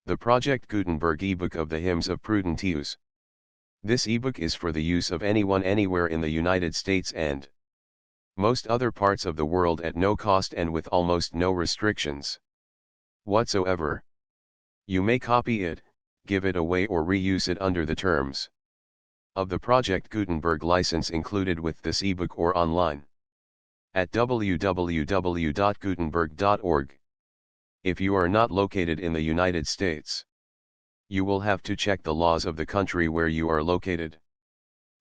The Project Gutenberg ebook of the Hymns of Prudentius. This ebook is for the use of anyone anywhere in the United States and most other parts of the world at no cost and with almost no restrictions whatsoever. You may copy it, give it away or reuse it under the terms of the Project Gutenberg license included with this ebook or online at www.gutenberg.org. If you are not located in the United States, you will have to check the laws of the country where you are located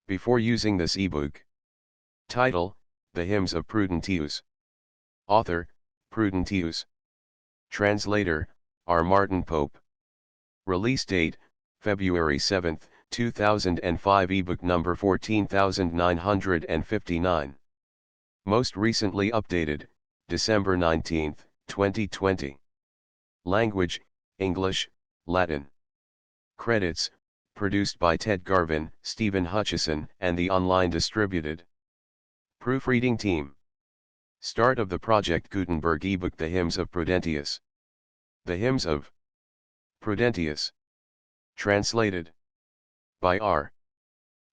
before using this ebook. Title: The Hymns of Prudentius. Author: Prudentius. Translator: R. Martin Pope. Release date: February 7, 2005. Ebook number 14959. Most recently updated, December 19, 2020. Language: English, Latin. Credits: produced by Ted Garvin, Stephen Hutchison, and the online distributed. Proofreading team. Start of the Project Gutenberg ebook The Hymns of Prudentius. The Hymns of Prudentius. Translated by R.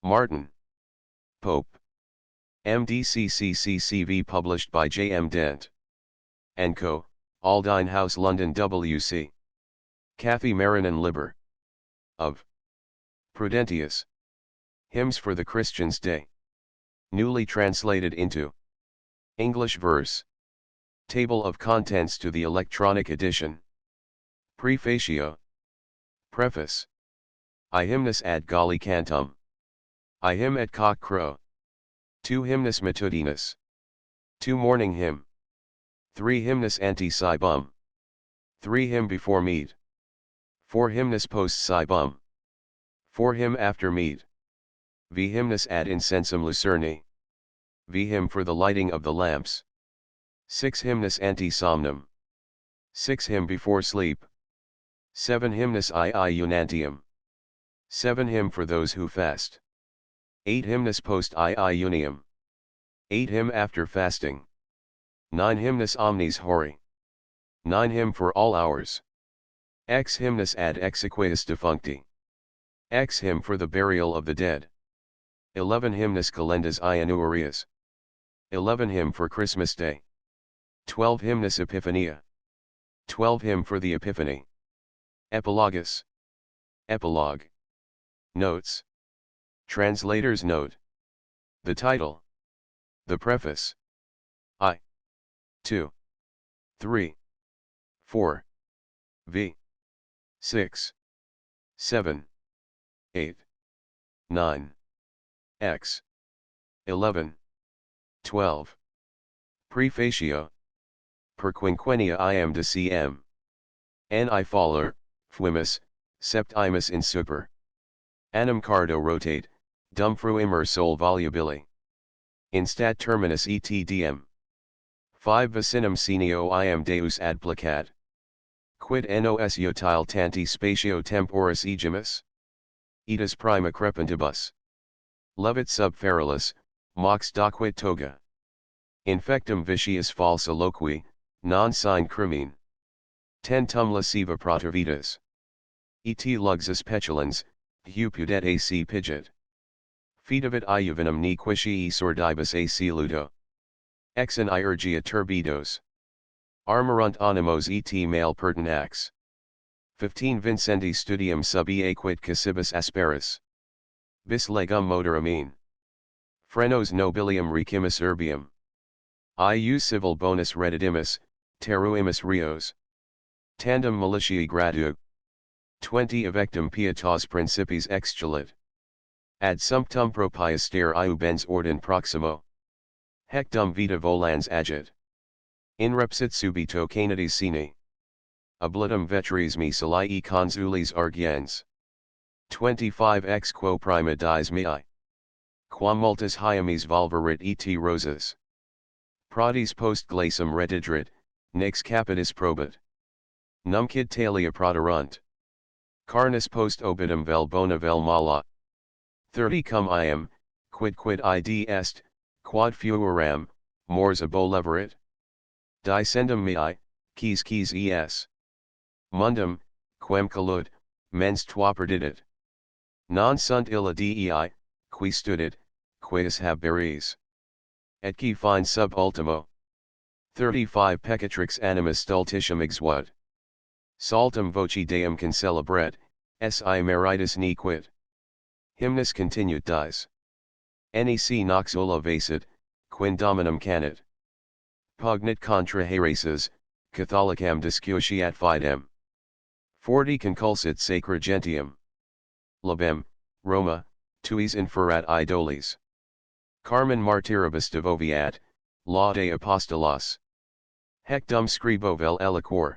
Martin Pope. MDCCCCV. Published by J. M. Dent & Co., Aldine House, London. W.C. Cathy Marinan Liber. Of Prudentius. Hymns for the Christian's Day. Newly translated into English verse. Table of contents to the electronic edition. Prefatio. Preface. I hymnus ad Galli cantum. I hymn at cock crow. 2 hymnus matutinis. 2 morning hymn. 3 hymnus ante sibum. 3 hymn before meat. 4 hymnus post sibum. 4 hymn after meat. V hymnus ad incensum lucerni. V hymn for the lighting of the lamps. 6 hymnus ante somnum. 6 hymn before sleep. 7 hymnus ii unantium. 7 hymn for those who fast. 8 hymnus post ii unium. 8 hymn after fasting. 9 hymnus omnes hori. 9 hymn for all hours. X hymnus ad exequias defuncti. X hymn for the burial of the dead. 11 hymnus calendas ianuarias. 11 hymn for Christmas Day. 12 hymnus epiphania. 12 hymn for the Epiphany. Epilogus. Epilogue. Notes. Translator's note. The title. The preface. I. 2. 3. 4. V. 6. 7. 8. 9. X. 11. 12. Prefatio. Per quinquennia iam de cm. Ni faller, fuimus, septimus in super. Annum cardo rotate, dum fruimer sol volubili. Instat terminus et diem. 5 vicinum senio iam deus ad placat. Quid nos utile tanti spatio temporis egimus? Etus prima crepentibus. Levit sub ferilis, mox doquit toga. Infectum vitius falsa loqui, non sine crimine. Tentum lasciva pratervitas. Et luxus petulans, hupudet ac pigit. Fidavit iuvinum ni quisii sordibus ac ludo. Exan iurgia turbidos. Armorunt animos et male pertinax. 15 Vincendi studium sub ea quid cassibus asperis. Bis legum motoramine. Frenos nobilium recimus urbium. Iu civil bonus reddidimus, teruimus rios. Tandem militiae gradu. 20 Evectum pietas principis extulit. Ad sumptum propiaster iubens ordin proximo. Hectum vita volans agit. Inrepsit subito canidis sine. Oblitum vetris me salii consulis argiens. 25 Ex quo prima dies mei. Quam multis hyamis volverit et rosas. Prodis post glacium retidrit, nix capitis probit. Numquid talia proderunt. Carnis post obidum vel bona vel mala. 30 Cum iam, quid id est, quod fueram, mors abo leverit. Dicendum mei, quis es. Mundum, quem colud, mens toi perdidit. Non sunt illa dei, qui studit, quis haberis. Et qui fine sub ultimo. 35 Peccatrix animus stultitium exuat. Saltum voci Deum concelebret, si meritus nequit. Hymnus continued dies. Nec nox ulla vacit, quin dominum canit. Pugnit contra haereses, Catholicam discutiat fidem. 40 Conculsit sacra gentium. Labem, Roma, tuis inferat idolis. Carmen martyribus devoviat, laude apostolos. Hec dum scribo vel eliquor.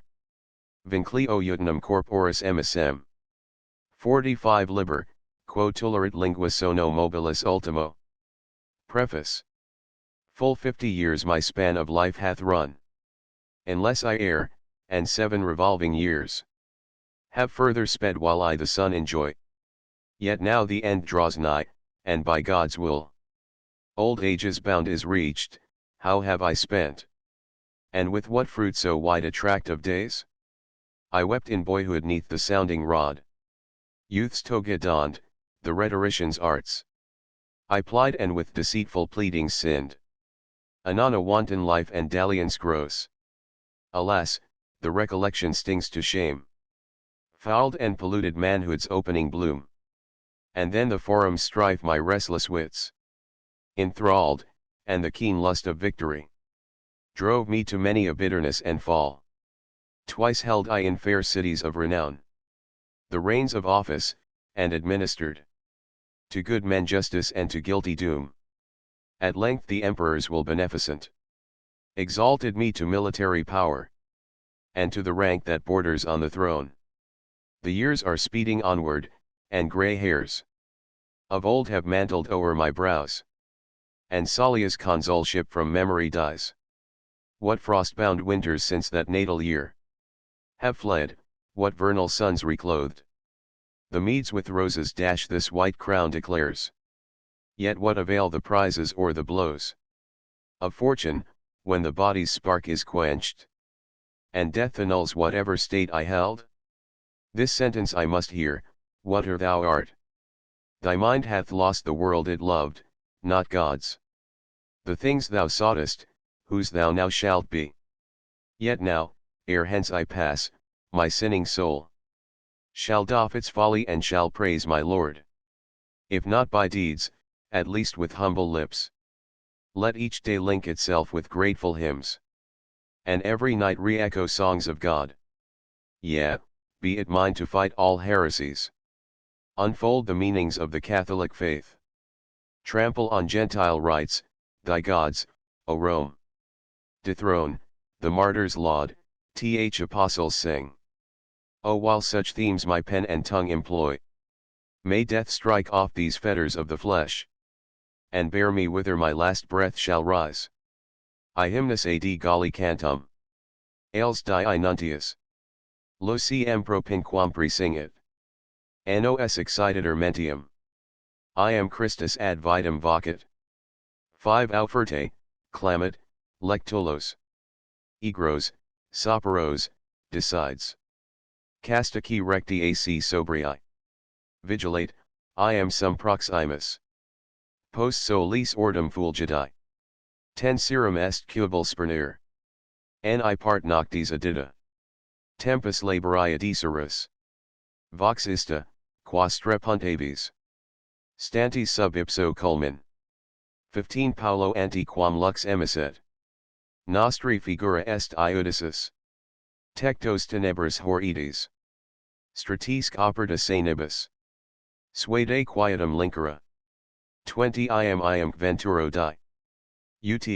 Vinclio utinum corporis emissem. 45 Liber, quo tulerit lingua sono mobilis ultimo. Preface. Full 50 years my span of life hath run. Unless I err, and 7 revolving years have further sped while I the sun enjoy. Yet now the end draws nigh, and by God's will, old age's bound is reached. How have I spent? And with what fruit so wide a tract of days? I wept in boyhood neath the sounding rod. Youth's toga donned, the rhetorician's arts I plied and with deceitful pleadings sinned. Anon a wanton life and dalliance gross. Alas, the recollection stings to shame. Fouled and polluted manhood's opening bloom. And then the forum's strife my restless wits enthralled, and the keen lust of victory drove me to many a bitterness and fall. Twice held I in fair cities of renown the reins of office, and administered to good men justice and to guilty doom. At length the emperors will beneficent exalted me to military power, and to the rank that borders on the throne. The years are speeding onward, and grey hairs of old have mantled o'er my brows, and Salia's consulship from memory dies. What frost-bound winters since that natal year have fled, what vernal suns reclothed the meads with roses dash this white crown declares. Yet what avail the prizes or the blows of fortune, when the body's spark is quenched, and death annuls whatever state I held? This sentence I must hear, whate'er thou art. Thy mind hath lost the world it loved, not God's. The things thou soughtest, whose thou now shalt be. Yet now, ere hence I pass, my sinning soul shall doff its folly and shall praise my Lord. If not by deeds, at least with humble lips. Let each day link itself with grateful hymns, and every night re-echo songs of God. Yea, be it mine to fight all heresies. Unfold the meanings of the Catholic faith. Trample on Gentile rites, thy gods, O Rome. Dethrone, the martyrs laud, th apostles sing. O while such themes my pen and tongue employ, may death strike off these fetters of the flesh, and bear me whither my last breath shall rise. I hymnus ad Galli cantum. Ales die nuntius. Lo cm propinquam presingit. Nos excitator mentium. I am Christus ad vitam vocet. 5 Auferte, clamet, lectulos. Egros, soperos, decides. Castici recti ac sobrii. Vigilate, I am sum proximus. Post solis ordum fulgidi. Ten serum est cubal spernere. Ni part noctis adida. Tempus laboria decerus. Vox ista, qua strepunt aves. Stanti sub ipso culmen. 15 Paulo anti quam lux emisset. Nostri figura est iudicis. Tectos tenebris horides. Stratisque operta sanibus. Suede quietum lincera. 20 iam venturo die. Ut,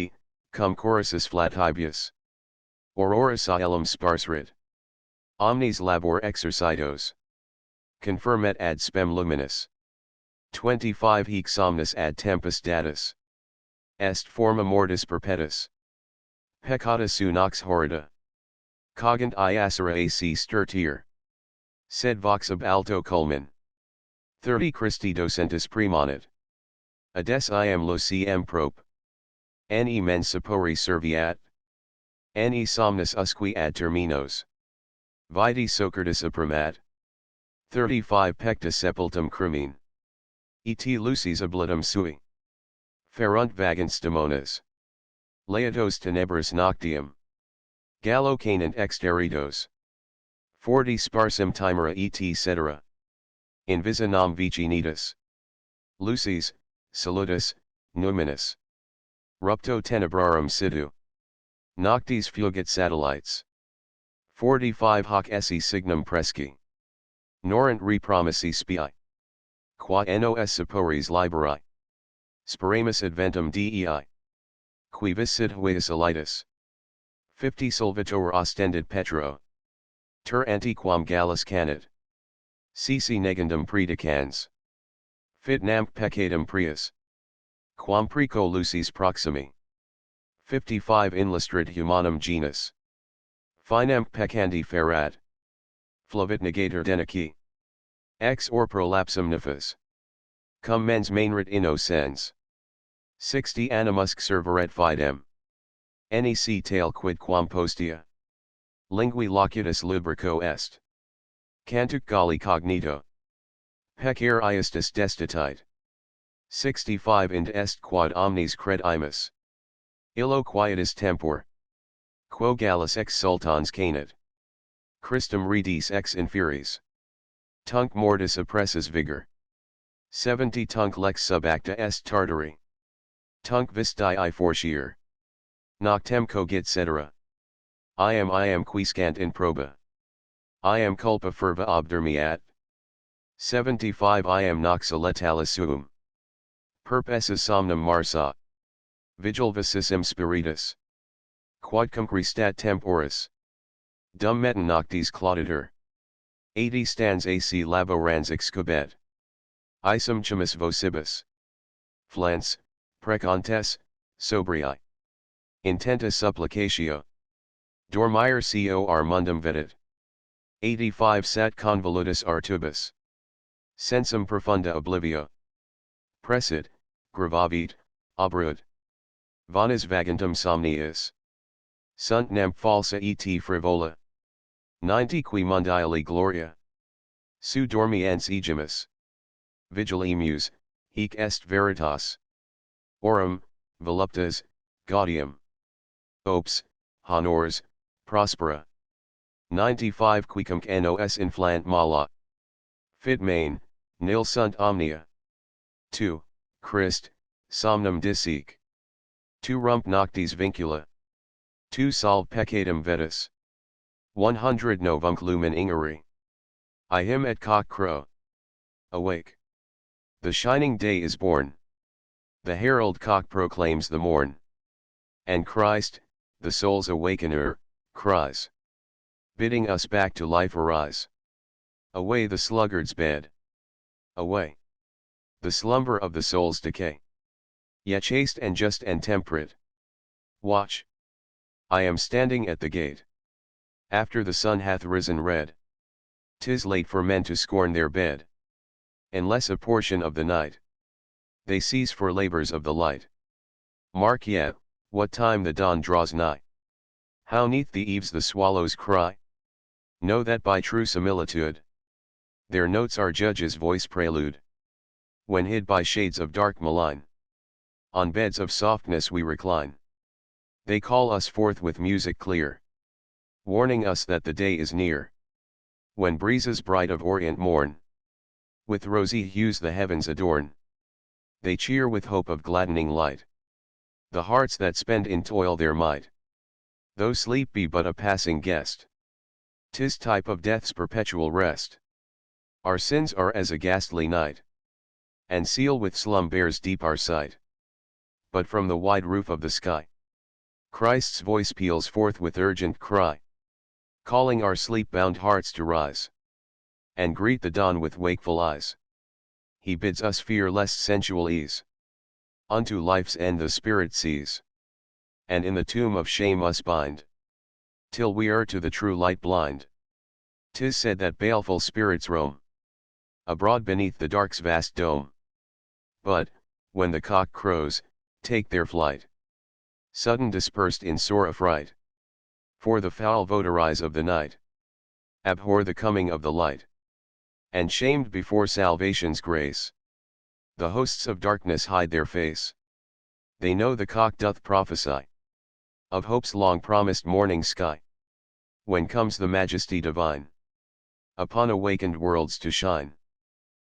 cum chorusus flatibius. Auroris aelum sparserit. Omnes labor exercitos. Confirmet ad spem luminis. 25 Hic somnus ad tempus datus. Est forma mortis perpetus. Peccata su nox horrida. Cogent iacera ac stertir. Sed vox ab alto culmen. 30 Christi docentus premonit. Ades iam lo cm prop. Ne mens sapori serviat. Ne somnus usque ad terminos. Vitae Socratis aprimat. 35 Pecta sepultum crumine. Et lucis oblitum sui. Ferunt vagants demones. Laetos tenebris noctium. Gallo canant exteritos. 40 Sparsum timera et cetera. Invisa nam vici nitus. Lucis, salutis, numinus. Rupto tenebrarum situ. Noctis fugit satellites. 45 Hoc esse signum presci. Norant repromissi spii. Qua nos sapores liberi. Speramus adventum dei. Qui visit huius alitus. 50 Solvitor ostended Petro. Ter antiquam Gallus canid. Cici negendum predicans. Fit namc peccatum prius. Quam preco lucis proximi. 55 Inlustrid humanum genus. Finamc peccandi ferat. Flavit negator denici. Ex or prolapsum nefas. Cum mens mainrit innocens. 60 Animusc serveret fidem. Nec tale quid quam postia. Lingui locutus lubrico est. Cantuc Galli cognito. Pecare iustus destitute. 65 Int est quod omnes credimus. Illo quietus tempor. Quo Gallus ex sultans canit. Christum redis ex inferis. Tunc mortis oppressus vigor. 70 Tunc lex sub acta est Tartari. Tunc vis dii fortier. Noctem cogit cetera. I am quiscant in proba. I am culpa ferva obdermiat. 75 I am noxa letalis suum. Perp esse somnum marsa. Vigil vicissim spiritus. Quodcum Christat temporis. Dum metin noctis clauditur. 80 Stans ac laborans excubet. Isum chamus vocibus. Flans, precontes, sobrii. Intenta supplicatio. Dormire cor mundum vedet. 85 Sat convolutus artubus. Sensum profunda oblivio. Presit, gravavit, obruit. Vanas vagantum somnius. Sunt nam falsa et frivola. 90 Qui mondiali gloria. Su dormiens egimus. Vigilimus, hic est veritas. Orum, voluptas, gaudium. Opes, honors, prospera. 95 Quicum nos inflant mala. Fit main, nil sunt omnia. 2. Christ, somnum disic. 2 Rump noctis vincula. 2 Solve peccatum vetus. 100 Novunc lumen ingeri. I him at cock crow. Awake. The shining day is born. The herald cock proclaims the morn. And Christ, the soul's awakener, cries. Bidding us back to life arise. Away the sluggard's bed. Away. The slumber of the soul's decay. Yet chaste and just and temperate. Watch. I am standing at the gate. After the sun hath risen red. 'Tis late for men to scorn their bed. Unless a portion of the night. They cease for labors of the light. Mark yet, what time the dawn draws nigh. How neath the eaves the swallows cry. Know that by true similitude. Their notes are judge's voice prelude. When hid by shades of dark malign. On beds of softness we recline. They call us forth with music clear. Warning us that the day is near. When breezes bright of orient morn. With rosy hues the heavens adorn. They cheer with hope of gladdening light. The hearts that spend in toil their might. Though sleep be but a passing guest. 'Tis type of death's perpetual rest. Our sins are as a ghastly night. And seal with slumber's deep our sight. But from the wide roof of the sky. Christ's voice peals forth with urgent cry. Calling our sleep-bound hearts to rise. And greet the dawn with wakeful eyes. He bids us fear lest sensual ease. Unto life's end the spirit sees. And in the tomb of shame us bind. Till we are to the true light blind. 'Tis said that baleful spirits roam. Abroad beneath the dark's vast dome. But, when the cock crows, take their flight. Sudden dispersed in sore affright. For the foul votaries of the night. abhor the coming of the light, and shamed before salvation's grace. The hosts of darkness hide their face. They know the cock doth prophesy of hope's long-promised morning sky, when comes the majesty divine upon awakened worlds to shine.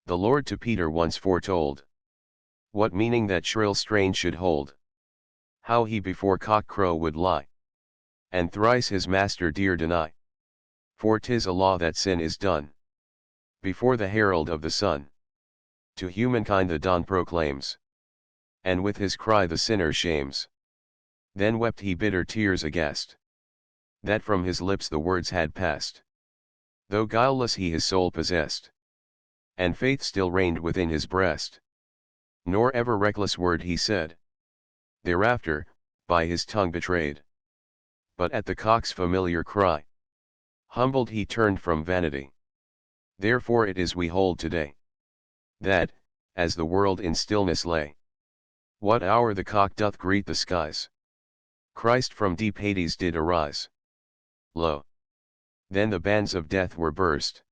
The Lord to Peter once foretold what meaning that shrill strain should hold, how he before cock-crow would lie, and thrice his master dear deny. For 'tis a law that sin is done before the herald of the sun. To humankind the dawn proclaims, and with his cry the sinner shames. Then wept he bitter tears aghast, that from his lips the words had passed. Though guileless he his soul possessed, and faith still reigned within his breast. Nor ever reckless word he said, thereafter, by his tongue betrayed. But at the cock's familiar cry, humbled he turned from vanity. Therefore it is we hold today, that, as the world in stillness lay, what hour the cock doth greet the skies, Christ from deep Hades did arise. Lo! Then the bands of death were burst,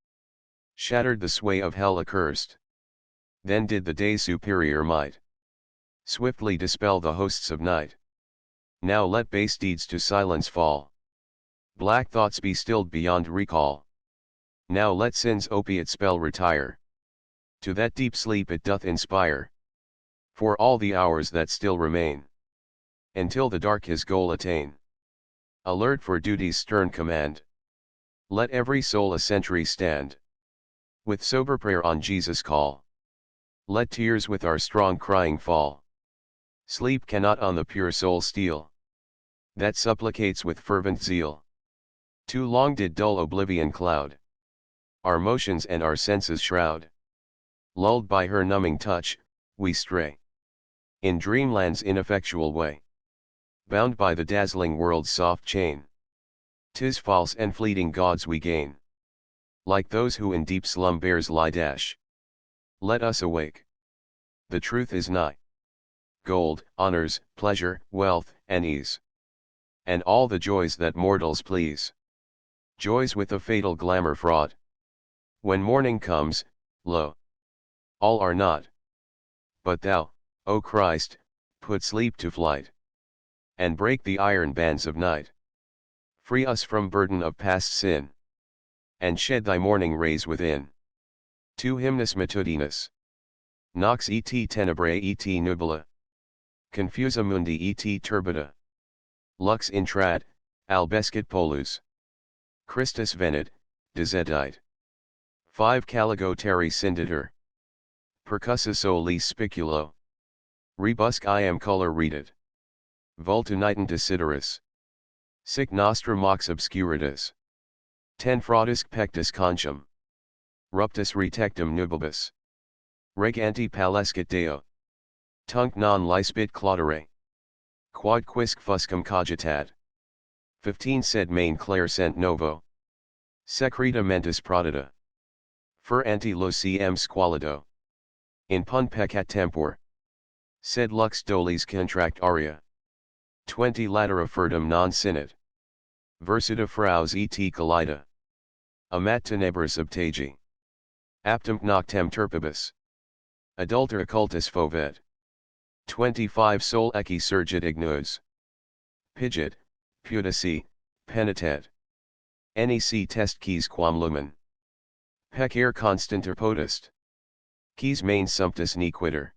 shattered the sway of hell accursed. Then did the day's superior might swiftly dispel the hosts of night. Now let base deeds to silence fall, black thoughts be stilled beyond recall. Now let sin's opiate spell retire, to that deep sleep it doth inspire. For all the hours that still remain, until the dark his goal attain, alert for duty's stern command, let every soul a sentry stand, with sober prayer on Jesus' call. Let tears with our strong crying fall. Sleep cannot on the pure soul steal, that supplicates with fervent zeal. Too long did dull oblivion cloud our motions and our senses shroud. Lulled by her numbing touch, we stray in dreamland's ineffectual way, bound by the dazzling world's soft chain. 'Tis false and fleeting gauds we gain, like those who in deep slumbers lie dash. Let us awake. The truth is nigh. Gold, honors, pleasure, wealth, and ease, and all the joys that mortals please, joys with a fatal glamour fraught. When morning comes, lo! all are not. But thou, O Christ, put sleep to flight, and break the iron bands of night. Free us from burden of past sin, and shed thy morning rays within. Tu hymnus matutinis, nox et tenebrae et nubila, confusa mundi et turbida, lux intrad, albescit polus, Christus venit, desedite. 5 Caligo terri cinditur, percussus solis spiculo, rebusc iam color redit, vultu nitem desiderus, sic nostra mox obscuritas, ten fraudisc pectus conchum, ruptus retectum nubibus, reg anti palescit deo, tunc non lispit claudere, quod quisque fuscum cogitat. 15 Sed main clare sent novo, secreta mentis prodita, fer anti lociem squalido, in pun peccat tempor, sed lux dolis contract aria. 20 Latera ferdum non sinit, versita fraus et collida, amat tenebris obtagi, aptum noctem turpibus, adulter occultus fovet. 25 Sol ecce surgit ignuus, pigit, pudici, penitet, nec test quis quam lumen, pecare constanter potest, quis main sumptus nequitur.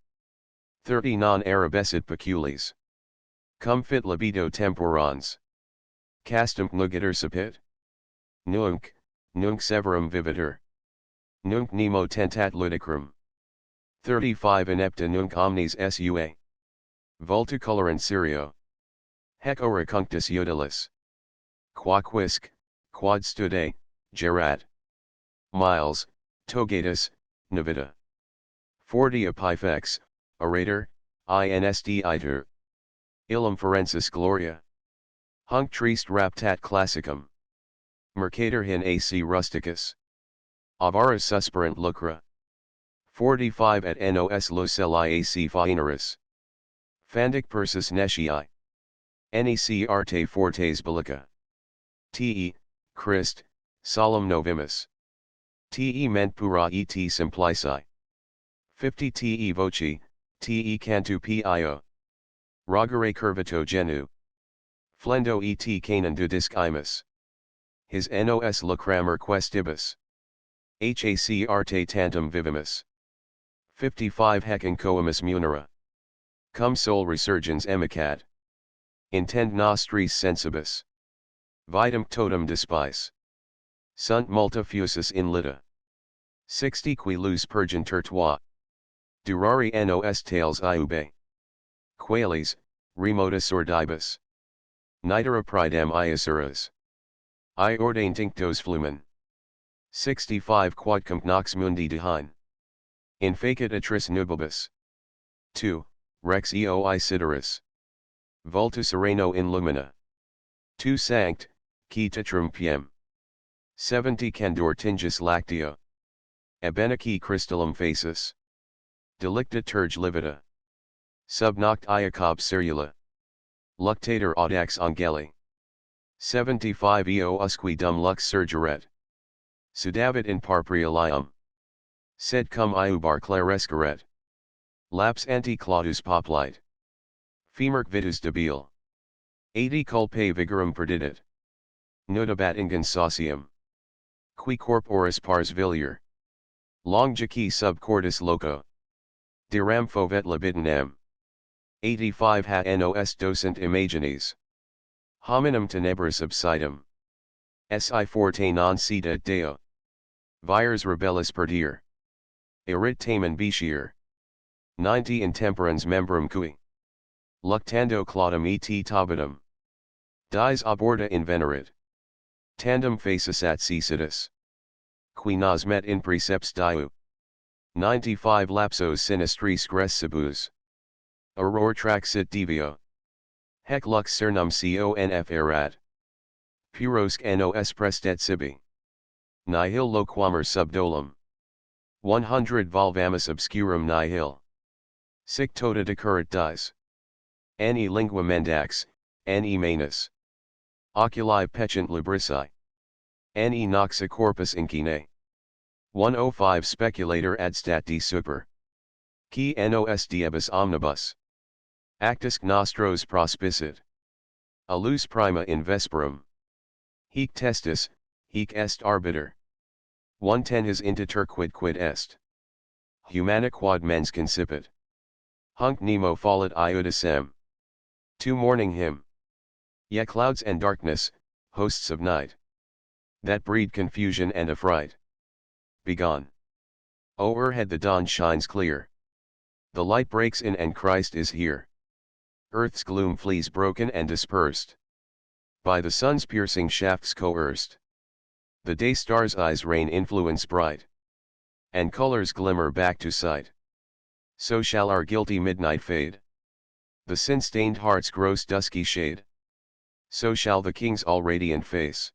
30 Non arabescit peculies, cum fit libido temporans, castum nugitur sapit, nunc severum vivitur, nunc nemo tentat ludicrum. 35 Inepta nunc omnes sua, vultu colorant serio, hec ora cunctus udilis, qua quisque, quod stude, gerat, miles, togatus, navida. 40 Epiphex, orator, inst iter, illum forensis gloria, hunc triste raptat classicum, mercator hin ac rusticus, avara susperant lucra. 45 Et nos loceli ac fainaris, fandic persis nescii, nec arte fortes bellica, te, Christ, Solemn novimus. Te ment pura et simplici. 50 te voci, te cantu pio. Rogere curvato genu. Flendo et canon dudisc imus. His nos lucramur questibus. Hac arte tantum vivimus. 55 Hecin coimus munera. Cum sol resurgens emicat. Intend nostris sensibus. Vitam totem despice. Sunt multa fusus in lita. 60 Qui lus purgentur toi. Durari nos tales iube. Qualis, remota sordibus. Nitera pridem iasuras. I ordain tinctos flumen. 65 Quodcum nox mundi dehine. Infacit atris nubibus. 2. Rex eoi sideris. Vultus sereno in lumina. 2 Sanct, qui tetrum piem. 70 Candor tingis lacteo. Ebenici crystallum facis. Delicta terge livida. Sub noct Iacob serula. Luctator audax angeli. 75 Eo usque dum lux surgeret. Sudavit in parprialium. Sed cum iubar clarescaret. Laps anti claudus poplite. Femerc vitus debile. 80 Culpae vigorum perdidit. Nudabat ingens saucium. Qui corporis pars vilior. Longici sub cordis loco. Diram fovet libidinem. 85 Ha nos docent imagines. Hominum tenebris subsidum. Si forte non sedet deo. Vires rebellis perdir. Erit tamen bicier. 90 Intemperans membrum cui. Luctando claudum et tabitum. Dies aborda invenerit. Tandem facis at cecidus. Qui nos met in precepts diu. 95 Lapsos sinistris grescibus. Auror traxit devio. Hec lux cernum conf erat. Purosque nos prestet sibi. Nihil loquamer subdolum. 100 Volvamus obscurum nihil. Sic tota decurrit dies. Ani lingua mendax, ani manus. Oculi pecent lubrici. Ani noxa corpus incine. 105 Speculator ad stat de super. Qui nos diebus omnibus. Actus nostros prospicit. Alus prima in vesperum. Hic testis, hic est arbiter. 110 His intiter quid est. Humana quod mens concipit. Hunc nemo fallit iudicem. 2 Morning Hymn. Ye clouds and darkness, hosts of night. That breed confusion and affright. Begone. O'erhead the dawn shines clear. The light breaks in and Christ is here. Earth's gloom flees broken and dispersed. By the sun's piercing shafts coerced. The day star's eyes rain influence bright. And colors glimmer back to sight. So shall our guilty midnight fade. The sin-stained heart's gross dusky shade. So shall the King's all-radiant face.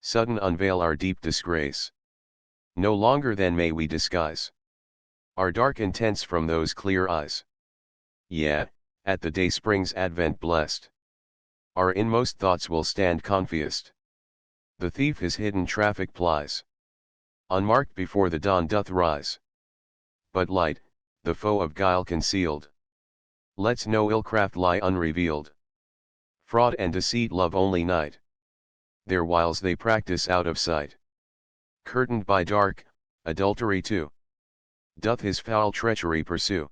Sudden unveil our deep disgrace. No longer then may we disguise our dark intents from those clear eyes. Yea, at the day spring's advent blessed, our inmost thoughts will stand confused. The thief his hidden traffic plies, unmarked before the dawn doth rise. But light, the foe of guile concealed, lets no ill craft lie unrevealed. Fraud and deceit love only night. Their wiles they practice out of sight. Curtained by dark, adultery too doth his foul treachery pursue.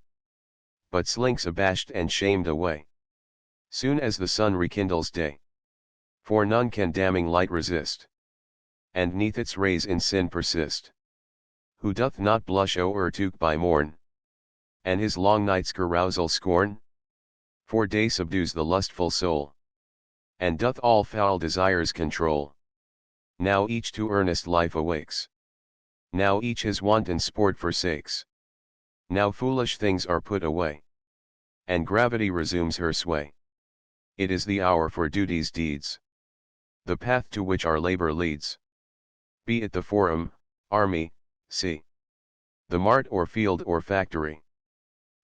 But slinks abashed and shamed away, soon as the sun rekindles day. For none can damning light resist, and 'neath its rays in sin persist. Who doth not blush o'ertook by morn, and his long night's carousal scorn? For day subdues the lustful soul, and doth all foul desires control. Now each to earnest life awakes. Now each his wanton sport forsakes. Now foolish things are put away, and gravity resumes her sway. It is the hour for duty's deeds, the path to which our labor leads. Be it the forum, army, sea, the mart or field or factory.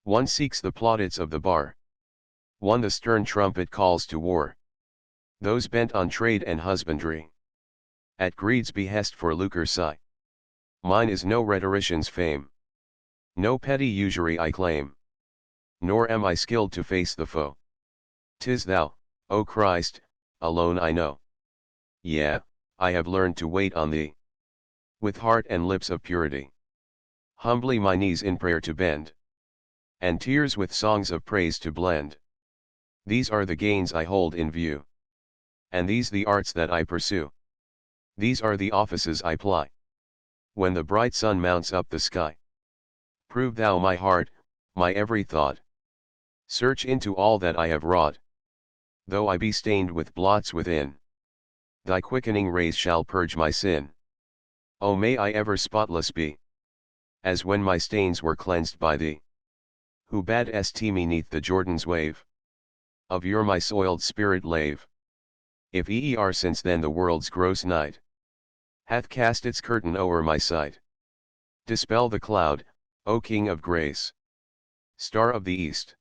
One seeks the plaudits of the bar. One the stern trumpet calls to war. Those bent on trade and husbandry. at greed's behest for lucre sigh. Mine is no rhetorician's fame. No petty usury I claim. Nor am I skilled to face the foe. 'Tis thou, O Christ, alone I know. Yea, I have learned to wait on thee. With heart and lips of purity. Humbly my knees in prayer to bend. And tears with songs of praise to blend. These are the gains I hold in view. And these the arts that I pursue. These are the offices I ply. When the bright sun mounts up the sky. Prove thou my heart, my every thought. Search into all that I have wrought. Though I be stained with blots within. Thy quickening rays shall purge my sin. O may I ever spotless be. As when my stains were cleansed by thee. Who badst me neath the Jordan's wave. Of your my soiled spirit lave. If e'er since then the world's gross night hath cast its curtain o'er my sight. Dispel the cloud, O King of grace. Star of the East.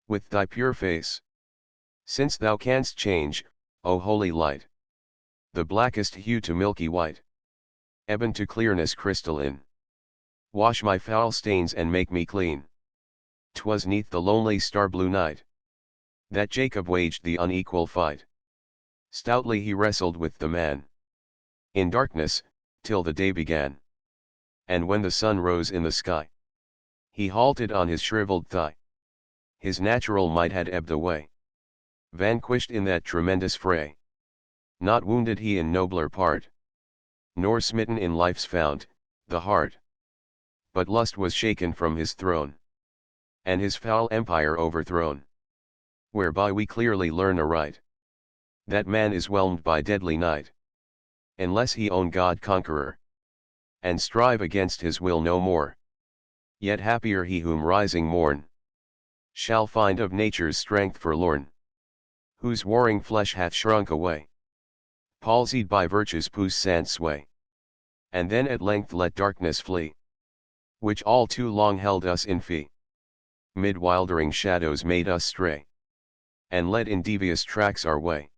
With thy pure face. Since thou canst change, O holy light. The blackest hue to milky white. Ebon to clearness crystalline. Wash my foul stains and make me clean. 'Twas neath the lonely star-blue night that Jacob waged the unequal fight. Stoutly he wrestled with the man. In darkness, till the day began. And when the sun rose in the sky, he halted on his shriveled thigh. His natural might had ebbed away. Vanquished in that tremendous fray. Not wounded he in nobler part. Nor smitten in life's fount, the heart. But lust was shaken from his throne. And his foul empire overthrown. Whereby we clearly learn aright. That man is whelmed by deadly night. Unless he own God conqueror. And strive against his will no more. Yet happier he whom rising morn shall find of nature's strength forlorn. Whose warring flesh hath shrunk away. Palsied by virtue's puissant sway. And then at length let darkness flee. Which all too long held us in fee. Mid wildering shadows made us stray. And led in devious tracks our way.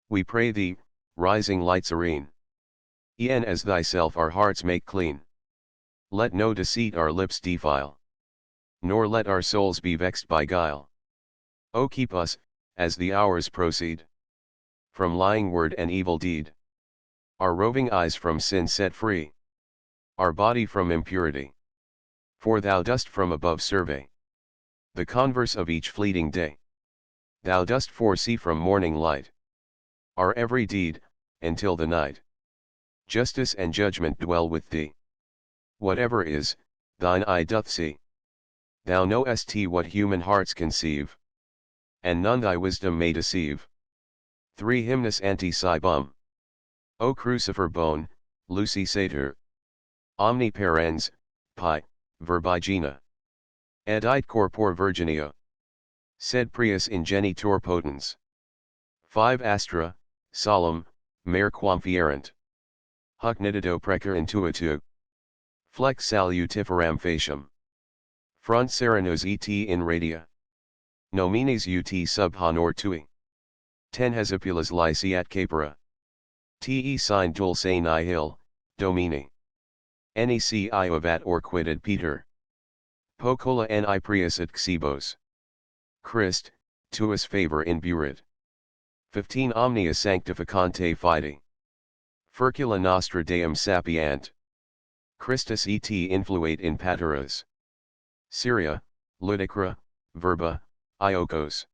We pray thee, rising light serene. E'en as thyself our hearts make clean. Let no deceit our lips defile. Nor let our souls be vexed by guile. O keep us, as the hours proceed. From lying word and evil deed. Our roving eyes from sin set free. Our body from impurity. For thou dost from above survey the converse of each fleeting day. Thou dost foresee from morning light our every deed, until the night. Justice and judgment dwell with thee. Whatever is, thine eye doth see. Thou knowest what human hearts conceive. And none thy wisdom may deceive. 3 Hymnus anti Cybum. O crucifer bone, Lucy Satyr. Omni parens, pi, verbigina. Edit corpor virginia. Sed prius ingenitor potens. 5 Astra, solemn, mare quam fierent. Huc nitido precer intuitu. Flex salutiferam facium. Frunt serenos et in radia. Nomines ut sub honor tui. 10 Hesipulas lyceat capera. Te sine dulce nihil, domini. Neci iovat orquided Peter. Pocola ni prius et xibos. Christ, tuus favor inburit. 15 Omnia sanctificante fide. Furcula nostra Deum sapiant. Christus et influate in pateras. Syria, ludicra, verba, iocos.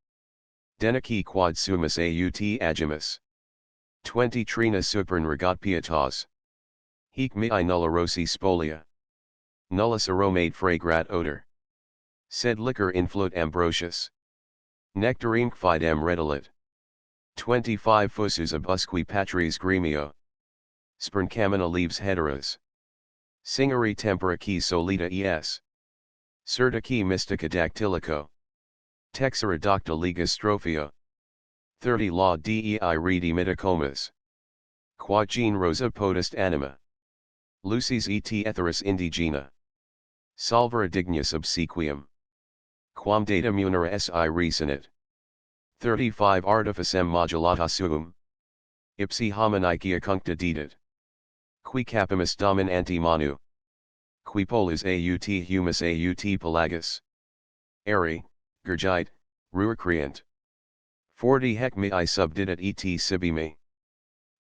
Denici quod sumus aut agimus. 20 Trina supern regat pietas. Hic mihi nulla rossi spolia. Nullus aromate fragrat odor. Sed liquor influt ambrosius. Nectarim fidem redilit. 25 Fusus abusqui patris gremio. Spern camina leaves heteras. Singeri tempora qui solita es. Certa qui mystica dactylico. Texera docta ligas strophia. 30 La dei redi mitacomas. Quod gene rosa potest anima. Lucis et etheris indigena. Salvera dignus obsequium. Quam data munera si resinit. 35 Artificem modulata suum. Ipsi hominicia cuncta dedit. Qui capimus domin ante manu. Qui polus aut humus aut pelagus. Eri, Gergite, ruicreant. 40 hec mi subdidit et sibi me.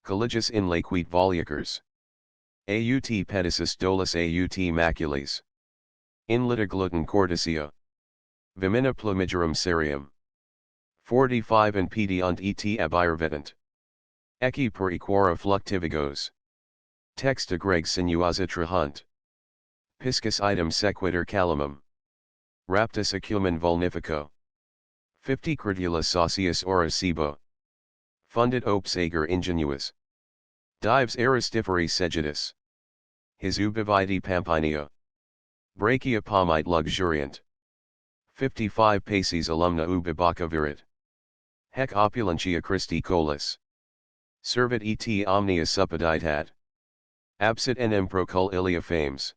Collegus in laquit volucers. Aut pedicis dolus aut macules. In lita gluten cordicia. Vimina plumigerum cerium. 45 in pediunt et abirvetent. Ecce per equora fluctivigos. Texta greg sinuosa trahunt. Piscis item sequitur calamum. Raptus acumen vulnifico. 50 credula saucius ora sebo. Fundit opes ager ingenuus. Dives aristiferi segidus. His ubivide pampinea. Brachia pomite luxuriant. 55 paces alumna ubibaca virit. Hec opulentia Christi colis. Servit et omnia supeditat. Absit enem procul ilia fames.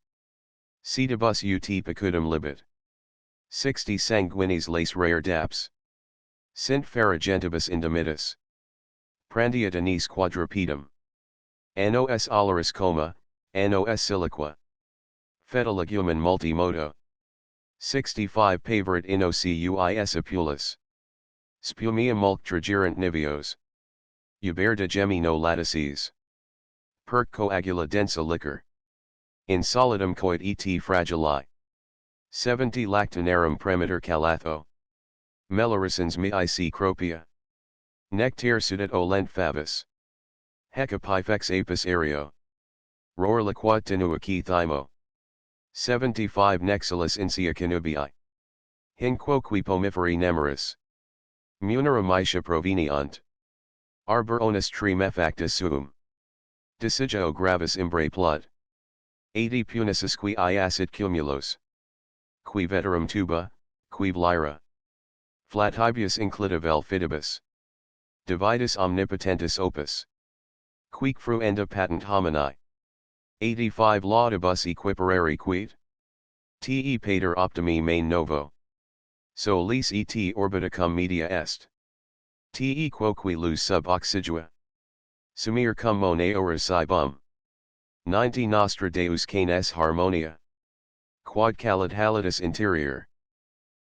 Cedibus ut pecudum libet. 60 sanguinis lace rare daps. Sint farigentibus indemitus. Prandia denis quadrupedum. Annos oleris coma, annos siliqua. Feta legumen multimodo. 65 paverit innocuis apulus. Spumia mulc tragirant niveos. Uber de gemino latices. Perc coagula densa liquor. In solidum coit et fragili. 70 lactinarum premiter calatho. Melaricens miic cropia. Nectar sudet olent favis. Hec epifex apis aereo. Ror liquat tenuaci thymo. 75 Nexilus insia canubii. Hinquo qui pomiferi nemeris. Munera mitia proveniunt. Arbor onus tremefactus suum. Desigio gravis imbre plud. 80 punicis qui iacit cumulos. Qui veterum tuba, qui lyra. Flatibius inclitavel fidibus. Dividus omnipotentus opus. Quic fruenda patent homini. 85 Laudibus equiparere quid. Te pater optimi main novo. Solis et orbiticum media est. Te quoque lus sub oxygua. Sumir cum mone oris cibum. 90 Nostra Deus canes harmonia. Quod calid halidus interior.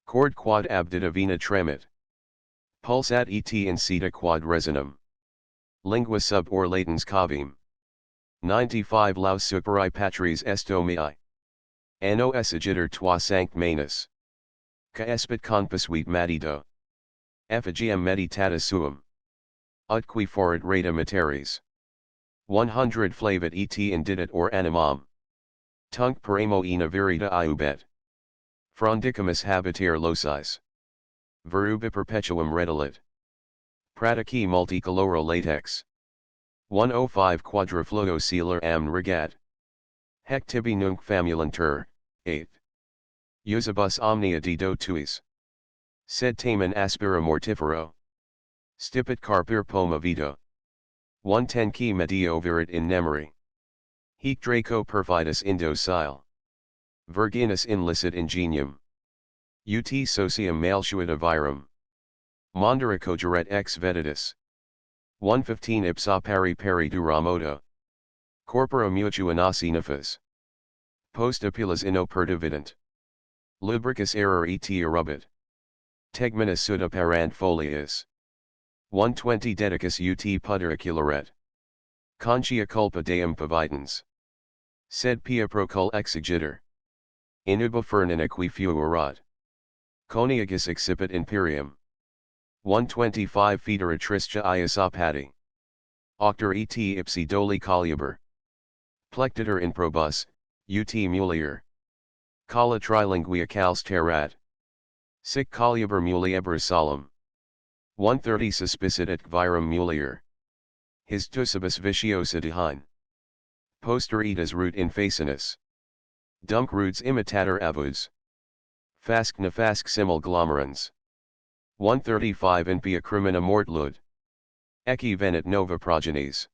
Cord quad abdita vena tremit. Pulsat et incita quad resonum. Lingua sub or latens cavim. 95 Laus superi patris estomii. Anno esigiter tua sanct manus. Ca espit conpisuit matido. Effigiam meditatus suum. Ut qui forit rata materies. 100 Flavit et indidit or animam. Tunc per amo e navirita iubet. Frondicamus habiter locis. Veruba perpetuum redilit. Pratici multicoloro latex. 105 Quadrifluo sealer am regat. Hec tibi nunc famulantur, 8. Usibus omnia dido tuis. Sed tamen aspira mortifero. Stipit carpir poma vito. 110 Qui medio virit in nemeri. Hic Draco perfidus indocile. Virginus inlicit ingenium. Ut socium malsuita virum. Mondera cogeret ex vetidus. 115 Ipsa pari dura modo. Corpora mutua nasi nefas. Post apilas inno perdivident. Lubricus error et erubit. Tegminus suda parant foliis. 120 Dedicus ut pudericuleret. Conchia culpa deum pavitans. Sed pia procul exigitur. Inuba fernina qui fuerat. Coniagus excipit imperium. 125 Federa tristia ius opati. Octor et ipsi doli coluber. Plectiter in probus, ut mulier. Calla trilingua cals terrat. Sic coluber mulieber solum. 130 Suspicit et virum mulier. His tusibus viciosa dehine. Poster etas rut in facinus. Dunc rudes imitator avus. Fasc nefasc simul glomerans. 135 In pia crimina mortlud. Ecce venit nova progenies.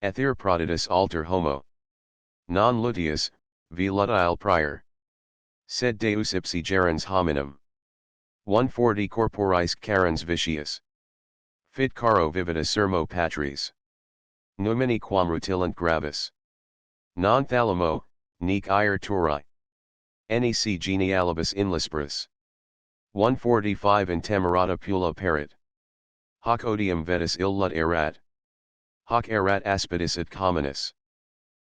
Ether proditus alter homo. Non lutius, vi lutile prior. Sed deus ipsi gerens hominum. 140 Corporis carens vitius. Fit caro vivida sermo patris. Numini quam rutilant gravis. Non thalamo, nec ire turi. Nec genealibus inlispris. 145 in temerata pula perit. Hoc odium vetus illut erat. Hoc erat aspidis et communis.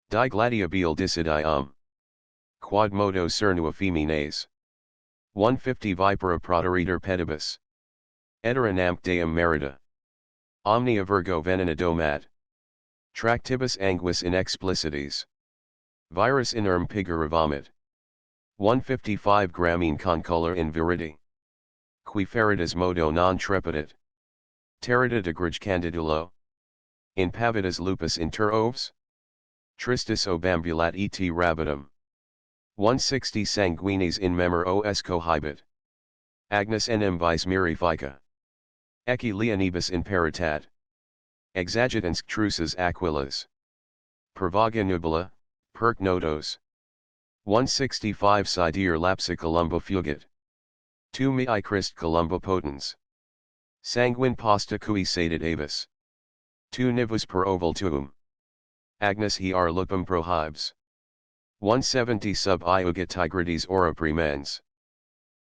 Di gladiabile disidium. Quod modo cernua femines. 150 vipera proteriter pedibus. Eteranamp deum merita. Omnia virgo venena domat. Tractibus anguis inexplicitis. Virus inerm pigura vomit. 155 gramine concolor in viridi. Qui feridas modo non trepidit. Terita degrage candidulo. In pavidas lupus inter oves. Tristis obambulat et rabidum. 160 sanguinis in memor os cohibit. Agnes enim vis mirifica. Ecce leonibus in peritat. Exagitans truces aquilas. Pervaga nubila, perc nodos. 165 Sidear lapsa columba fugit. 2 Mei Christ columba potens. Sanguine posta cui sated avis. 2 Nivus per oval tuum. Agnes hiar lupum prohibes. 170 Sub iuga tigrides ora premens.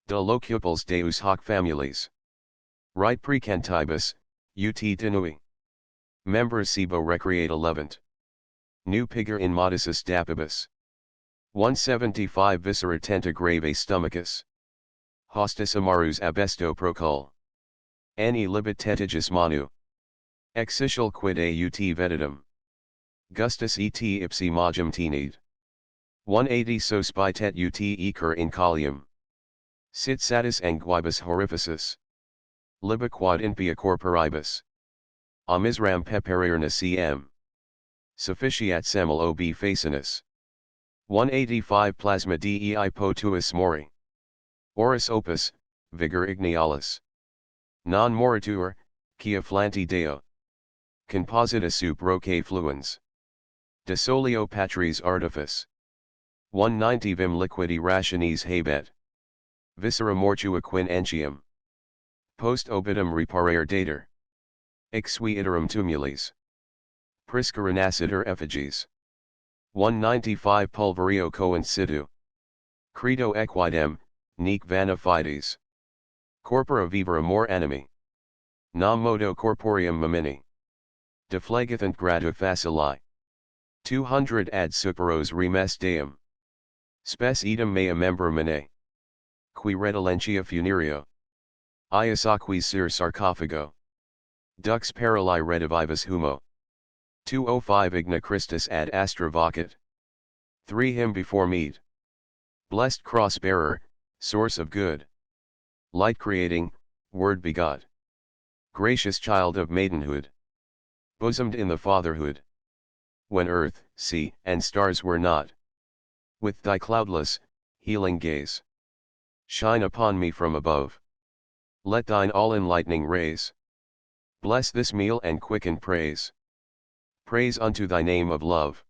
De locuples deus hoc families. Rite precantibus, ut tenui. Members sibo recreata levant. Nu pigor in modicis dapibus. 175 Viscera tenta grave stomachus. Hostis amarus abesto procul. Ani libet tetigus manu. Exitial quid aut vetidum. Gustus et ipsi magum tenid. 180 So spitet ut ecer in collium. Sit satis anguibus horificis. Liba quad impia corporibus. Amisram peperirna cm. Sufficiat semel ob facinus. 185 Plasma dei potuus mori. Oris opus, vigor ignialis. Non moritur, quia flanti deo. Composita sup roque fluens. De solio patris artifice. 190 Vim liquidi rationis habet. Viscera mortua quinentium. Post obitum reparare dater. Exui iterum tumulis. Prisca renascitur effigies. 195 Pulverio coincidu. Credo equidem, nec vana fides. Corpora vivere amor animi. Nam modo corporeum mamini. Deflegathant gradu facili. 200 Ad superos remes deum. Spes idem mea membra mene. Qui retilentia funerio. Ius aquis sir sarcophago. Dux parali redivivus humo. 205 Igna Christus ad astra vocet. 3 Him before meat. Blessed cross bearer, source of good. Light creating, word begot. Gracious child of maidenhood. Bosomed in the fatherhood. When earth, sea, and stars were not. With thy cloudless, healing gaze. Shine upon me from above. Let thine all-enlightening rays. Bless this meal and quicken praise. Praise unto thy name of love.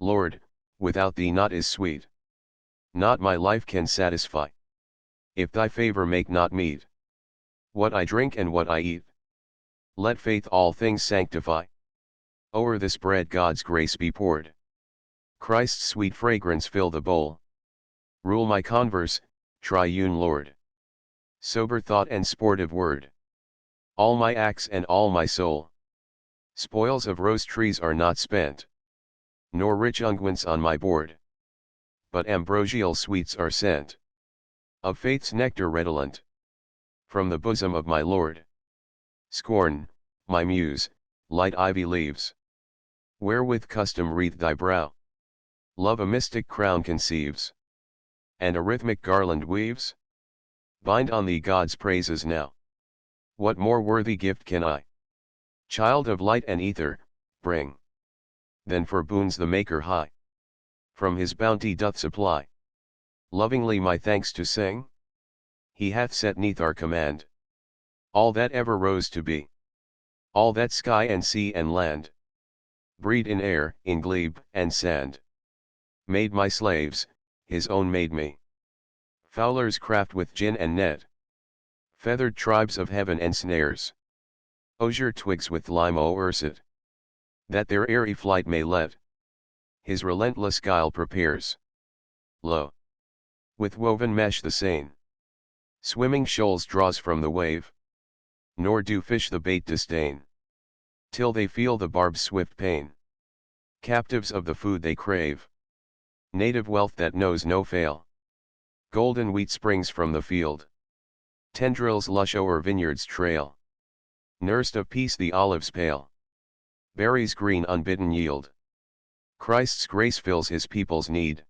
Lord, without thee naught is sweet. Not my life can satisfy. If thy favor make not meet. What I drink and what I eat. Let faith all things sanctify. O'er this bread God's grace be poured. Christ's sweet fragrance fill the bowl. Rule my converse, triune Lord. Sober thought and sportive word. All my acts and all my soul. Spoils of rose trees are not spent. Nor rich unguents on my board. But ambrosial sweets are sent. Of faith's nectar redolent. From the bosom of my Lord. Scorn, my muse, light ivy leaves. Wherewith custom wreath thy brow. Love a mystic crown conceives. And a rhythmic garland weaves. Bind on thee God's praises now. What more worthy gift can I, child of light and ether, bring? Than for boons the Maker high. From his bounty doth supply. Lovingly my thanks to sing. He hath set neath our command. All that ever rose to be. All that sky and sea and land. Breed in air, in glebe, and sand. Made my slaves, his own made me. Fowlers craft with gin and net. Feathered tribes of heaven and snares. Osier twigs with lime o'erset. that their airy flight may let his relentless guile prepares. Lo! with woven mesh the seine swimming shoals draws from the wave, nor do fish the bait disdain, till they feel the barb's swift pain. Captives of the food they crave, native wealth that knows no fail. Golden wheat springs from the field, tendrils lush o'er vineyards trail. Nursed of peace the olive's pale, berries green unbidden yield. Christ's grace fills his people's need,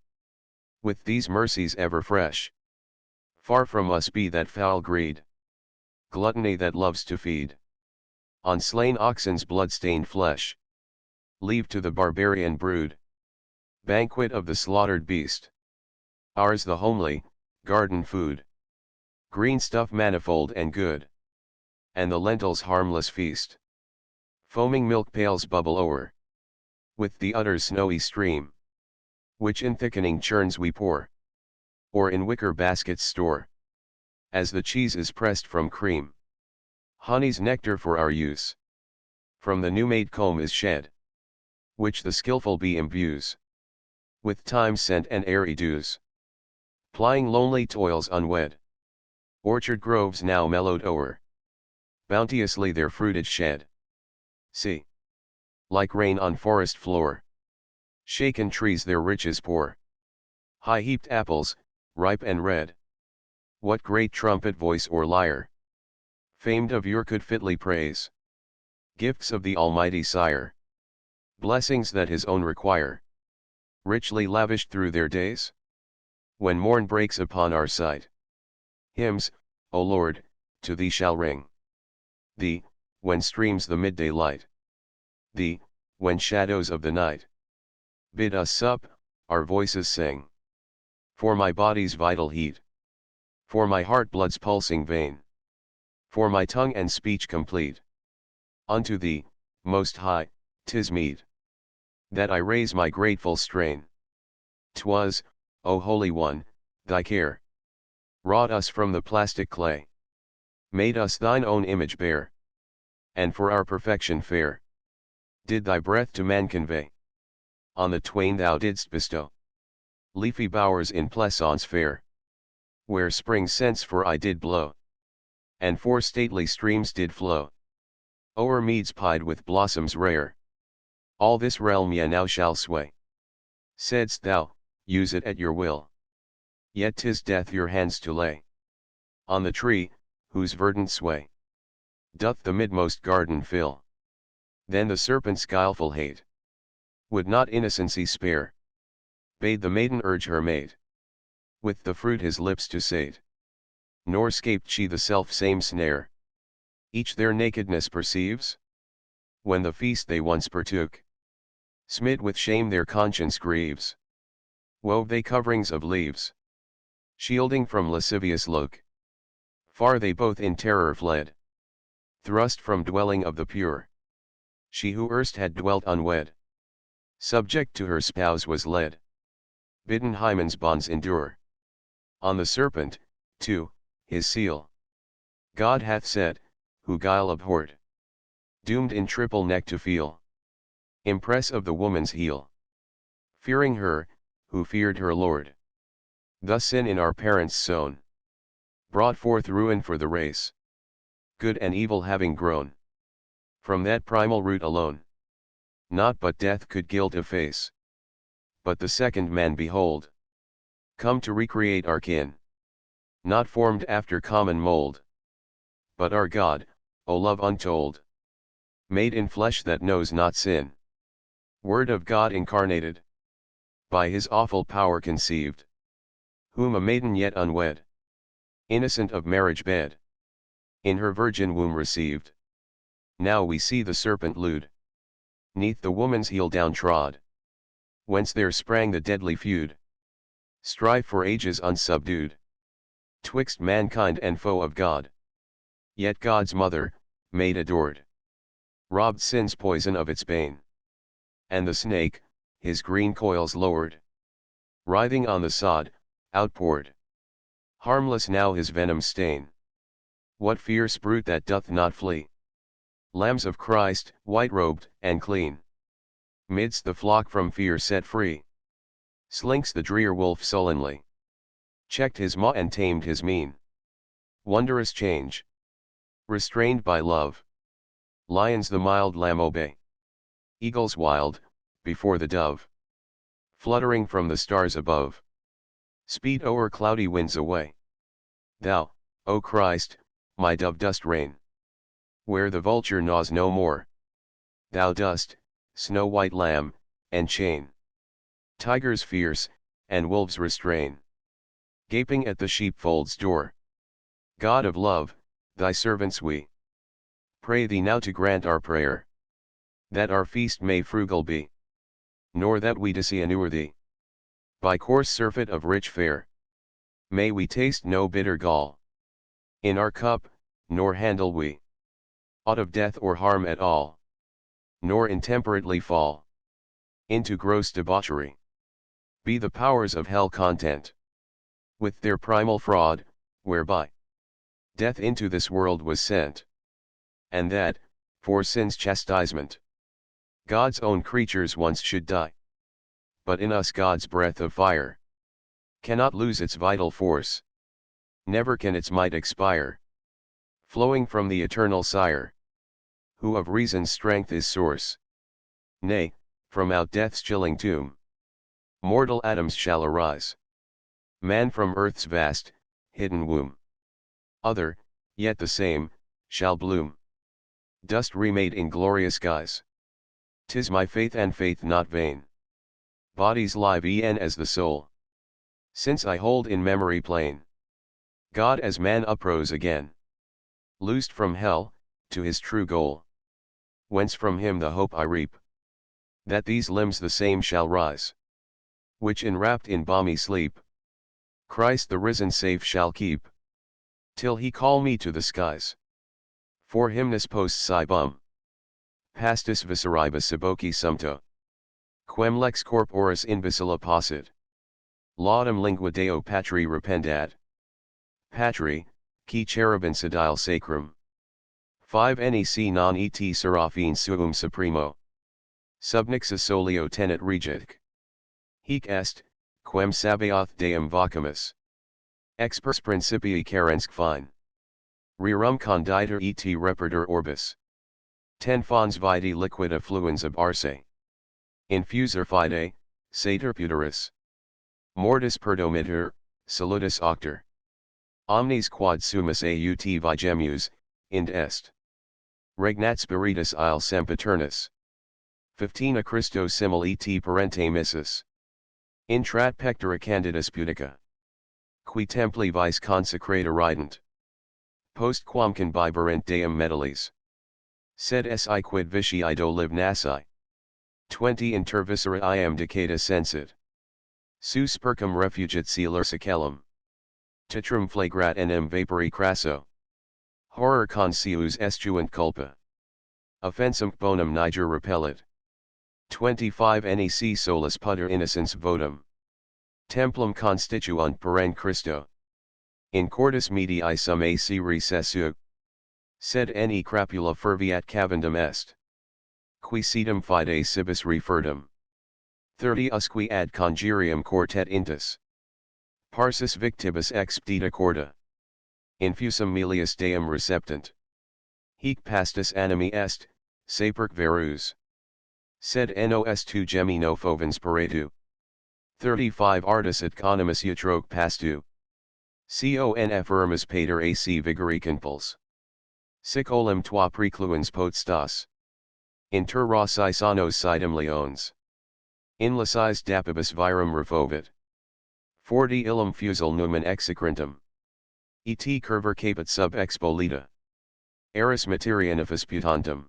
with these mercies ever fresh. Far from us be that foul greed, gluttony that loves to feed on slain oxen's blood-stained flesh. Leave to the barbarian brood, banquet of the slaughtered beast. Ours the homely, garden food, green stuff manifold and good, and the lentils harmless feast. Foaming milk pails bubble o'er, with the udder's snowy stream, which in thickening churns we pour, or in wicker baskets store, as the cheese is pressed from cream. Honey's nectar for our use, from the new-made comb is shed, which the skillful bee imbues with time's scent and airy dews. Plying lonely toils unwed, orchard groves now mellowed o'er, bounteously their fruitage shed. See, like rain on forest floor, shaken trees their riches pour. High heaped apples, ripe and red. What great trumpet voice or lyre, famed of your could fitly praise? Gifts of the Almighty Sire, blessings that his own require, richly lavished through their days? When morn breaks upon our sight, hymns, O Lord, to thee shall ring. Thee, when streams the midday light. Thee, when shadows of the night bid us sup, our voices sing. For my body's vital heat, for my heart blood's pulsing vein, for my tongue and speech complete. Unto thee, Most High, 'tis meet that I raise my grateful strain. 'Twas, O Holy One, thy care wrought us from the plastic clay, made us thine own image bear, and for our perfection fair, did thy breath to man convey. On the twain thou didst bestow leafy bowers in pleasaunce fair, where spring's scents for I did blow, and four stately streams did flow o'er meads pied with blossoms rare. All this realm ye now shall sway. Saidst thou, use it at your will. Yet 'tis death your hands to lay on the tree, whose verdant sway doth the midmost garden fill. Then the serpent's guileful hate would not innocency spare, bade the maiden urge her mate with the fruit his lips to sate. Nor scaped she the self-same snare. Each their nakedness perceives, when the feast they once partook, smit with shame their conscience grieves. Wove they coverings of leaves, shielding from lascivious look. Far they both in terror fled, thrust from dwelling of the pure. She who erst had dwelt unwed, subject to her spouse was led, bidden Hymen's bonds endure. On the serpent, too, his seal God hath set, who guile abhorred, doomed in triple neck to feel impress of the woman's heel, fearing her, who feared her Lord. Thus sin in our parents sown brought forth ruin for the race, good and evil having grown from that primal root alone. Not but death could guilt efface, but the second man behold, come to recreate our kin, not formed after common mold, but our God, O love untold, made in flesh that knows not sin, Word of God incarnated, by his awful power conceived, whom a maiden yet unwed, innocent of marriage bed, in her virgin womb received. Now we see the serpent lewd, neath the woman's heel downtrod, whence there sprang the deadly feud, strife for ages unsubdued, twixt mankind and foe of God. Yet God's mother, maid adored, robbed sin's poison of its bane, and the snake, his green coils lowered, writhing on the sod, outpoured harmless now his venom stain. What fierce brute that doth not flee? Lambs of Christ, white-robed, and clean, midst the flock from fear set free. Slinks the drear wolf sullenly. Checked his maw and tamed his mien. Wondrous change. Restrained by love. Lions the mild lamb obey. Eagles wild, before the dove. Fluttering from the stars above. Speed o'er cloudy winds away. Thou, O Christ, my dove dost reign. Where the vulture gnaws no more. Thou dost, snow-white lamb, enchain. Tigers fierce, and wolves restrain. Gaping at the sheepfold's door. God of love, thy servants we pray thee now to grant our prayer. That our feast may frugal be. Nor that we disinnure thee. By coarse surfeit of rich fare. May we taste no bitter gall. In our cup, nor handle we aught of death or harm at all. Nor intemperately fall into gross debauchery. Be the powers of hell content with their primal fraud, whereby death into this world was sent. And that, for sin's chastisement, God's own creatures once should die. But in us God's breath of fire cannot lose its vital force. Never can its might expire. Flowing from the eternal Sire, who of reason's strength is source. Nay, from out death's chilling tomb, mortal atoms shall arise. Man from earth's vast, hidden womb. Other, yet the same, shall bloom. Dust remade in glorious guise. 'Tis my faith and faith not vain. Bodies live e'en as the soul. Since I hold in memory plain. God as man uprose again. Loosed from hell, to his true goal. Whence from him the hope I reap. That these limbs the same shall rise. Which enwrapped in balmy sleep. Christ the risen safe shall keep. Till he call me to the skies. For hymnus post sibum. Pastis visceribus aboci sumpto. Quem lex corporis imbecilla possit. Laudum lingua Deo Patri rependat. Patri, qui cherubin sedile sacrum. 5 Nec non et seraphine suum supremo. Subnixus solio tenet regic. Hic est, quem sabaoth Deum vocamus. Expers principii carensque fine. Rerum conditer et repertor orbis. 10 Fons vitae liquida fluens ab arse. Infuser fide, sater puteris. Mortis perdomitter, salutis octor. Omnes quod sumus aut vigemus, ind est. Regnat spiritus il sempiternus. 15 A Christo simul et parente missus. Intrat pectora candidus pudica. Qui templi vice consecrata rident. Post quam conbiberent Deum medalis. Sed si quid vici ido live nasi. 20 Inter viscera iam decada sensit. Sus percum refugit celor secellum. Titrum flagrat enim vapori crasso. Horror consius estuant culpa. Offensum bonum niger repellit. 25 Nec solus puter innocens votum. Templum constituant perenne Christo. In cordis medii sum ac recessu. Sed ne crapula ferviat cavendum est. Qui sedum fide cibis refertum. 30 Usque ad congerium quartet intus. Parsis victibus expedita corda. Infusum melius Deum receptant. Hic pastus animi est, saperc verus. Sed nos tu gemino fovens paretu. 35 Artis et conimus utroque pastu. Conf firmus pater ac vigori conpuls. Sic olim tua precluens potstas. Inter rossi sanos sidem leones. In lacis dapibus virum refovit. 40 Illum fusel numen execrentum. Et curver caput sub expolita. Eris materianifus putantum.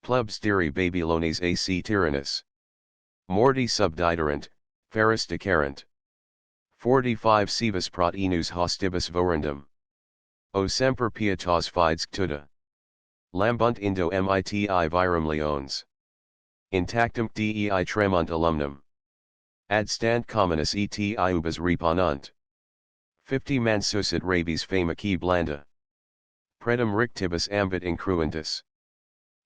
Plebs diri Babylones ac tyrannus. Mordi subdiderant, feris decarent. 45 Sivus prot enus hostibus vorendum. O semper pietas fides tuta. Lambunt indo miti virum leones. Intactum dei tremunt alumnum. Ad stant communis et iubas reponunt. 50 Mansusit rabies famaci blanda. Predum rictibus ambit incruentus.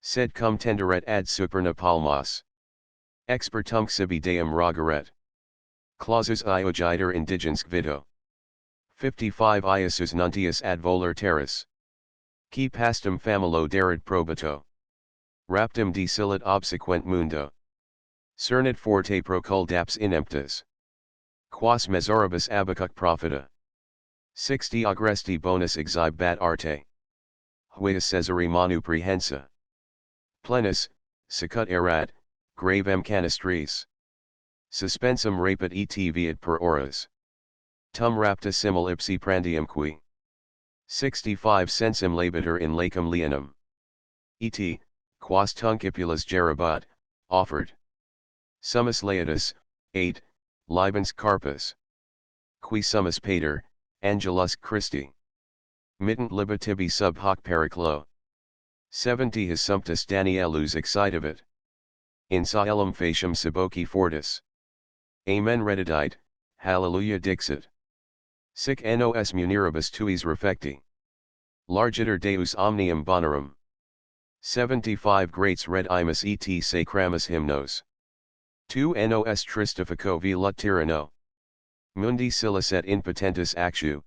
Sed cum tenderet ad superna palmas. Expertum sibi deum rogaret. Clausus iogiter indigens vito. 55 Iasus nuntius ad voler terris. Qui pastum familo daret probato. Raptum desilit obsequent mundo. Cernit forte proculdaps inemptus. Quas mesoribus abacuc profita. 60 Agresti bonus exhibat arte. Huius Caesari manu prehensa. Plenus, sicut erat, gravem canistris. Suspensum rapit et viat per horas. Tum rapta simul ipsi prandium qui. 65 Sensum labiter in lacum leonum. Et, quas tuncipulas gerabat, offered. Summus laetus, 8, Libens carpus. Qui summus pater, Angelus Christi. Mittent libatibi sub hoc periclo. 70 His sumptus Danielus excitavit. In caelum facium saboci fortis. Amen redidite, Hallelujah dixit. Sic nos muniribus tuis refecti. Largiter Deus omnium bonorum. 75 Greats redimus et sacramus hymnos. 2 Nos tristifico velut tyranno. Mundi silicet in potentis actu.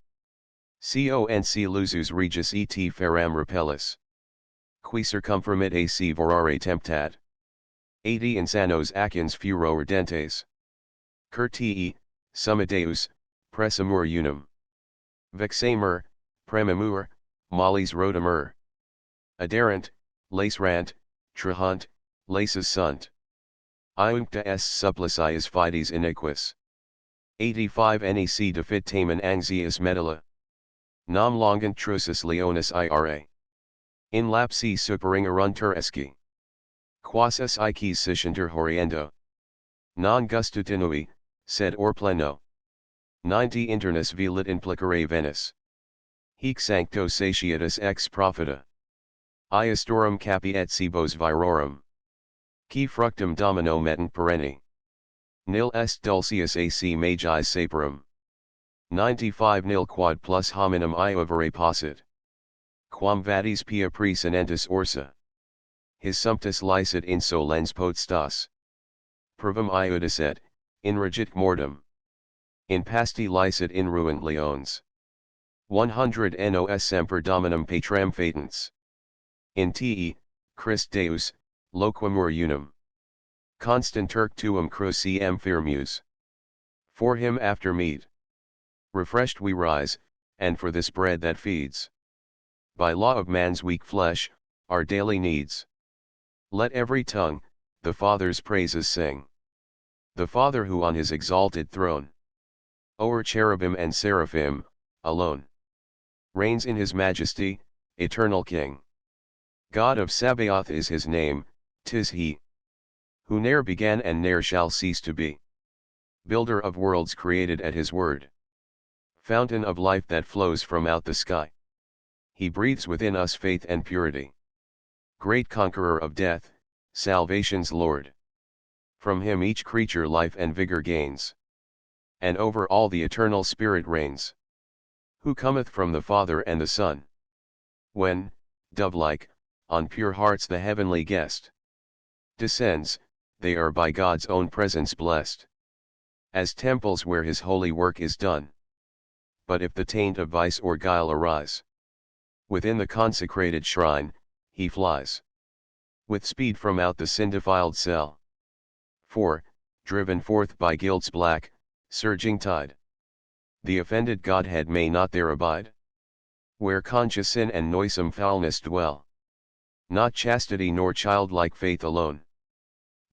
Conc lusus regis et feram repellis. Qui circumfermit ac vorare temptat. 80 Insanos acens furo redentes. Curtii, summa Deus, presamur unum. Vexamur, premimur, mollis rotamur. Aderant, lacerant, trahunt, laces sunt. Iuncta est supplicius fides iniquus. 85 Nec defit tamen anxius medula. Nam longant trusus leonis ira. In lapsi superingeruntur esci. Quas icis scientur horiendo. Non gustutinui, sed or pleno. 90 Internus velit implicare venis. Hic sancto satiatus ex profita. Iastorum capi et cibos virorum. Qui fructum domino metent perenni. Nil est dulcius ac magi saperum. 95 Nil quad plus hominum iovere possit. Quam vadis pia praesenentis orsa. His sumptus licet in solens potstas. Provum iudiset, in regit mortem. In pasti licet in ruint leones. 100 Nos semper dominum patram fatens. In te, Christ Deus, loquamur unum. Constantur tuum cruciem firmus. For him after meat. Refreshed we rise, and for this bread that feeds. By law of man's weak flesh, our daily needs. Let every tongue, the Father's praises sing. The Father who on his exalted throne, o'er cherubim and seraphim, alone, reigns in his majesty, eternal King. God of Sabaoth is his name, 'tis he, who ne'er began and ne'er shall cease to be. Builder of worlds created at his word. Fountain of life that flows from out the sky. He breathes within us faith and purity. Great conqueror of death, salvation's Lord. From him each creature life and vigor gains. And over all the eternal Spirit reigns. Who cometh from the Father and the Son. When, dove-like, on pure hearts the heavenly guest descends, they are by God's own presence blessed. As temples where his holy work is done. But if the taint of vice or guile arise, within the consecrated shrine, he flies. With speed from out the sin-defiled cell. For, driven forth by guilt's black, surging tide. The offended Godhead may not there abide. Where conscious sin and noisome foulness dwell. Not chastity nor childlike faith alone.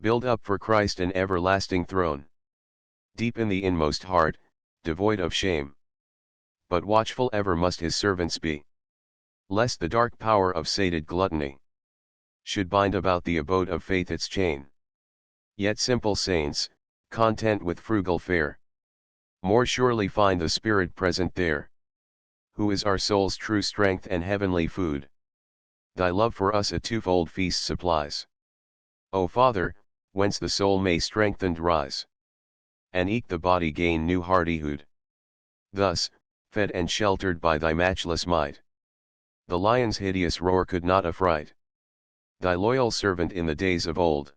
Build up for Christ an everlasting throne. Deep in the inmost heart, devoid of shame. But watchful ever must his servants be. Lest the dark power of sated gluttony should bind about the abode of faith its chain. Yet simple saints, content with frugal fare, more surely find the Spirit present there, who is our soul's true strength and heavenly food. Thy love for us a twofold feast supplies. O Father, whence the soul may strengthened rise, and eke the body gain new hardihood. Thus, fed and sheltered by thy matchless might, the lion's hideous roar could not affright thy loyal servant in the days of old.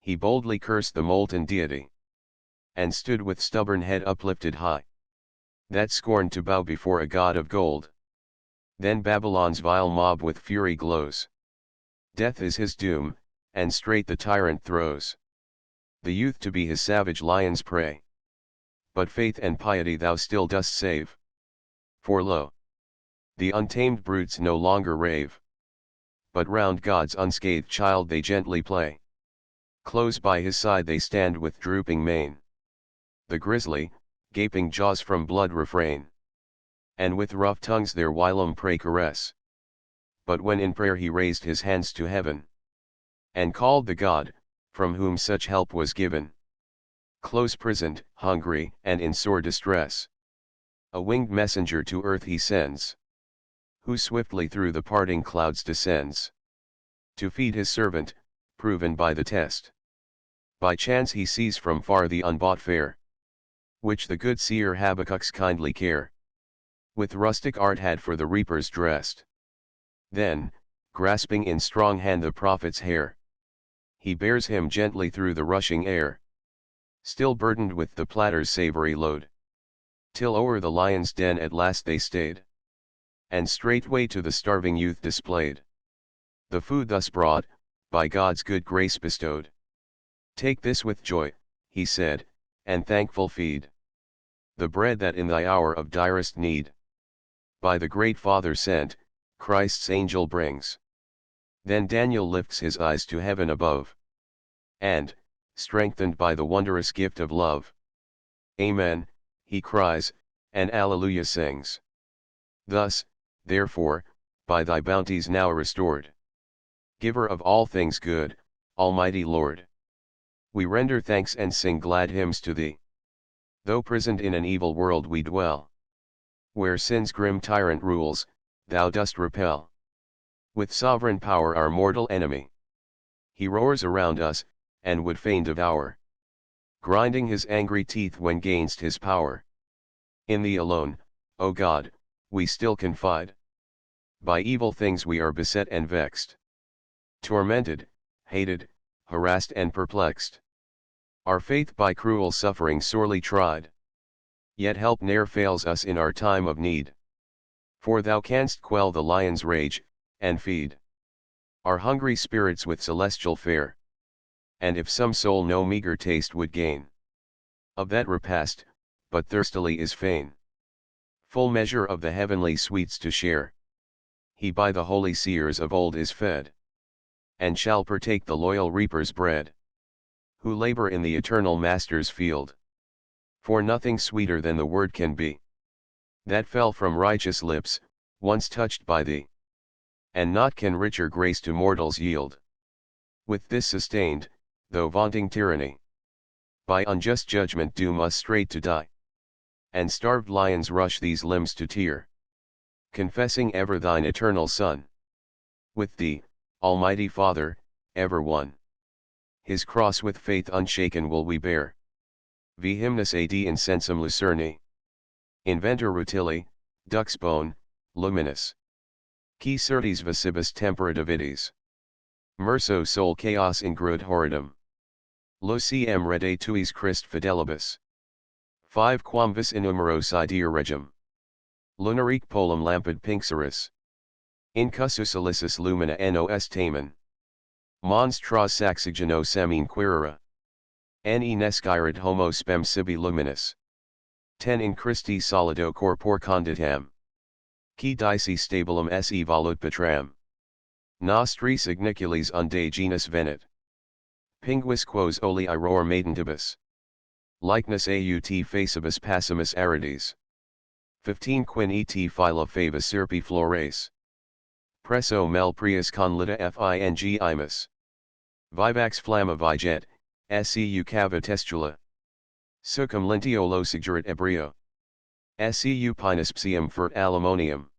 he boldly cursed the molten deity, and stood with stubborn head uplifted high, that scorned to bow before a god of gold. Then Babylon's vile mob with fury glows. Death is his doom, and straight the tyrant throws the youth to be his savage lion's prey. But faith and piety thou still dost save. For lo, the untamed brutes no longer rave, but round God's unscathed child they gently play. Close by his side they stand with drooping mane. The grisly, gaping jaws from blood refrain, and with rough tongues their whilom prey caress. But when in prayer he raised his hands to heaven, and called the God, from whom such help was given, close prisoned, hungry, and in sore distress, a winged messenger to earth he sends, who swiftly through the parting clouds descends, to feed his servant, proven by the test. By chance he sees from far the unbought fare, which the good seer Habakkuk's kindly care, with rustic art had for the reapers dressed. Then, grasping in strong hand the prophet's hair, he bears him gently through the rushing air, still burdened with the platter's savory load, till o'er the lion's den at last they stayed, and straightway to the starving youth displayed the food thus brought, by God's good grace bestowed. Take this with joy, he said, and thankful feed the bread that in thy hour of direst need, by the great Father sent, Christ's angel brings. Then Daniel lifts his eyes to heaven above, and, strengthened by the wondrous gift of love, Amen, he cries, and Alleluia sings. Thus, therefore, by thy bounties now restored, Giver of all things good, Almighty Lord, we render thanks and sing glad hymns to thee. Though prisoned in an evil world we dwell, where sin's grim tyrant rules, thou dost repel with sovereign power our mortal enemy. He roars around us, and would fain devour, grinding his angry teeth when gainst his power. In thee alone, O God, we still confide. By evil things we are beset and vexed, tormented, hated, harassed and perplexed. Our faith by cruel suffering sorely tried. Yet help ne'er fails us in our time of need. For thou canst quell the lion's rage, and feed our hungry spirits with celestial fare. And if some soul no meager taste would gain of that repast, but thirstily is fain full measure of the heavenly sweets to share, he by the holy seers of old is fed, and shall partake the loyal reaper's bread, who labor in the eternal Master's field. For nothing sweeter than the word can be, that fell from righteous lips, once touched by thee, and naught can richer grace to mortals yield. With this sustained, though vaunting tyranny, by unjust judgment doom us straight to die, and starved lions rush these limbs to tear, confessing ever thine eternal Son. With thee, Almighty Father, ever one, his cross with faith unshaken will we bear. Vi hymnus ad incensum lucerni, inventor rutili, dux bone, luminous, qui certis visibus tempora divides, merso sol chaos ingrud horridum, lociem rede tuis Christ fidelibus. 5 Quam vis innumeros idea regem, lunarique polum lampid pinxeris, incussus alicis lumina nos tamen, mons tras saxigeno semin quirera, ne nescired homo spem sibi luminis, ten in Christi solido corpor conditam, qui dici stabilum se volut patram, nostri signicules unde genus venit, pinguis quos oli iror maidentibus, likeness aut facibus passimus arides. 15 Quin et phyla fava serpi flores, presso mel prius conlita fing imus, vivax flamma viget, scu cava testula, succum lentiolo siggerit ebrio, scu pinus psium fert alimonium,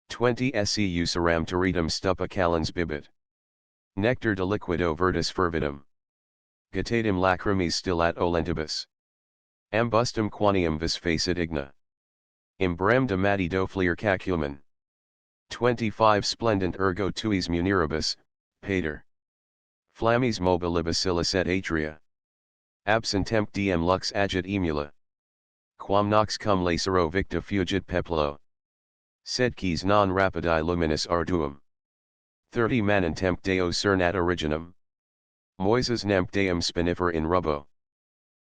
20 scu ceram teritum stupa calens bibit, nectar de liquido verdus fervidum, gatatum lacrimis stillat olentibus, ambustum quanium vis facit igna, imbrem de mati do flir cacumen, 25 Splendent ergo tuis muniribus, pater, Flammis mobilibacillus et atria. Absentem diem lux agit emula. Quam nox cum lacero victa fugit peplo. Sed quis non rapidi luminis arduum. 30 manem temp deo cernat originum. Moises nemp deum spinifer in rubbo.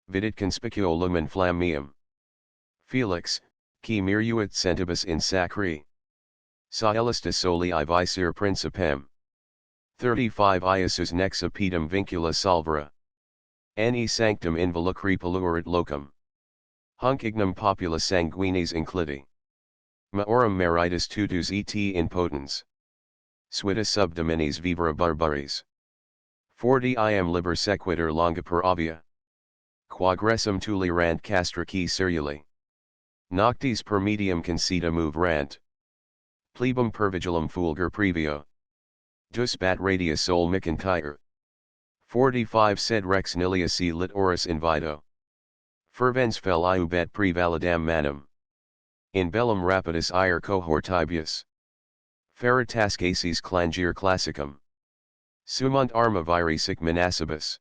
Vidit conspicuo lumen flammeum. Felix, qui miruit centibus in sacri. Saelistus soli visir principem. 35 Iasus nexa pedum vincula salvera. Ne sanctum involucri polluerit locum. Hunc ignum populus sanguinis incliti. Maorum meritus tutus et in potens. Suitus subdominis vivere barbaris. 40 Iam liber sequitur longa per obvia. Quagressum tulirant castraci seriuli. Noctis per medium concita moverant. Plebum per vigilum fulgur previo. Dus bat radius sol micentire. 45 Sed rex nilius lit oris invito. Fervens fel iubet prevalidam manum. In bellum rapidus ire cohortibius. Feritas cases clangere classicum. Sumunt arma viri sic manacibus.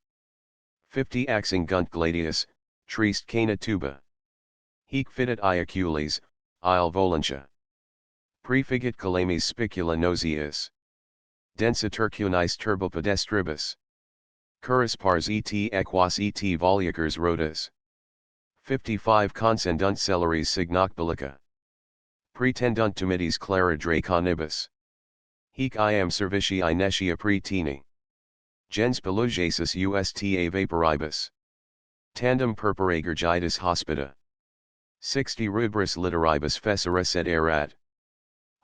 50 Axingunt gladius, triste cana tuba. Hic fitted Iacules, il volentia. Prefigit calamis spicula nosius. Densa turcunis turbopedestribus. Curus pars et equas et volucers rotas. 55 Concendunt celeris signocbilica. Pretendunt tumitis clara draconibus. Hic iam servitii nescia pretini. Gens pelugacis usta vaporibus. Tandem purpurager gitis hospita. 60 Rubris literibus fessera sed erat.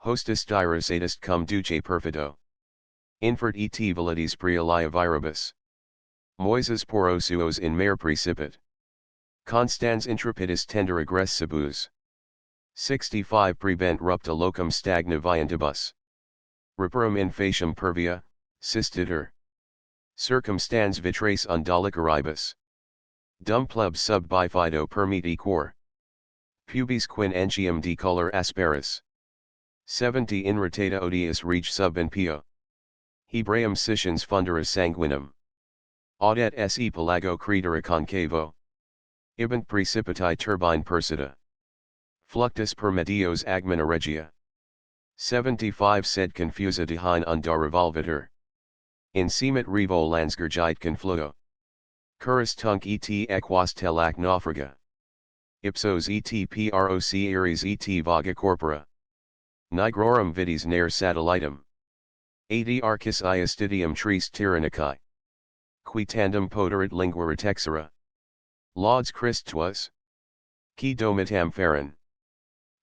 Hostis dirus adist cum duce perfido. Infert et valides prealia viribus. Moises porosuos in mare precipit. Constans intrepidis tender aggressibus. 65 Prebent rupta locum stagna viantibus. Reperum in facium pervia, cistiter. Circumstans vitrace undolicaribus. Dum pleb sub bifido permit equor. Pubis quinentium decolor asperis. 70 Inrotata odius rege sub impio. Hebraeum sciens funderus sanguinum. Audet se pelago credere concavo. Ibant precipitae turbine persida. Fluctus per medios agmina regia. 75 Sed confusa dehine unda revolviter. Insemet revo lansgergite confluo. Curus tunc et equas telac naufraga. Ipsos et proc iris et vaga corpora. Nigrorum vides ner satellitum. 80 Arcis iastidium triste tyrannicae. Qui tandem poterit lingua retexera. Lauds Christ tuas. Qui domitam ferin.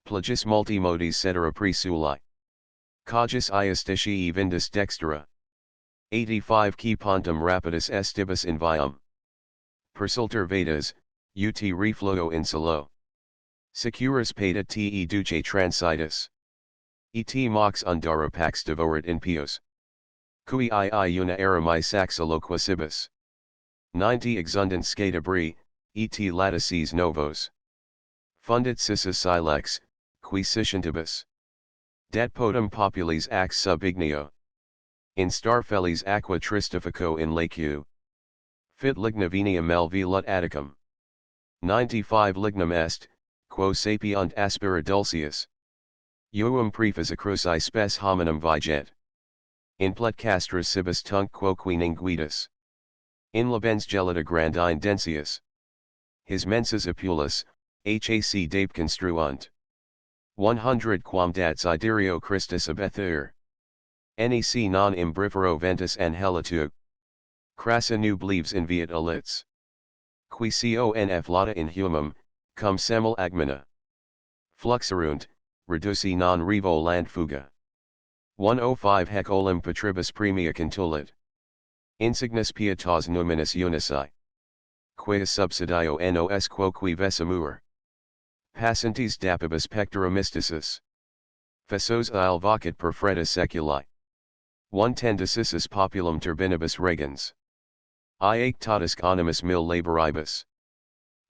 Plagis multimodis cetera presuli. Cogis iastitii vindus dextera. 85 Qui pontum rapidus estibus invium. Persulter vedas, ut refluo insolo. Securus pata te duce transitus. Et mox undara pax devorit in pios. Cui una erami saxoloquacibus. 90 Exundant scadabri, et latices novos. Fundit sissus silex, qui scientibus. Dat potum populis ax sub ignio. In starfellis aqua tristifico in lacu. Fit ligna veniam melvi lut atticum. 95 Lignum est, quo sapiunt aspera dulcius. Uum prefisa cruci spes hominum viget. In plet castras cibus tunc quo quinanguitus. In labens gelida grandine densius. His menses opulus, hac dape construunt. 100 Quam dat siderio Christus abethur. Nec non imbrifero ventus angelitu. Crassa nublives inviat alits. Qui conf lata in humum, cum semel agmina. Fluxerunt, reduci non revo land fuga. 105 Hec olim patribus premia contulit. Insignis pietas numinis unici. Quis subsidio nos quoque vesamur. Passantes dapibus pectora mysticis. Fessos il vocet per freda seculi. 110 Decisus populum turbinibus regans. Iactatus animus mil laboribus.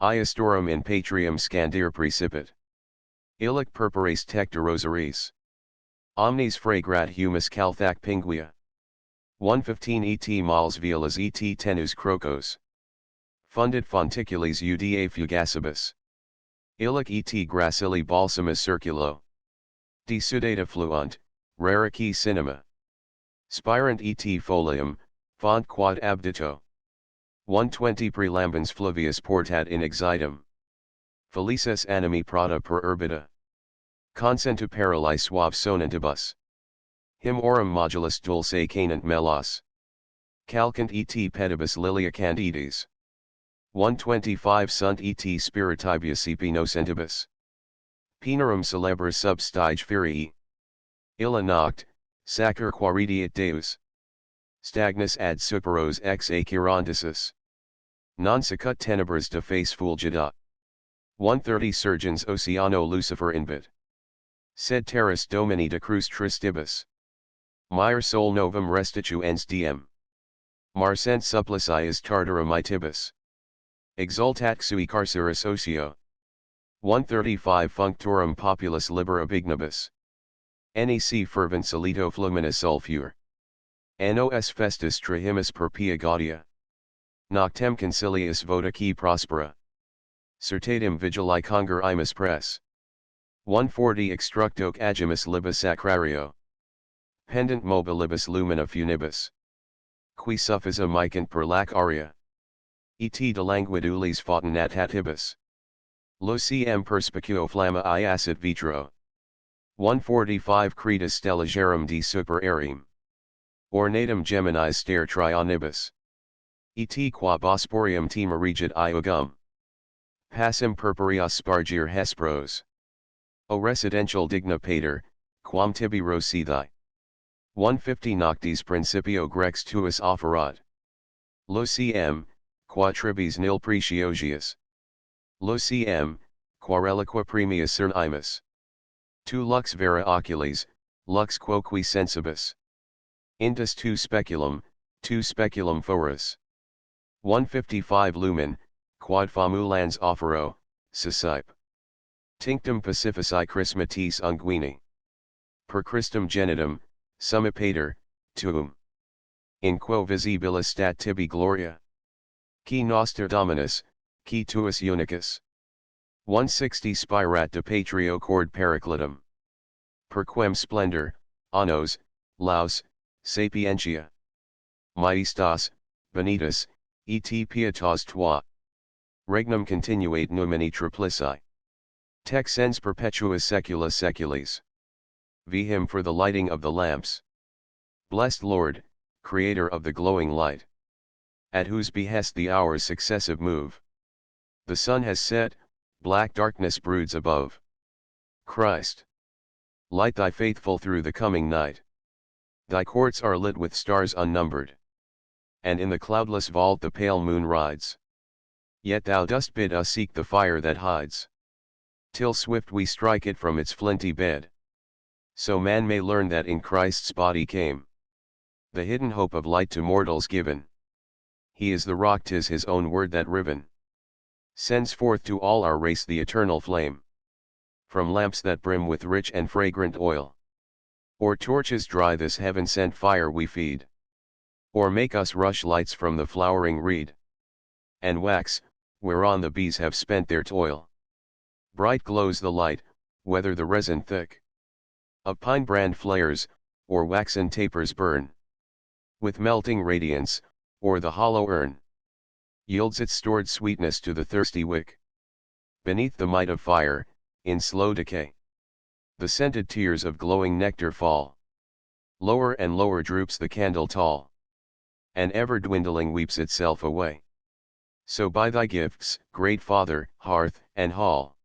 Iastorum in patrium scandire precipit. Illic purpurace tecta rosaris. Omnes fragrat humus calthac pinguia. 115 et mals violas et tenus crocos. Fundit fonticules uda fugacibus. Illic et gracili balsamus circulo. De sudata fluunt, rarici cinema. Spirant et folium, font quad abdito. 120 prelambens fluvius portat in exitum. Felices animi prata per urbita. Consentu parali suave sonantibus. Him aurum modulus dulce canant melos. Calcant et pedibus lilia candides. 125 sunt et spiritibus epinocentibus. Penarum celebris sub stige firii. Illa noct, sacur quaridiat deus. Stagnus ad superos ex acirantisus. Non sicut tenebris de face fulgida. 130 surgens oceano lucifer invit. Sed terras domini de cruz tristibus. Mire sol novum restitu ens diem. Marcent supplicius tartara mitibus. Exultat sui carcerus ocio. 135 functorum populus libera bignibus. Nec fervent solito fluminus sulfur. Nos festus trahimus perpia gaudia. Noctem concilius votaci prospera. Certatim vigili conger imus pres. 140 extructoque agimus libus sacrario. Pendent mobilibus lumina funibus. Qui suffisa micant per lac aria. Et de languidulis fatinat hatibus. Lociem perspicuo flamma iacit vitro. 145 Cretus stellagerum de super aerem. Ornatum Geminis stare trionibus. Et qua bosporium tema regit iugum. Passim purpurea spargir hespros. O residential digna pater, quam tibi rosithi. 150 Noctis principio grex tuus offerat. Lociem, qua tribis nil preciosius. Lociem, qua reliqua premia cernimus. Tu lux vera oculis, lux quoque sensibus. Indus tu speculum foris. 155 Lumen, quad famulans offero, sesipe. Tinctum pacifici Chrismatis unguini. Per Christum genitum, summa pater, tuum. In quo visibilis stat tibi gloria. Qui noster dominus, qui tuus unicus. 160 Spirat de patrio cord periclitum. Per quem splendor, annos, laus, sapientia. Maestas, bonitas, et pietas tua. Regnum continuate numini triplici. Texens perpetua secula seculis. Vi him for the lighting of the lamps. Blessed Lord, Creator of the glowing light. At whose behest the hours successive move. The sun has set, black darkness broods above. Christ, light thy faithful through the coming night. Thy courts are lit with stars unnumbered. And in the cloudless vault the pale moon rides. Yet thou dost bid us seek the fire that hides. Till swift we strike it from its flinty bed. So man may learn that in Christ's body came the hidden hope of light to mortals given. He is the rock, 'tis his own word that riven sends forth to all our race the eternal flame. From lamps that brim with rich and fragrant oil. Or torches dry this heaven-sent fire we feed. Or make us rush lights from the flowering reed. And wax, whereon the bees have spent their toil. Bright glows the light, whether the resin thick of pine brand flares, or waxen tapers burn. With melting radiance, or the hollow urn yields its stored sweetness to the thirsty wick. Beneath the might of fire, in slow decay, the scented tears of glowing nectar fall. Lower and lower droops the candle tall, and ever dwindling weeps itself away. So by thy gifts, great Father, hearth and hall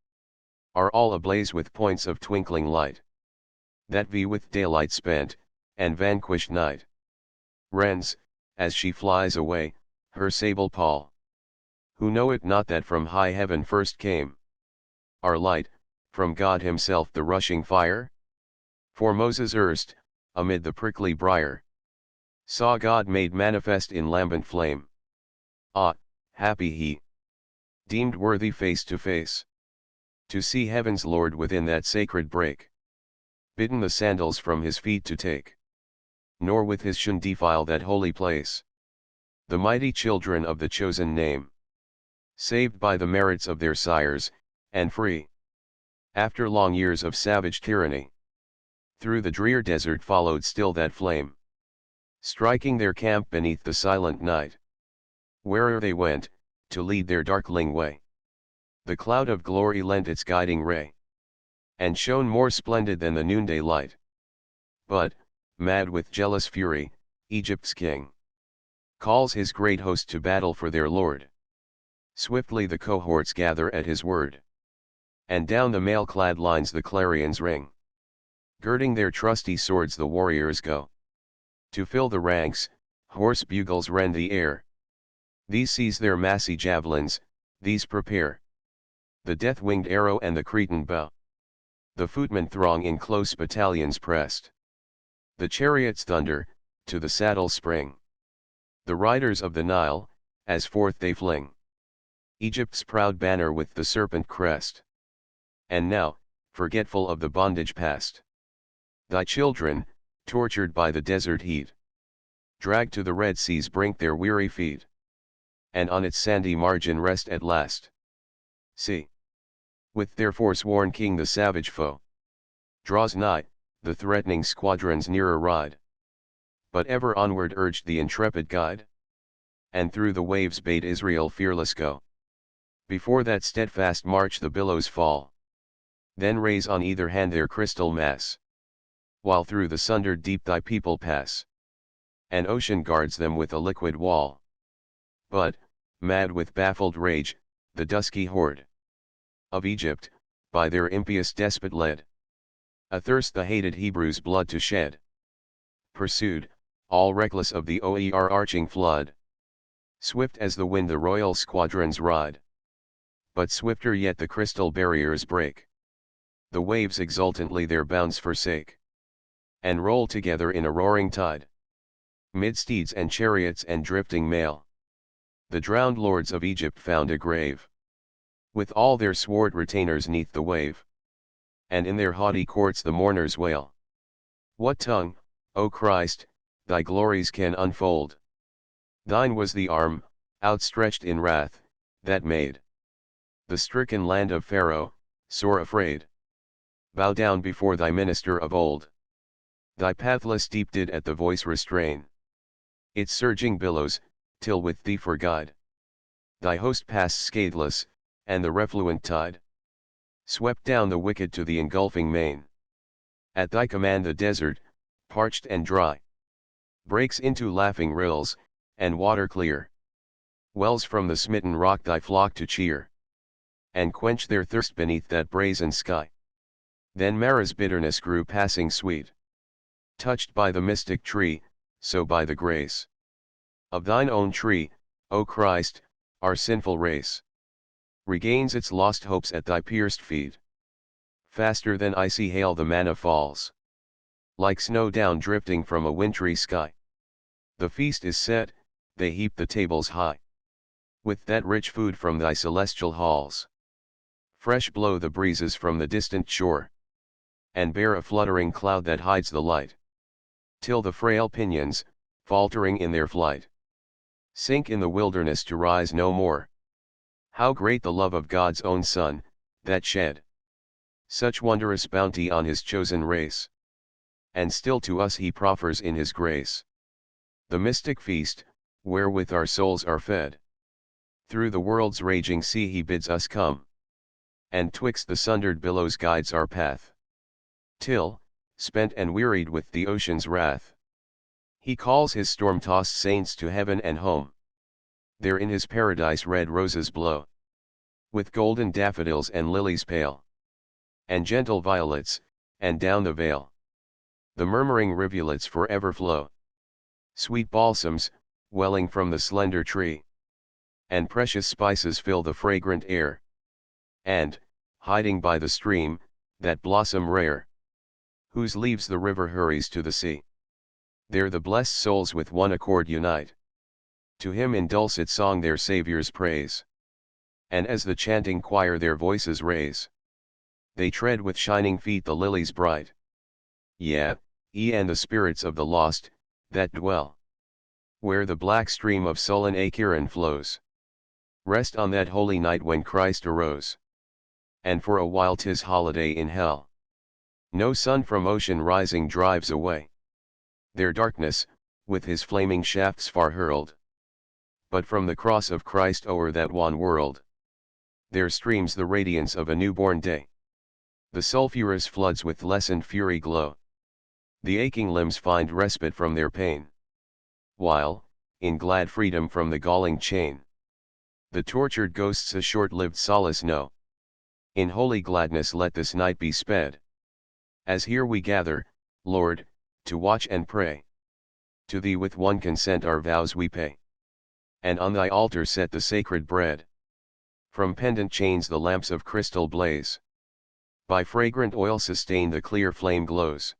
are all ablaze with points of twinkling light, that vie with daylight spent, and vanquished night. Rends, as she flies away, her sable pall. Who know it not that from high heaven first came our light, from God himself the rushing fire? For Moses erst, amid the prickly briar, saw God made manifest in lambent flame. Ah, happy he, deemed worthy face to face, to see heaven's Lord within that sacred brake, bidden the sandals from his feet to take. nor with his shun defile that holy place. The mighty children of the chosen name, saved by the merits of their sires, and free, after long years of savage tyranny, through the drear desert followed still that flame, striking their camp beneath the silent night. Where'er they went, to lead their darkling way, the cloud of glory lent its guiding ray, and shone more splendid than the noonday light. But, mad with jealous fury, Egypt's king calls his great host to battle for their lord. Swiftly the cohorts gather at his word, and down the mail-clad lines the clarions ring. Girding their trusty swords the warriors go, to fill the ranks, hoarse bugles rend the air. These seize their massy javelins, these prepare the death-winged arrow and the Cretan bow. The footmen throng in close battalions pressed. The chariots thunder, to the saddle spring. The riders of the Nile, as forth they fling Egypt's proud banner with the serpent crest. And now, forgetful of the bondage past, thy children, tortured by the desert heat, drag to the Red Sea's brink their weary feet, and on its sandy margin rest at last. See, with their forsworn king the savage foe draws nigh, the threatening squadrons nearer ride. But ever onward urged the intrepid guide, and through the waves bade Israel fearless go. Before that steadfast march the billows fall, then raise on either hand their crystal mass, while through the sundered deep thy people pass, and ocean guards them with a liquid wall. But, mad with baffled rage, the dusky horde of Egypt, by their impious despot led, athirst the hated Hebrews' blood to shed, pursued, all reckless of the o'er-arching flood. Swift as the wind the royal squadrons ride, but swifter yet the crystal barriers break. The waves exultantly their bounds forsake, and roll together in a roaring tide. Mid steeds and chariots and drifting mail, the drowned lords of Egypt found a grave, with all their swart retainers neath the wave, and in their haughty courts the mourners wail. What tongue, O Christ, thy glories can unfold? Thine was the arm, outstretched in wrath, that made the stricken land of Pharaoh, sore afraid, bow down before thy minister of old. Thy pathless deep did at the voice restrain its surging billows, till with thee for guide, thy host passed scatheless, and the refluent tide swept down the wicked to the engulfing main. At thy command the desert, parched and dry, breaks into laughing rills, and water clear wells from the smitten rock thy flock to cheer, and quench their thirst beneath that brazen sky. Then Mara's bitterness grew passing sweet, touched by the mystic tree, so by the grace of thine own tree, O Christ, our sinful race regains its lost hopes at thy pierced feet. Faster than icy hail the manna falls, like snow down drifting from a wintry sky. The feast is set, they heap the tables high, with that rich food from thy celestial halls. Fresh blow the breezes from the distant shore, and bear a fluttering cloud that hides the light, till the frail pinions, faltering in their flight, sink in the wilderness to rise no more. How great the love of God's own Son, that shed such wondrous bounty on his chosen race, and still to us he proffers in his grace the mystic feast, wherewith our souls are fed. Through the world's raging sea he bids us come, and twixt the sundered billows guides our path, till, spent and wearied with the ocean's wrath, he calls his storm-tossed saints to heaven and home. There in his paradise red roses blow, with golden daffodils and lilies pale, and gentle violets, and down the vale the murmuring rivulets forever flow. Sweet balsams, welling from the slender tree, and precious spices fill the fragrant air, and, hiding by the stream, that blossom rare, whose leaves the river hurries to the sea, there the blessed souls with one accord unite, to him in dulcet song their Saviour's praise. And as the chanting choir their voices raise, they tread with shining feet the lilies bright. Yea, and the spirits of the lost, that dwell where the black stream of sullen Acheron flows. Rest on that holy night when Christ arose. And for a while 'tis holiday in hell. No sun from ocean rising drives away their darkness, with his flaming shafts far hurled. But from the cross of Christ o'er that wan world, there streams the radiance of a newborn day. The sulphurous floods with lessened fury glow. The aching limbs find respite from their pain. While, in glad freedom from the galling chain, the tortured ghosts a short-lived solace know. In holy gladness let this night be sped. As here we gather, Lord, to watch and pray. To thee with one consent our vows we pay. And on thy altar set the sacred bread. From pendant chains the lamps of crystal blaze. By fragrant oil sustained the clear flame glows.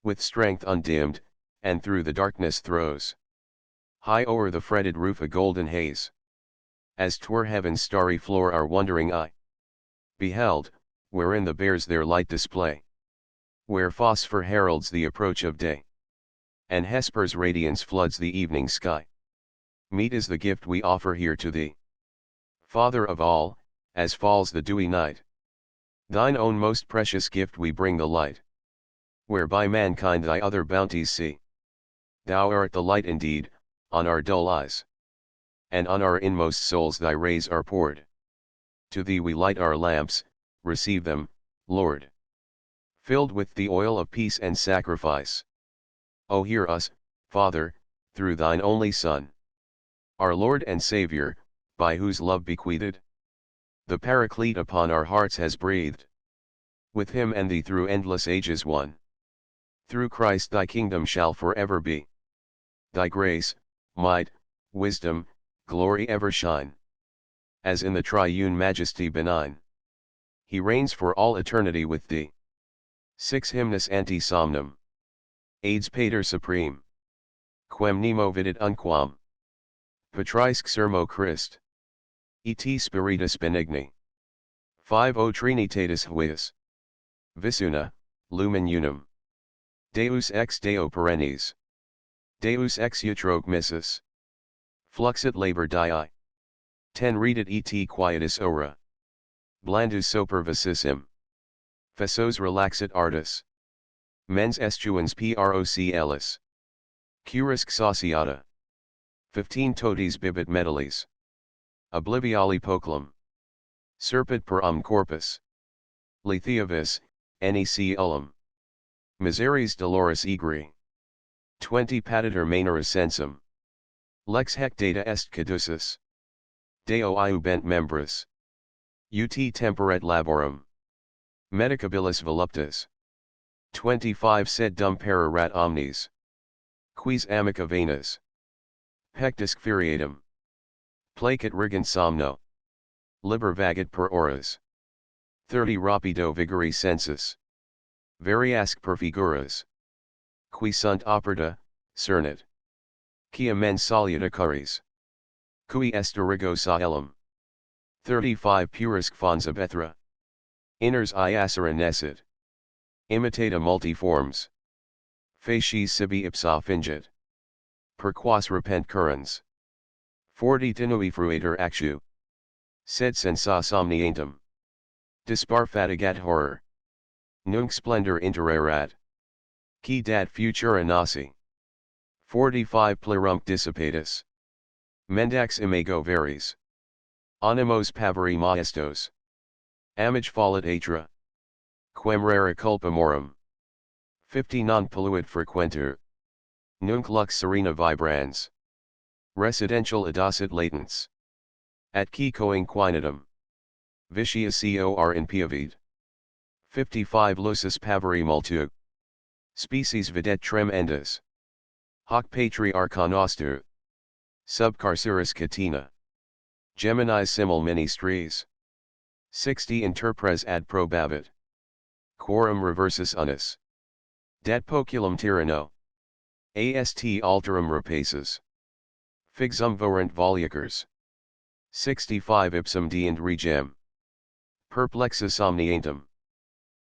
With strength undimmed, and through the darkness throws. High o'er the fretted roof a golden haze. As 'twere heaven's starry floor our wondering eye beheld, wherein the bears their light display. Where phosphor heralds the approach of day. And Hesper's radiance floods the evening sky. Meet is the gift we offer here to thee, Father of all, as falls the dewy night. Thine own most precious gift we bring the light, whereby mankind thy other bounties see. Thou art the light indeed, on our dull eyes. And on our inmost souls thy rays are poured. To thee we light our lamps, receive them, Lord. Filled with the oil of peace and sacrifice. O hear us, Father, through thine only Son. Our Lord and Saviour, by whose love bequeathed, the Paraclete upon our hearts has breathed. With him and thee through endless ages one. Through Christ thy kingdom shall forever be. Thy grace, might, wisdom, glory ever shine. As in the triune majesty benign. He reigns for all eternity with thee. 6 Hymnus ante somnum. Aids Pater Supreme. Quem nemo vidit unquam. Patrisque sermo Christ. Et Spiritus Benigni. 5 O Trinitatis Huius. Visuna, Lumen Unum. Deus ex Deo perennis. Deus ex utroque missus. Fluxit labor dii. 10 Redet et quietus ora. Blandus supervisissim. Fessos relaxit artis. Mens estuans proc. Curisque satiata. 15 Totis bibit medalis. Obliviali poclum. Serpit per corpus. Lethiavis, nec ullum. Miseris doloris egri. 20 Patiter maneris sensum. Lex hec data est caducis. Deo iubent membris. Ut temperet laborum. Medicabilis voluptas. 25 Sed dum pererat omnes. Quis amica venas. Pectus furiatum. Placet rigant somno. Liber vagit per horas. 30 Rapido vigori sensus. Variasque per figuras. Qui sunt operta, cernit. Quia mens saluta curis. Cui est origo saellum. 35 Purisque fons of ethra. Inners iacera nescit. Imitata multiforms. Facies sibi ipsa fingit. Per quas repent currens. 40 Tinui fruator actu. Sed sensa somnientum. Dispar fatigat horror. Nunc splendor intererat. Qui dat futura nasi. 45 Plerumque dissipatus. Mendax imago veris. Animos paveri maestos. Amage fallit atra. Quem rara culpa morum. 50 Non polluit frequenter. Nunc lux serena vibrans. Residential adocit latens. At qui coinquinatum. Vitia cor in piavid. 55 Lucis paveri multu. Species videt tremendas. Hoc patriarcha noster. Sub carceris catina. Geminis simul ministries. 60 Interpres ad probavit. Quorum reversus unus. Dat poculum tyranno. Ast alterum rapaces. Fixum vorent volucers. 65 Ipsum deend regem. Perplexus omnientum.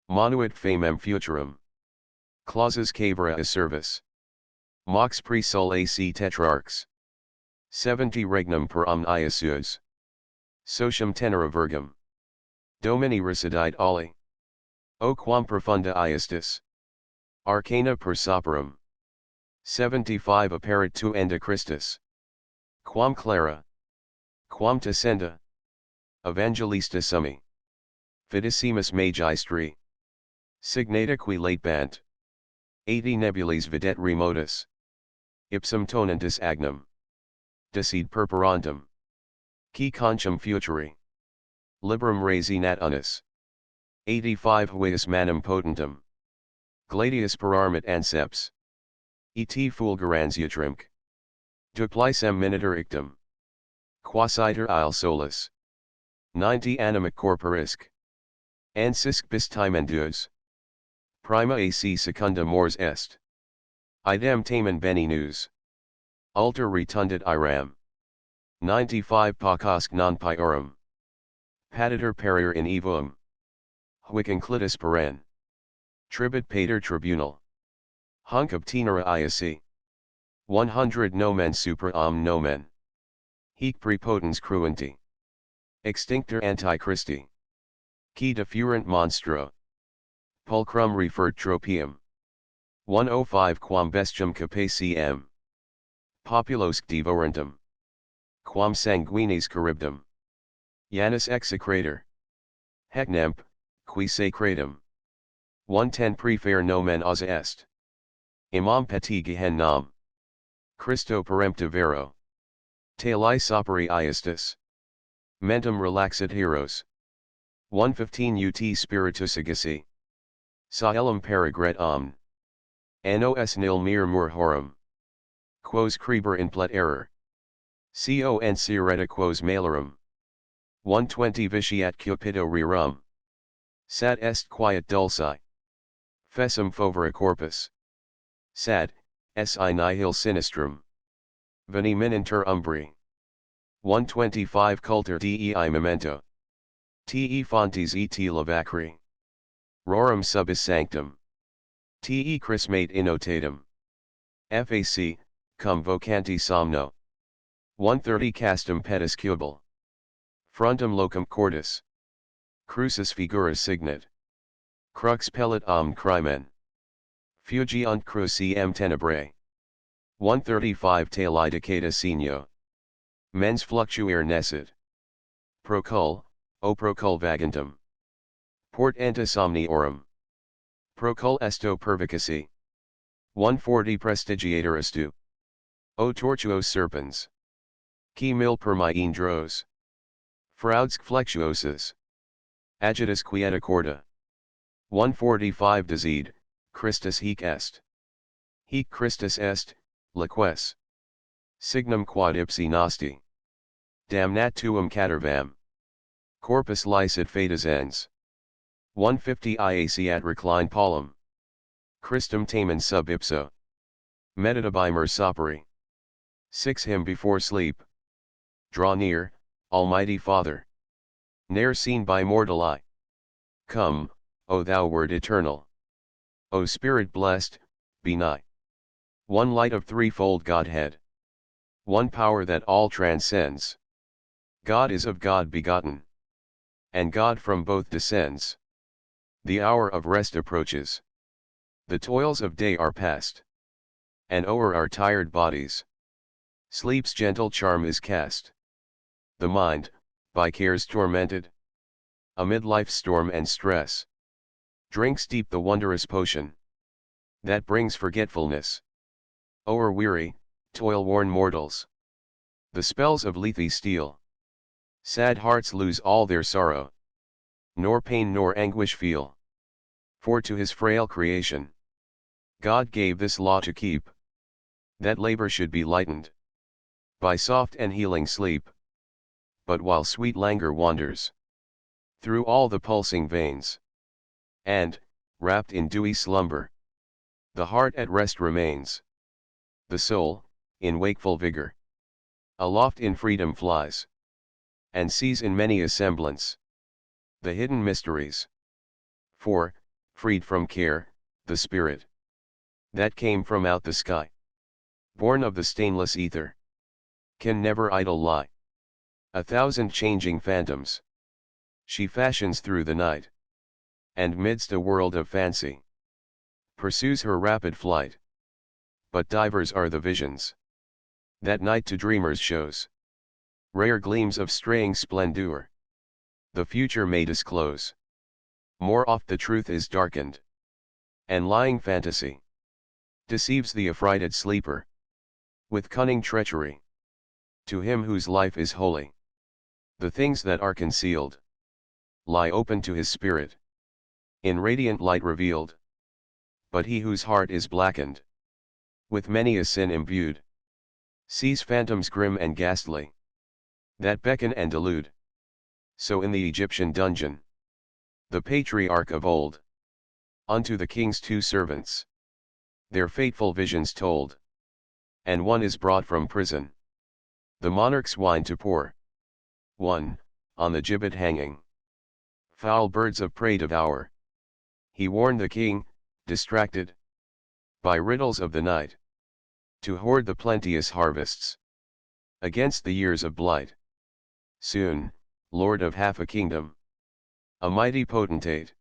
Monuit famem futurum. Clauses cavera a service. Mox pre sol ac tetrarchs. 70 regnum per omniasues. Socium tenera virgum. Domini recidite oli. O quam profunda iestis. Arcana per soperum. 75 apparit tu enda Christus. Quam clara. Quam tacenda. Evangelista summi. Fidissimus magistri. Signata qui late bant. 80 nebules videt remotus. Ipsum tonentis agnum. Decide purpurantum. Qui conchum futuri. Liberum resi nat unus. 85 huius manum potentum. Gladius perarmit anceps. Et fulgurans utrimc. Duplicem miniter ictum. Quasiter il solus. 90 animic corporisc. Ansisc bis timendus. Prima ac secunda mors est. Idem tamen beni news. Alter retundit iram. 95 pacosc non piorum. Patiter perir in evoum. Huic inclitus peren. Tribut pater tribunal. Hunc obtenere iaci. 100 nomen supra nomen. Hic prepotens cruenti. Extinctor antichristi. Qui defurent monstro. Pulchrum refert tropium. 105 quam bestium capaciem. Populosque devorentum. Quam sanguinis charybdum. Janus execrator. Hec nemp, qui sacratum. 110 prefer nomen os est. Imam peti gehen nam. Christo perempta vero. Taeli sapere iestis. Mentum relaxit heros. 115 ut spiritus agaci. Saelum perigret omn. Nos nil mir mur horum. Quos creber in plet error. Con sireta quos malorum. 120 vitiat cupido rerum. Sat est quiet dulci. Fessum fovera corpus. Sat, si nihil sinistrum. Veni mininter umbri. 125 culter dei memento. Te fontes et lavacri. Rorum subis sanctum. Te chrismate innotatum. Fac, cum vocanti somno. 130 castum pedis cubal. Frontum locum cordis. Crucis figuras signet. Crux pellet omn crimen. Fugiunt cruciem tenebrae. 135 Taeli decada signo. Mens fluctuare nescit. Procul, o procul vagantum. Port entis omniorum. Procul esto pervicacy. 140 Prestigiator estu. O tortuos serpens. Qui mil per mien dros. Fraudsque flexuosus. Agitus quieta corda. 145 Dizide, Christus hic est. Hic Christus est, liques. Signum quod ipsi nosti. Damnat tuum catervam. Corpus licet fatas ens. 150 Iac at recline paulum. Christum tamen sub ipso. Meditabimer sapere. 6 Him before sleep. Draw near, Almighty Father. Ne'er seen by mortal eye. Come, O thou Word eternal. O Spirit blessed, be nigh. One light of threefold Godhead. One power that all transcends. God is of God begotten. And God from both descends. The hour of rest approaches. The toils of day are past. And o'er our tired bodies. Sleep's gentle charm is cast. The mind, by cares tormented. Amid life's storm and stress. Drinks deep the wondrous potion. That brings forgetfulness. O'er weary, toil-worn mortals. The spells of Lethe steal. Sad hearts lose all their sorrow. Nor pain nor anguish feel. For to his frail creation. God gave this law to keep. That labor should be lightened. By soft and healing sleep. But while sweet languor wanders. Through all the pulsing veins. And, wrapped in dewy slumber. The heart at rest remains. The soul, in wakeful vigor. Aloft in freedom flies. And sees in many a semblance. The hidden mysteries. For, freed from care, the spirit. That came from out the sky. born of the stainless ether, can never idle lie. 1,000 changing phantoms she fashions through the night, and midst a world of fancy, pursues her rapid flight. But divers are the visions that night to dreamers shows, rare gleams of straying splendor, the future may disclose. More oft the truth is darkened, and lying fantasy deceives the affrighted sleeper with cunning treachery. To him whose life is holy, the things that are concealed lie open to his spirit, in radiant light revealed. But he whose heart is blackened with many a sin imbued, sees phantoms grim and ghastly that beckon and delude. So in the Egyptian dungeon, the patriarch of old unto the king's 2 servants their fateful visions told, and one is brought from prison, the monarch's wine to pour. One, on the gibbet hanging, foul birds of prey devour. He warned the king, distracted by riddles of the night, to hoard the plenteous harvests against the years of blight. Soon, lord of half a kingdom, a mighty potentate,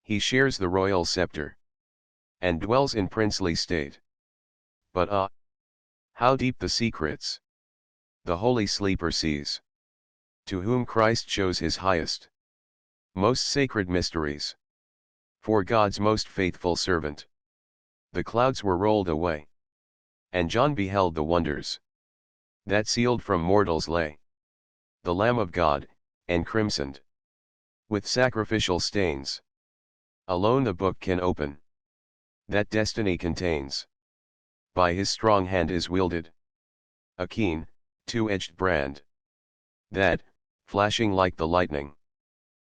he shares the royal scepter, and dwells in princely state. But how deep the secrets the holy sleeper sees, to whom Christ shows his highest, most sacred mysteries. For God's most faithful servant, the clouds were rolled away, and John beheld the wonders that sealed from mortals lay. The Lamb of God, encrimsoned with sacrificial stains, alone the book can open that destiny contains. By his strong hand is wielded a keen, 2-edged brand, that, flashing like the lightning,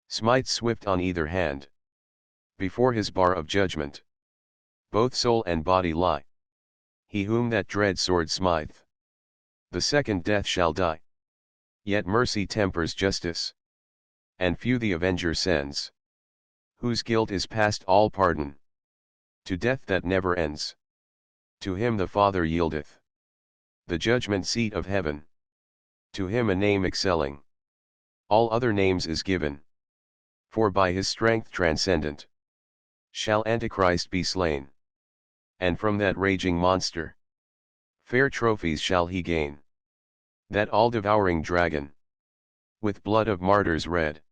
smites swift on either hand. Before his bar of judgment, both soul and body lie. He whom that dread sword smiteth, the second death shall die. Yet mercy tempers justice, and few the avenger sends, whose guilt is past all pardon, to death that never ends. To him the Father yieldeth the judgment seat of heaven, to him a name excelling all other names is given. For by his strength transcendent shall Antichrist be slain, and from that raging monster fair trophies shall he gain. That all-devouring dragon, with blood of martyrs red,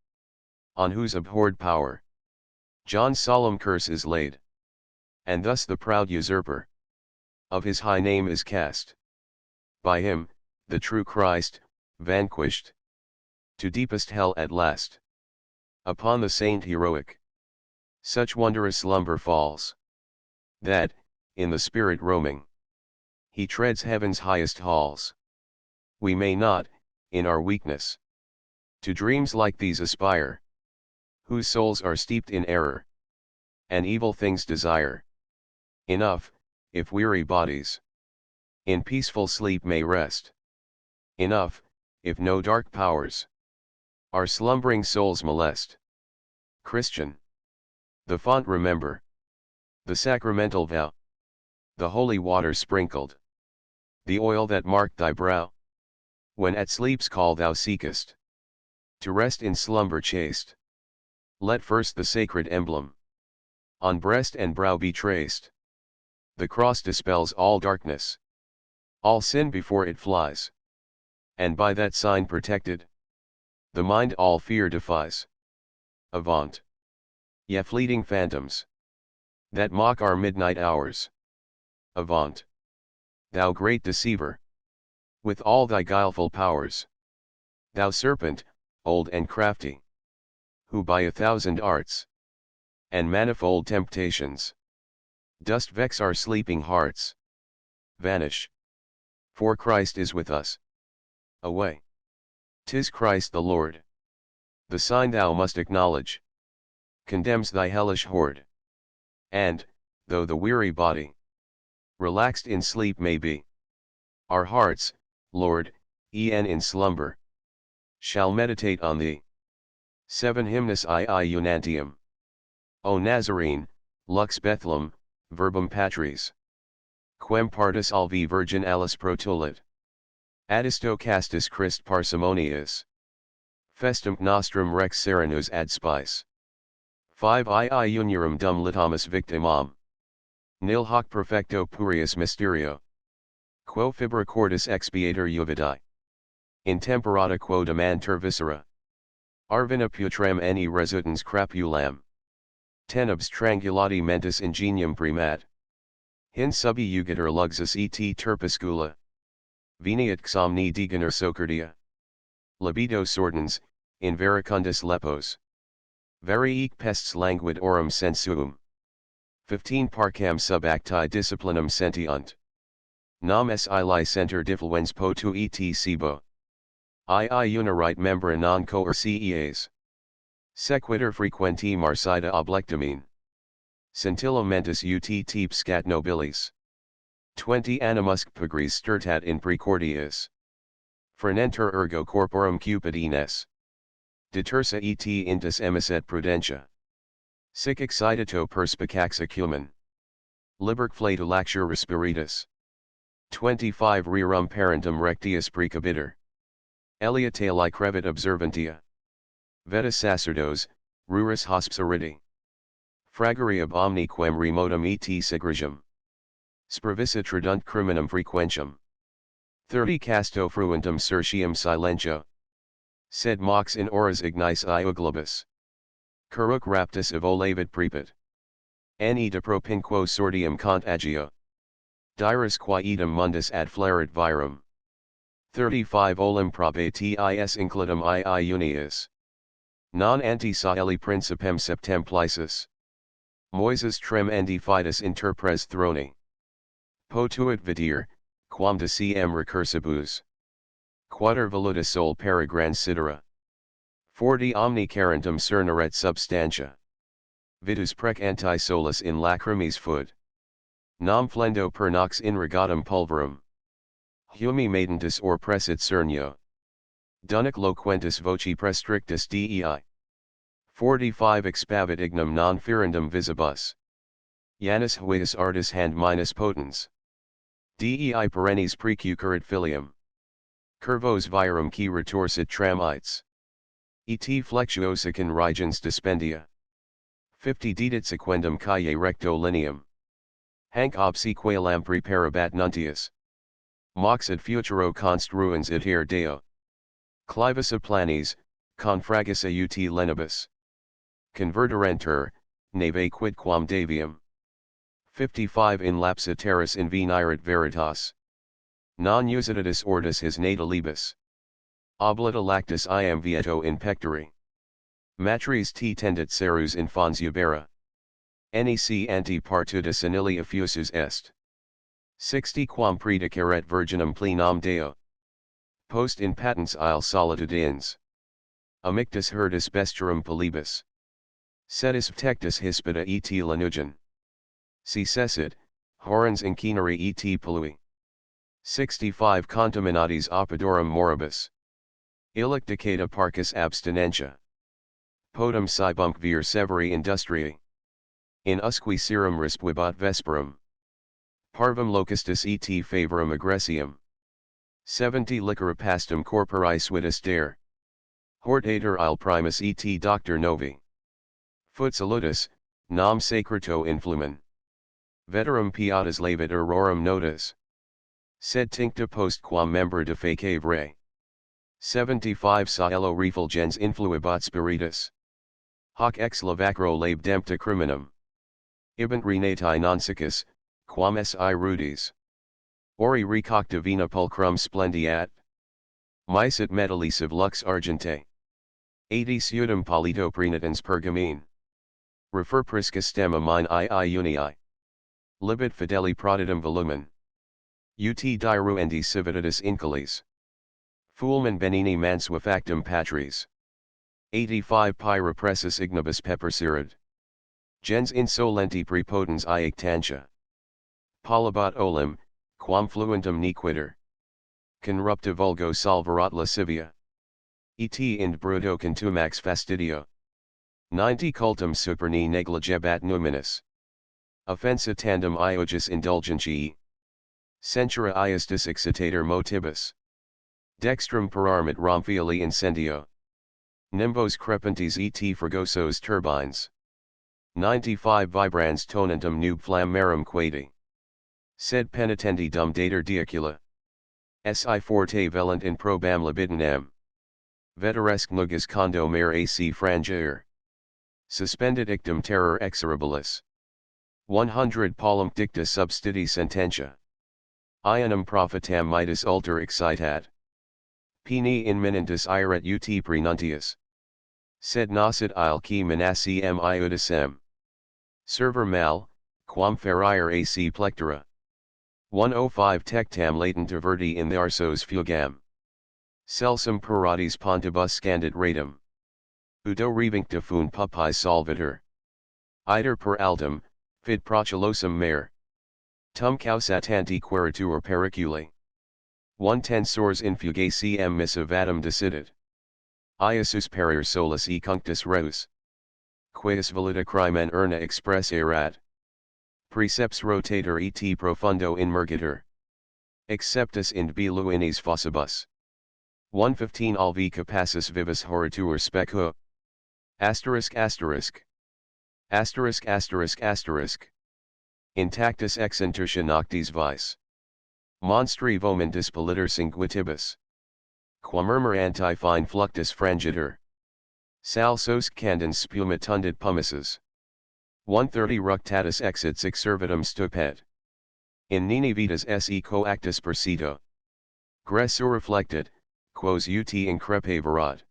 on whose abhorred power John's solemn curse is laid, and thus the proud usurper of his high name is cast. By him, the true Christ, vanquished to deepest hell at last. Upon the saint heroic such wondrous slumber falls, that, in the spirit roaming, he treads heaven's highest halls. We may not, in our weakness, to dreams like these aspire, whose souls are steeped in error, and evil things desire. Enough, if weary bodies in peaceful sleep may rest. Enough, if no dark powers our slumbering souls molest. Christian, the font remember, the sacramental vow, the holy water sprinkled, the oil that marked thy brow, when at sleep's call thou seekest to rest in slumber chaste. Let first the sacred emblem on breast and brow be traced. The cross dispels all darkness, all sin before it flies, and by that sign protected, the mind all fear defies. Avaunt, ye fleeting phantoms that mock our midnight hours. Avaunt, thou great deceiver, with all thy guileful powers. Thou serpent, old and crafty, who by 1,000 arts and manifold temptations dost vex our sleeping hearts. Vanish, for Christ is with us. Away, 'tis Christ the Lord. The sign thou must acknowledge condemns thy hellish horde. And, though the weary body relaxed in sleep may be, our hearts, Lord, e'en in slumber, shall meditate on thee. 7 Hymnus II Unantium. O Nazarene, lux Bethlehem, verbum patris. quem partus alvi virgin alice protulit. Addisto castus Christ parsimonius. Festum nostrum rex serenus ad spice. 5 II uniorum dum litamus victimam. Nil hoc perfecto purius mysterio. Quo fibra cordis expiator juvidi. Intemperata quo demanter viscera. Arvina putrem ne resultans crapulam. Tenebs strangulati mentis ingenium primat. Hin subi jugator luxus et terpuscula. Veniat xomni degener socerdia. Libido sortens, in vericundis lepos. Variec pests languid orum sensuum. 15 Parcam sub acti disciplinum sentiunt. Nam si licenter diffluens potu et sibo. II unirite membra non coercias. Sequitur frequenti marsida oblectamine. Scintillum mentis ut tep scat nobilis. 20 Animusc pagris stertat in precordias. Frenenter ergo corporum cupidines. Detersa et intus emisset prudentia. Sic excitito perspicax acumen. Liberc flatulaxure respiritus. 25 Rerum parentum rectius precabitur. Eliate licrevit observantia. Veta sacerdos, ruris hospsaridi. Fragari ab omni quem remotum et segregum. Spravissa tradunt criminum frequentium. 30 Casto fruentum certium silentio. Sed mox in horas ignis ioglobus. Curruc raptus evolavit prepit. Ne de propinquo sortium contagio. Dirus quietum mundus ad flaret virum. 35 Olim probatis includum ii unius. Non ante saeli principem septemplicis. Moises trem endi fidus interpres throni. Potuit vitir, quam de cm recursibus. Quater voluta sol perigran sidera. 40 Omni carentum cerneret substantia. Vitus prec anti solus in lacrimis fud. Nam flendo per nox in regatum pulverum. Humi madentis or pressit cernio. Dunac loquentis voci prestrictus dei. 45 Expavit ignum non ferendum visibus. Janus huius artis hand minus potens. Dei perennis precucurit filium. Curvos virum qui retorsit tramites. Et flexuosicin rigens dispendia. 50 Dedit sequendum calle recto lineum. Hanc obsequialam preparabat nuntius. Mox ad futuro construens adhere deo. Clivus a planis, confragus a ut lenibus. Converterenter, nave quidquam davium. 55 In lapsa terris invenirat veritas. Non usitatis ortus his natalibus. Oblita lactus iam vieto in pectori. Matris t tendit serus infans ubera. Nec anti partuda senilia fusus est. 60 Quam predicaret virginum plenam deo. Post in patens il solitudins. Amictus herdus bestiarum polibus. Sedis tectus hispida et lanugen. Si cessit, horens incineri et polui. 65 Contaminatis opidorum moribus. Illic decada parcus abstinentia. Potum cibumc vir severi industrii. In usque serum respuibat vesperum. Parvum locustus et favorum aggressium. 70 Licora pastum corpori suitus dare. Hortator il primus et doctor novi. Fut salutis, nam secreto influmen. Veterum piatas lavit aurorum notas. Sed tincta post quam membra de fecave re. 75 Cielo refulgens influibat spiritus. Hoc ex lavacro lab dempta criminum. Ibant renati nonsicus, quam si rudis. Ori recocta vina pulchrum splendiat. Misit metallisiv lux argente. 80 Sudum polito prenitens pergamene. Refer prisca stemma mine ii unii. Libet fideli proditum volumen. Ut diruendi civitatis incolis. Fulmen benini manswifactum patris. 85 Pyra pressus ignibus pepercirid. Gens insolenti prepotens iactantia. Polybat olim, quam fluentum nequitur. Conrupta vulgo solverat lascivia. Et ind bruto contumax fastidio. 90 Cultum superni negligebat numinus. Offensa tandem iogis indulgentii. Centura iustus excitator motibus. Dextrum pararmit romfioli incendio. Nimbos crepantes et fregosos turbines. 95 vibrans tonantum nub flammarum quadi. Sed penitendi dum dater diacula. Si forte velant in probam libidinem. Veteresque nugus condo mare ac frangier. Suspended ictum terror exorabilis. 100 polum dicta substiti sententia. Ionum prophetam mitis ulter excitat. Peni inminentus iret ut prenuntius. Sed nascit il qui menaciem iudicem. Server mal, quam ferire ac plectora. 105 tectam latent diverti in the arsos fugam. Celsum paratis pontibus scandit ratum. Udo revincta fun pupae solvitur. Iter per altum, fit proculosum mare. Tum causatanti queritur periculi. 110 sors infugacem missivatum decidit. Iasus perir solus e cunctus reus. Quaes valida crimen urna express erat. Precepts rotator et profundo inmergitur. Exceptus ind biluinis fossibus. 115 alvi capacis vivis horitur specu. Asterisk asterisk. Asterisk asterisk asterisk. Intactus ex intertia noctis vice. Monstri vomen dispellitur sanguitibus. Quamurmur anti-fine fluctus frangitur. Sal sosque candens spuma tundit pumices. 130 ructatus exit sic servitum stupet. In nini vitas se coactus persito. Gressur reflected, quos ut increpe verat.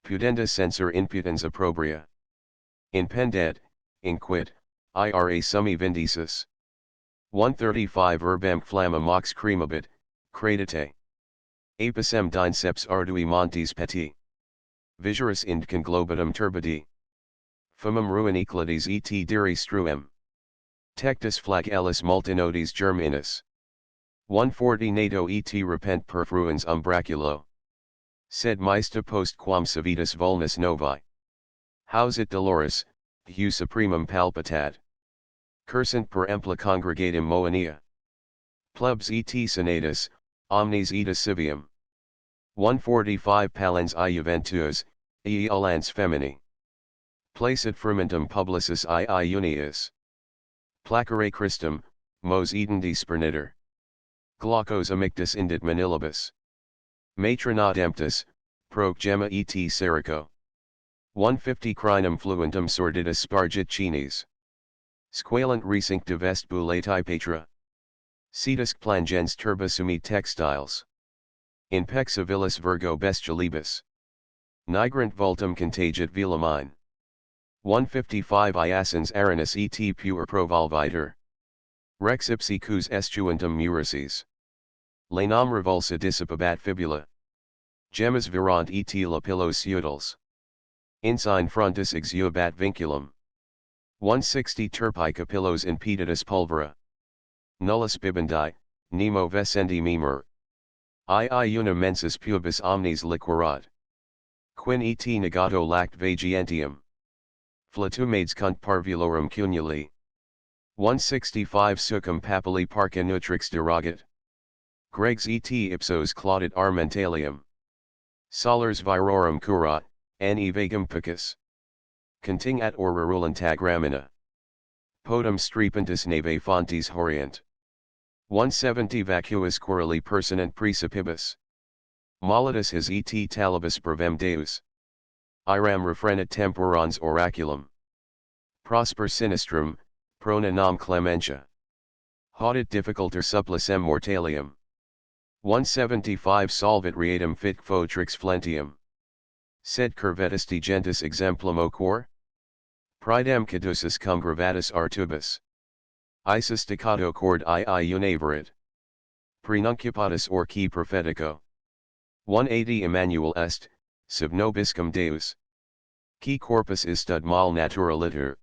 Pudenda censor impudens opprobria. Inpendet, inquit, ira summi vindicis. 135 urbam flamma mox cremabit, credite. Apicem dinceps ardui montes peti. Visurus ind conglobatum turbidi. Fumum ruiniclides et diri struem. Tectus flagellis multinodes germinus. 140 nato et repent perfruens umbraculo. Sed maesta post quam civitas vulnus novi. Hausit dolores, heu supremum palpitat. Cursant per ampla congregatum moenia. Plebs et senatus, omnes et civium. 145 palens I juventus, e ullans femini. Placet fermentum publicis I unius. Placere Christum, mos edendi sperniter. Glaucos amictus indit manilibus. Matrona emptus, proc gemma et serico. 150 crinum fluentum sordidus spargit cinis. Squalant recincta vestibulati patra. Cetusc plangens turba sumi textiles. In pec civilis virgo bestialibus. Nigrant vultum contagit velamine. 155 Iasens aranus et pure provolvitur. Rex ipsicus estuentum murices. Lanam revulsa dissipabat fibula. Gemmas virant et lapillos utils. Insine frontis exuabat vinculum. 160 Turpi capillos impeditus pulvera. Nullus bibendi, nemo vescendi memur. I una mensis pubis omnes liquerat. Quin et negato lact vagientium. Flatumades cunt parvulorum cunuli. 165 Succum papilli parca nutrix derogat. Gregs et ipsos claudit armentalium. Solars virorum curat, ne vagum picus. Contingat or rerulant gramina. Podum strepentus nave fontes horient. 170 Vacuus corali personant praecipibus. Mollitus his et talibus brevem deus. Iram refrenit temporans oraculum. Prosper sinistrum, prona nam clementia. Haudit difficulter supplicem mortalium. 175 Solvit reatum fit fotrix flentium. Sed curvetus gentis exemplum ocor? Pridem caducis cum gravatus artubus. Isis staccato cord ii unaverit. Prenuncupatus orci prophetico. 180 Emmanuel est, sub nobiscum Deus. Qui corpus istud mal naturaliter.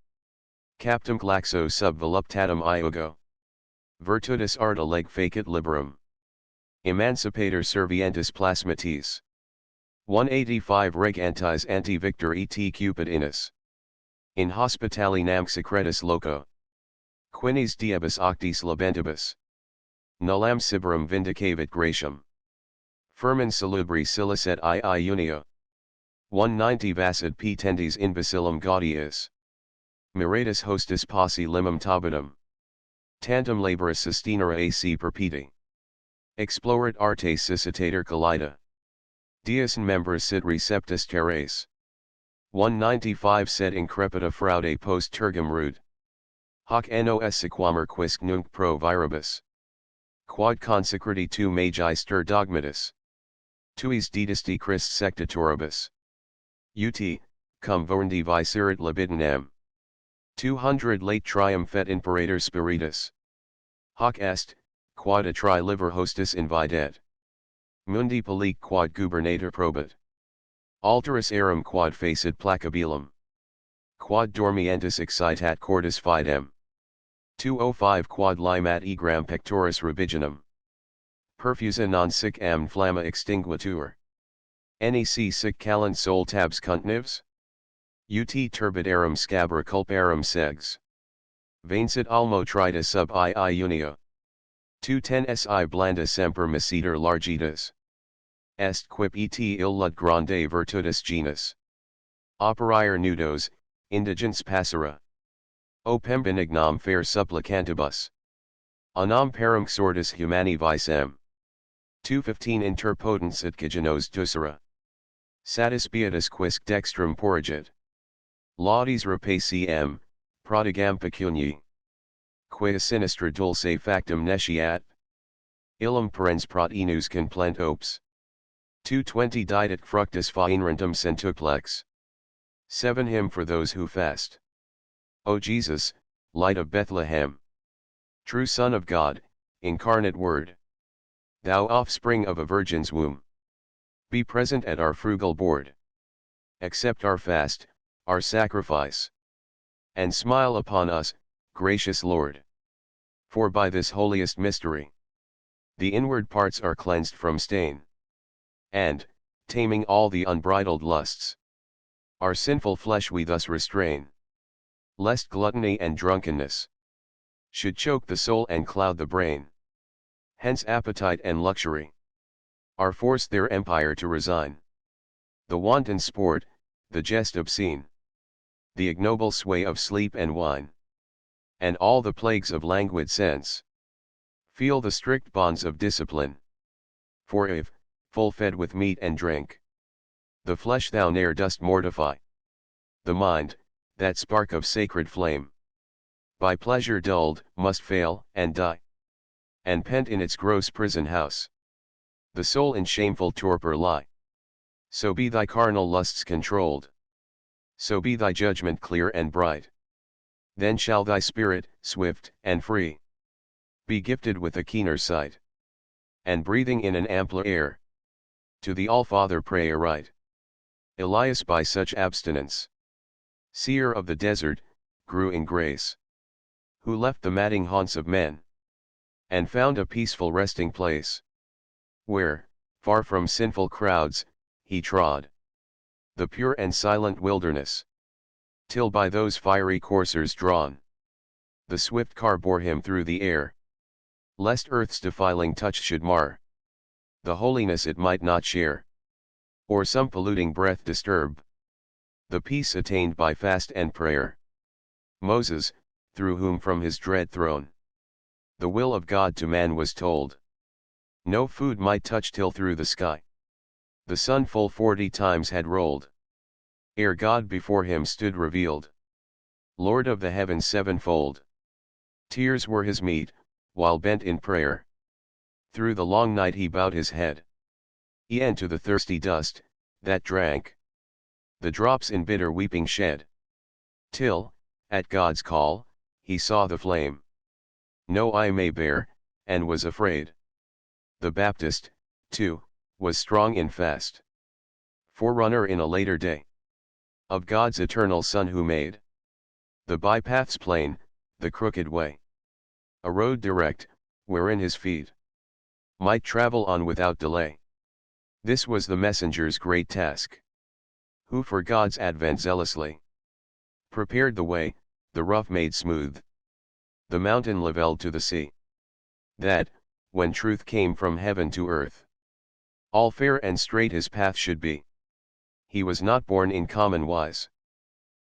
Captum glaxo sub voluptatem iugo. Virtutis arta leg facit liberum. Emancipator servientis plasmatis. 185 Reg antis anti victor et cupid inus. In hospitali nam secretus loco. Quinis diebus octis labentibus. nullam siberum vindicavit gratiam. Firmen salubri silicet ii unia. 190 Vasset p tendis imbecillum gaudius. Miratus hostis posse limum tabitum. Tantum laboris sustinere ac perpeti. Explorat arte cicitator collida. Dies in membris sit receptus terrae. 195 Sed increpita fraude post tergum rude. Hoc nos sequamur quisque nunc pro viribus. Quod consecrati tu magi stir dogmatis. Tuis didisti Christ sectatoribus. Ut, cum vorendi vicerit libidinem. 200 Late triumphet imperator spiritus. Hoc est, quod a tri liver hostis invidet. Mundi polique quod gubernator probat. Alteris arum quod facit placabilum. Quod dormientis excitat cordis fidem. 205 Quod limat egram pectoris rubiginum. Perfusa non sic am flamma extinguitur. Nec sic calent sol tabs contnivs? Ut turbid arum scabra culparum segs. Vainsit almo trita sub ii unia. 210 Si blanda semper misiter largitas. Est quip et illud grande virtutis genus. Operire nudos, indigents passera. Opem benignam fair supplicantibus. Anam parum sortis humani vicem. 215 Interpotens et caginos tussera. Satis beatus quisque dextrum porrigit. Laudes rapacem, prodigam pecunii. Quia sinistra dulce factum nesciat. Illum parens protinus complent opes. 220 Didit fructus fainrentum centuplex. 7 Hymn for those who fast. O Jesus, Light of Bethlehem. True Son of God, incarnate Word. Thou offspring of a virgin's womb. Be present at our frugal board. Accept our fast, our sacrifice. And smile upon us, gracious Lord. For by this holiest mystery, the inward parts are cleansed from stain. And, taming all the unbridled lusts, our sinful flesh we thus restrain. Lest gluttony and drunkenness should choke the soul and cloud the brain. Hence appetite and luxury are forced their empire to resign. The wanton sport, the jest obscene, the ignoble sway of sleep and wine, and all the plagues of languid sense, feel the strict bonds of discipline. For if, full fed with meat and drink, the flesh thou ne'er dost mortify, the mind, that spark of sacred flame, by pleasure dulled, must fail, and die. And pent in its gross prison house, the soul in shameful torpor lie. So be thy carnal lusts controlled. So be thy judgment clear and bright. Then shall thy spirit, swift and free, be gifted with a keener sight. And breathing in an ampler air, to the All-Father pray aright. Elias by such abstinence, seer of the desert, grew in grace. Who left the madding haunts of men, and found a peaceful resting place, where, far from sinful crowds, he trod the pure and silent wilderness, till by those fiery coursers drawn, the swift car bore him through the air, lest earth's defiling touch should mar the holiness it might not share, or some polluting breath disturb the peace attained by fast and prayer. Moses, through whom from his dread throne the will of God to man was told, no food might touch till through the sky the sun full 40 times had rolled, ere God before him stood revealed, Lord of the heavens sevenfold. Tears were his meat, while bent in prayer, through the long night he bowed his head, e'en to the thirsty dust, that drank the drops in bitter weeping shed, till, at God's call, he saw the flame no eye may bear, and was afraid. The Baptist, too, was strong in fast, forerunner in a later day, of God's eternal Son who made the bypaths plain, the crooked way a road direct, wherein his feet might travel on without delay. This was the messenger's great task, who for God's advent zealously prepared the way, the rough made smooth, the mountain levelled to the sea, that, when truth came from heaven to earth. All fair and straight his path should be. He was not born in common wise.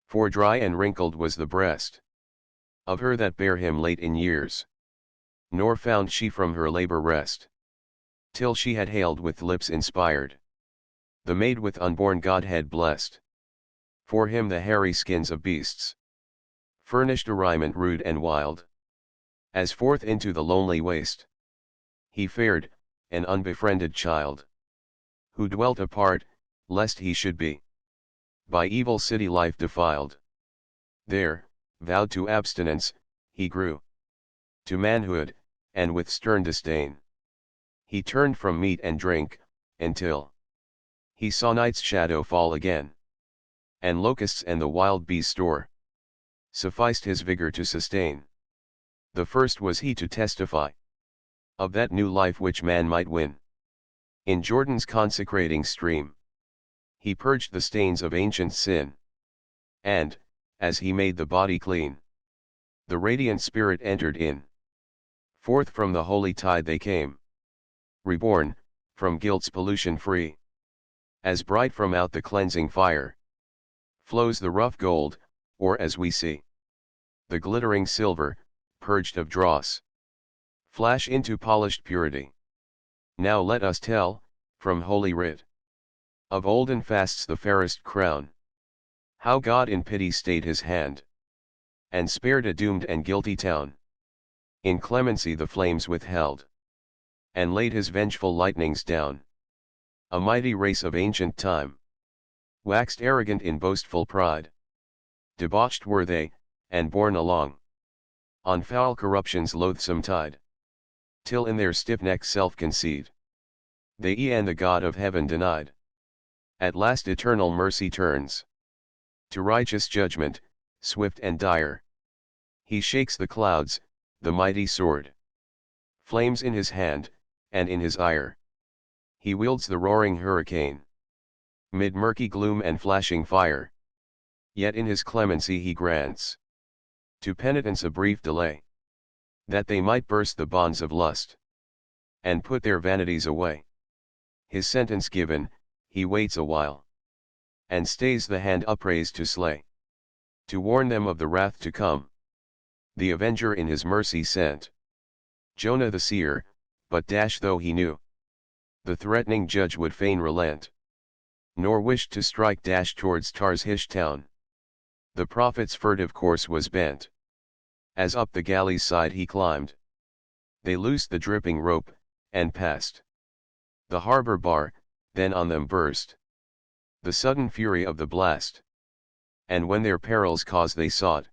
For dry and wrinkled was the breast of her that bare him late in years. Nor found she from her labor rest, till she had hailed with lips inspired the maid with unborn Godhead blessed. For him the hairy skins of beasts furnished a raiment rude and wild. As forth into the lonely waste he fared, an unbefriended child, who dwelt apart, lest he should be by evil city life defiled. There, vowed to abstinence, he grew to manhood, and with stern disdain he turned from meat and drink, until he saw night's shadow fall again, and locusts and the wild bees' store sufficed his vigor to sustain. The first was he to testify of that new life which man might win. In Jordan's consecrating stream he purged the stains of ancient sin, and, as he made the body clean, the radiant spirit entered in. Forth from the holy tide they came, reborn, from guilt's pollution free. As bright from out the cleansing fire flows the rough gold, or as we see the glittering silver, purged of dross, flash into polished purity. Now let us tell, from Holy Writ, of olden fasts the fairest crown, how God in pity stayed his hand, and spared a doomed and guilty town. In clemency the flames withheld, and laid his vengeful lightnings down. A mighty race of ancient time waxed arrogant in boastful pride. Debauched were they, and borne along on foul corruption's loathsome tide, till in their stiff-necked self-conceit they and the God of heaven denied. At last eternal mercy turns to righteous judgment, swift and dire. He shakes the clouds, the mighty sword flames in his hand, and in his ire he wields the roaring hurricane. Mid murky gloom and flashing fire, yet in his clemency he grants to penitents a brief delay, that they might burst the bonds of lust, and put their vanities away. His sentence given, he waits a while, and stays the hand upraised to slay, to warn them of the wrath to come. The avenger in his mercy sent Jonah the seer, but though he knew the threatening judge would fain relent, nor wished to strike towards Tarshish town, the prophet's furtive course was bent. As up the galley's side he climbed, they loosed the dripping rope, and passed the harbor bar. Then on them burst the sudden fury of the blast, and when their peril's cause they sought,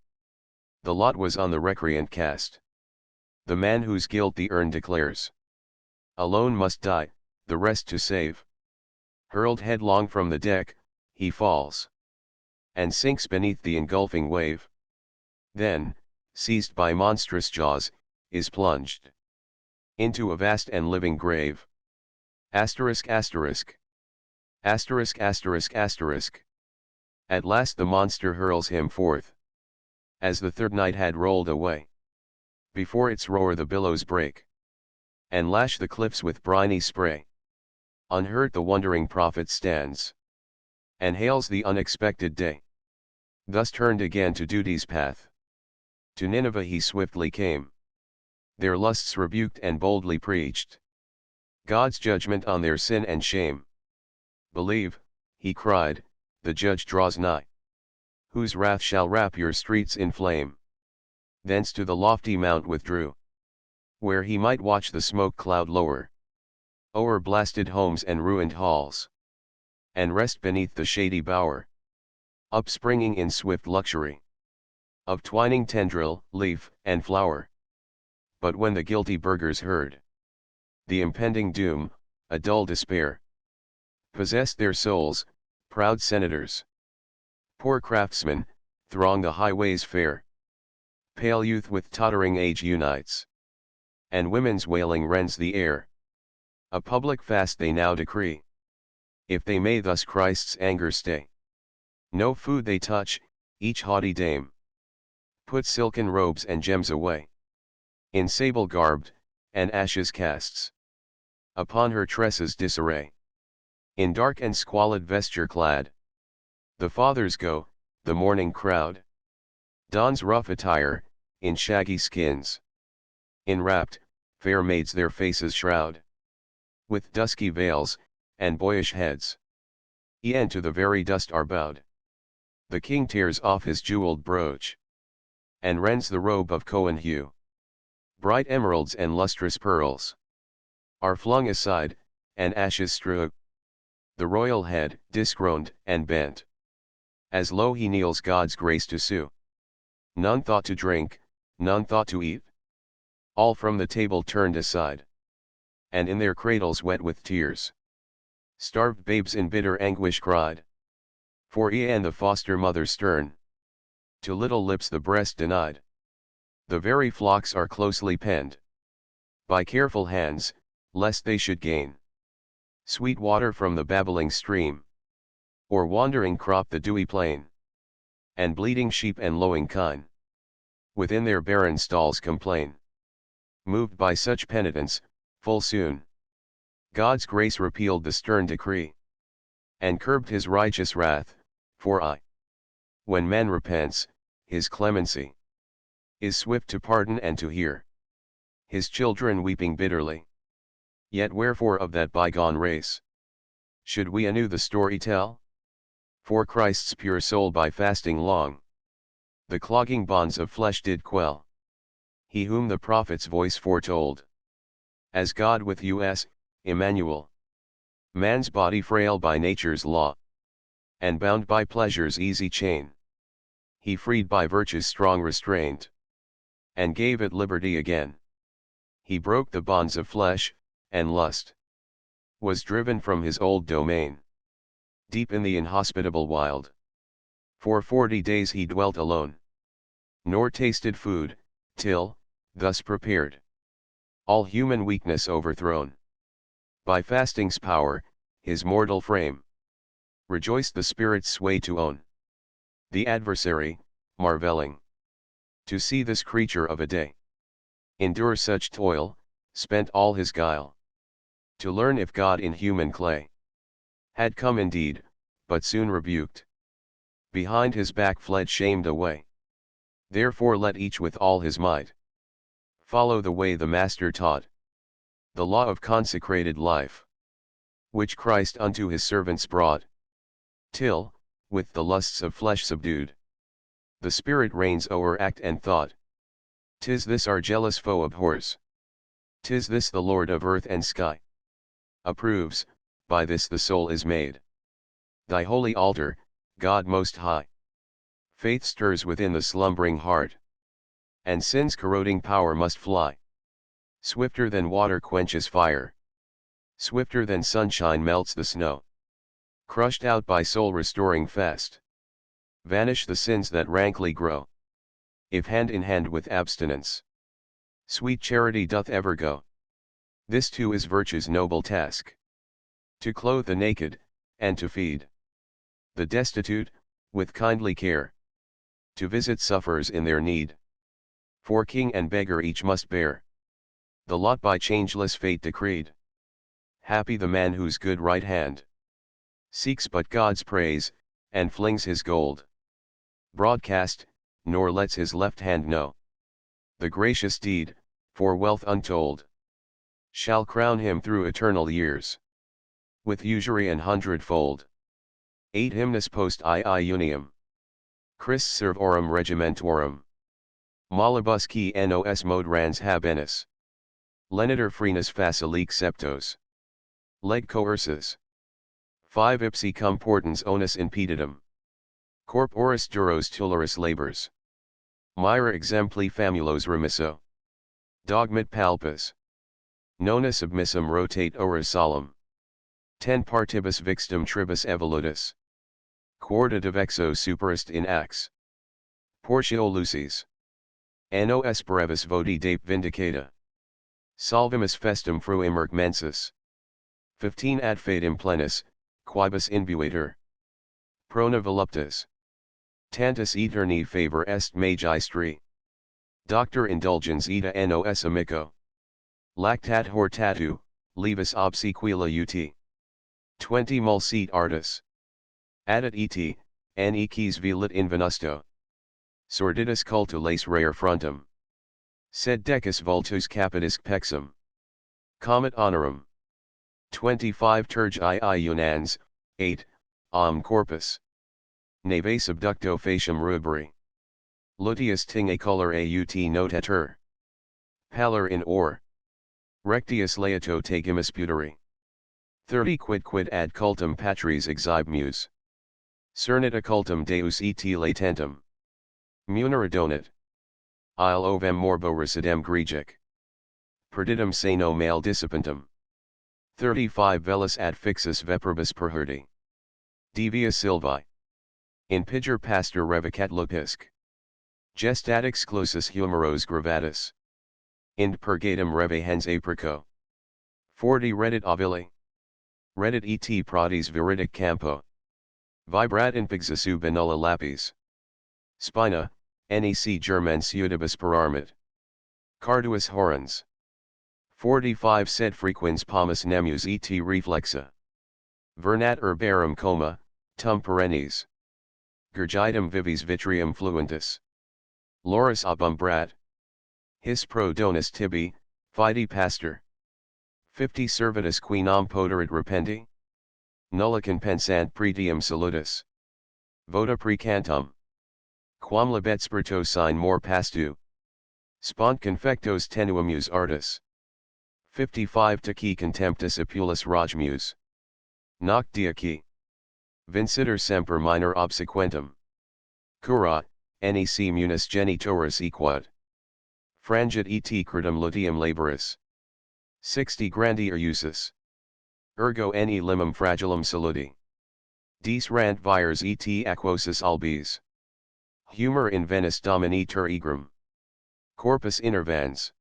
the lot was on the recreant cast. The man whose guilt the urn declares alone must die, the rest to save. Hurled headlong from the deck, he falls, and sinks beneath the engulfing wave. Then, seized by monstrous jaws, is plunged into a vast and living grave. Asterisk asterisk. Asterisk asterisk asterisk. At last the monster hurls him forth, as the third night had rolled away. Before its roar the billows break, and lash the cliffs with briny spray. Unhurt the wondering prophet stands, and hails the unexpected day. Thus turned again to duty's path, to Nineveh he swiftly came, their lusts rebuked and boldly preached God's judgment on their sin and shame. Believe, he cried, the judge draws nigh, whose wrath shall wrap your streets in flame. Thence to the lofty mount withdrew, where he might watch the smoke cloud lower o'er blasted homes and ruined halls, and rest beneath the shady bower, upspringing in swift luxury of twining tendril, leaf, and flower. But when the guilty burghers heard the impending doom, a dull despair possessed their souls. Proud senators, poor craftsmen, throng the highways fair. Pale youth with tottering age unites, and women's wailing rends the air. A public fast they now decree, if they may thus Christ's anger stay. No food they touch, each haughty dame put silken robes and gems away. In sable garbed, and ashes casts upon her tresses disarray. In dark and squalid vesture clad, the fathers go, the mourning crowd dons rough attire, in shaggy skins. Enwrapped, fair maids their faces shroud with dusky veils, and boyish heads. E'en to the very dust are bowed. The king tears off his jeweled brooch, and rends the robe of Cohen hue. Bright emeralds and lustrous pearls are flung aside, and ashes strew the royal head, discrowned and bent. As low he kneels God's grace to sue. None thought to drink, none thought to eat. All from the table turned aside, and in their cradles wet with tears, starved babes in bitter anguish cried. For e'en the foster mother stern, to little lips the breast denied. The very flocks are closely penned by careful hands, lest they should gain sweet water from the babbling stream, or wandering crop the dewy plain. And bleating sheep and lowing kine within their barren stalls complain. Moved by such penitence, full soon God's grace repealed the stern decree, and curbed his righteous wrath. For when man repents, his clemency is swift to pardon and to hear his children weeping bitterly. Yet wherefore of that bygone race should we anew the story tell? For Christ's pure soul by fasting long the clogging bonds of flesh did quell. He whom the prophet's voice foretold as God with us, Emmanuel. Man's body frail by nature's law, and bound by pleasure's easy chain, he freed by virtue's strong restraint, and gave it liberty again. He broke the bonds of flesh, and lust was driven from his old domain, deep in the inhospitable wild. For 40 days he dwelt alone, nor tasted food, till, thus prepared, all human weakness overthrown by fasting's power, his mortal frame rejoiced the spirit's sway to own. The adversary, marveling to see this creature of a day endure such toil, spent all his guile to learn if God in human clay had come indeed, but soon rebuked behind his back fled shamed away. Therefore let each with all his might follow the way the Master taught, the law of consecrated life, which Christ unto his servants brought, till, with the lusts of flesh subdued, the Spirit reigns o'er act and thought. 'Tis this our jealous foe abhors, 'tis this the Lord of earth and sky approves, by this the soul is made thy holy altar, God most high. Faith stirs within the slumbering heart, and sin's corroding power must fly. Swifter than water quenches fire, swifter than sunshine melts the snow. Crushed out by soul-restoring fest, vanish the sins that rankly grow. If hand in hand with abstinence, sweet charity doth ever go. This too is virtue's noble task, to clothe the naked, and to feed the destitute, with kindly care, to visit sufferers in their need. For king and beggar each must bear the lot by changeless fate decreed. Happy the man whose good right hand seeks but God's praise, and flings his gold broadcast, nor lets his left hand know the gracious deed, for wealth untold shall crown him through eternal years with usury an hundredfold. 8 Hymnus post ii unium. Christ servorum regimentorum. Molibusci nos moderans habenis. Lenitor freenus facilique septos. Leg coerces. 5 Ipsi cum portans onus impedidum. Corporis duros tuleris labors. Mira exempli famulos remisso. Dogmat palpas. Nona submissum rotate oris solemn. 10 Partibus vixtum tribus evolutus. Quarta divexo superist in ax. Portio lucis. Nos brevis voti dape vindicata. Salvimus festum fruimerc mensis. 15 Ad fadem plenus, quibus imbuator. Prona voluptas. Tantus aeterni favor est magistri. Doctor indulgens ita nos amico. Lactat hortatu, levis obsequila ut. 20 mulcit artis. Addit et, ne quis velit invenusto. Sordidus cultu lace rare frontum. Sed decus vultus capitis pexum. Comet honorum. 25 Turg ii unans, 8, corpus. Neve subducto facium rubri. Lutius tinge color aut notatur. Pallor in or. Rectius leato tagimus puteri. 30 Quid ad cultum patris exhibe Cernit occultum deus et latentum. Munera donat. Il ovem morbo recidem gregic. Perditum sano male dissipentum. 35 Velis ad fixus vepribus perherdi. Devia silvi. In piger pastor revocat lopisc. Gestat exclusus humoros gravatus. Ind purgatum revehens aprico. 40 Reddit ovili. Reddit et prodis viridic campo. Vibrat in pixasu benulla lapis. Spina, nec germen suidibus perarmit. Carduus horens. 45 Sed frequens pomus nemus et reflexa. Vernat herbarum coma, tum perennis. Gurgidum vivis vitrium fluentus. Loris obumbrat. His pro donus tibi, fide pastor. 50 Servitus quinam poterit rependi. Nullicum pensant pretium salutis. Vota precantum. Quam labet spirito sine more pastu. Spont confectos tenuimus artis. 55 Taqui contemptus opulus rajmus. Noc diaci. Vincitor semper minor obsequentum. Cura, nec munis genitoris equat. Frangit et credum lutium laboris. 60 Grandier usus. Ergo ne limum fragilum saluti. Dis rant vires et aquosis albis. Humor in Venice domini ter egrum. Corpus innervans.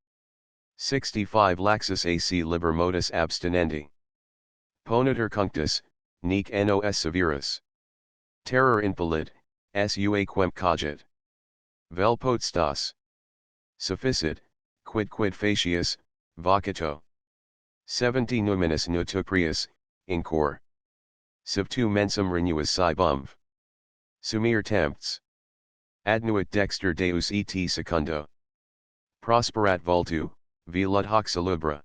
65 Laxus ac liber modus abstinendi. Ponator cunctus, nec nos severus. Terror impellit, sua quem cogit. Vel potstas. Sufficit, quid facius, vocito. 70 Numinus nutuprius, in cor. Subtu mensum renuus sibumv. Sumir tempts. Adnuit dexter deus et secundo. Prosperat vultu, velut hoc salubra.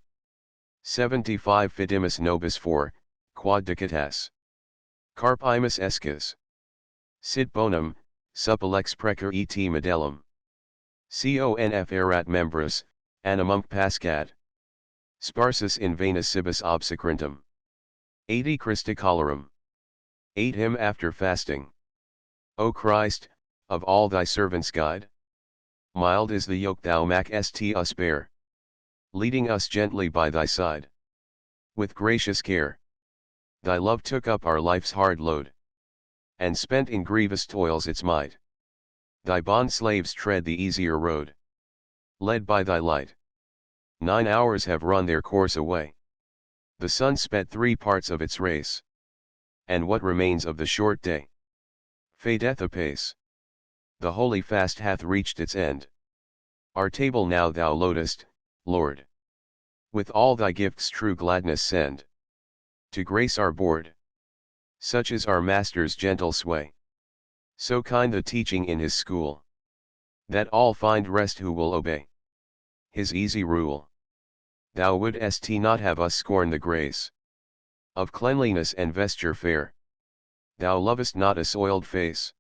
75 Fidimus nobis 4, quod dicatas. Carpimus escas. Sit bonum, supelex precer et medellum. Conf erat membris, animum pascat. Sparsus in venus cibus obsecrentum. 80 Christicolorum. Ate him after fasting. O Christ, of all thy servants guide. Mild is the yoke thou macest us bear. Leading us gently by thy side. With gracious care. Thy love took up our life's hard load. And spent in grievous toils its might. Thy bond slaves tread the easier road. Led by thy light. 9 hours have run their course away. The sun sped 3 parts of its race. And what remains of the short day? Fadeth apace. The holy fast hath reached its end. Our table now thou loadest, Lord. With all thy gifts true gladness send. To grace our board. Such is our Master's gentle sway. So kind the teaching in his school. That all find rest who will obey. His easy rule. Thou wouldst not have us scorn the grace. Of cleanliness and vesture fair. Thou lovest not a soiled face.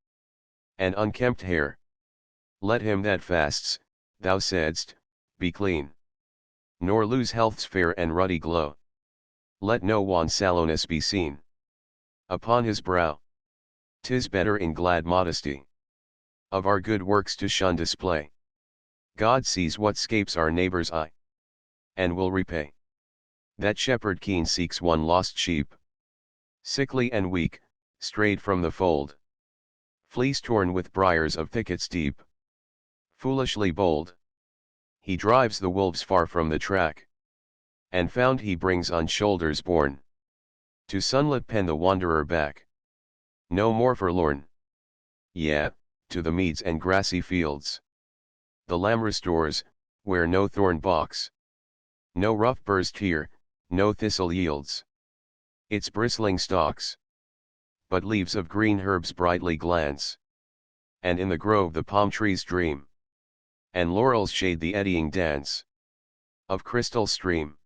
And unkempt hair. Let him that fasts, thou saidst, be clean. Nor lose health's fair and ruddy glow. Let no wan sallowness be seen. Upon his brow. 'Tis better in glad modesty. Of our good works to shun display. God sees what scapes our neighbor's eye. And will repay. That shepherd keen seeks one lost sheep. Sickly and weak, strayed from the fold. Fleece torn with briars of thickets deep. Foolishly bold. He drives the wolves far from the track. And found he brings on shoulders borne. To sunlit pen the wanderer back. No more forlorn. Yea, to the meads and grassy fields. The lamb restores, where no thorn balks. No rough burst here, no thistle yields its bristling stalks, but leaves of green herbs brightly glance, and in the grove the palm trees dream, and laurels shade the eddying dance of crystal stream.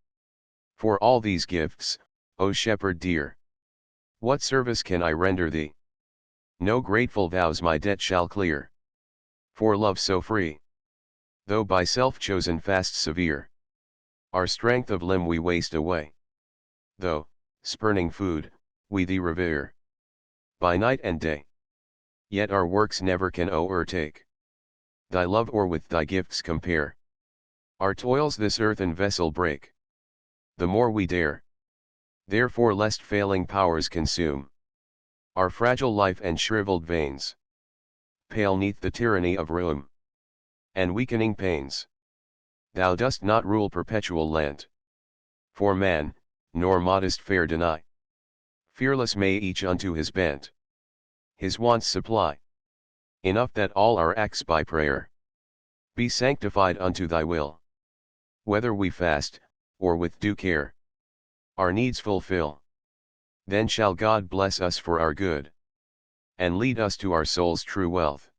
For all these gifts, O shepherd dear, what service can I render thee? No grateful vows my debt shall clear, for love so free, though by self-chosen fast severe, our strength of limb we waste away, though, spurning food, we thee revere, by night and day, yet our works never can o'ertake thy love or with thy gifts compare. Our toils this earthen vessel break, the more we dare, therefore lest failing powers consume our fragile life and shriveled veins, pale neath the tyranny of rheum and weakening pains. Thou dost not rule perpetual Lent, for man, nor modest fare deny. Fearless may each unto his bent his wants supply, enough that all our acts by prayer be sanctified unto thy will. Whether we fast, or with due care our needs fulfill, then shall God bless us for our good, and lead us to our soul's true wealth.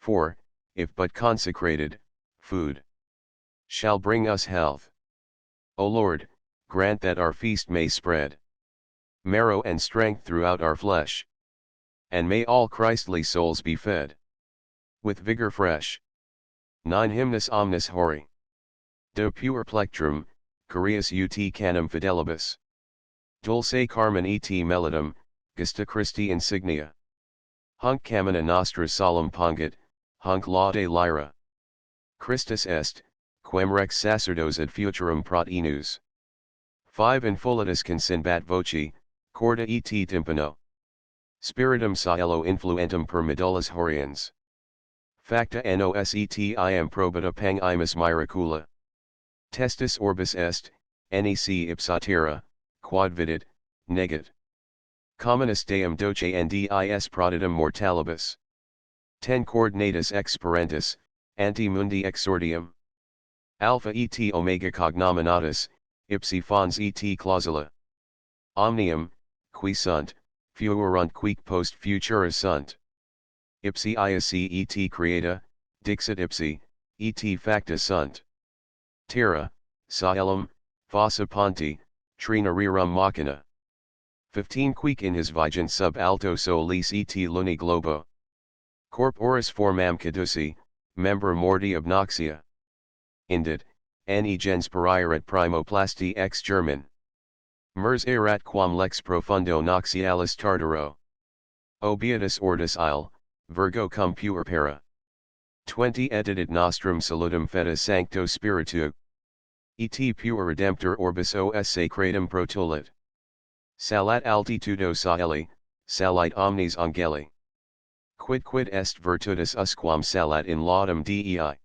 For, if but consecrated, food shall bring us health, O Lord, grant that our feast may spread marrow and strength throughout our flesh, and may all Christly souls be fed with vigor fresh. 9 Hymnus omnis hori. De pure plectrum, curius ut canum fidelibus. Dulce carmen et melodum, gesta Christi insignia. Hunc camina nostra solum pongit, hunc laude lyra. Christus est, quem rex sacerdos ad futurum protinus. 5 Infolitus consinbat voci, corda et tympano. Spiritum saello influentum per medullas horiens. Facta nosetim probita pangimus miracula. Testis orbis est, nec ipsa terra, quod vidit, negit. Communis deum doce ndis proditum mortalibus. 10 Coordinatus ex parentis, ante mundi exordium. Alpha et omega cognominatus, ipsi fons et clausula. Omnium, qui sunt, fuerunt quic post futura sunt. Ipsi iasi et creata, dixit ipsi, et facta sunt. Terra, caelum, fossa ponti, trina rerum machina. 15 Quic in his vigent sub alto solis et luni globo. Corporis formam caduci, membra morti obnoxia. Indit, ne gens perieret primoplasti ex germen. Mers erat quam lex profundo noxialis tardaro. Obiatus ortus isle, Virgo cum puerpera. 20 Editit nostrum salutum feta sancto spiritu. Et pure redemptor orbis os sacratum protulit. Salat altitudo saeli, salit omnes angeli. Quid est virtutus usquam salat in laudum Dei.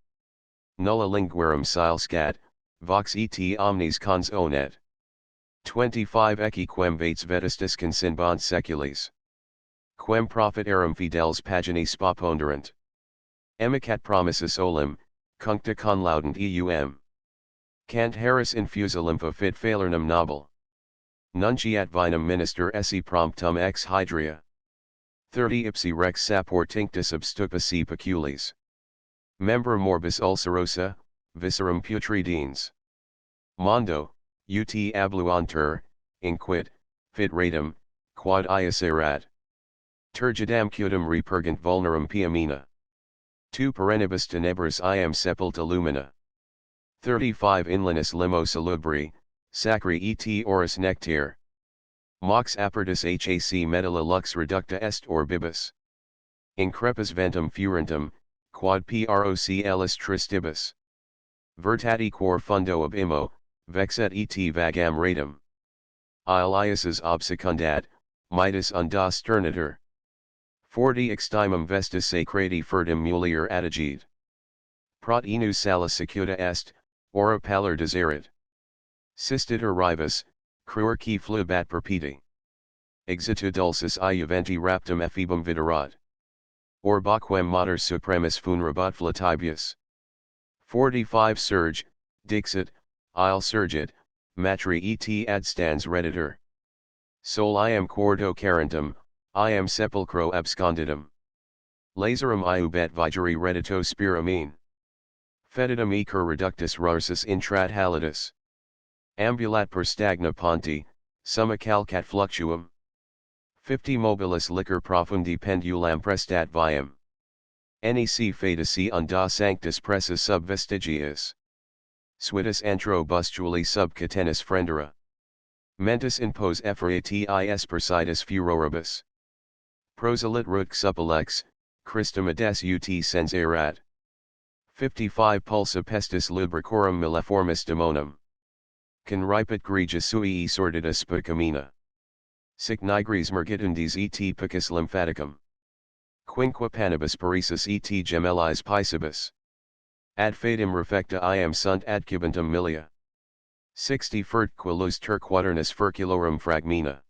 Nulla linguarum sile scat, vox et omnes cons onet. 25 Ecce quem vates vetustus consinbant seculis. Quem profiterum fidels pagini spaponderant. Emicat promissus olim, cuncta conlaudent eum. Cant haris infusa lympha fit falernum nobile. Nunciat vinum minister esse promptum ex hydria. 30 Ipsi rex sapor tinctus obstupici peculiis. Membra morbis ulcerosa, viscerum putridines. Mondo, ut abluantur, inquit, fit ratum, quod iaserat. Turgidam cutum repurgant vulnerum piamina. Tu perennibus tenebris iam sepulta lumina. 35 Inlinus limo salubri, sacri et oris nectar. Mox apertus hac medula lux reducta est orbibus. Increpus ventum furentum, quod proclis tristibus. Vertati quor fundo ab imo, vexet et vagam ratum. Aeliasis obsecundat, mitus unda sternator. 40 Extimum vestis sacrati furtim mulier adigit. Protinus salus secuta est, ora pallor deserit. Sistiter rivus, cruerci flubat perpeti. Exitu dulcis iuventi raptum ephebum viderat. Orbaquem mater supremus funerabat flatibius. 45 Surge, dixit, il surgit, matri et adstans redditor. Sol iam quarto carentum, iam sepulchro absconditum. Laserum iubet vigeri reddito spiramine. Fetidum e cur reductus rarsus intrat halidus. Ambulat per stagna ponti, summa calcat fluctuum. 50 mobilis liquor profundi pendulam prestat viam. Nec fatis unda sanctus pressus sub vestigius. Suitus antro bustuli sub catenis frendera. Mentis impos efferatis persitus furoribus. Prosalit rut supplex, Christum ades ut sens erat. 55 Pulsa pestis lubricorum milleformis demonum. Conripit gregis sui sordidus spicamina. Sic nigris mergitundis et picus lymphaticum. Quinque panibus paresis et gemellis piscibus. Ad fadem refecta iam sunt ad cubentum milia. 60 Fert quilus turquaternus furculorum fragmina.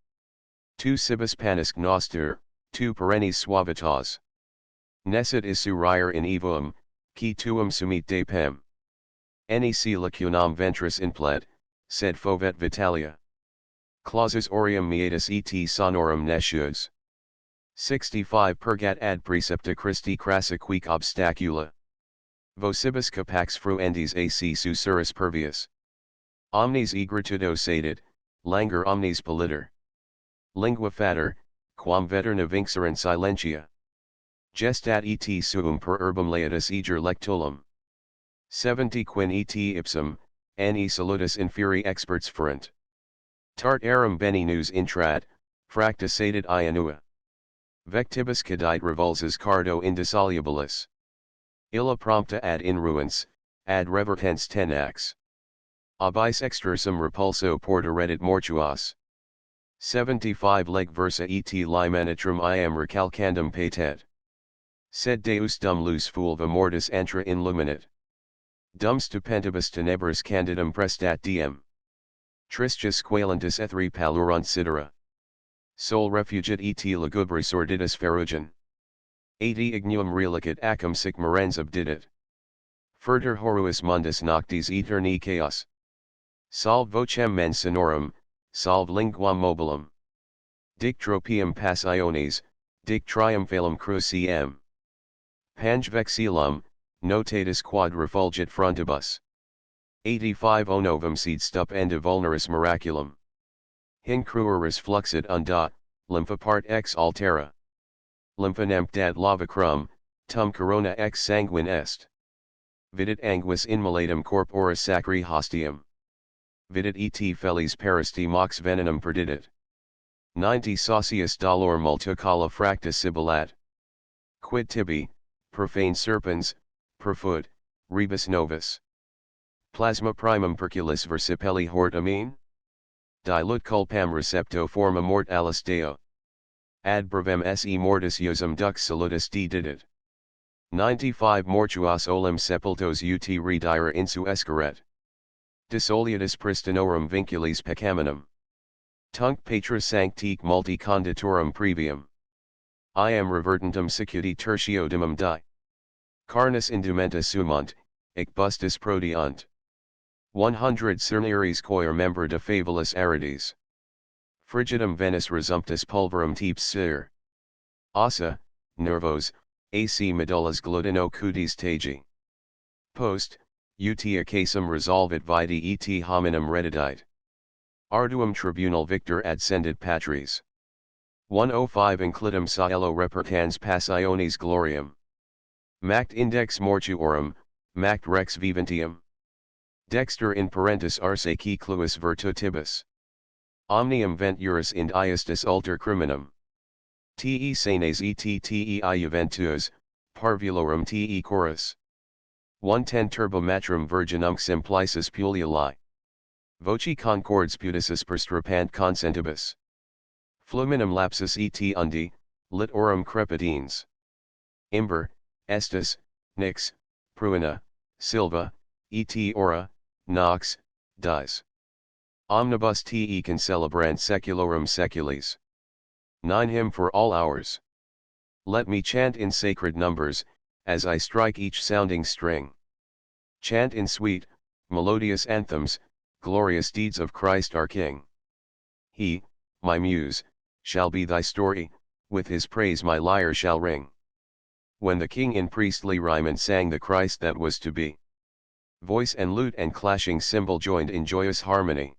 Tu cibus panis gnoster, tu perennis suavitas. Nescit isu rire in evoum, qui tuum sumit depem. Nec lacunam ventris implet, sed fovet vitalia. Clausus aureum meatus et sonorum nescius. 65 Purgat ad precepta Christi crassa quic obstacula. Vocibus capax fruendis ac susurrus pervius. Omnes egritudo sadit, languor omnes politer. Lingua fater, quam veterna vinxerunt silentia. Gestat et suum per urbum laetus eger lectulum. 70 Quin et ipsum, ne salutis inferi experts fuerent. Tart arum bene nus intrat, fracta sadit ianua. Vectibus cadite revulsus cardo indissolubilis. Illa prompta ad in ruins, ad revertens tenax. Abis extersum repulso porta reddit mortuas. 75 Leg versa et limanitrum iam recalcandum patet. Sed Deus dum lus fulva mortis antra in luminit. Dum stupentibus tenebris candidum prestat diem. Tristis qualentus ethri palurunt sidera. Sol refugit et lugubri sordidus ferrugen. 80 Ignuum relicit acum sic morens abdidit. Furter horuis mundus noctis eterni chaos. Salve vocem mens sonorum, salve linguam mobilum. Dic tropium passiones, dic triumphalum cruciem. Pange vexillum, notatus quad refulgit frontibus. 85 O novum seed stupenda vulneris miraculum. Hinc crueris fluxit unda, lympha part ex altera. Lymphanem dat lavacrum, tum corona ex sanguine est. Vidit anguis in malatum corpora sacri hostium. Vidit et felis peristi mox venenum perdidit. 90 Saucius dolor multicala fracta sibilat. Quid tibi, profane serpens, perfut, rebus novus. Plasma primum perculis versipelli hort amine? Dilut culpam recepto forma mort alis deo. Ad brevem se mortis iosum dux salutis didit. 95 Mortuas olim sepultos ut redire insu escaret. Dissoliatus pristinorum vinculis peccaminum. Tunc patris sanctique multi conditorum previum. Iam revertentum sicuti tertio dimum di. Carnis indumenta sumunt, ic bustus prodiunt. 100 Cerneres coir member de favolis arides. Frigidum venis resumptus pulverum teeps sir. Ossa, nervos, ac medullas glutino cutis tagi. Post, ut ocasum resolvit vitae et hominum reddidite. Arduum tribunal victor adscendit patris. 105 Inclitum saello repertans passiones gloriam. Mact index mortuorum, mact rex viventium. Dexter in parentis arse cluis virtutibus. Omnium vent juris ind iustus alter criminum. Te senes et te juventus, parvulorum te chorus. 110 Turbomatrum virginum simplicis pulioli. Voci concords pudicis perstrapant consentibus. Fluminum lapsus et undi, lit orum crepidines. Imber, estus, nix, pruina, silva, et ora, nox, dies. Omnibus te concelebrant seculorum seculis. 9 Hymn for all hours. Let me chant in sacred numbers, as I strike each sounding string. Chant in sweet, melodious anthems, glorious deeds of Christ our King. He, my muse, shall be thy story, with his praise my lyre shall ring. When the king in priestly rhyme sang the Christ that was to be, voice and lute and clashing cymbal joined in joyous harmony.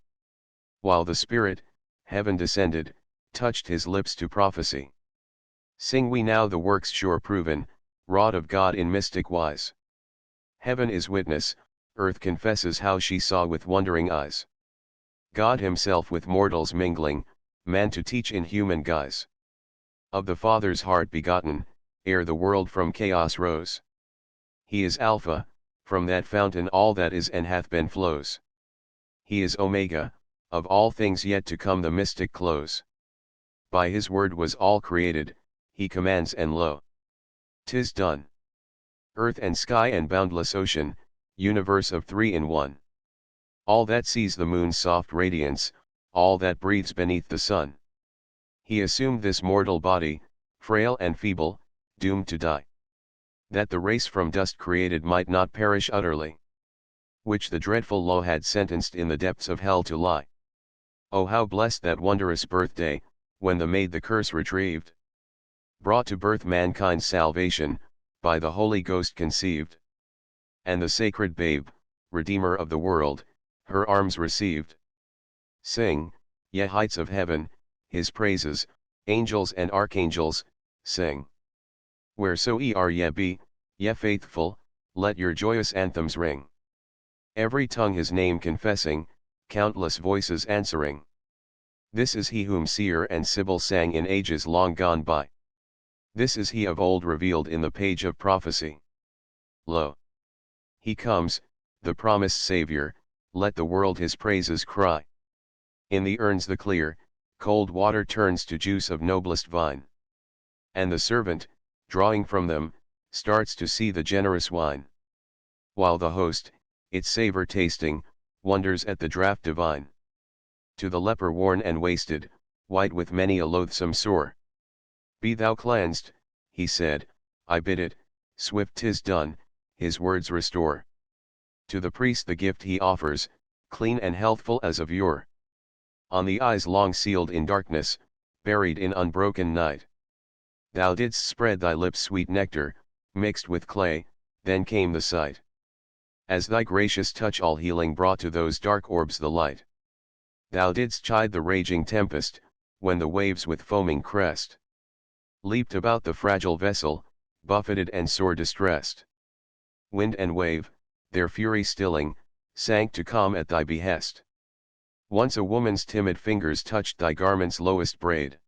While the Spirit, heaven descended, touched his lips to prophecy. Sing we now the works sure proven, wrought of God in mystic wise. Heaven is witness, earth confesses how she saw with wondering eyes. God himself with mortals mingling, man to teach in human guise. Of the Father's heart begotten, ere the world from chaos rose. He is Alpha, from that fountain all that is and hath been flows. He is Omega, of all things yet to come the mystic close. By his word was all created, he commands and lo, 'tis done. Earth and sky and boundless ocean, universe of three in one. All that sees the moon's soft radiance, all that breathes beneath the sun. He assumed this mortal body, frail and feeble, doomed to die. That the race from dust created might not perish utterly. Which the dreadful law had sentenced in the depths of hell to lie. Oh how blessed that wondrous birthday, when the maid the curse retrieved. Brought to birth mankind's salvation, by the Holy Ghost conceived. And the sacred babe, Redeemer of the world, her arms received. Sing, ye heights of heaven, his praises, angels and archangels, sing. Whereso ye are ye be, ye faithful, let your joyous anthems ring. Every tongue his name confessing, countless voices answering. This is he whom seer and sibyl sang in ages long gone by. This is he of old revealed in the page of prophecy. Lo! He comes, the promised Saviour, let the world his praises cry. In the urns the clear, cold water turns to juice of noblest vine. And the servant, drawing from them, starts to see the generous wine. While the host, its savour tasting, wonders at the draught divine. To the leper worn and wasted, white with many a loathsome sore. Be thou cleansed, he said, I bid it, swift 'tis done, his words restore. To the priest the gift he offers, clean and healthful as of yore. On the eyes long sealed in darkness, buried in unbroken night. Thou didst spread thy lips sweet nectar, mixed with clay, then came the sight. As thy gracious touch all healing brought to those dark orbs the light. Thou didst chide the raging tempest, when the waves with foaming crest leaped about the fragile vessel, buffeted and sore distressed. Wind and wave, their fury stilling, sank to calm at thy behest. Once a woman's timid fingers touched thy garment's lowest braid.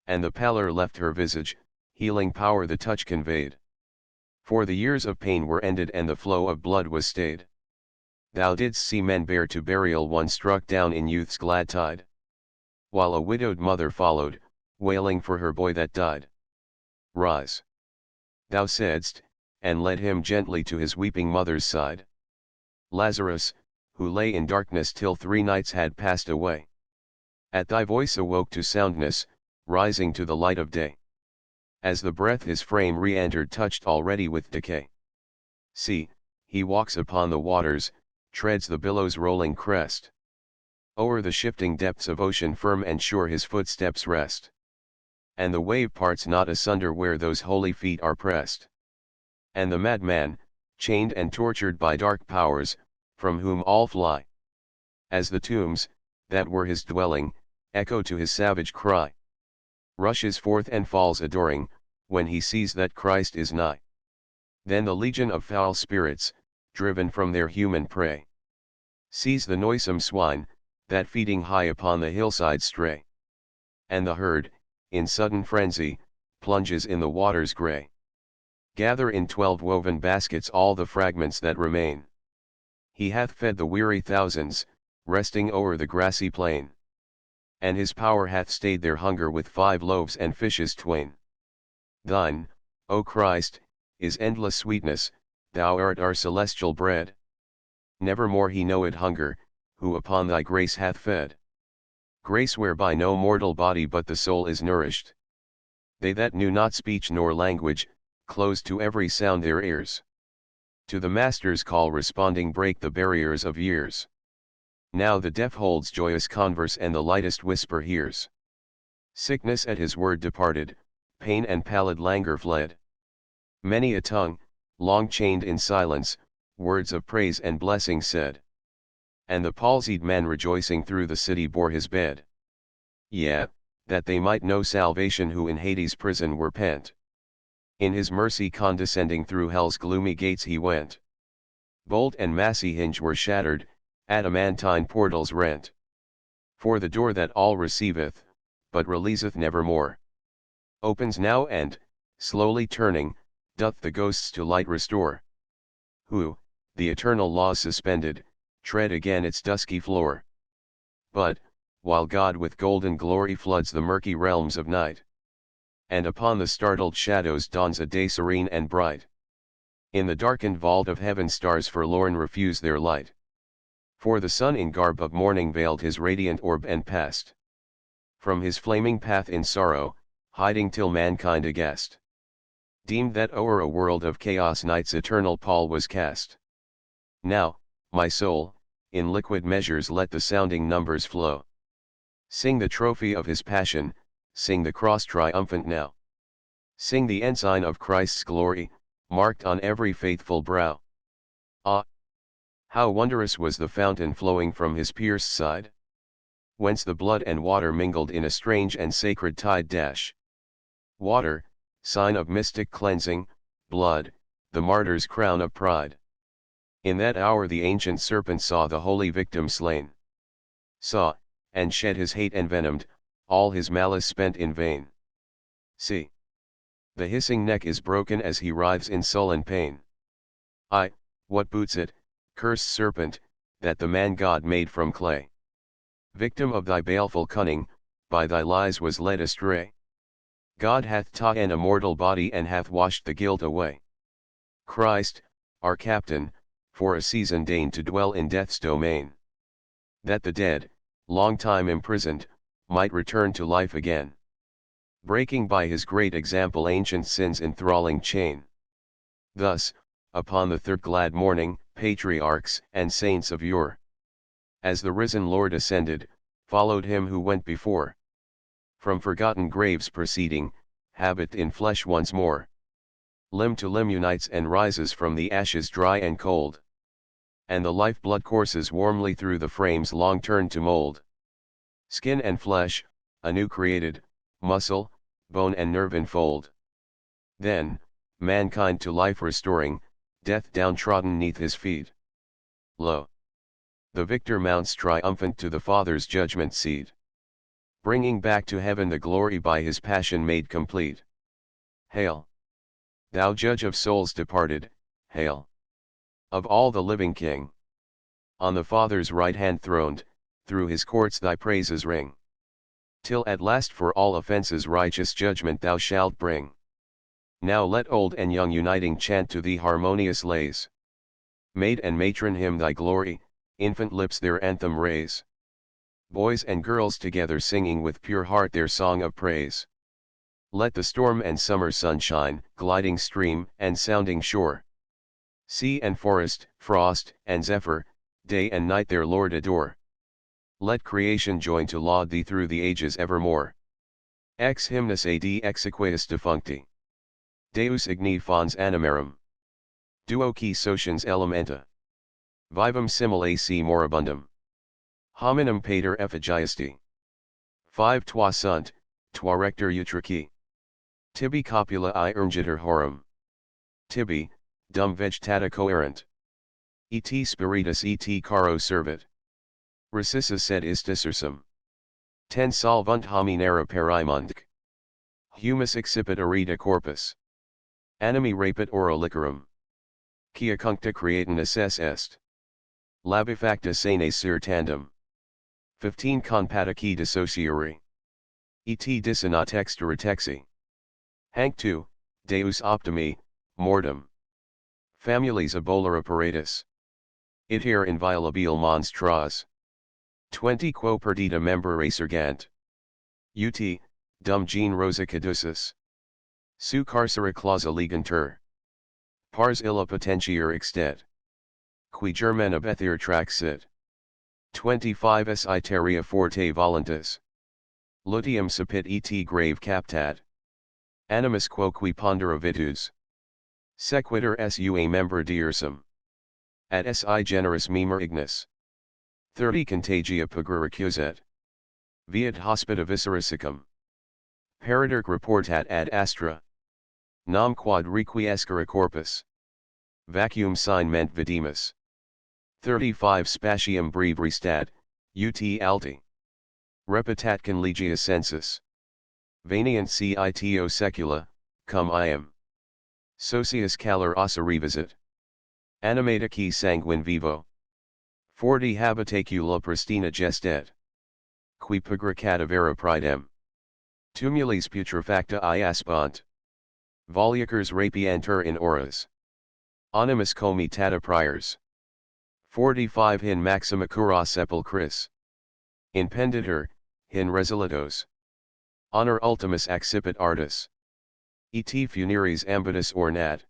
And the pallor left her visage, healing power the touch conveyed. For the years of pain were ended and the flow of blood was stayed. Thou didst see men bear to burial one struck down in youth's glad tide. While a widowed mother followed, wailing for her boy that died. Rise! Thou saidst, and led him gently to his weeping mother's side. Lazarus, who lay in darkness till 3 nights had passed away, at thy voice awoke to soundness, rising to the light of day. As the breath his frame re-entered touched already with decay. See, he walks upon the waters, treads the billows' rolling crest. O'er the shifting depths of ocean firm and sure his footsteps rest. And the wave parts not asunder where those holy feet are pressed. And the madman, chained and tortured by dark powers, from whom all fly, as the tombs, that were his dwelling, echo to his savage cry, rushes forth and falls adoring, when he sees that Christ is nigh. Then the legion of foul spirits, driven from their human prey, sees the noisome swine, that feeding high upon the hillside stray. And the herd, in sudden frenzy, plunges in the waters grey. Gather in 12 woven baskets all the fragments that remain. He hath fed the weary thousands, resting o'er the grassy plain. And his power hath stayed their hunger with 5 loaves and fishes twain. Thine, O Christ, is endless sweetness, thou art our celestial bread. Nevermore he knowed hunger, who upon thy grace hath fed. Grace whereby no mortal body but the soul is nourished. They that knew not speech nor language, closed to every sound their ears. To the Master's call responding break the barriers of years. Now the deaf holds joyous converse and the lightest whisper hears. Sickness at his word departed, pain and pallid languor fled. Many a tongue, long chained in silence, words of praise and blessing said. And the palsied man rejoicing through the city bore his bed. Yea, that they might know salvation who in Hades' prison were pent. In his mercy condescending through hell's gloomy gates he went. Bolt and massy hinge were shattered, adamantine portals rent. For the door that all receiveth, but releaseth nevermore, opens now and, slowly turning, doth the ghosts to light restore. Who, the eternal laws suspended, tread again its dusky floor. But, while God with golden glory floods the murky realms of night, and upon the startled shadows dawns a day serene and bright, in the darkened vault of heaven stars forlorn refuse their light. For the sun in garb of morning veiled his radiant orb and passed from his flaming path in sorrow, hiding till mankind aghast deemed that o'er a world of chaos night's eternal pall was cast. Now, my soul, in liquid measures let the sounding numbers flow. Sing the trophy of his passion, sing the cross triumphant now. Sing the ensign of Christ's glory, marked on every faithful brow. Ah! How wondrous was the fountain flowing from his pierced side, whence the blood and water mingled in a strange and sacred tide dash. Water, sign of mystic cleansing, blood, the martyr's crown of pride. In that hour the ancient serpent saw the holy victim slain. Saw, and shed his hate envenomed, all his malice spent in vain. See! The hissing neck is broken as he writhes in sullen pain. Ay, what boots it, cursed serpent, that the man God made from clay, victim of thy baleful cunning, by thy lies was led astray. God hath taught an immortal body and hath washed the guilt away. Christ, our captain, for a season deigned to dwell in death's domain, that the dead, long time imprisoned, might return to life again, breaking by his great example ancient sin's enthralling chain. Thus, upon the third glad morning, patriarchs and saints of yore, as the risen Lord ascended, followed him who went before, from forgotten graves proceeding, habit in flesh once more, limb to limb unites and rises from the ashes dry and cold, and the life-blood courses warmly through the frames long turned to mold. Skin and flesh, anew created, muscle, bone and nerve enfold. Then, mankind to life restoring, death downtrodden neath his feet. Lo! The victor mounts triumphant to the Father's judgment seat, bringing back to heaven the glory by his passion made complete. Hail! Thou judge of souls departed, hail! Of all the living King, on the Father's right hand throned, through his courts thy praises ring, till at last for all offences righteous judgment thou shalt bring. Now let old and young uniting chant to thee harmonious lays. Maid and matron hymn thy glory, infant lips their anthem raise. Boys and girls together singing with pure heart their song of praise. Let the storm and summer sunshine, gliding stream and sounding shore, sea and forest, frost and zephyr, day and night their Lord adore. Let creation join to laud thee through the ages evermore. Ex hymnus ad exequatus defuncti. Deus igni fons animarum. Duo qui sociens elementa. Vivum simile si moribundum. Hominum pater effigiasti. 5 Toi sunt, toi rector utrici. Tibi copula I urgiter horum. Tibi, dum vegetata coerent. Et spiritus et caro servit. Recissa sed isticersum. Ten solvunt hominera perimundic. Humus excipit arita corpus. Animi rapit ora liquorum. Quia cuncta creatin assess est. Labifacta sane sir tandem. 15 Compatici dissociari. Et dissonat extra texi. Hanc 2, Deus optimi, mortem. Families abola apparatus. Iter inviolabile monstras. 20 Quo perdita membra surgant. Ut, dum gene rosa caducis. Su carcera clausa ligantur. Pars illa potentiae extet. Qui germen ab ether traxit. 25 S iteria forte voluntas. Lutium sapit et grave captat. Animus quoque pondera vitus. Sequitur sua member diersum. At si generis memor ignis. 30 Contagia pagura recuset. Viat hospita viscerissicum. Peridirc reportat ad astra. Nam quod requiescere corpus. Vacuum sine ment videmus. 35 Spatium breve restat, ut alti. Repetat conlegia sensus. Veniant cito secula, cum iam. Socius calor ossa revisit. Animata qui sanguine vivo. 40 Habitacula pristina gestet. Qui pigra cadavera pridem. Tumulis putrefacta iaspant. Volucres rapiantur in auras. Animus comitata priors. 45 Hin maxima cura sepulchris. In penditur, hin resilitos. Honor ultimus accipit artis. Et funeris ambitus ornat.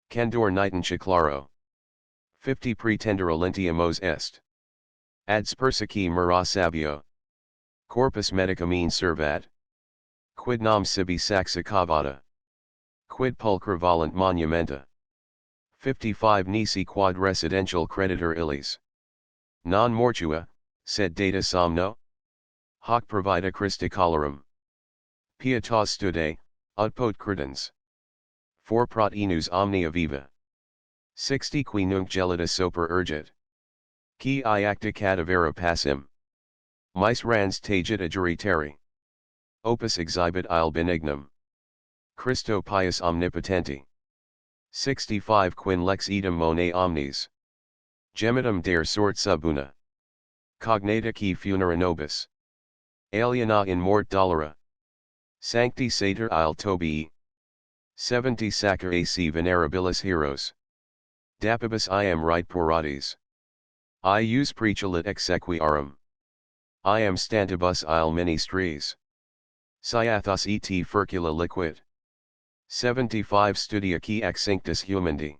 Candor nitantia claro. 50 Pretendere lentiamos est. Ads persici mura sabio. Corpus medicum in servat. Quid nam sibi saxa cavata. Quid pulchra volunt monumenta. 55 Nisi quod residential creditor illis. Non mortua, sed data somno? Hoc provida Christi colorum. Pietas stude, ut pot credens. 4 Prot enus omnia viva. 60 Qui nunc gelida soper urgit. Qui iacta cadavera passim. Mis rans tagit adjuritari. Opus exhibit il benignum. Christo pius omnipotenti. 65 Quin lex idem monet omnes. Gemitum dare sort sub una. Cognata qui funera nobis. Aliena in mort dolora. Sancti sater il tobii. 70 Sacer ac venerabilis heroes. Dapibus iam right puratis. I use precelit exequiarum. I am stantibus il ministries. Sciathos et furcula liquid. 75 Studia qui extinctus humandi.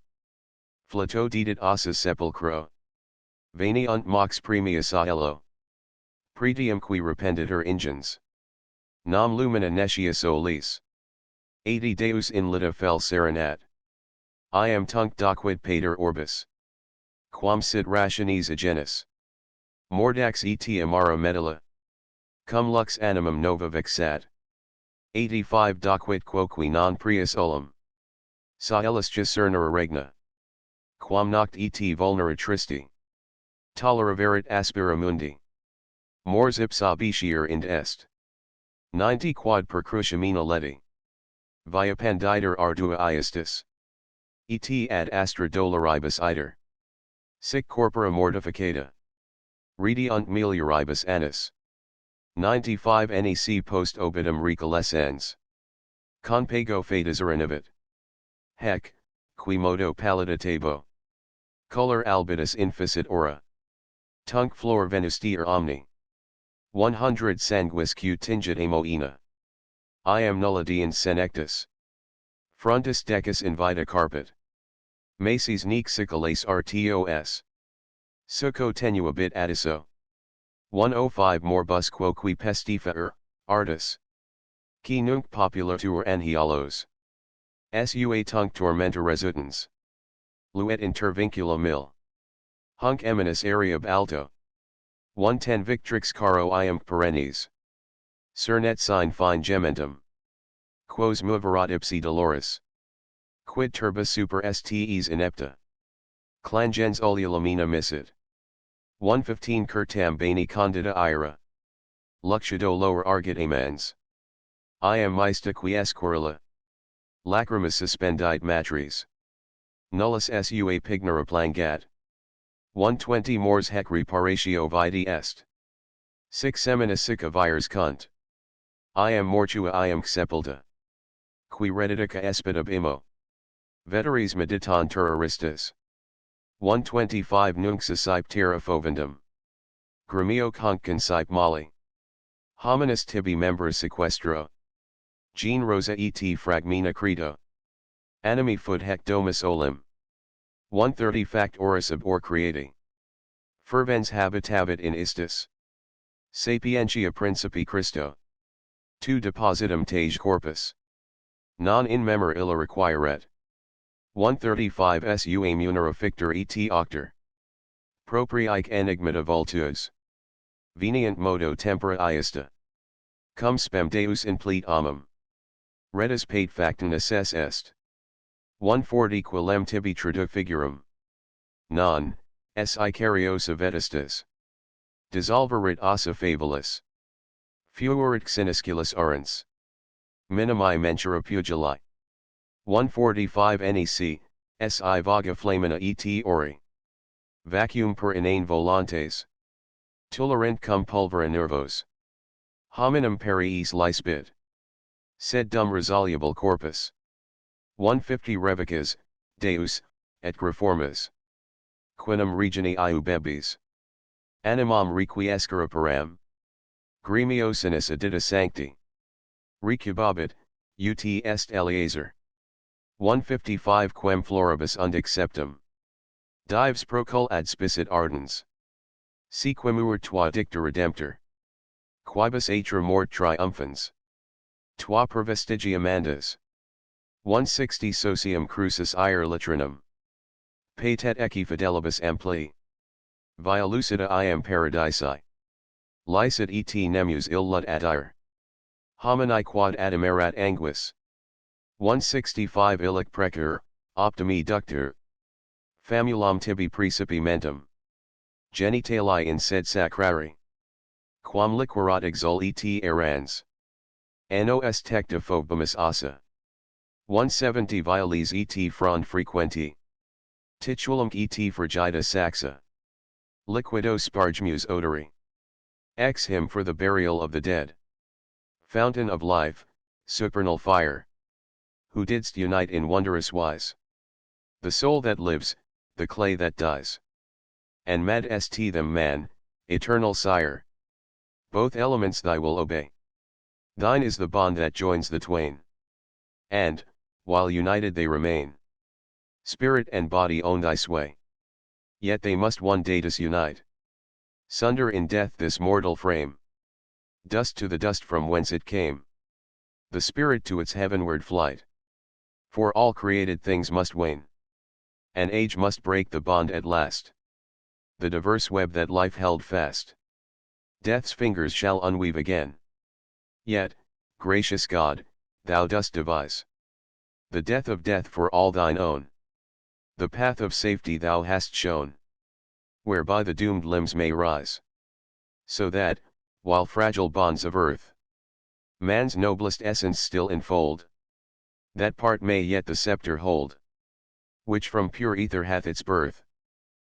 Flato dedit ossus sepulchro. Veniunt mox premius aello. Pretium qui rependitur ingens. Nam lumina nescia solis. 80 Deus in lita fel serenat. I am tunc doquid pater orbis. Quam sit rationis agenis. Mordax et amara medula. Cum lux animum nova vexat. 85 Doquid quoque non prius olum. Saelis discernere regna. Quam noct et vulnera tristi. Toleraverit aspera mundi. Mors ipsa bicier int est. 90 Quod per cruciamina leti. Via panditer ardua iestis. Et ad astra doloribus iter. Sic corpora mortificata. Rediunt melioribus annis. 95 Nec post obidum recolescens. Conpago fatas erenivit. Hec, qui modo pallida tabo. Color albitus inficit ora. Tunc flor venustier omni. 100 Sanguis q tingit amoena. I am nullidien senectus. Frontis decus invita carpet. Maces nec siculace rtos. Succo tenua bit adiso. 105 Morbus quoque pestifer, artis. Qui nunc populatur anhialos. Sua tunc tormenta resultans. Luet intervincula mil. Hunc eminus ariab alto. 110 Victrix caro iam perennes. Cernet sine fine gementum. Quos moverat ipsi doloris. Quid turba super stes inepta. Clangens olea lamina missit. 115 Curtam bani condita ira. Luxido lower argit amans. I am mista quiesquerilla. Lacrimus suspendite matris. Nullus sua pignera plangat. 120 Mors hec reparatio vitae est. 6 Semina sica vires cunt. I am mortua iam sepulta. Qui reditica espit ab imo. Veteris meditan terroristas. 125 Nunc scipe terra fovendum. Gremio conc concipe mali. Hominis tibi membra sequestro. Gene rosa et fragmina credo. Animi fud hec domus olim. 130 Fact oris ab or creati. Fervens habitavit in istis. Sapientia principi Christo. Tu depositum tage corpus. Non in memor illa requiret. 135 sua munera fictor et octor. Propriae enigmata vultus. Venient modo tempora iesta. Cum spem Deus in plete amum. Redus pate factum necess est. 140 quilem tibi tradu figurum. Non, s icariosa vetustas. Dissolverit ossa fabulis. Fuerit xenisculus urens. Minimi mentura pugili. 145 nec, si vaga flamina et ori. Vacuum per inane volantes. Tolerant cum pulvera nervos. Hominum periis lispid. Sed dum resoluble corpus. 150 revocas, Deus, et reformas. Quinum regioni iu bebis. Animam requiescere param. Gremio sinis edita sancti. Recubabit, ut est Eleazar. 155 quem floribus undic septem. Dives procul ad spicit ardens. Si quemur tua dicta redemptor. Quibus atra mort triumphans. Tua per vestigia mandas. 160 socium crucis ire latrinum. Patet ecce fidelibus ampli. Via lucida iam paradisi. Licet et nemus illud ad ire. Homini quad adimerat anguis. 165 illic precur, optimi ductor. Famulam tibi praecipi mentum. Genitali in sed sacrari. Quam liquerat exul et erans. Anno est tecta phobimus ossa. 170 violes et frond frequenti. Titulum et frigida saxa. Liquido spargemus odori. Ex him for the burial of the dead. Fountain of life, supernal fire. Who didst unite in wondrous wise. The soul that lives, the clay that dies. And mad est them man, eternal sire. Both elements thy will obey. Thine is the bond that joins the twain. And, while united they remain. Spirit and body own thy sway. Yet they must one day disunite. Sunder in death this mortal frame. Dust to the dust from whence it came. The spirit to its heavenward flight. For all created things must wane. An age must break the bond at last. The diverse web that life held fast. Death's fingers shall unweave again. Yet, gracious God, thou dost devise the death of death for all thine own. The path of safety thou hast shown, whereby the doomed limbs may rise. So that, while fragile bonds of earth, man's noblest essence still enfold, that part may yet the scepter hold, which from pure ether hath its birth.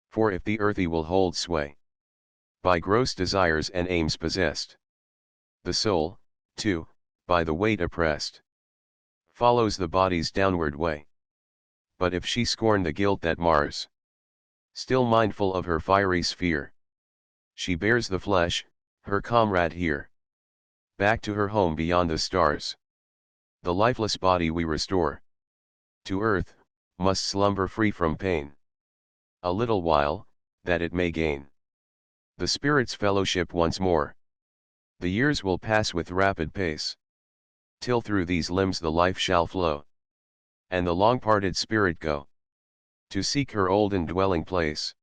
For if the earthy will hold sway, by gross desires and aims possessed, the soul, too, by the weight oppressed, follows the body's downward way. But if she scorn the guilt that mars, still mindful of her fiery sphere, she bears the flesh, her comrade here, back to her home beyond the stars. The lifeless body we restore to earth, must slumber free from pain a little while, that it may gain the spirit's fellowship once more. The years will pass with rapid pace, till through these limbs the life shall flow, and the long-parted spirit go to seek her olden dwelling place.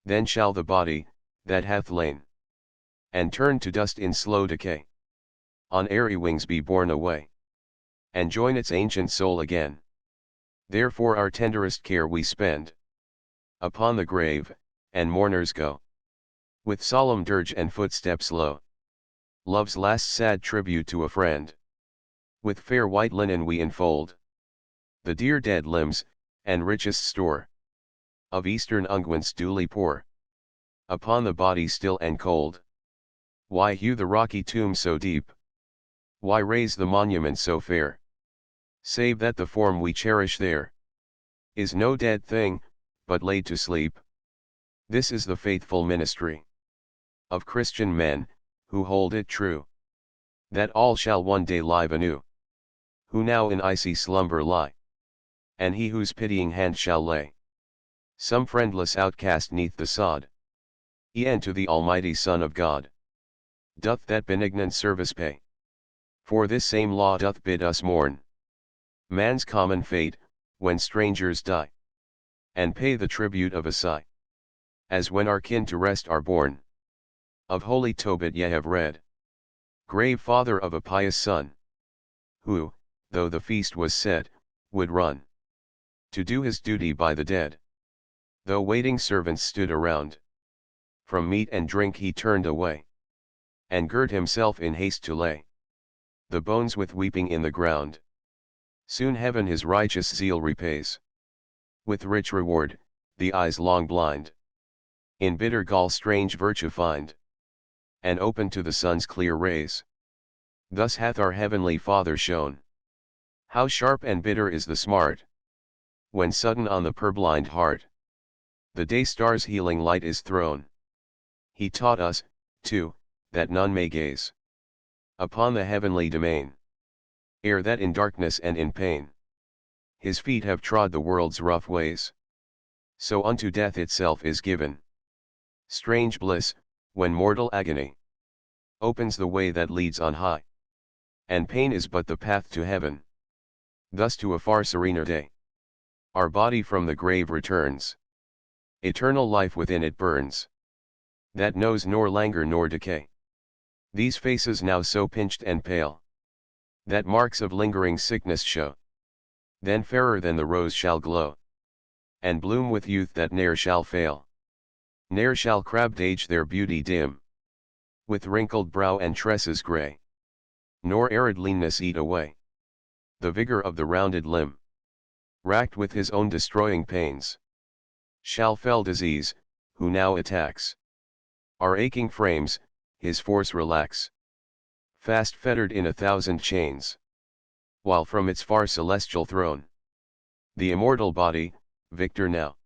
Then shall the body, that hath lain and turned to dust in slow decay, on airy wings be borne away, and join its ancient soul again. Therefore our tenderest care we spend upon the grave, and mourners go with solemn dirge and footsteps low. Love's last sad tribute to a friend. With fair white linen we enfold the dear dead limbs, and richest store of eastern unguents duly pour upon the body still and cold. Why hew the rocky tomb so deep? Why raise the monument so fair? Save that the form we cherish there is no dead thing, but laid to sleep. This is the faithful ministry of Christian men, who hold it true, that all shall one day live anew, who now in icy slumber lie, and he whose pitying hand shall lay some friendless outcast neath the sod, E'en to the Almighty Son of God doth that benignant service pay. For this same law doth bid us mourn man's common fate, when strangers die, and pay the tribute of a sigh, as when our kin to rest are born. Of holy Tobit ye have read, grave father of a pious son, who, though the feast was set, would run to do his duty by the dead. Though waiting servants stood around, from meat and drink he turned away, and girt himself in haste to lay the bones with weeping in the ground. Soon heaven his righteous zeal repays with rich reward, the eyes long blind in bitter gall strange virtue find, and open to the sun's clear rays. Thus hath our heavenly Father shown how sharp and bitter is the smart, when sudden on the purblind heart the day star's healing light is thrown. He taught us, too, that none may gaze upon the heavenly domain, ere that in darkness and in pain his feet have trod the world's rough ways. So unto death itself is given strange bliss, when mortal agony opens the way that leads on high, and pain is but the path to heaven. Thus to a far serener day our body from the grave returns, eternal life within it burns, that knows nor languor nor decay. These faces now so pinched and pale, that marks of lingering sickness show, then fairer than the rose shall glow, and bloom with youth that ne'er shall fail. Ne'er shall crabbed age their beauty dim, with wrinkled brow and tresses grey, nor arid leanness eat away the vigor of the rounded limb. Racked with his own destroying pains, shall fell disease, who now attacks our aching frames, his force relax, fast fettered in 1,000 chains, while from its far celestial throne the immortal body, victor now,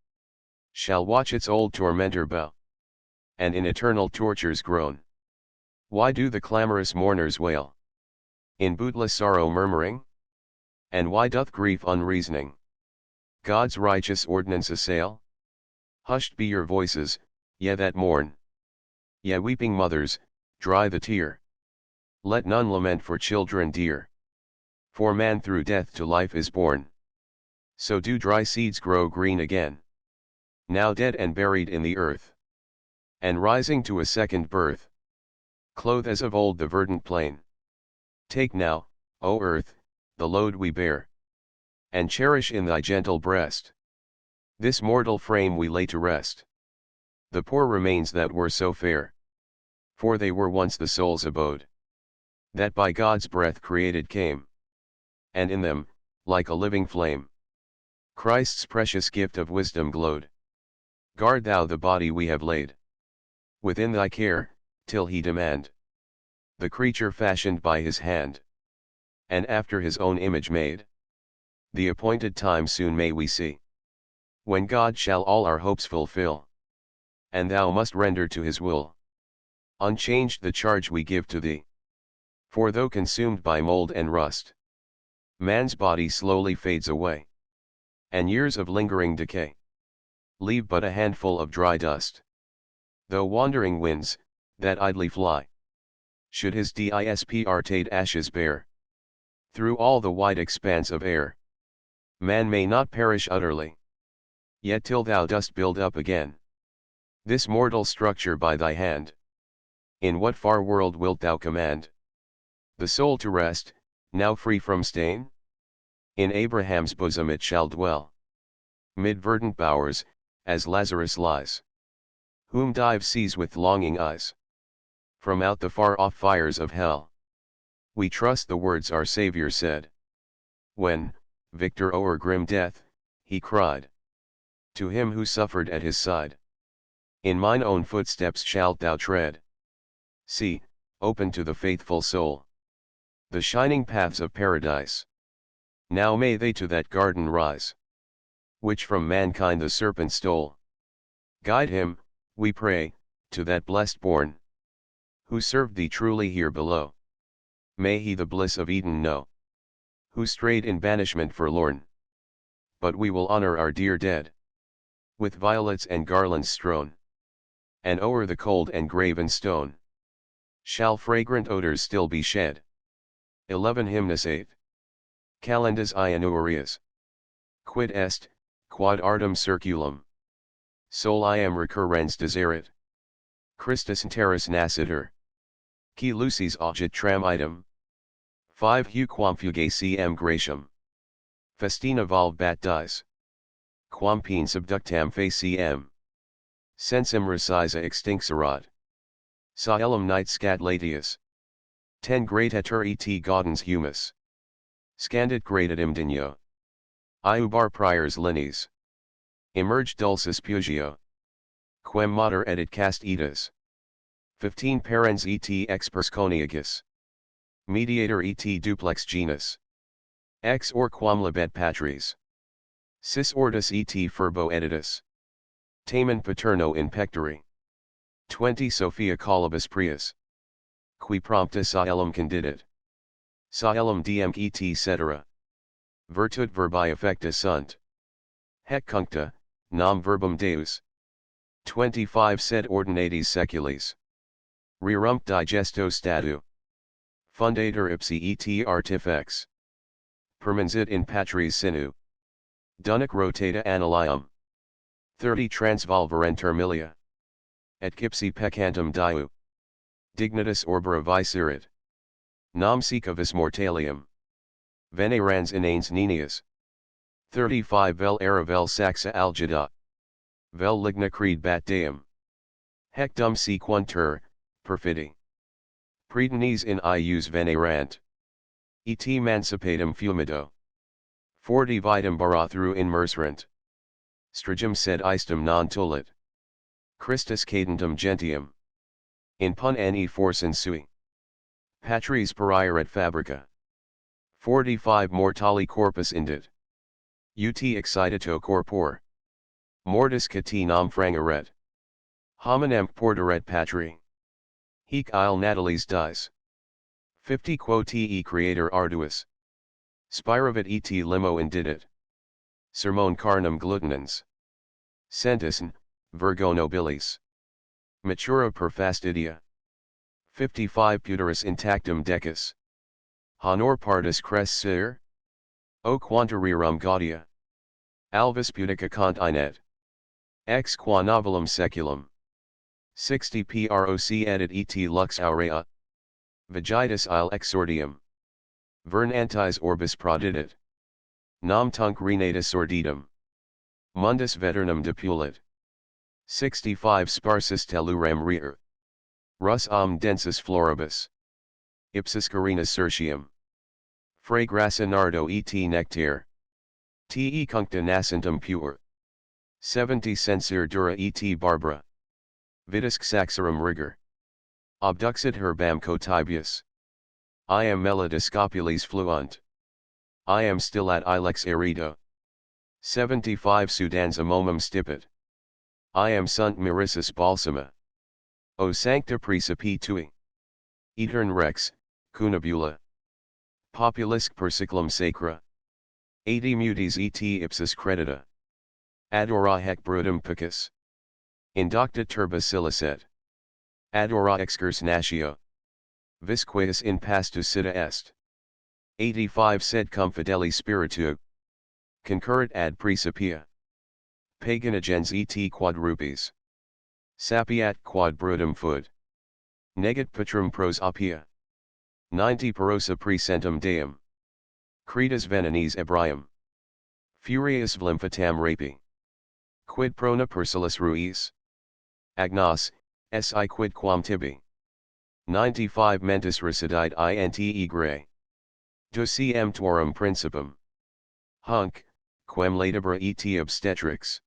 shall watch its old tormentor bow, and in eternal tortures groan. Why do the clamorous mourners wail, in bootless sorrow murmuring? And why doth grief unreasoning God's righteous ordinance assail? Hushed be your voices, ye that mourn, ye weeping mothers, dry the tear. Let none lament for children dear, for man through death to life is born. So do dry seeds grow green again, now dead and buried in the earth, and rising to a second birth, clothe as of old the verdant plain. Take now, O earth, the load we bear, and cherish in thy gentle breast this mortal frame we lay to rest, the poor remains that were so fair, for they were once the soul's abode, that by God's breath created came, and in them, like a living flame, Christ's precious gift of wisdom glowed. Guard thou the body we have laid within thy care, till he demand the creature fashioned by his hand, and after his own image made. The appointed time soon may we see, when God shall all our hopes fulfill, and thou must render to his will unchanged the charge we give to thee. For though consumed by mold and rust, man's body slowly fades away, and years of lingering decay leave but a handful of dry dust. Though wandering winds, that idly fly, should his disparted ashes bear through all the wide expanse of air, man may not perish utterly, yet till thou dost build up again this mortal structure by thy hand. In what far world wilt thou command the soul to rest, now free from stain? In Abraham's bosom it shall dwell, mid verdant bowers, as Lazarus lies, whom Dive sees with longing eyes from out the far-off fires of hell. We trust the words our Saviour said, when, victor o'er grim death, he cried to him who suffered at his side, in mine own footsteps shalt thou tread. See, open to the faithful soul the shining paths of paradise. Now may they to that garden rise, which from mankind the serpent stole. Guide him, we pray, to that blessed bourne, who served thee truly here below. May he the bliss of Eden know, who strayed in banishment forlorn. But we will honor our dear dead with violets and garlands strown. and o'er the cold and graven stone shall fragrant odors still be shed. 11 Hymnus 8. Calendas Ianuarias. Quid est, quod artem circulum. Sol iam recurrens deserit. Christus terras nascitur. Qui lucis augit tram item. 5 Hu quam fugaciam gratiam. Festina volvat dies. Quam pene subductam faciem. Sensum recisa extinxerat. Saellum nit scat latius. 10 Gradatur et gaudens humus. Scandit gradatim digno. Iubar priors linees. Emerge dulcis pugio. Quem mater edit cast etas. 15 Parens et expers coniagus. Mediator et duplex genus. Ex or quam labet patries. Cis ortus et furbo editus. Tamen paterno in pectori. 20 Sophia collibus prius. Qui prompta saellum candidit. Saellum diem et cetera. Virtut verbi effecta sunt. Hec cuncta, nam verbum Deus. 25 Sed ordinatis seculis. Rerumt digesto statu. Fundator ipsi et artifex. Permansit in patris sinu. Dunac rotata annalium. 30 Transvolverenter milia. Et cipsi peccantum diu. Dignitas orbera vicerit. Nam secavus mortalium. Venerans inanes nenias. 35 Vel era vel saxa algida. Vel ligna creed bat deum. Hec dum sequuntur, perfidi. Pretenes in ius venerant. Et mancipatum fumido. 40 Vitam barathru in mercerant. Strigum sed istum non tulit. Christus cadentum gentium. In pun ne forsan sui. Patries perieret fabrica. 45 Mortali corpus indit. Ut excitito corpore. Mortis cati nam frangaret. Hominem porteret patri. Hic il natalis dies. 50 Quo te creator arduus. Spiravit et limo indidit. Sermon carnum glutinans. Centisn, virgo nobilis. Matura per fastidia. 55 Puterus intactum decus. Honor partus crescere. O quanta rerum gaudia. Alvis pudica cont inet. Ex qua novelum seculum. 60 Proc edit et lux aurea. Vegitus il exordium. Vern antis orbis prodidit. Nam tunc renatus sordidum. Mundus veternum depulit. 65 Sparsus telluram rear. Rus densus floribus. Ipsis carina certium. Fragrassa nardo et nectar. Te cuncta nascentum pure. 70 Censir dura et barbara. Vitusque saxarum rigor. Obduxit herbam cotibius. I am melida scopulis fluunt. I am still at ilex erito. 75 Sudanza momum stipit. I am sunt mirissus balsama. O sancta praecipi tui. Etern rex, cunabula. Populusque persiclum sacra. 80 Mutis et ipsis credita. Adora hec brutum picus. Indocta turba silicet. Adora excurs natio. Visqueus in pastu sita est. 85 Sed cum fideli spiritu. Concurrit ad praecipia. Paganagens et quadrupes. Sapiat quad brutum fud. Negat patrum pros apia. 90 Perosa presentum deum. Credas venenes ebrium. Furias lymphatam rapi. Quid prona persilis ruis? Agnos, si quid quam tibi. 95 Mentis recidite inte gre. Dociem tuorum principum. Hunc, quem latibra et obstetrix.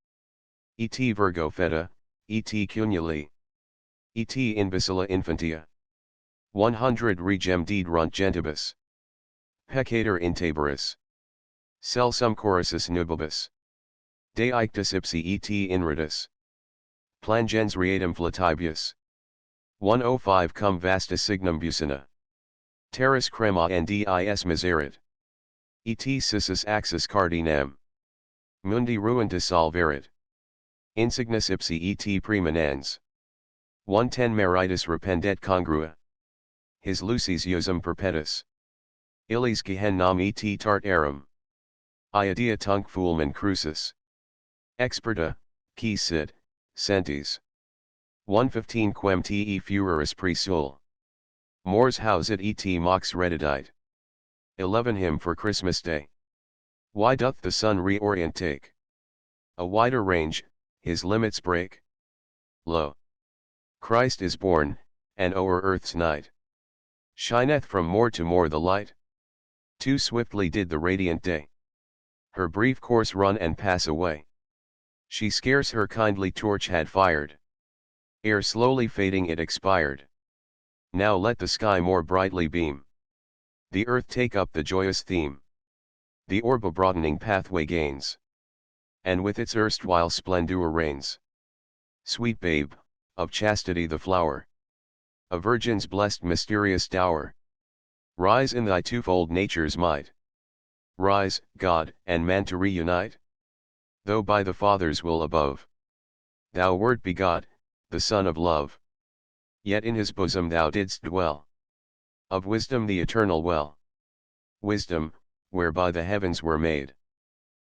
Et virgo feta, et cunuli. Et imbecilla infantia. 100 Regem dedunt gentibus. Peccator intaberis. Celsum chorusus nubibus. De ictus ipsi et inridus. Plangens reatum flatibius. 105 Cum vasta signum bucina. Terras crema ndis miserit. Et sissus axis cardinem. Mundi ruinta solverit. Insignis ipsi et preeminens. 110 Meritus rependet congrua. His lucis iosum perpetus. Illis gehen nam et tart arum. Iadea tunc fulmen crucis. Experta, qui sit, sentis. 115 Quem te fueris presul. Mors houset et mox redidite. 11 Hymn for Christmas Day. Why doth the sun reorient take a wider range, his limits break? Lo! Christ is born, and o'er earth's night shineth from more to more the light. Too swiftly did the radiant day her brief course run and pass away. She scarce her kindly torch had fired, ere slowly fading it expired. Now let the sky more brightly beam, the earth take up the joyous theme. The orb a broadening pathway gains, and with its erstwhile splendor reigns. Sweet babe, of chastity the flower, a virgin's blessed mysterious dower. Rise in thy twofold nature's might. Rise, God and man to reunite. Though by the Father's will above, thou wert begot, the Son of love. Yet in his bosom thou didst dwell, of wisdom the eternal well. Wisdom, whereby the heavens were made,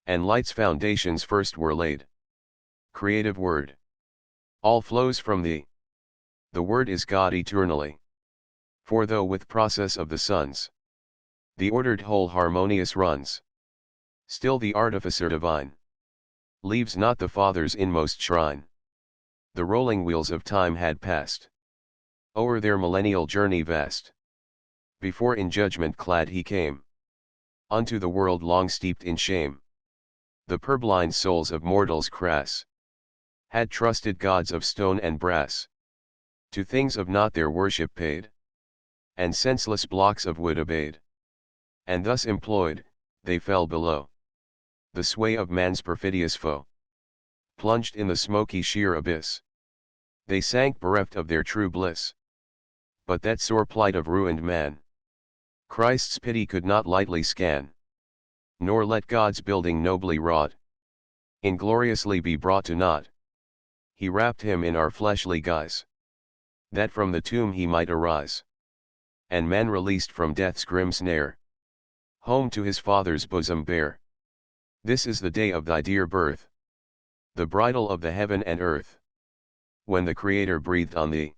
and light's foundations first were laid. Creative word. All flows from thee. The word is God eternally. For though with process of the suns, the ordered whole harmonious runs, still the artificer divine leaves not the Father's inmost shrine. The rolling wheels of time had passed o'er their millennial journey vast, before in judgment clad he came unto the world long steeped in shame. The purblind souls of mortals crass had trusted gods of stone and brass, to things of naught their worship paid, and senseless blocks of wood obeyed. And thus employed, they fell below the sway of man's perfidious foe. Plunged in the smoky sheer abyss, they sank bereft of their true bliss. But that sore plight of ruined man, Christ's pity could not lightly scan, nor let God's building nobly wrought ingloriously be brought to naught. He wrapped him in our fleshly guise, that from the tomb he might arise, and man released from death's grim snare, home to his Father's bosom bear. This is the day of thy dear birth, the bridal of the heaven and earth, when the Creator breathed on thee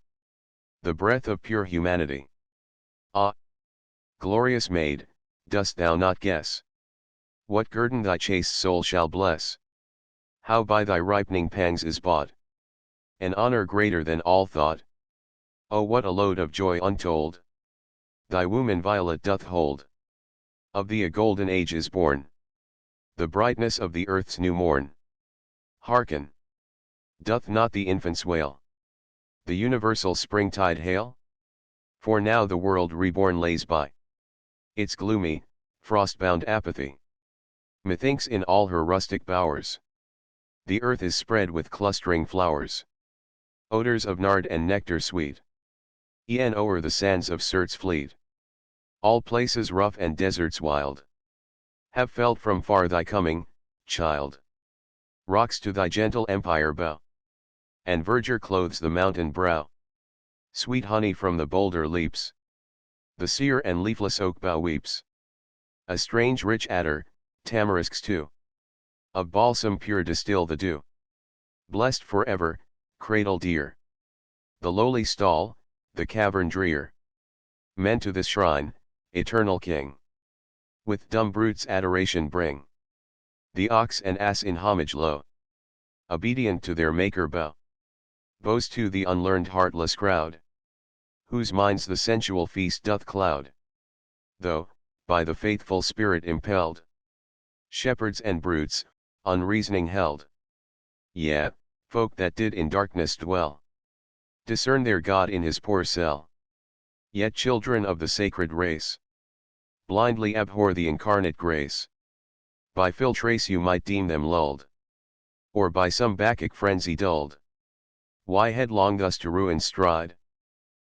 the breath of pure humanity. Ah! Glorious maid, dost thou not guess what guerdon thy chaste soul shall bless? How by thy ripening pangs is bought an honor greater than all thought? Oh, what a load of joy untold thy womb inviolate doth hold! Of thee a golden age is born, the brightness of the earth's new morn. Hearken! Doth not the infant's wail the universal springtide hail? For now the world reborn lays by its gloomy, frost-bound apathy. Methinks in all her rustic bowers, the earth is spread with clustering flowers, odors of nard and nectar sweet, e'en o'er the sands of Sirt's fleet. All places rough and deserts wild have felt from far thy coming, child. Rocks to thy gentle empire bow, and verdure clothes the mountain brow. Sweet honey from the boulder leaps, the sere and leafless oak bough weeps. A strange rich attar, tamarisks too, of balsam pure distill the dew. Blessed forever, cradle dear, the lowly stall, the cavern drear, meant to this shrine, eternal King. With dumb brutes adoration bring, the ox and ass in homage low, obedient to their maker bow. Boast to the unlearned heartless crowd, whose minds the sensual feast doth cloud. Though, by the faithful spirit impelled, shepherds and brutes, unreasoning held. Yea, folk that did in darkness dwell, discern their God in his poor cell. Yet children of the sacred race, blindly abhor the incarnate grace. By filtrace you might deem them lulled, or by some Bacchic frenzy dulled. Why headlong thus to ruin stride?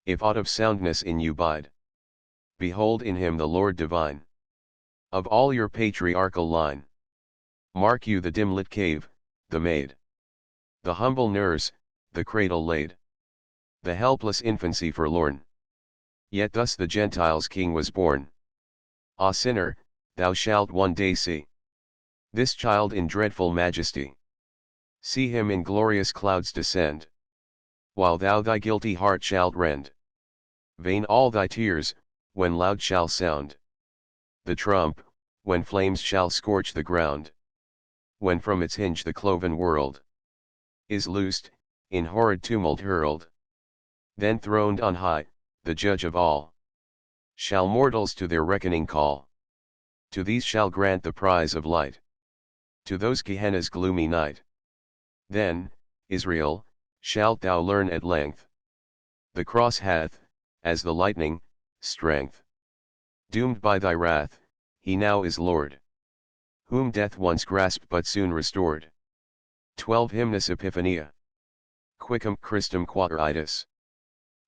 If aught of soundness in you bide, behold in him the Lord divine. Of all your patriarchal line, mark you the dim-lit cave, the maid, the humble nurse, the cradle laid. the helpless infancy forlorn. Yet thus the Gentiles' king was born. Ah sinner, thou shalt one day see this child in dreadful majesty. See him in glorious clouds descend, while thou thy guilty heart shalt rend. Vain all thy tears, when loud shall sound the trump, when flames shall scorch the ground, when from its hinge the cloven world is loosed, in horrid tumult hurled. Then throned on high, the judge of all, shall mortals to their reckoning call. To these shall grant the prize of light, to those Gehenna's gloomy night. Then, Israel, shalt thou learn at length, the cross hath, as the lightning, strength. Doomed by thy wrath, he now is Lord, whom death once grasped but soon restored. 12 Hymnus Epiphania. Quicum Christum Quateritis.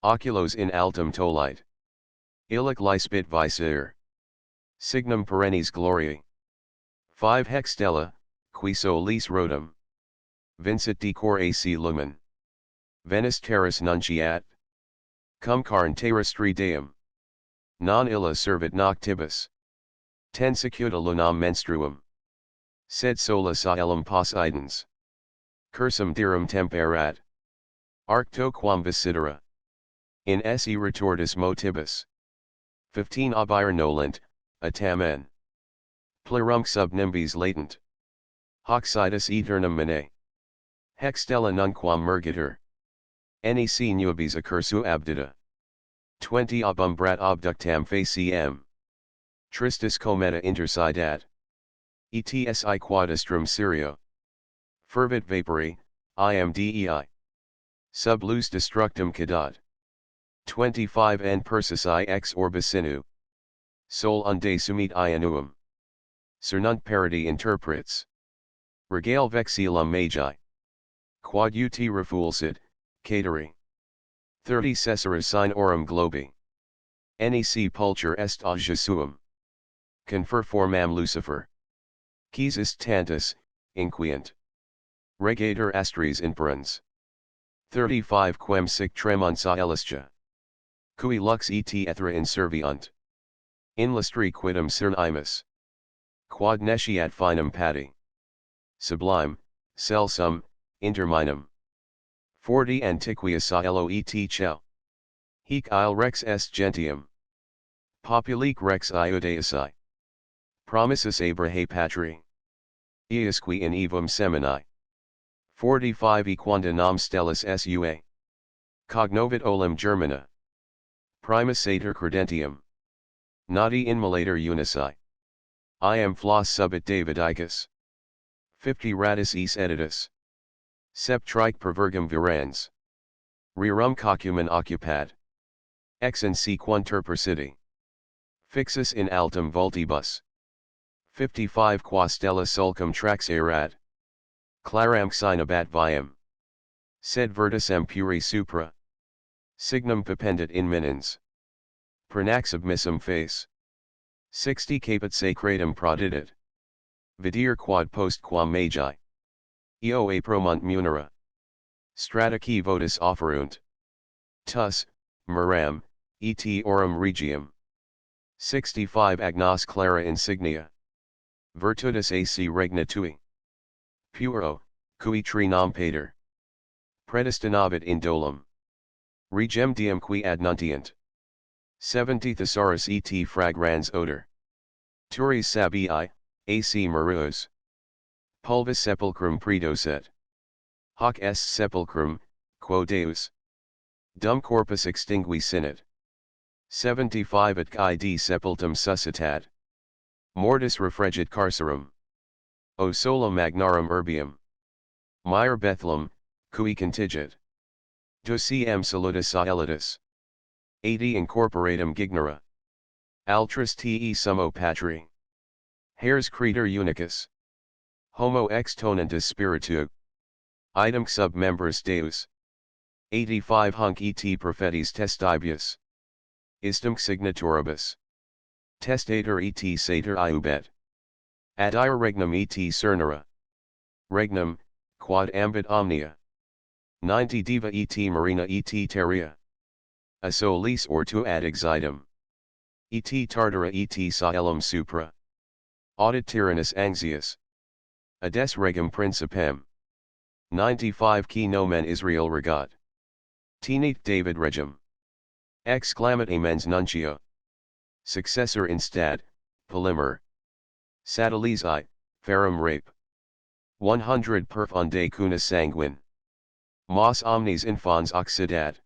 Oculos in altum tolite. Illic lispit vicer. Signum perennis gloriae. 5 Hextella, qui solis rotum. Vincit decor ac lumen. Venus terras nunciat. Cum carn terrestri deum. Non illa servit noctibus. Ten secuta lunam menstruum. Sed sola caelum Poseidons. Cursum therum temperat. Arcto quam visidera. In esse retortus motibus. 15 Abire nolent, a tamen. Plurumque sub nimbis latent. Hoc sidus aeternum mene. Hextella nunquam mergitur. Nec nubis accursu abdita. 20 Ab umbrat obductam faciem. Tristis cometa intersidat. Etsi quadestrum Syrio. Fervit vapori, imdei. Sub luz destructum cadat. 25 N persis ex orbis sinu. Sol unde sumit ianuum. Cernunt parody interprets. Regale vexillum magi. Quod ut refulsit, cateri. 30 Caesara sine orum globi. Nec pulcher est a Jesuum. Confer formam Lucifer. Quis est tantus, inquient. Regator astris imperans. 35 Quem sic tremunt caelisca. Cui lux et ethra inserviunt. In lustri quidem cernimus. Quod nesciat finem pati. Sublime, celsum, interminum. 40 Antiquia caelo et cel. Hic il rex est gentium. Populique rex iudaeaci. Promisus Abrahae patri. Iusque in evum semini. 45 Equanda nam stellis sua. Cognovit olim germina. Primus sater credentium. Nadi inmolator unici. I am flos subit Davidicus. 50 Radis es editus. Sep trique pervergum virans. Rerum cocumen occupat. Ex in si quantur persidi. Fixus in altum vultibus. 55 Qua stella sulcum traxerat. Claram xinabat viam. Sed verticem puri supra. Signum pependit in minens. Pernax submissum face. 60 Caput sacratum prodidit. Videre quad post quam magi. Eo apromunt munera. Strataci votis offerunt. Tus, meram, et orum regium. 65 Agnos clara insignia. Virtutis ac regna tui. Puro, cui trinam pater. Predestinabit indolum. Regem diem qui adnuntiant. 70 Thesaurus et fragrans odor. Turis sabii, ac meruos. Pulvis sepulchrum predoset. Hoc est sepulchrum, quo Deus. Dum corpus extingui sinit. 75 At id sepultum suscitat. Mortis refregit carcerum. O sola magnarum urbium. Mire Bethlem, cui contigit. Dociem salutis aelitus. 80 Incorporatum gignera. Altris te summo patri. Hers creter unicus. Homo ex tonentus spiritu. Idem sub members Deus. 85 Hunc et prophetis testibius. Istum signatoribus. Testator et sater iubet. Ad ire regnum et cernera. Regnum, quod ambit omnia. 90 diva et marina et terria. A solis or tu ad exitum. Et tartara et saellum supra. Audit tyrannus anxious. Ades regum principem. 95 Qui nomen Israel regat. Tenit David regum. Exclamat amens nuncio. Successor instad, Polymer. Satellisi, ferrum rape. 100 Perf unde cuna sanguine. Mos omnes infans occidat.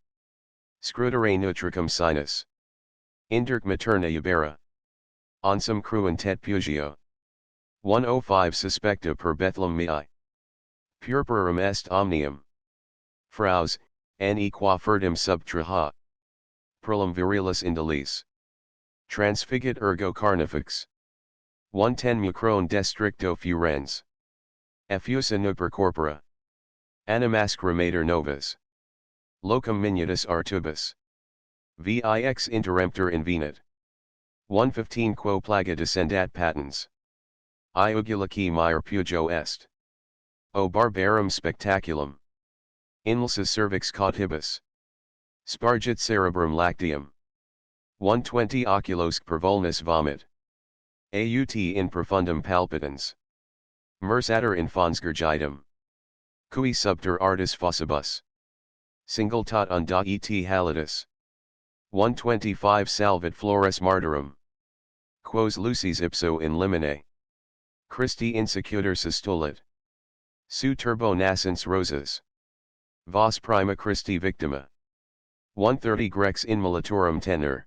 Scrutare nutricum sinus. Indurc materna ubera. Onsum cruentet pugio. 105 Suspecta per Bethlehem mei. Purpurum est omnium. Fraus, ne qua furtim subtraha. Perlum virilis indelis. Transfigit ergo carnifex. 110 Mucrone destricto furens. Effusa nuper corpora. Animasque mater novus. Locum minutus artubus. Vix interemptor invenit. 115 Quo plaga descendat patens. Iugulaci mire pugio est. O barbarum spectaculum. Inulsus cervix cautibus. Spargit cerebrum lacteum. 120 Oculos per vulnus vomit. Aut in profundum palpitans. Mersator infans gurgitum. Cui subter artis fossibus. Singletot unda et halidus. 125 Salvat flores martyrum. Quos lucis ipso in limine. Christi insecutor sustulit. Su turbo nascens rosas. Vos prima Christi victima. 130 Grex in militorum tenor.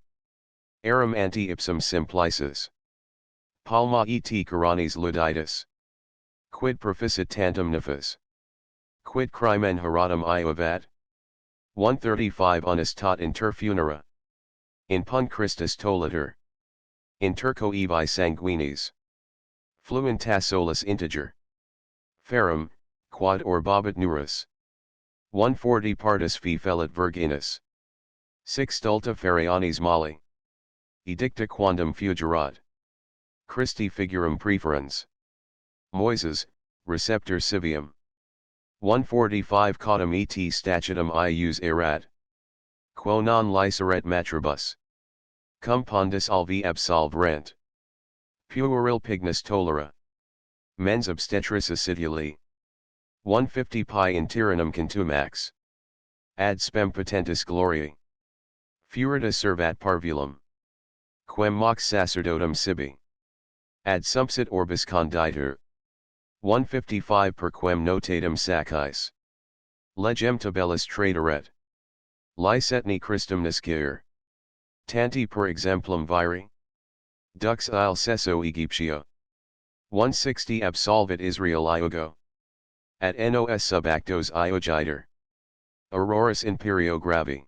Arum anti ipsum simplicis. Palma et coronis luditus. Quid proficit tantum nefas. Quid crimen heratum iovat. 135 Unistat inter funera. In pun Christus toliter. In turco evi sanguinis. Fluentas solus integer. Ferrum, quad orbabat nuris. 140 Partus fi fellit virginis. 6 Stulta ferianis mali. Edicta quandam fugerat. Christi figurum preferens. Moises, receptor civium. 145 Cautum et statutum ius erat. Quo non liceret matribus. Cum pondus alvi absolverent. Pueril pignus tolera. Mens obstetris aciduli. 150 Pi in tyrannum contumax. Ad spem potentis gloriae. Furita servat parvulum. Quem mox sacerdotum sibi. Ad sumpsit orbis conditur. 155 Per quem notatum sacis. Legem tabellus traderet. Licetni Christum niscire. Tanti per exemplum viri. Dux il sesso Egyptio. 160 Absolvit Israel Iogo. At nos sub actos iogiter. Auroris imperio gravi.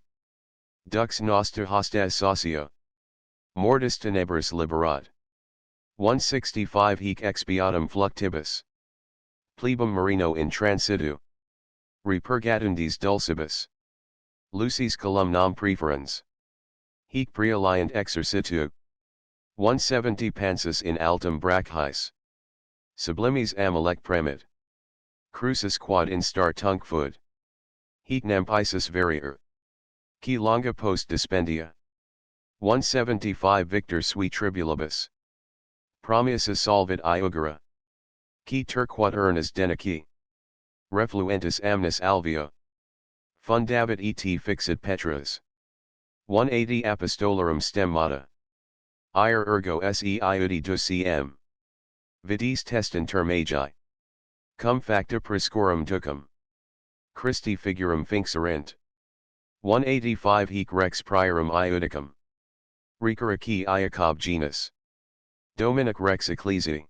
Dux noster hostes socio. Mortis tenebris liberat. 165 Hic expiatum fluctibus. Plebum marino in transitu. Repurgatundis dulcibus. Lucis columnam preferens. Hic prealiant exercitu. 170 Pansus in altum brachis. Sublimis amalec premit. Crucis quad in star tunc-foot. Hic nem Isis verier. Qui longa post dispendia. 175 Victor sui tribulibus. Promisus solvit iugera. Qui turquat urnas denici. Refluentus amnis alveo. Fundavit et fixit petras. 180 Apostolorum stemmata. Ire ergo se iudi ducem. Vidis testinter magi. Cum facta prescorum ducum. Christi figurum finxerent. 185 Hic rex priorum iudicum. Recaraci Iacob genus. Dominic rex ecclesiae.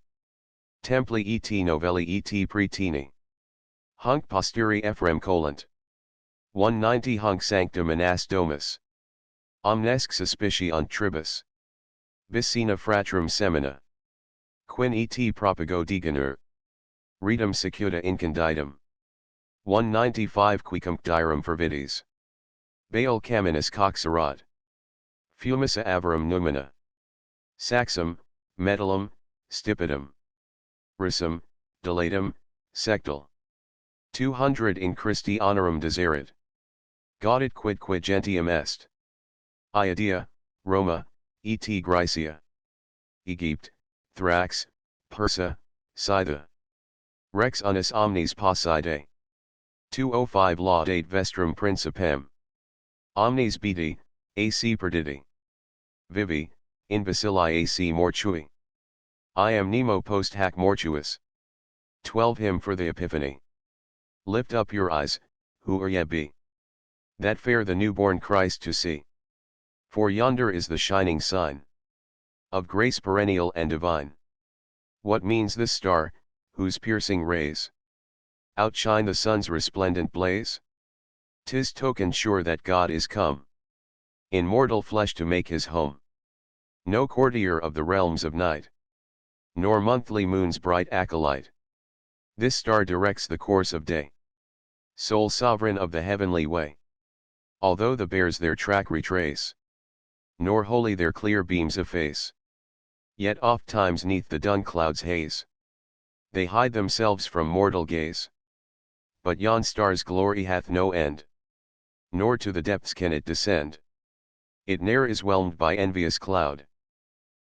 Templi et novelli et pretini. Hunc posteri Ephrem collant. 190 Hunc sancta Minas domus. Omnesque suspiciunt tribus. Vicina fratrum semina. Quin et propago diganur. Ritum secuta incanditum. 195 Quicum dirum fervidis. Baal caminus coxerat. Fumisa avarum numina. Saxum, metallum, stipidum. Risum, dilatum, sectal. 200 in Christi honorum deserit. Gaudet quid gentium est. Iadea, Roma, et Graecia. Egypt, Thrax, Persa, Scytha. Rex unus omnes posside. 205 laudate vestrum principem. Omnes beti, ac perditi. Vivi, in bacilli ac mortui. I am nemo post hac mortuus. 12 Hymn for the Epiphany. Lift up your eyes, who are ye be, that fair the newborn Christ to see. For yonder is the shining sign of grace perennial and divine. What means this star, whose piercing rays outshine the sun's resplendent blaze? 'Tis token sure that God is come in mortal flesh to make his home. No courtier of the realms of night, nor monthly moon's bright acolyte. This star directs the course of day, sole sovereign of the heavenly way. Although the bears their track retrace, nor wholly their clear beams efface, yet oft times 'neath the dun cloud's haze, they hide themselves from mortal gaze. But yon star's glory hath no end, nor to the depths can it descend. It ne'er is whelmed by envious cloud,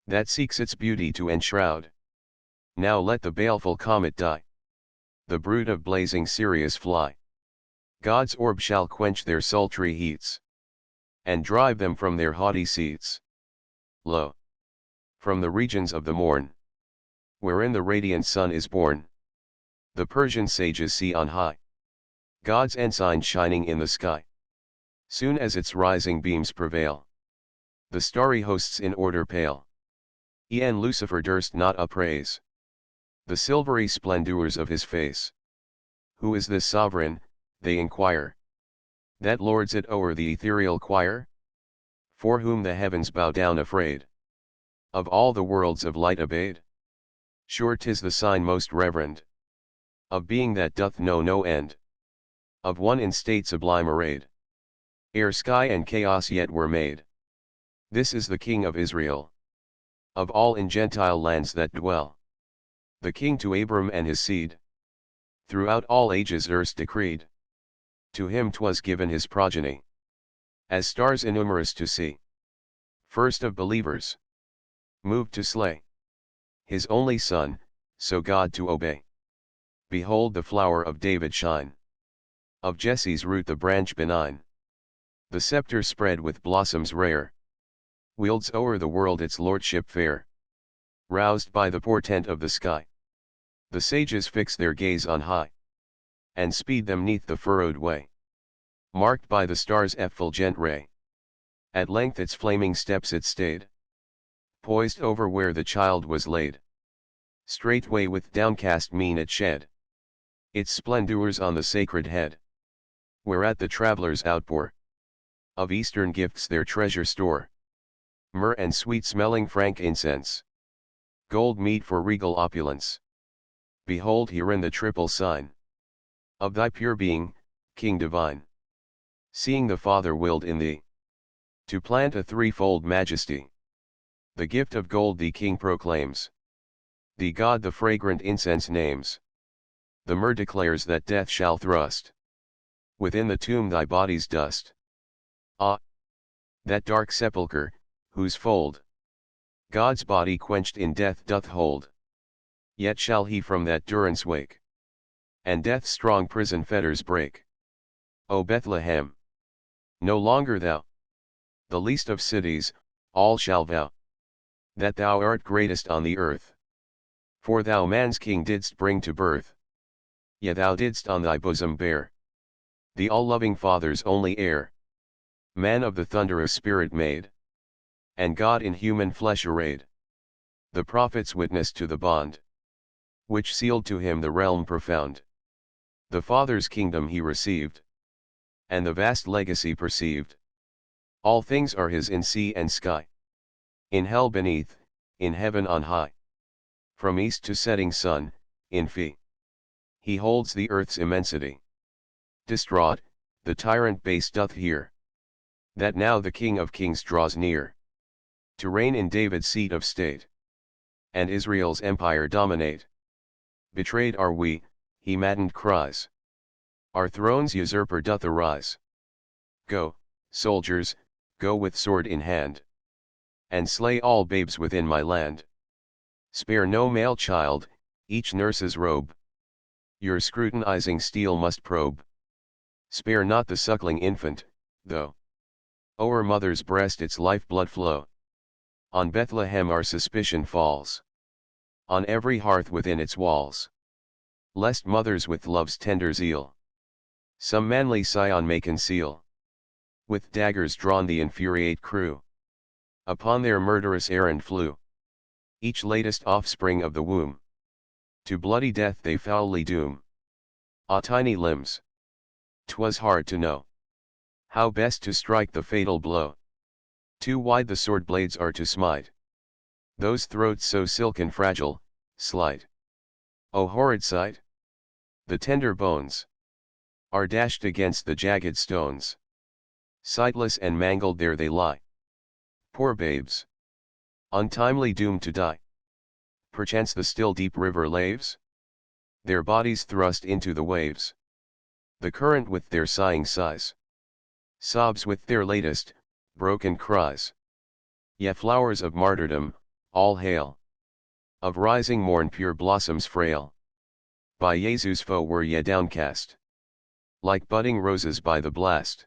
that seeks its beauty to enshroud. Now let the baleful comet die, the brood of blazing Sirius fly. God's orb shall quench their sultry heats, and drive them from their haughty seats. Lo! From the regions of the morn, wherein the radiant sun is born, the Persian sages see on high God's ensign shining in the sky. Soon as its rising beams prevail, the starry hosts in order pale. E'en Lucifer durst not upraise the silvery splendors of his face. Who is this sovereign, they inquire, that lords it o'er the ethereal choir? For whom the heavens bow down afraid, of all the worlds of light obeyed? Sure 'tis the sign most reverend of being that doth know no end, of one in state sublime arrayed, ere sky and chaos yet were made. This is the King of Israel, of all in Gentile lands that dwell, the King to Abram and his seed, throughout all ages erst decreed. To him 'twas given his progeny, as stars innumerous to see, first of believers, moved to slay his only Son, so God to obey. Behold the flower of David shine, of Jesse's root the branch benign. The scepter spread with blossoms rare, wields o'er the world its lordship fair. Roused by the portent of the sky, the sages fix their gaze on high, and speed them 'neath the furrowed way, marked by the star's effulgent ray. At length its flaming steps it stayed, poised over where the child was laid. Straightway with downcast mien it shed its splendors on the sacred head, whereat the travelers outpour of eastern gifts their treasure store. Myrrh and sweet-smelling frankincense, gold meet for regal opulence. Behold herein the triple sign of thy pure being, King divine. Seeing the Father willed in thee to plant a threefold majesty, the gift of gold thee King proclaims, thee God the fragrant incense names. The myrrh declares that death shall thrust within the tomb thy body's dust. Ah! That dark sepulchre, whose fold God's body quenched in death doth hold. Yet shall he from that durance wake, and death's strong prison fetters break. O Bethlehem! No longer thou, the least of cities, all shall vow that thou art greatest on the earth. For thou man's king didst bring to birth, yea thou didst on thy bosom bear the all-loving Father's only heir, man of the thunderous spirit made, and God in human flesh arrayed. The prophets witness to the bond, which sealed to him the realm profound. The Father's kingdom he received, and the vast legacy perceived. All things are his in sea and sky, in hell beneath, in heaven on high. From east to setting sun, in fee, he holds the earth's immensity. Distraught, the tyrant base doth hear that now the King of Kings draws near to reign in David's seat of state, and Israel's empire dominate. Betrayed are we, he maddened cries. Our throne's usurper doth arise. Go, soldiers, go with sword in hand, and slay all babes within my land. Spare no male child, each nurse's robe your scrutinizing steel must probe. Spare not the suckling infant, though o'er mother's breast its life-blood flow. On Bethlehem our suspicion falls, on every hearth within its walls. Lest mothers with love's tender zeal some manly scion may conceal. With daggers drawn the infuriate crew upon their murderous errand flew. Each latest offspring of the womb to bloody death they foully doom. Ah, tiny limbs! 'Twas hard to know how best to strike the fatal blow. Too wide the sword blades are to smite those throats so silken fragile, slight. O horrid sight! The tender bones are dashed against the jagged stones. Sightless and mangled there they lie. Poor babes! Untimely doomed to die. Perchance the still deep river laves their bodies thrust into the waves. The current with their sighing sighs sobs with their latest, broken cries. Ye flowers of martyrdom, all hail! Of rising morn pure blossoms frail. By Jesus' foe were ye downcast, like budding roses by the blast.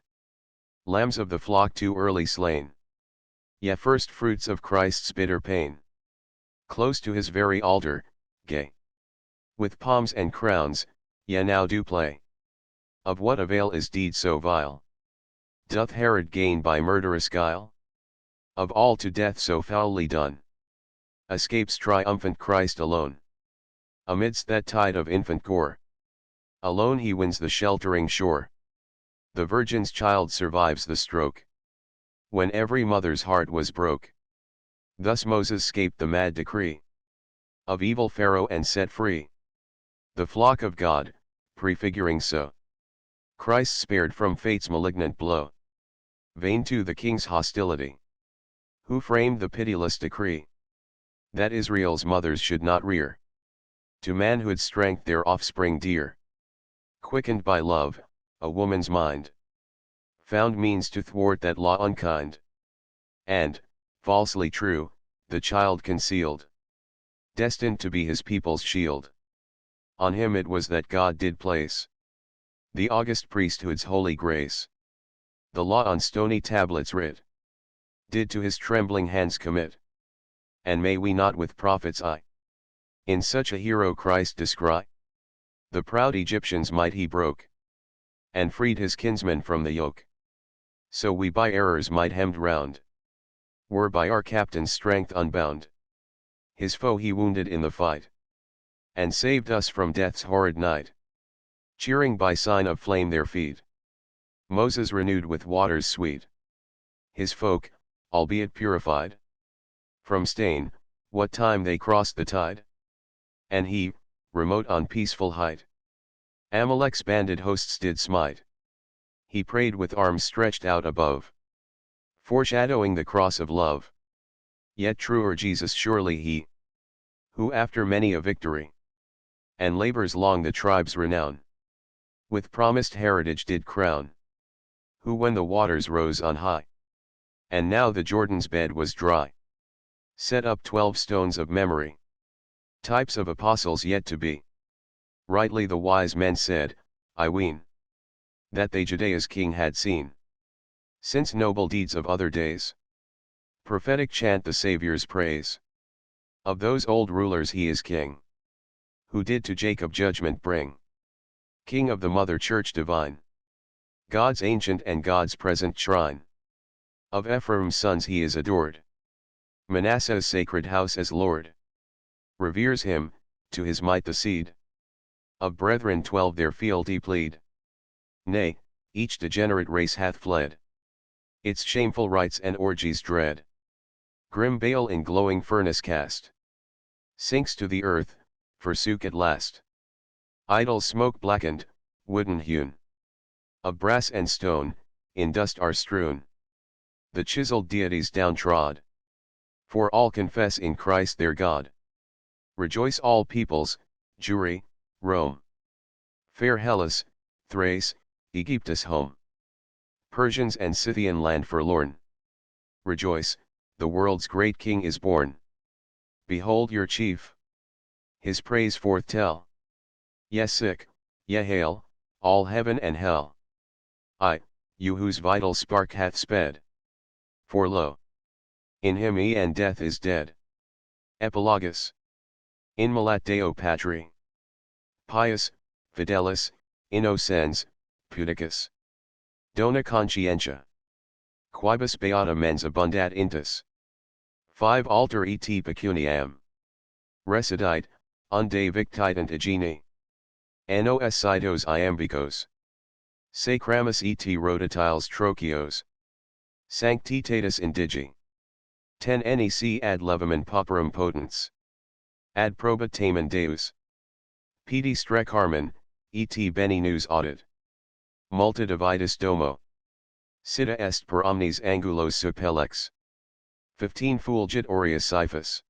Lambs of the flock too early slain. Ye first fruits of Christ's bitter pain. Close to his very altar, gay with palms and crowns, ye now do play. Of what avail is deed so vile? Doth Herod gain by murderous guile? Of all to death so foully done, escapes triumphant Christ alone. Amidst that tide of infant gore, alone he wins the sheltering shore. The Virgin's child survives the stroke, when every mother's heart was broke. Thus Moses 'scaped the mad decree of evil Pharaoh and set free the flock of God, prefiguring so Christ spared from fate's malignant blow. Vain too the king's hostility, who framed the pitiless decree that Israel's mothers should not rear to manhood's strength their offspring dear. Quickened by love, a woman's mind found means to thwart that law unkind. And, falsely true, the child concealed, destined to be his people's shield. On him it was that God did place the august priesthood's holy grace. The law on stony tablets writ, did to his trembling hands commit. And may we not with prophet's eye in such a hero Christ descry? The proud Egyptian's might he broke, and freed his kinsmen from the yoke. So we by errors might hemmed round, were by our captain's strength unbound. His foe he wounded in the fight, and saved us from death's horrid night. Cheering by sign of flame their feet, Moses renewed with waters sweet his folk, albeit purified from stain, what time they crossed the tide. And he, remote on peaceful height, Amalek's banded hosts did smite. He prayed with arms stretched out above, foreshadowing the cross of love. Yet truer Jesus surely he, who after many a victory, and labors long the tribe's renown, with promised heritage did crown. Who when the waters rose on high, and now the Jordan's bed was dry, set up 12 stones of memory, types of apostles yet to be. Rightly the wise men said, I ween, that they Judea's king had seen, since noble deeds of other days. Prophetic chant the Saviour's praise, of those old rulers he is king, who did to Jacob judgment bring, king of the mother church divine, God's ancient and God's present shrine. Of Ephraim's sons he is adored, Manasseh's sacred house as Lord, reveres him, to his might the seed of brethren 12 their fealty plead. Nay, each degenerate race hath fled its shameful rites and orgies dread. Grim Baal in glowing furnace cast, sinks to the earth, forsook at last. Idols smoke blackened, wooden hewn, of brass and stone, in dust are strewn. The chiseled deities downtrod, for all confess in Christ their God. Rejoice all peoples, Jewry, Rome, fair Hellas, Thrace, Aegyptus home. Persians and Scythian land forlorn. Rejoice, the world's great king is born. Behold your chief. His praise forth tell. Ye sick, ye hail, all heaven and hell. You whose vital spark hath sped. For lo, in him and death is dead. Epilogus. In Malat Deo Patri. Pius, Fidelis, Innocens, Pudicus. Dona conscientia. Quibus beata mens abundat intus. 5 Alter et pecuniam. Recidite, unde victitant agini. Nos sidos iambicos. Sacramus et rotatiles trochios. Sanctitatis indigi. 10 Nec ad levamen pauperum potens. Ad proba tamen Deus. Pedi strec harmon, et bene nous audit. Multa dividus domo. Cita est per omnes angulos supellex. 15 Fulgit aureus cyphus.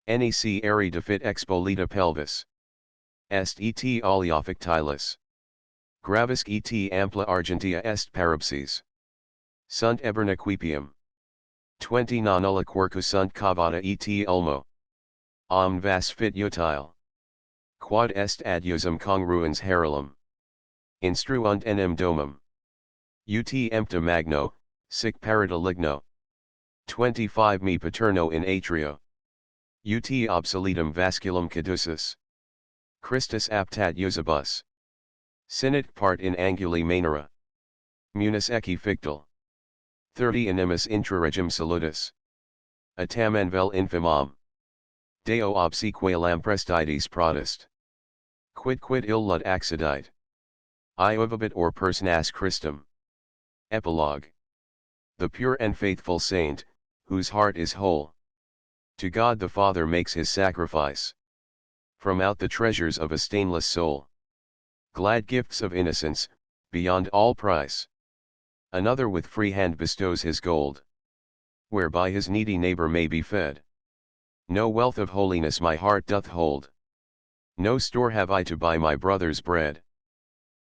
Nec eri defit expolita pelvis. Est et oleofictilis. Gravis et ampla argentea est parapses. Sunt ebernequipium. 20 Non-ulla quercus sunt cavata et ulmo. Om vas fit utile. Quod est adiosum congruens herulum. Instruunt enim domum. Ut empta magno, sic parita ligno. 25 Me paterno in atrio. Ut obsoletum vasculum caducis. Christus aptat usabus. Sinit part in anguli manera. Munis ecce fictal. 30 Animus intraregem salutis. Atam vel infimam. Deo obseque lamprestides prodest. Quid illud accidite. Iovabit or persnas Christum. Epilogue. The pure and faithful saint, whose heart is whole, to God the Father makes his sacrifice. From out the treasures of a stainless soul, glad gifts of innocence, beyond all price. Another with free hand bestows his gold, whereby his needy neighbor may be fed. No wealth of holiness my heart doth hold. No store have I to buy my brother's bread.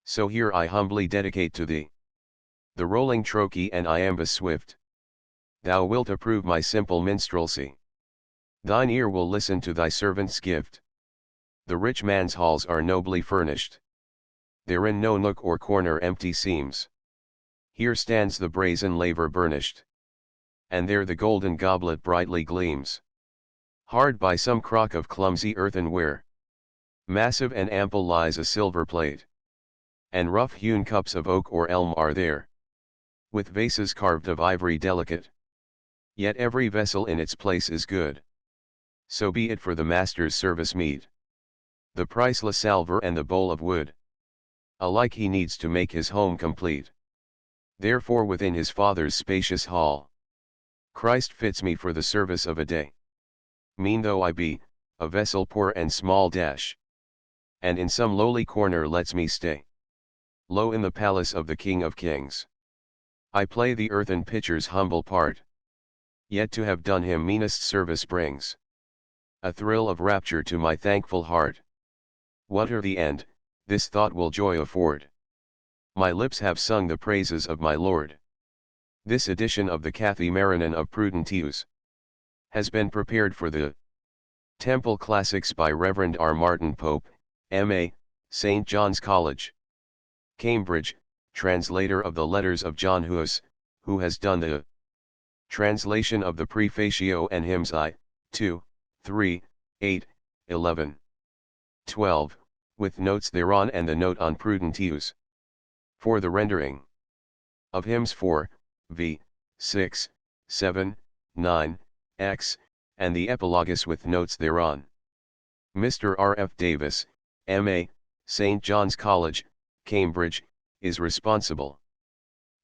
So here I humbly dedicate to thee the rolling trochee and iambus swift. Thou wilt approve my simple minstrelsy. Thine ear will listen to thy servant's gift. The rich man's halls are nobly furnished. Therein no nook or corner empty seems. Here stands the brazen laver burnished. And there the golden goblet brightly gleams. Hard by some crock of clumsy earthenware, massive and ample lies a silver plate. And rough-hewn cups of oak or elm are there, with vases carved of ivory delicate. Yet every vessel in its place is good. So be it for the master's service meet. The priceless salver and the bowl of wood. Alike he needs to make his home complete. Therefore within his Father's spacious hall, Christ fits me for the service of a day. Mean though I be, a vessel poor and small dash. And in some lowly corner lets me stay. Low in the palace of the King of Kings. I play the earthen pitcher's humble part. Yet to have done him meanest service brings a thrill of rapture to my thankful heart. Whate'er the end, this thought will joy afford. My lips have sung the praises of my Lord. This edition of the Hymns of Prudentius has been prepared for the Temple Classics by Reverend R. Martin Pope, M.A., St. John's College, Cambridge, translator of the letters of John Huss, who has done the translation of the Prefatio and hymns I, 2, 3, 8, 11, 12, with notes thereon and the note on Prudentius. For the rendering of hymns 4, v, 6, 7, 9, x, and the epilogus with notes thereon, Mr. R. F. Davis, M.A., St. John's College, Cambridge, is responsible.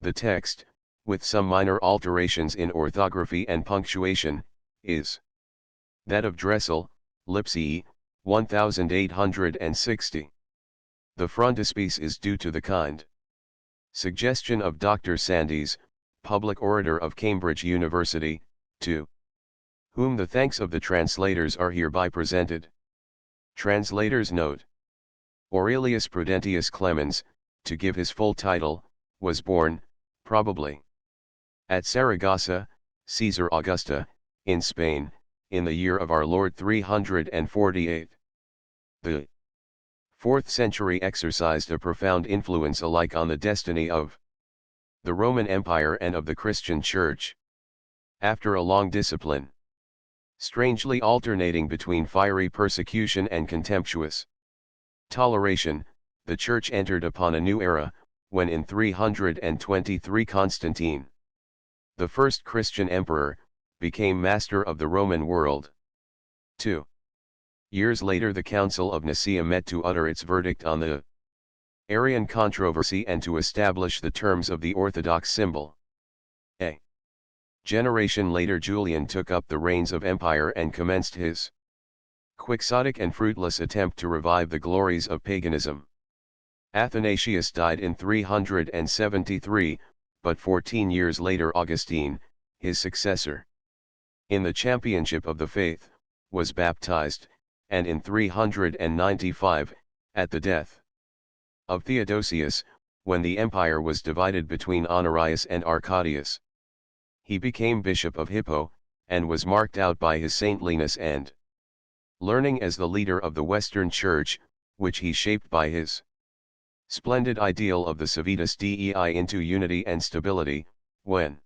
The text, with some minor alterations in orthography and punctuation, is that of Dressel, Lipsy, 1860. The frontispiece is due to the kind suggestion of Dr. Sandys, public orator of Cambridge University, to whom the thanks of the translators are hereby presented. Translator's note. Aurelius Prudentius Clemens, to give his full title, was born, probably, at Saragossa, Caesar Augusta, in Spain, in the year of our Lord 348. The 4th century exercised a profound influence alike on the destiny of the Roman Empire and of the Christian Church. After a long discipline, strangely alternating between fiery persecution and contemptuous toleration, the Church entered upon a new era, when in 323 Constantine, the first Christian emperor, became master of the Roman world. 2 years later the Council of Nicaea met to utter its verdict on the Arian controversy and to establish the terms of the Orthodox symbol. A generation later Julian took up the reins of empire and commenced his quixotic and fruitless attempt to revive the glories of paganism. Athanasius died in 373, but 14 years later Augustine, his successor, in the championship of the faith, was baptized, and in 395, at the death of Theodosius, when the empire was divided between Honorius and Arcadius, he became bishop of Hippo, and was marked out by his saintliness and learning as the leader of the Western Church, which he shaped by his splendid ideal of the Civitas Dei into unity and stability, when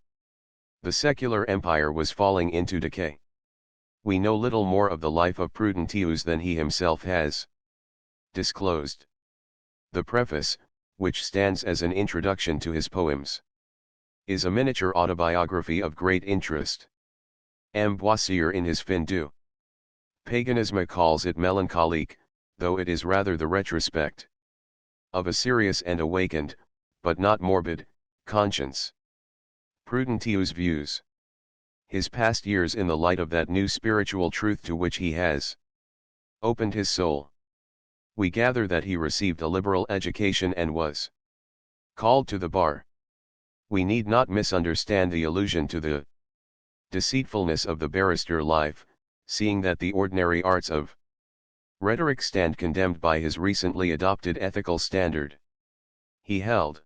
the secular empire was falling into decay. We know little more of the life of Prudentius than he himself has disclosed. The preface, which stands as an introduction to his poems, is a miniature autobiography of great interest. M. Boissier in his Fin du Paganisme calls it melancholique, though it is rather the retrospect of a serious and awakened, but not morbid, conscience. Prudentius views his past years in the light of that new spiritual truth to which he has opened his soul. We gather that he received a liberal education and was called to the bar. We need not misunderstand the allusion to the deceitfulness of the barrister life, seeing that the ordinary arts of rhetoric stand condemned by his recently adopted ethical standard. He held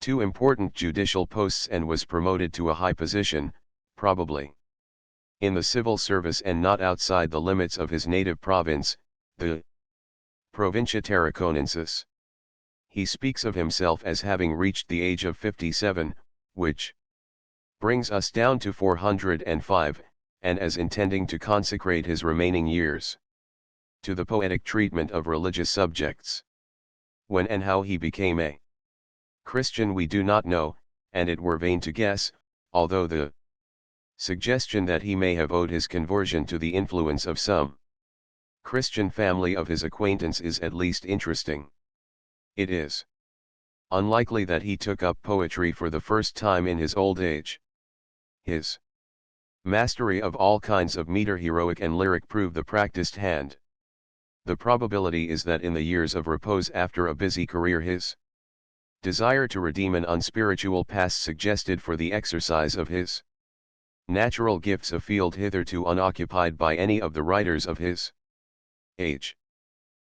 2 important judicial posts and was promoted to a high position, probably in the civil service and not outside the limits of his native province, the Provincia Tarraconensis. He speaks of himself as having reached the age of 57, which brings us down to 405, and as intending to consecrate his remaining years to the poetic treatment of religious subjects. When and how he became a Christian we do not know, and it were vain to guess, although the suggestion that he may have owed his conversion to the influence of some Christian family of his acquaintance is at least interesting. It is unlikely that he took up poetry for the first time in his old age. His mastery of all kinds of meter, heroic and lyric, prove the practiced hand. The probability is that in the years of repose after a busy career his desire to redeem an unspiritual past suggested for the exercise of his natural gifts a field hitherto unoccupied by any of the writers of his age.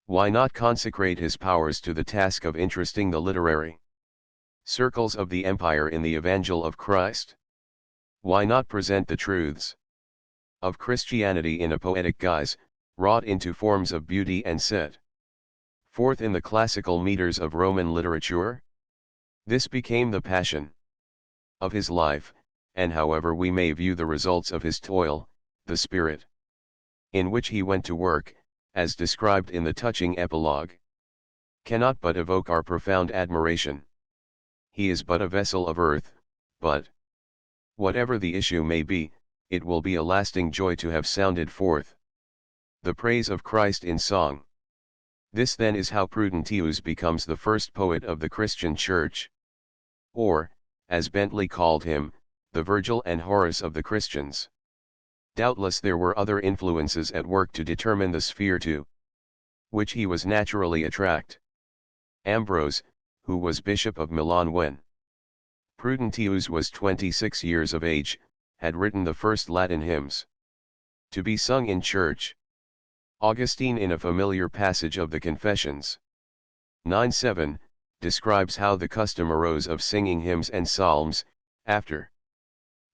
Why not consecrate his powers to the task of interesting the literary circles of the empire in the Evangel of Christ? Why not present the truths of Christianity in a poetic guise, wrought into forms of beauty and set forth in the classical meters of Roman literature? This became the passion of his life, and however we may view the results of his toil, the spirit in which he went to work, as described in the touching epilogue, cannot but evoke our profound admiration. He is but a vessel of earth, but whatever the issue may be, it will be a lasting joy to have sounded forth the praise of Christ in song. This then is how Prudentius becomes the first poet of the Christian Church. Or, as Bentley called him, the Virgil and Horace of the Christians. Doubtless there were other influences at work to determine the sphere to which he was naturally attracted. Ambrose, who was Bishop of Milan when Prudentius was 26 years of age, had written the first Latin hymns to be sung in church. Augustine, in a familiar passage of the Confessions 9:7, describes how the custom arose of singing hymns and psalms, after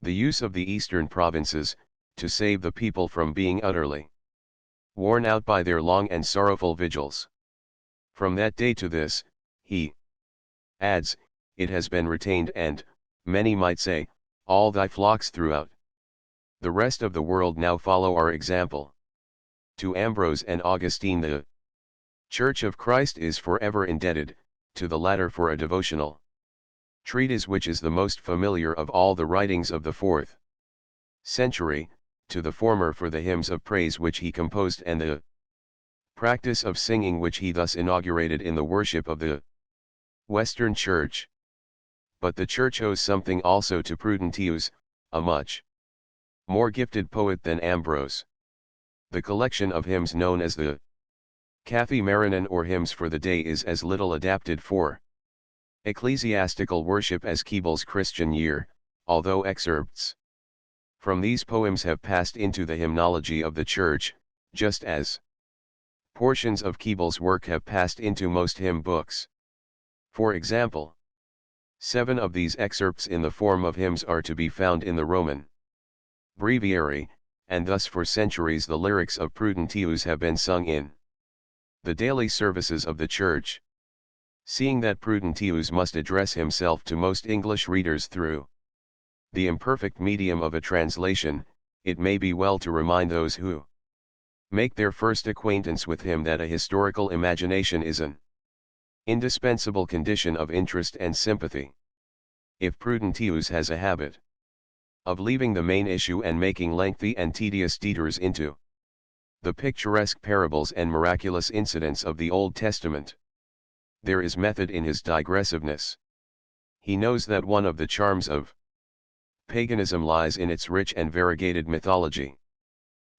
the use of the eastern provinces, to save the people from being utterly worn out by their long and sorrowful vigils. From that day to this, he adds, it has been retained and, many might say, all thy flocks throughout the rest of the world now follow our example. To Ambrose and Augustine the Church of Christ is forever indebted, to the latter for a devotional treatise which is the most familiar of all the writings of the 4th century, to the former for the hymns of praise which he composed and the practice of singing which he thus inaugurated in the worship of the Western Church. But the Church owes something also to Prudentius, a much more gifted poet than Ambrose. The collection of hymns known as the Cathy Marinan or Hymns for the Day is as little adapted for ecclesiastical worship as Keeble's Christian Year, although excerpts from these poems have passed into the hymnology of the Church, just as portions of Keeble's work have passed into most hymn books. For example, 7 of these excerpts in the form of hymns are to be found in the Roman Breviary, and thus for centuries the lyrics of Prudentius have been sung in the daily services of the Church. Seeing that Prudentius must address himself to most English readers through the imperfect medium of a translation, it may be well to remind those who make their first acquaintance with him that a historical imagination is an indispensable condition of interest and sympathy. If Prudentius has a habit of leaving the main issue and making lengthy and tedious detours into the picturesque parables and miraculous incidents of the Old Testament, there is method in his digressiveness. He knows that one of the charms of paganism lies in its rich and variegated mythology.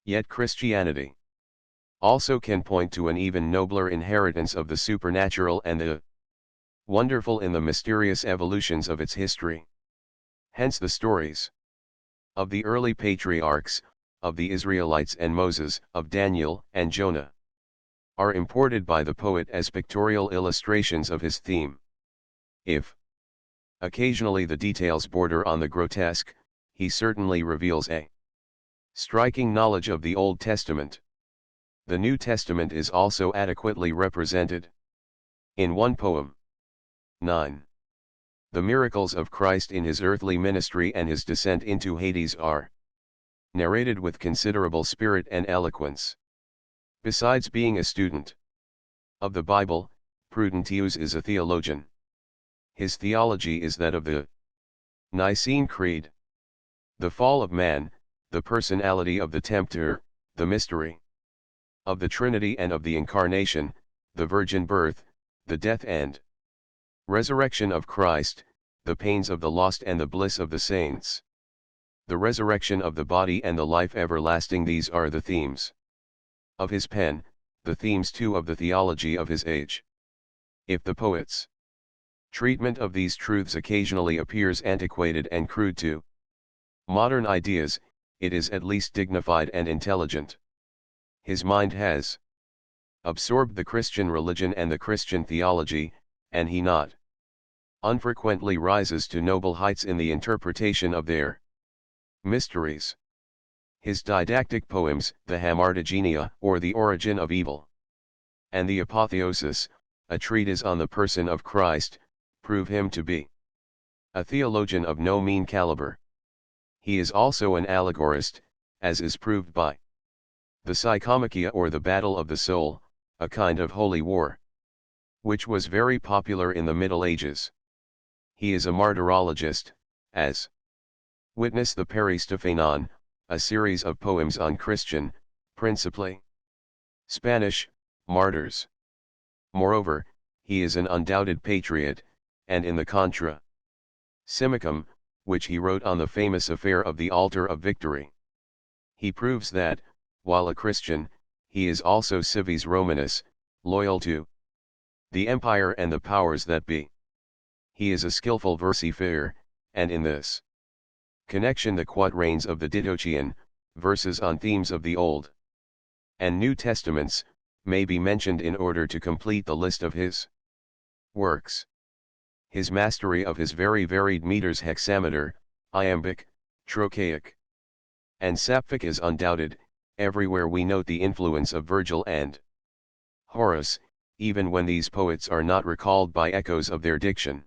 Yet Christianity also can point to an even nobler inheritance of the supernatural and the wonderful in the mysterious evolutions of its history. Hence the stories of the early patriarchs, of the Israelites and Moses, of Daniel and Jonah, are imported by the poet as pictorial illustrations of his theme. If occasionally the details border on the grotesque, he certainly reveals a striking knowledge of the Old Testament. The New Testament is also adequately represented in one poem. 9. The miracles of Christ in his earthly ministry and his descent into Hades are narrated with considerable spirit and eloquence. Besides being a student of the Bible, Prudentius is a theologian. His theology is that of the Nicene Creed. The fall of man, the personality of the tempter, the mystery of the Trinity and of the Incarnation, the virgin birth, the death and resurrection of Christ, the pains of the lost and the bliss of the saints, the resurrection of the body and the life everlasting, these are the themes of his pen, the themes too of the theology of his age. If the poet's treatment of these truths occasionally appears antiquated and crude to modern ideas, it is at least dignified and intelligent. His mind has absorbed the Christian religion and the Christian theology, and he not unfrequently rises to noble heights in the interpretation of their mysteries. His didactic poems, the Hamartigenia, or the Origin of Evil, and the Apotheosis, a treatise on the person of Christ, prove him to be a theologian of no mean caliber. He is also an allegorist, as is proved by the Psychomachia or the Battle of the Soul, a kind of holy war, which was very popular in the Middle Ages. He is a martyrologist, as witness the Peristophanon, a series of poems on Christian, principally Spanish, martyrs. Moreover, he is an undoubted patriot, and in the Contra Simicum, which he wrote on the famous affair of the Altar of Victory, he proves that, while a Christian, he is also civis Romanus, loyal to the empire and the powers that be. He is a skillful versifier, and in this connection the quatrains of the Didochean, verses on themes of the Old and New Testaments, may be mentioned in order to complete the list of his works. his mastery of his very varied meters hexameter, iambic, trochaic, and saphic is undoubted. Everywhere we note the influence of Virgil and Horace, even when these poets are not recalled by echoes of their diction,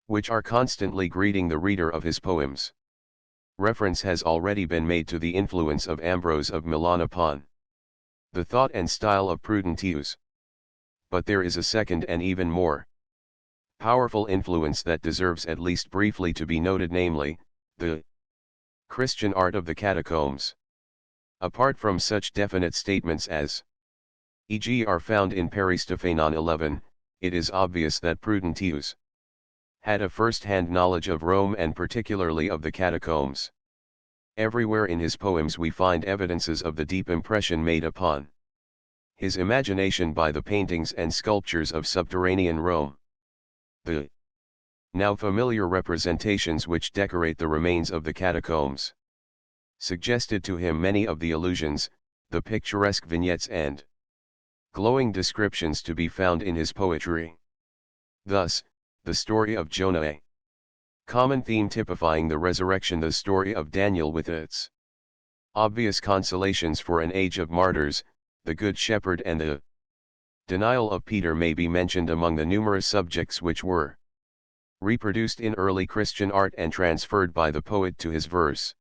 which are constantly greeting the reader of his poems. Reference has already been made to the influence of Ambrose of Milan upon the thought and style of Prudentius. But there is a second and even more powerful influence that deserves at least briefly to be noted, namely, the Christian art of the catacombs. Apart from such definite statements as e.g. are found in Peristophanon 11, it is obvious that Prudentius had a first-hand knowledge of Rome and particularly of the catacombs. Everywhere in his poems we find evidences of the deep impression made upon his imagination by the paintings and sculptures of subterranean Rome. The now familiar representations which decorate the remains of the catacombs suggested to him many of the allusions, the picturesque vignettes and glowing descriptions to be found in his poetry. Thus, the story of Jonah, a common theme typifying the resurrection, the story of Daniel with its obvious consolations for an age of martyrs, the Good Shepherd, and the denial of Peter may be mentioned among the numerous subjects which were reproduced in early Christian art and transferred by the poet to his verse.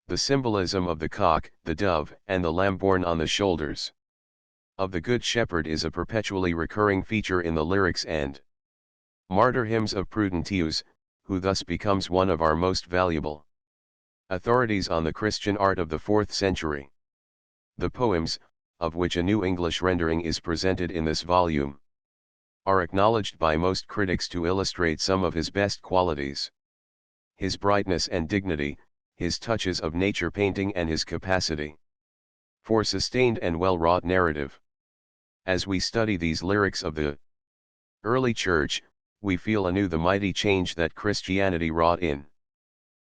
The symbolism of the cock, the dove, and the lamb borne on the shoulders of the Good Shepherd is a perpetually recurring feature in the lyrics and martyr hymns of Prudentius, who thus becomes one of our most valuable authorities on the Christian art of the 4th century. The poems, of which a new English rendering is presented in this volume, are acknowledged by most critics to illustrate some of his best qualities: his brightness and dignity, his touches of nature painting, and his capacity for sustained and well-wrought narrative. As we study these lyrics of the early church, we feel anew the mighty change that Christianity wrought in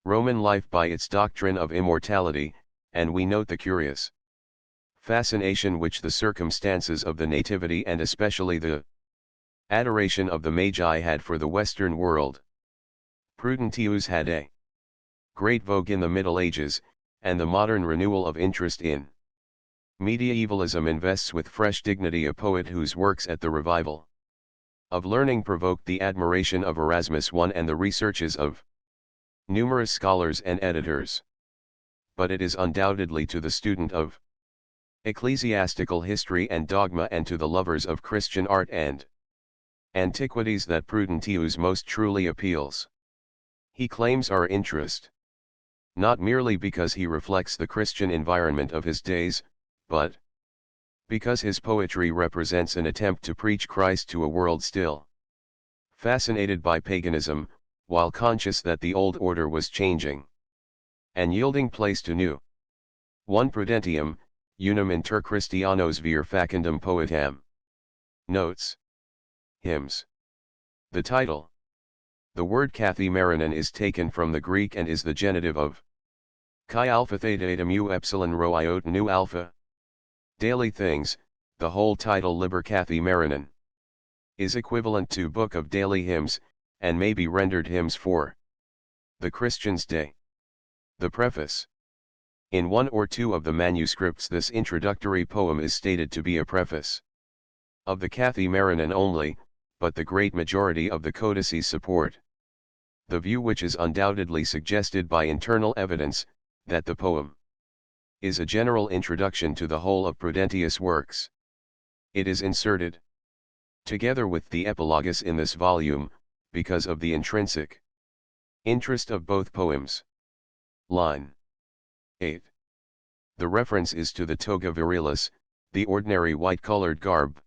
Roman life by its doctrine of immortality, and we note the curious fascination which the circumstances of the Nativity and especially the adoration of the Magi had for the Western world. Prudentius had a great vogue in the Middle Ages, and the modern renewal of interest in medievalism invests with fresh dignity a poet whose works at the revival of learning provoked the admiration of Erasmus I and the researches of numerous scholars and editors. But it is undoubtedly to the student of ecclesiastical history and dogma and to the lovers of Christian art and antiquities that Prudentius most truly appeals. He claims our interest, not merely because he reflects the Christian environment of his days, but because his poetry represents an attempt to preach Christ to a world still fascinated by paganism, while conscious that the old order was changing and yielding place to new. 1 Prudentium, unum inter Christianos vir facundum poetam. Notes. Hymns. The title. The word kathemerinon is taken from the Greek and is the genitive of chi alpha theta eta mu epsilon rho iota nu alpha. Daily Things, the whole title Liber Kathemerinon, is equivalent to Book of Daily Hymns, and may be rendered Hymns for the Christian's Day. The Preface. In one or two of the manuscripts this introductory poem is stated to be a preface of the Kathemerinon only, but the great majority of the codices support the view, which is undoubtedly suggested by internal evidence, that the poem is a general introduction to the whole of Prudentius' works. It is inserted together with the epilogus in this volume, because of the intrinsic interest of both poems. Line 8. The reference is to the toga virilis, the ordinary white-colored garb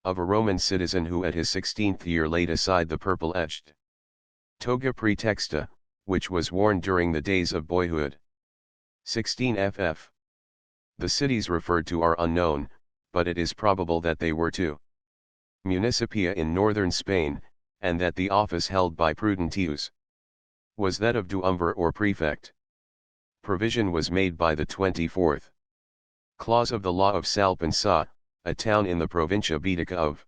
of a Roman citizen who at his 16th year laid aside the purple-etched toga praetexta, which was worn during the days of boyhood. 16 ff. The cities referred to are unknown, but it is probable that they were two municipia in northern Spain, and that the office held by Prudentius was that of duumvir or prefect. Provision was made by the 24th clause of the law of Salpensa, a town in the Provincia Baetica of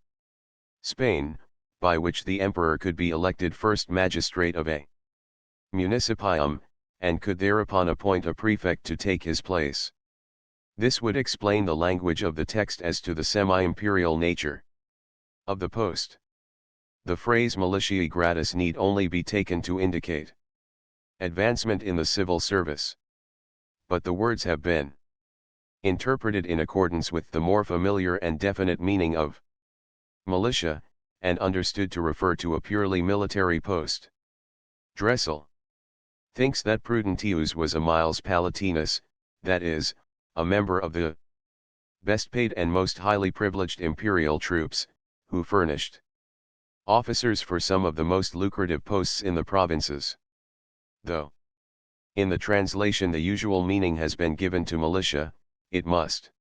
Spain, by which the emperor could be elected first magistrate of a municipium, and could thereupon appoint a prefect to take his place. This would explain the language of the text as to the semi-imperial nature of the post. The phrase militiae gratis need only be taken to indicate advancement in the civil service. But the words have been interpreted in accordance with the more familiar and definite meaning of militia, and understood to refer to a purely military post. Dressel thinks that Prudentius was a miles palatinus, that is, a member of the best paid and most highly privileged imperial troops, who furnished officers for some of the most lucrative posts in the provinces. Though in the translation the usual meaning has been given to militia, it must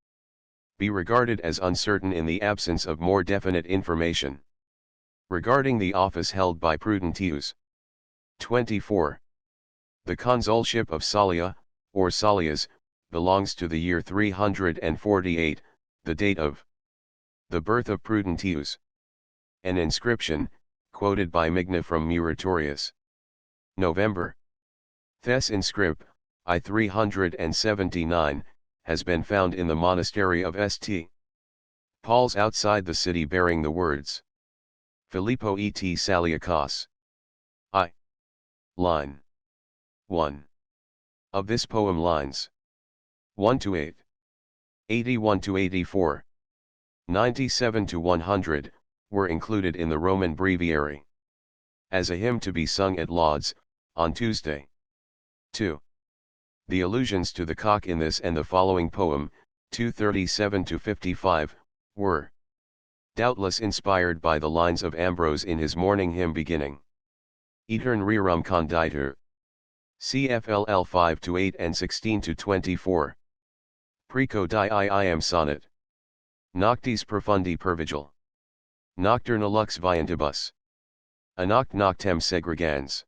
be regarded as uncertain in the absence of more definite information regarding the office held by Prudentius. 24. The consulship of Salia, or Salias, belongs to the year 348, the date of the birth of Prudentius. An inscription, quoted by Magna from Muratorius. November. Thes inscrip, I 379, has been found in the monastery of St. Paul's outside the city bearing the words Filippo et Saliacos. I. Line 1. Of this poem lines 1-8, 81-84, 97-100, were included in the Roman breviary as a hymn to be sung at lauds, on Tuesday. 2. The allusions to the cock in this and the following poem, 237-55, were doubtless inspired by the lines of Ambrose in his morning hymn beginning Etern rerum conditer. CFLL 5-8 and 16-24. Preco di iam sonnet. Noctis profundi per vigil. Nocturna lux viantibus. Anoct noctem segregans.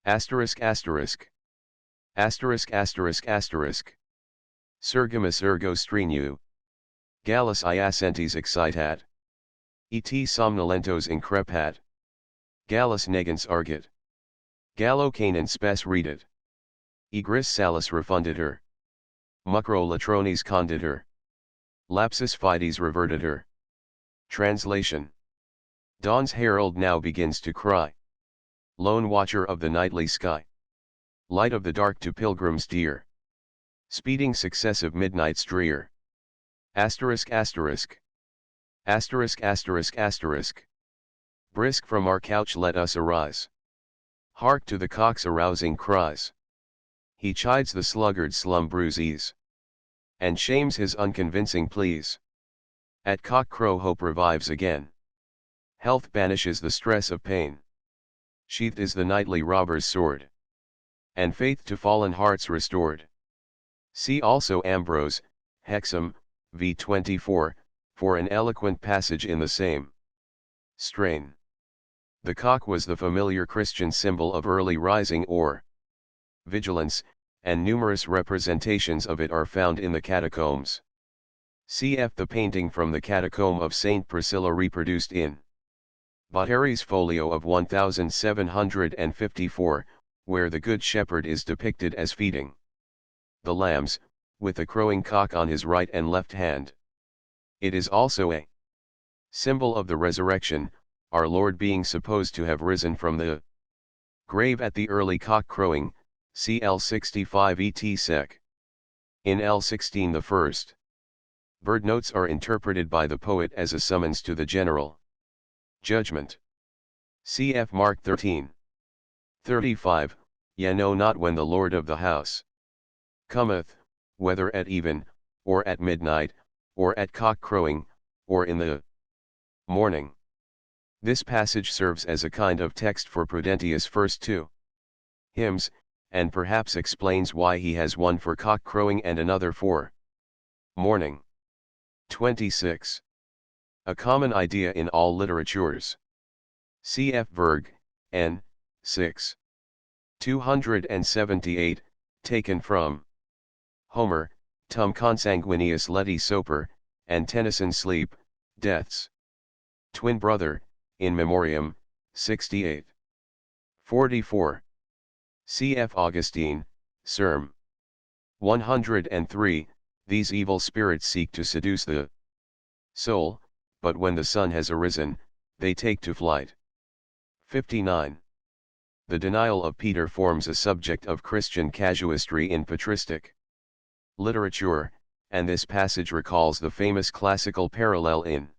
Asterisk asterisk. Asterisk asterisk asterisk. Surgimus ergo streniu. Gallus iacentes excitat. Et somnolentos increpat. Gallus negans argit. Gallo canon spes redet. Egris salus refunditur. Mucro latrones conditur. Lapsus fides revertitur. Translation. Dawn's herald now begins to cry. Lone watcher of the nightly sky. Light of the dark to pilgrims dear. Speeding successive midnights drear. Asterisk asterisk. Asterisk asterisk asterisk. Brisk from our couch let us arise. Hark to the cock's arousing cries. He chides the sluggard slumber's ease, and shames his unconvincing pleas. At cock crow hope revives again. Health banishes the stress of pain. Sheathed is the nightly robber's sword, and faith to fallen hearts restored. See also Ambrose, Hexam, v 24, for an eloquent passage in the same strain. The cock was the familiar Christian symbol of early rising or vigilance, and numerous representations of it are found in the catacombs. Cf. the painting from the catacomb of St. Priscilla reproduced in Bottari's folio of 1754, where the Good Shepherd is depicted as feeding the lambs, with a crowing cock on his right and left hand. It is also a symbol of the resurrection, our Lord being supposed to have risen from the grave at the early cock crowing, see L65 et sec. In L16 the first bird notes are interpreted by the poet as a summons to the general judgment. Cf. Mark 13:35, ye know not when the Lord of the house cometh, whether at even, or at midnight, or at cock crowing, or in the morning. This passage serves as a kind of text for Prudentius' first two hymns, and perhaps explains why he has one for cock crowing and another for morning. 26. A common idea in all literatures. Cf. Berg, N. 6. 278, taken from Homer, Tum consanguineus leti soper, and Tennyson sleep, death's twin brother, in memoriam, 68. 44. Cf. Augustine, Serm. 103, these evil spirits seek to seduce the soul, but when the sun has arisen, they take to flight. 59. The denial of Peter forms a subject of Christian casuistry in patristic literature, and this passage recalls the famous classical parallel in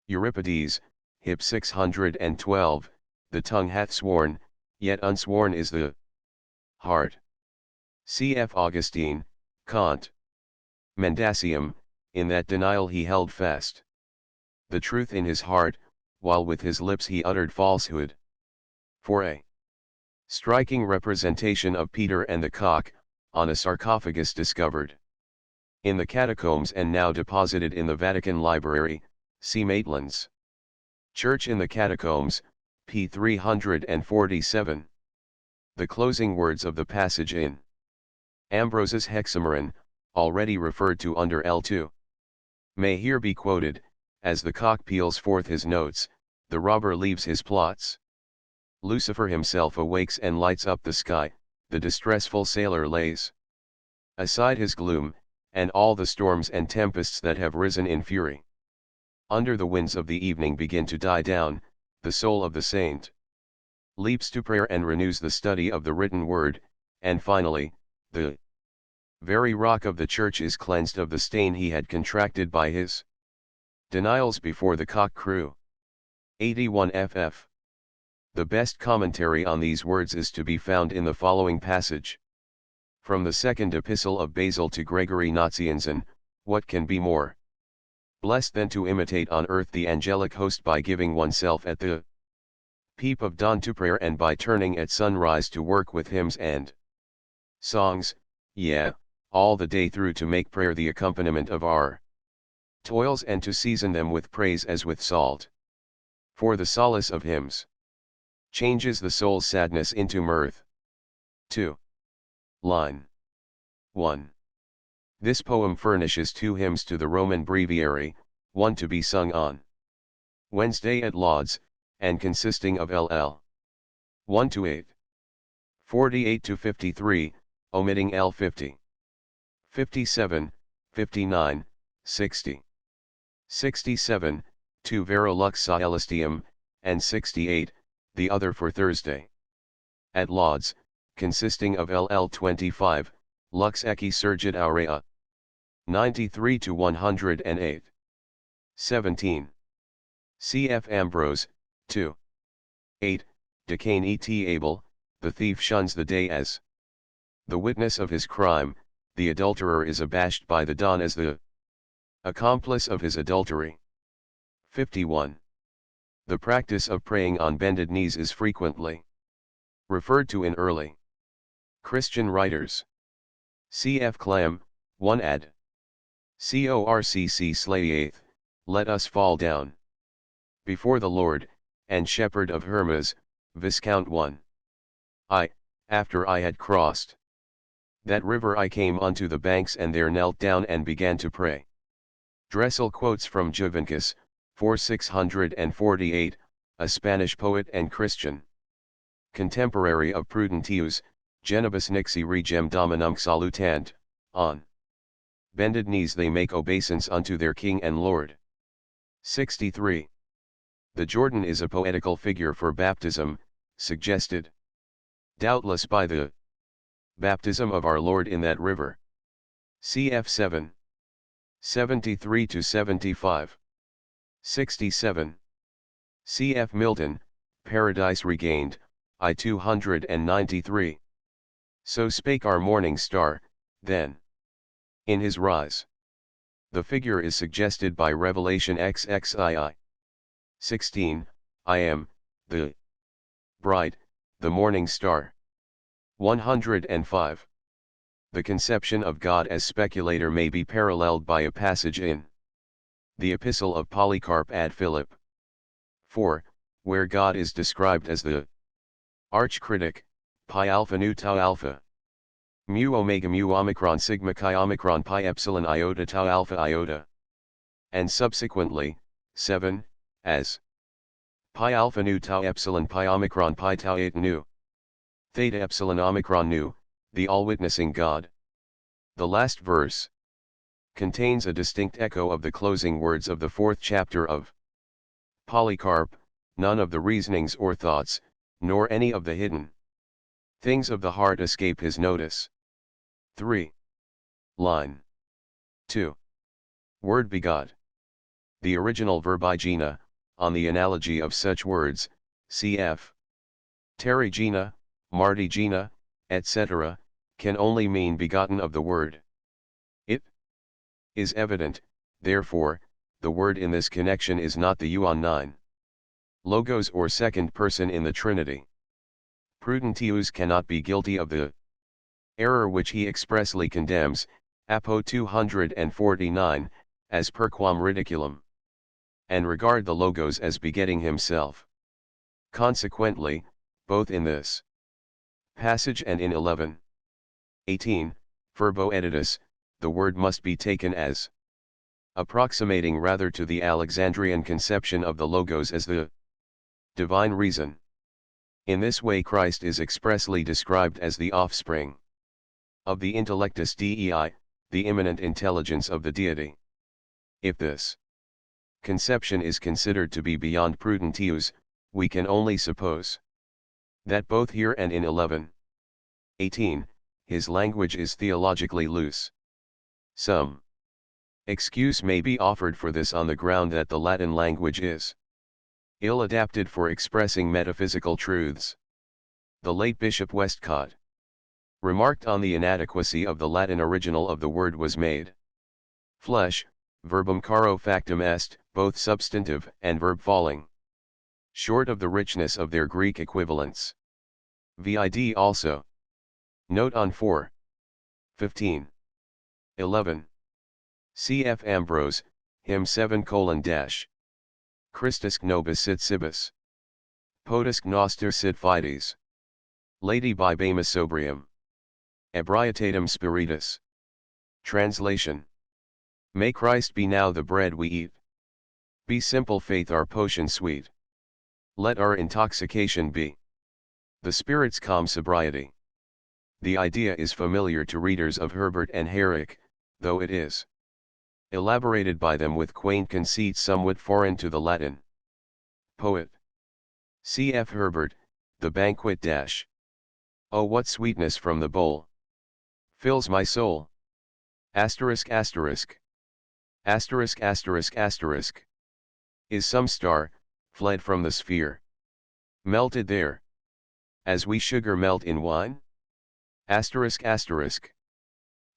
Euripides, Hip 612, the tongue hath sworn, yet unsworn is the heart. Cf. Augustine, Kant. Mendacium, in that denial he held fast the truth in his heart, while with his lips he uttered falsehood. For a striking representation of Peter and the cock, on a sarcophagus discovered in the catacombs and now deposited in the Vatican Library, see Maitland's Church in the Catacombs, p. 347. The closing words of the passage in Ambrose's Hexameron, already referred to under L2, may here be quoted: as the cock peals forth his notes, the robber leaves his plots. Lucifer himself awakes and lights up the sky, the distressful sailor lays aside his gloom, and all the storms and tempests that have risen in fury under the winds of the evening begin to die down. The soul of the saint leaps to prayer and renews the study of the written word, and finally, the very rock of the church is cleansed of the stain he had contracted by his denials before the cock crew. 81 ff. The best commentary on these words is to be found in the following passage. From the second epistle of Basil to Gregory Nazianzen, what can be more blessed than to imitate on earth the angelic host by giving oneself at the peep of dawn to prayer, and by turning at sunrise to work with hymns and songs, yea, all the day through to make prayer the accompaniment of our toils, and to season them with praise as with salt. For the solace of hymns changes the soul's sadness into mirth. 2. Line 1. This poem furnishes 2 hymns to the Roman breviary, one to be sung on Wednesday at Lauds, and consisting of LL 1 to 8. 48 to 53, omitting L 50. 57, 59, 60. 67, to Vero Lux Coelestium, and 68, the other for Thursday at Lauds, consisting of LL 25, Lux Ecce Surgit Aurea. 93 to 108. 17. Cf. Ambrose, 2. 8, Decane et Abel, the thief shuns the day as the witness of his crime, the adulterer is abashed by the dawn as the accomplice of his adultery. 51. The practice of praying on bended knees is frequently referred to in early Christian writers. Cf. Clam, 1 ad. Corcc Slayeth, let us fall down before the Lord, and Shepherd of Hermas, Viscount 1. After I had crossed that river, I came unto the banks and there knelt down and began to pray. Dressel quotes from Juvencus, 4648, a Spanish poet and Christian contemporary of Prudentius, Genibus nixi regem dominum salutant, on bended knees they make obeisance unto their King and Lord. 63. The Jordan is a poetical figure for baptism, suggested doubtless by the baptism of our Lord in that river. Cf. 7. 73 to 75. 67. Cf. Milton, Paradise Regained, I 293. So spake our morning star, then. In his rise. The figure is suggested by Revelation XXII. 16, I am, the bride, the morning star. 105. The conception of God as speculator may be paralleled by a passage in the Epistle of Polycarp ad Philip 4, where God is described as the arch-critic, pi alpha nu tau alpha. Mu omega mu omicron sigma chi omicron pi epsilon iota tau alpha iota. And subsequently, 7, as pi alpha nu tau epsilon pi omicron pi tau 8 nu. Theta epsilon omicron nu, the all-witnessing God. The last verse contains a distinct echo of the closing words of the 4th chapter of Polycarp, none of the reasonings or thoughts, nor any of the hidden things of the heart escape his notice. 3. Line 2. Word begot. The original verb igena, on the analogy of such words, cf. Terigena, Martigena, etc., can only mean begotten of the word. It is evident, therefore, the word in this connection is not the euon 9 logos or second person in the Trinity. Prudentius cannot be guilty of the error which he expressly condemns, Apo 249, as per quam ridiculum, and regard the logos as begetting himself. Consequently, both in this passage and in 11:18, Verbo editus, the word must be taken as approximating rather to the Alexandrian conception of the logos as the divine reason. In this way Christ is expressly described as the offspring of the intellectus Dei, the immanent intelligence of the deity. If this conception is considered to be beyond Prudentius, we can only suppose that both here and in 11:18, his language is theologically loose. Some excuse may be offered for this on the ground that the Latin language is ill-adapted for expressing metaphysical truths. The late Bishop Westcott remarked on the inadequacy of the Latin original of the word was made flesh, verbum caro factum est, both substantive and verb falling short of the richness of their Greek equivalents. Vid also. Note on 4:15. 11. Cf. Ambrose, hymn 7:. Christus nobis sit cibus. Potus noster sit fides. Lady bibamus sobrium. Ebrietatem spiritus. Translation. May Christ be now the bread we eat. Be simple faith our potion sweet. Let our intoxication be the Spirit's calm sobriety. The idea is familiar to readers of Herbert and Herrick, though it is elaborated by them with quaint conceits somewhat foreign to the Latin poet. Cf. Herbert, The Banquet dash. Oh, what sweetness from the bowl fills my soul. Asterisk asterisk. Asterisk asterisk asterisk. Is some star, fled from the sphere, melted there, as we sugar melt in wine? Asterisk asterisk.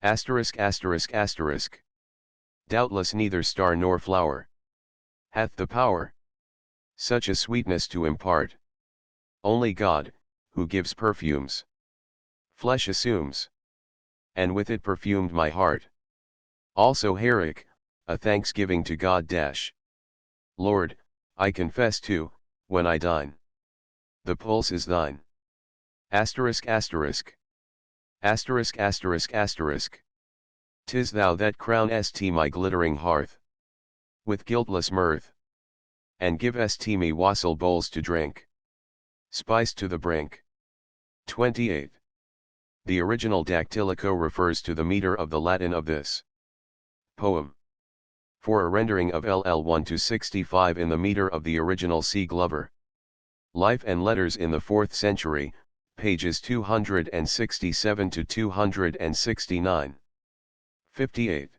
Asterisk asterisk asterisk. Doubtless neither star nor flower hath the power such a sweetness to impart. Only God, who gives perfumes, flesh assumes, and with it perfumed my heart. Also Herrick, a thanksgiving to God dash. Lord, I confess too, when I dine, the pulse is thine. Asterisk asterisk. Asterisk asterisk asterisk. 'Tis thou that crownest my glittering hearth with guiltless mirth, and givest me wassail bowls to drink, spiced to the brink. 28. The original dactylico refers to the meter of the Latin of this poem. For a rendering of LL 1 to 65 in the meter of the original, see Glover. Life and Letters in the 4th Century, pages 267 to 269. 58.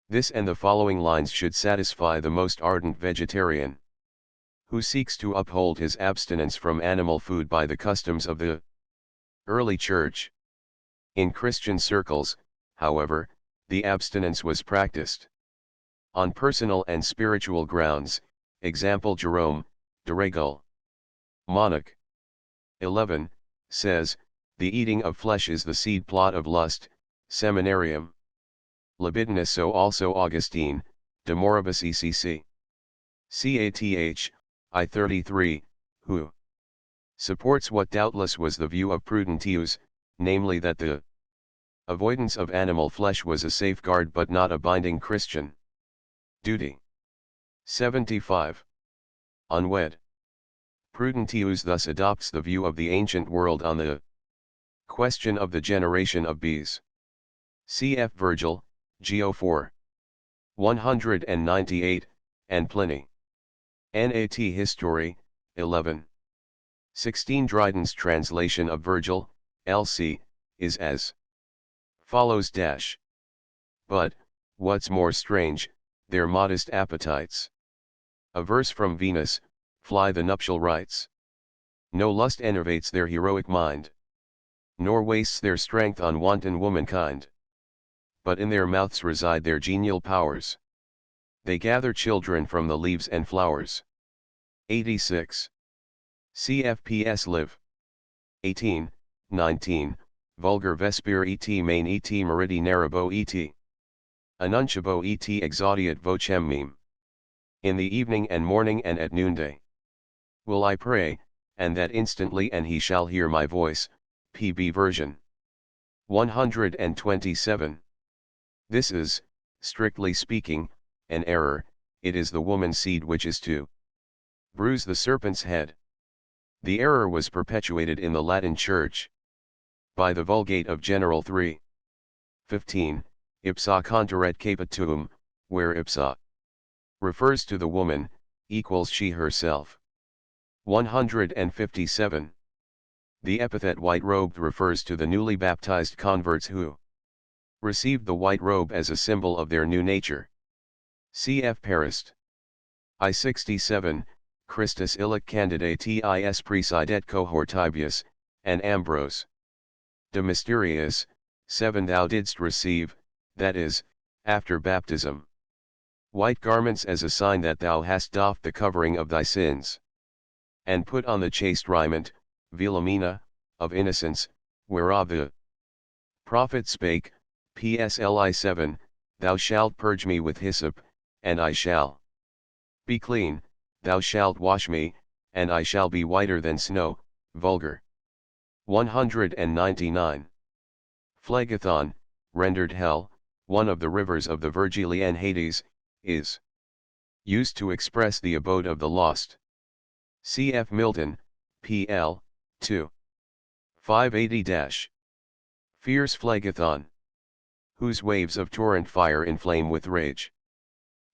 This and the following lines should satisfy the most ardent vegetarian who seeks to uphold his abstinence from animal food by the customs of the early church. In Christian circles, however, the abstinence was practiced on personal and spiritual grounds, example Jerome, de Regul. Monach 11, says, the eating of flesh is the seed plot of lust, seminarium. Libidinous. So also Augustine, De Moribus Ecc. Cath, I-33, who supports what doubtless was the view of Prudentius, namely that the avoidance of animal flesh was a safeguard but not a binding Christian duty. 75. Unwed Prudentius thus adopts the view of the ancient world on the question of the generation of bees. Cf. Virgil, Geo 4. 198, and Pliny. Nat History, 11. 16. Dryden's translation of Virgil, LC, is as follows dash. But, what's more strange, their modest appetites. A verse from Venus, fly the nuptial rites. No lust enervates their heroic mind, nor wastes their strength on wanton womankind. But in their mouths reside their genial powers. They gather children from the leaves and flowers. 86. CFPS live. 18, 19, vulgar vespere et main et meriti narrabo et annunciabo et exaudiat vocem meme. In the evening and morning and at noonday will I pray, and that instantly, and he shall hear my voice. PB version 127. This is, strictly speaking, an error. It is the woman's seed which is to bruise the serpent's head. The error was perpetuated in the Latin Church by the Vulgate of General 3. 15, ipsa contraret caput tuum, where ipsa refers to the woman, equals she herself. 157. The epithet white-robed refers to the newly baptized converts who received the white robe as a symbol of their new nature. Cf. Parist. I-67, Christus illic candidatis presidet cohortibus, and Ambrose. De Mysteriis, 7. Thou didst receive, that is, after baptism, white garments as a sign that thou hast doffed the covering of thy sins, and put on the chaste raiment, Villamina, of innocence, whereof the prophet spake. PSLI 7, Thou shalt purge me with hyssop, and I shall be clean. Thou shalt wash me, and I shall be whiter than snow. Vulgar. 199. Phlegethon, rendered hell, one of the rivers of the Virgilian Hades, is used to express the abode of the lost. Cf. Milton, PL. 2. 580-. Fierce Phlegethon, whose waves of torrent fire inflame with rage.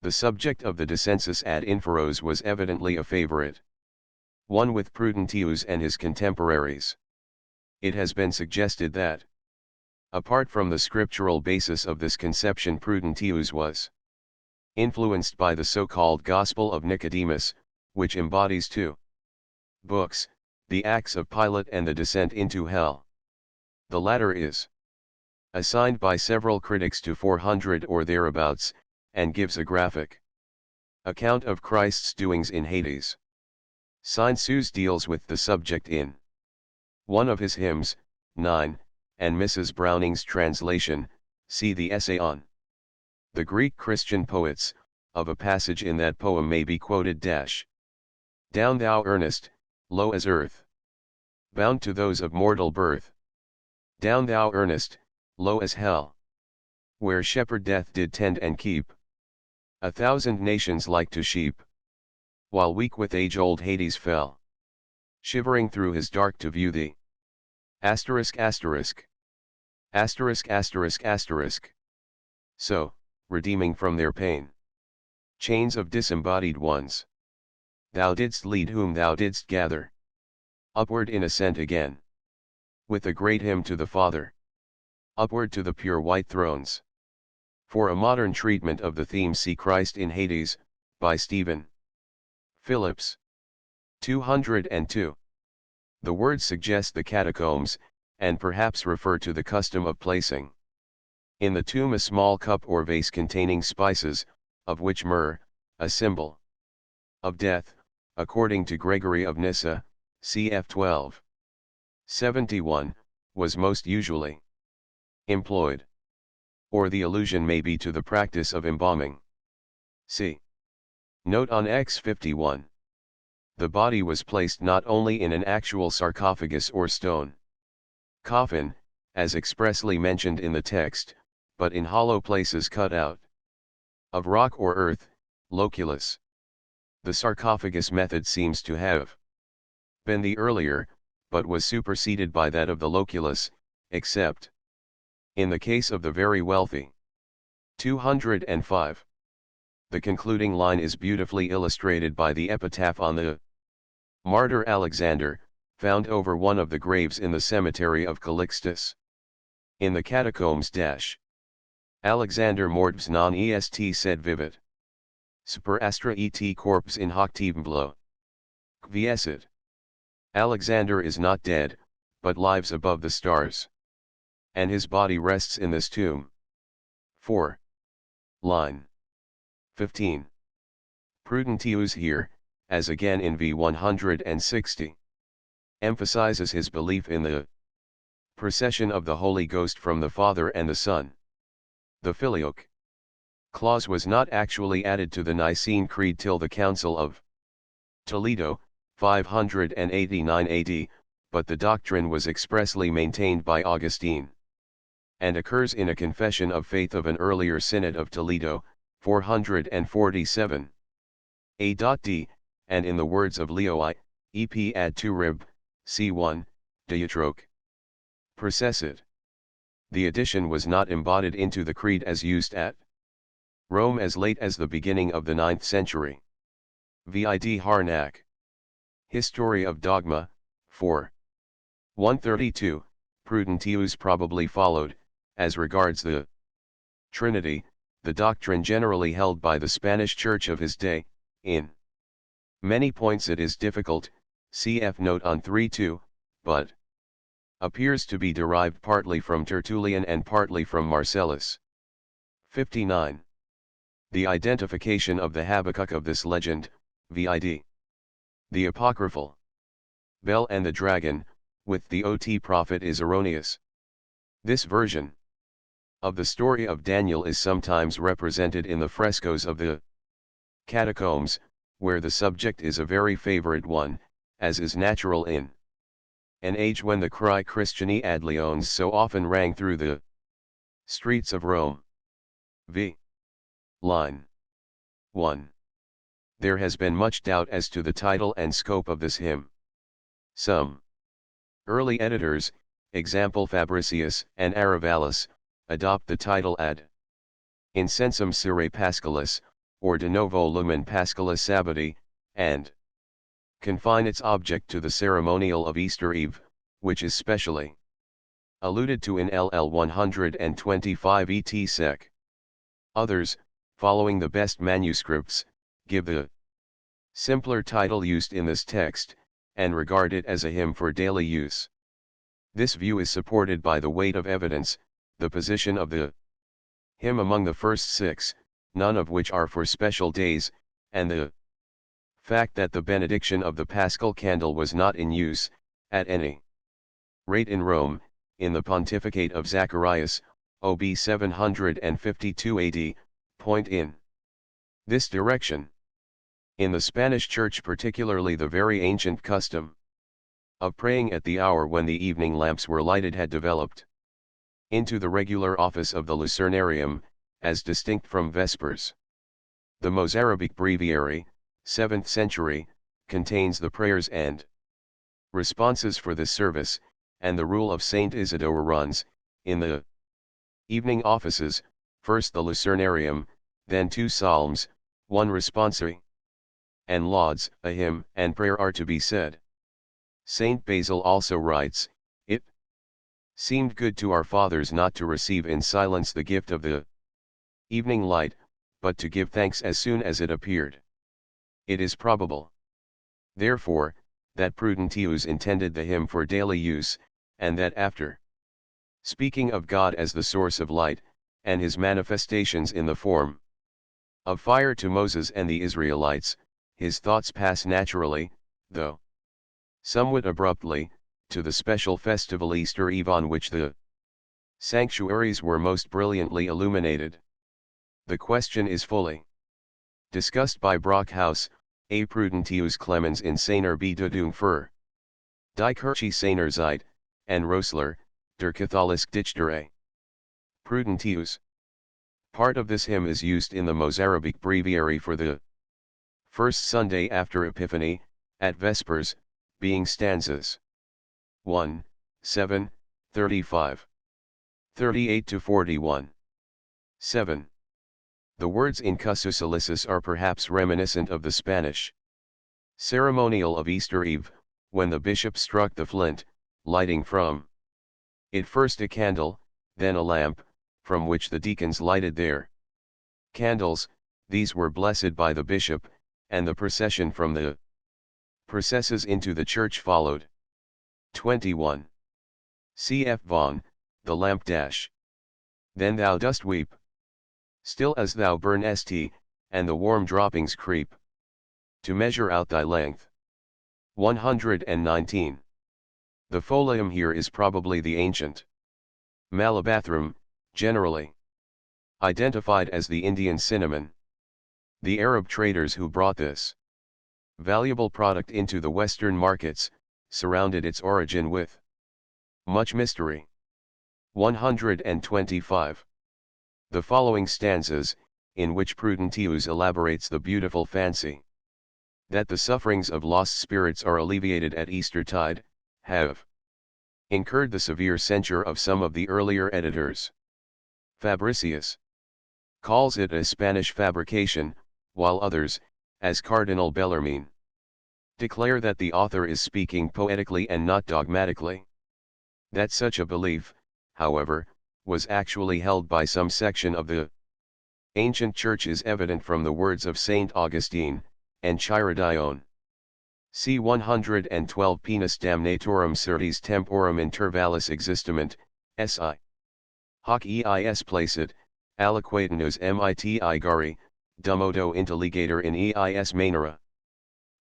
The subject of the Descensus ad Inferos was evidently a favorite one with Prudentius and his contemporaries. It has been suggested that, apart from the scriptural basis of this conception, Prudentius was influenced by the so-called Gospel of Nicodemus, which embodies two books, the Acts of Pilate and the Descent into Hell. The latter is assigned by several critics to 400 or thereabouts, and gives a graphic account of Christ's doings in Hades. Saint-Sus deals with the subject in one of his hymns, 9, and Mrs. Browning's translation, see the essay on the Greek Christian poets, of a passage in that poem may be quoted dash. Down thou earnest, low as earth, bound to those of mortal birth. Down thou earnest, low as hell, where shepherd death did tend and keep 1,000 nations like to sheep, while weak with age old Hades fell, shivering through his dark to view thee. Asterisk asterisk. Asterisk asterisk asterisk. So, redeeming from their pain chains of disembodied ones, thou didst lead whom thou didst gather upward in ascent again, with a great hymn to the Father, upward to the pure white thrones. For a modern treatment of the theme, see Christ in Hades, by Stephen Phillips. 202. The words suggest the catacombs, and perhaps refer to the custom of placing in the tomb a small cup or vase containing spices, of which myrrh, a symbol of death, according to Gregory of Nyssa, cf. 12. 71, was most usually employed. Or the allusion may be to the practice of embalming. See note on X51. The body was placed not only in an actual sarcophagus or stone coffin, as expressly mentioned in the text, but in hollow places cut out of rock or earth, loculus. The sarcophagus method seems to have been the earlier, but was superseded by that of the loculus, except in the case of the very wealthy. 205. The concluding line is beautifully illustrated by the epitaph on the martyr Alexander, found over one of the graves in the cemetery of Calixtus. In the catacombs Alexander mortbs non est sed vivit. Super astra et corpus in hoc templo. Quiesit. Alexander is not dead, but lives above the stars. And his body rests in this tomb. 4. Line 15. Prudentius here, as again in v 160, emphasizes his belief in the procession of the Holy Ghost from the Father and the Son. The Filioque clause was not actually added to the Nicene Creed till the Council of Toledo, 589 AD, but the doctrine was expressly maintained by Augustine, and occurs in a confession of faith of an earlier Synod of Toledo, 447 A.D., and in the words of Leo I, ep ad 2 rib, c1, Diatroche. Processit. The addition was not embodied into the creed as used at Rome as late as the beginning of the 9th century. Vid Harnack. History of Dogma, 4. 132, Prudentius probably followed, as regards the Trinity, the doctrine generally held by the Spanish Church of his day. In many points it is difficult, cf. note on 3.2, but appears to be derived partly from Tertullian and partly from Marcellus. 59. The identification of the Habakkuk of this legend, vid. The apocryphal Bell and the Dragon, with the OT prophet is erroneous. This version of the story of Daniel is sometimes represented in the frescoes of the catacombs, where the subject is a very favorite one, as is natural in an age when the cry Christiani ad leones so often rang through the streets of Rome. V. Line 1. There has been much doubt as to the title and scope of this hymn. Some early editors, example Fabricius and Aravalis, adopt the title ad incensum Syrae Paschalis, or de novo lumen Paschalis Sabbati, and confine its object to the ceremonial of Easter Eve, which is specially alluded to in LL 125 et sec. Others, following the best manuscripts, give the simpler title used in this text, and regard it as a hymn for daily use. This view is supported by the weight of evidence, the position of the hymn among the first 6, none of which are for special days, and the fact that the benediction of the Paschal candle was not in use, at any rate in Rome, in the pontificate of Zacharias, OB 752 AD, point in this direction. In the Spanish Church, particularly, the very ancient custom of praying at the hour when the evening lamps were lighted had developed into the regular office of the Lucernarium, as distinct from Vespers. The Mozarabic Breviary, 7th century, contains the prayers and responses for this service, and the rule of Saint Isidore runs, in the evening offices, first the Lucernarium, then 2 psalms, 1 responsory, and lauds, a hymn and prayer are to be said. Saint Basil also writes, "It seemed good to our fathers not to receive in silence the gift of the evening light, but to give thanks as soon as it appeared." It is probable, therefore, that Prudentius intended the hymn for daily use, and that after speaking of God as the source of light, and his manifestations in the form of fire to Moses and the Israelites, his thoughts pass naturally, though somewhat abruptly, to the special festival Easter Eve, on which the sanctuaries were most brilliantly illuminated. The question is fully discussed by Brockhaus, A. Prudentius Clemens in seiner Bedeutung für die Kirche seiner Zeit, and Rosler, Der Katholisch Dichterei. Prudentius. Part of this hymn is used in the Mozarabic Breviary for the first Sunday after Epiphany, at Vespers, being stanzas 1, 7, 35, 38 to 41. 7. The words in Cususalicis are perhaps reminiscent of the Spanish ceremonial of Easter Eve, when the bishop struck the flint, lighting from it first a candle, then a lamp, from which the deacons lighted their candles. These were blessed by the bishop, and the procession from the processes into the church followed. 21. Cf. Vaughan, the lamp dash. Then thou dost weep, still as thou burnest, and the warm droppings creep, to measure out thy length. 119. The folium here is probably the ancient Malabathrum, generally identified as the Indian cinnamon. The Arab traders who brought this valuable product into the Western markets, surrounded its origin with much mystery. 125. The following stanzas, in which Prudentius elaborates the beautiful fancy that the sufferings of lost spirits are alleviated at Eastertide, have incurred the severe censure of some of the earlier editors. Fabricius calls it a Spanish fabrication, while others, as Cardinal Bellarmine, declare that the author is speaking poetically and not dogmatically. That such a belief, however, was actually held by some section of the ancient church is evident from the words of Saint Augustine, and Chiradion. C. 112 Penus damnatorum certis temporum intervallis existiment, si. Hoc eis placet, aliquatinus mit igari, dummodo intelligator in eis manera.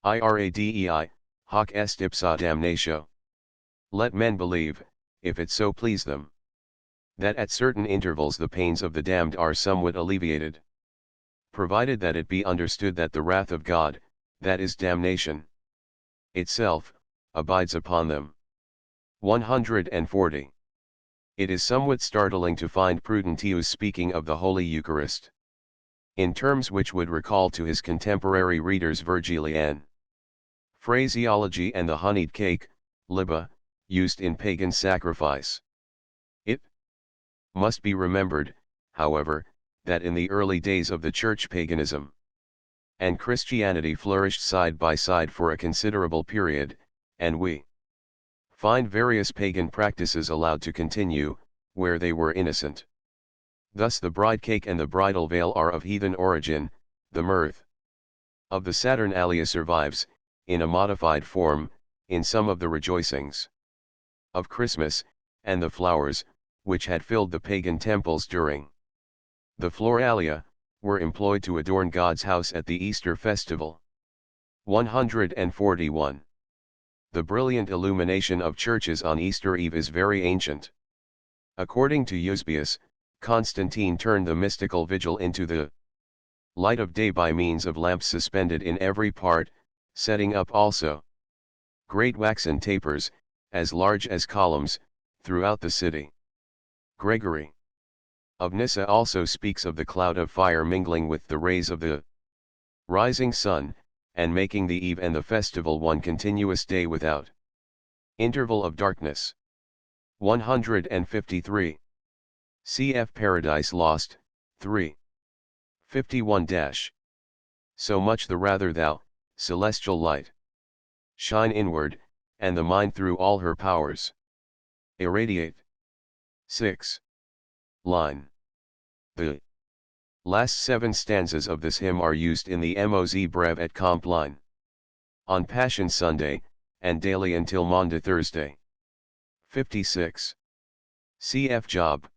Iradei, hoc est ipsa damnatio. Let men believe, if it so please them, that at certain intervals the pains of the damned are somewhat alleviated, provided that it be understood that the wrath of God, that is damnation itself, abides upon them. 140. It is somewhat startling to find Prudentius speaking of the Holy Eucharist in terms which would recall to his contemporary readers Virgilian phraseology and the honeyed cake, liba, used in pagan sacrifice. It must be remembered, however, that in the early days of the church paganism and Christianity flourished side by side for a considerable period, and we find various pagan practices allowed to continue, where they were innocent. Thus the bride cake and the bridal veil are of heathen origin. The mirth of the Saturnalia survives, in a modified form, in some of the rejoicings of Christmas, and the flowers, which had filled the pagan temples during the Floralia, were employed to adorn God's house at the Easter festival. 141. The brilliant illumination of churches on Easter Eve is very ancient. According to Eusebius, Constantine turned the mystical vigil into the light of day by means of lamps suspended in every part, setting up also great waxen tapers, as large as columns, throughout the city. Gregory of Nyssa also speaks of the cloud of fire mingling with the rays of the rising sun, and making the eve and the festival one continuous day without interval of darkness. 153. Cf. Paradise Lost, 3. 51. So much the rather thou, celestial light, shine inward, and the mind through all her powers irradiate. 6. Line. The last 7 stanzas of this hymn are used in the Mos Brev et Comp line on Passion Sunday, and daily until Maundy Thursday. 56. Cf. Job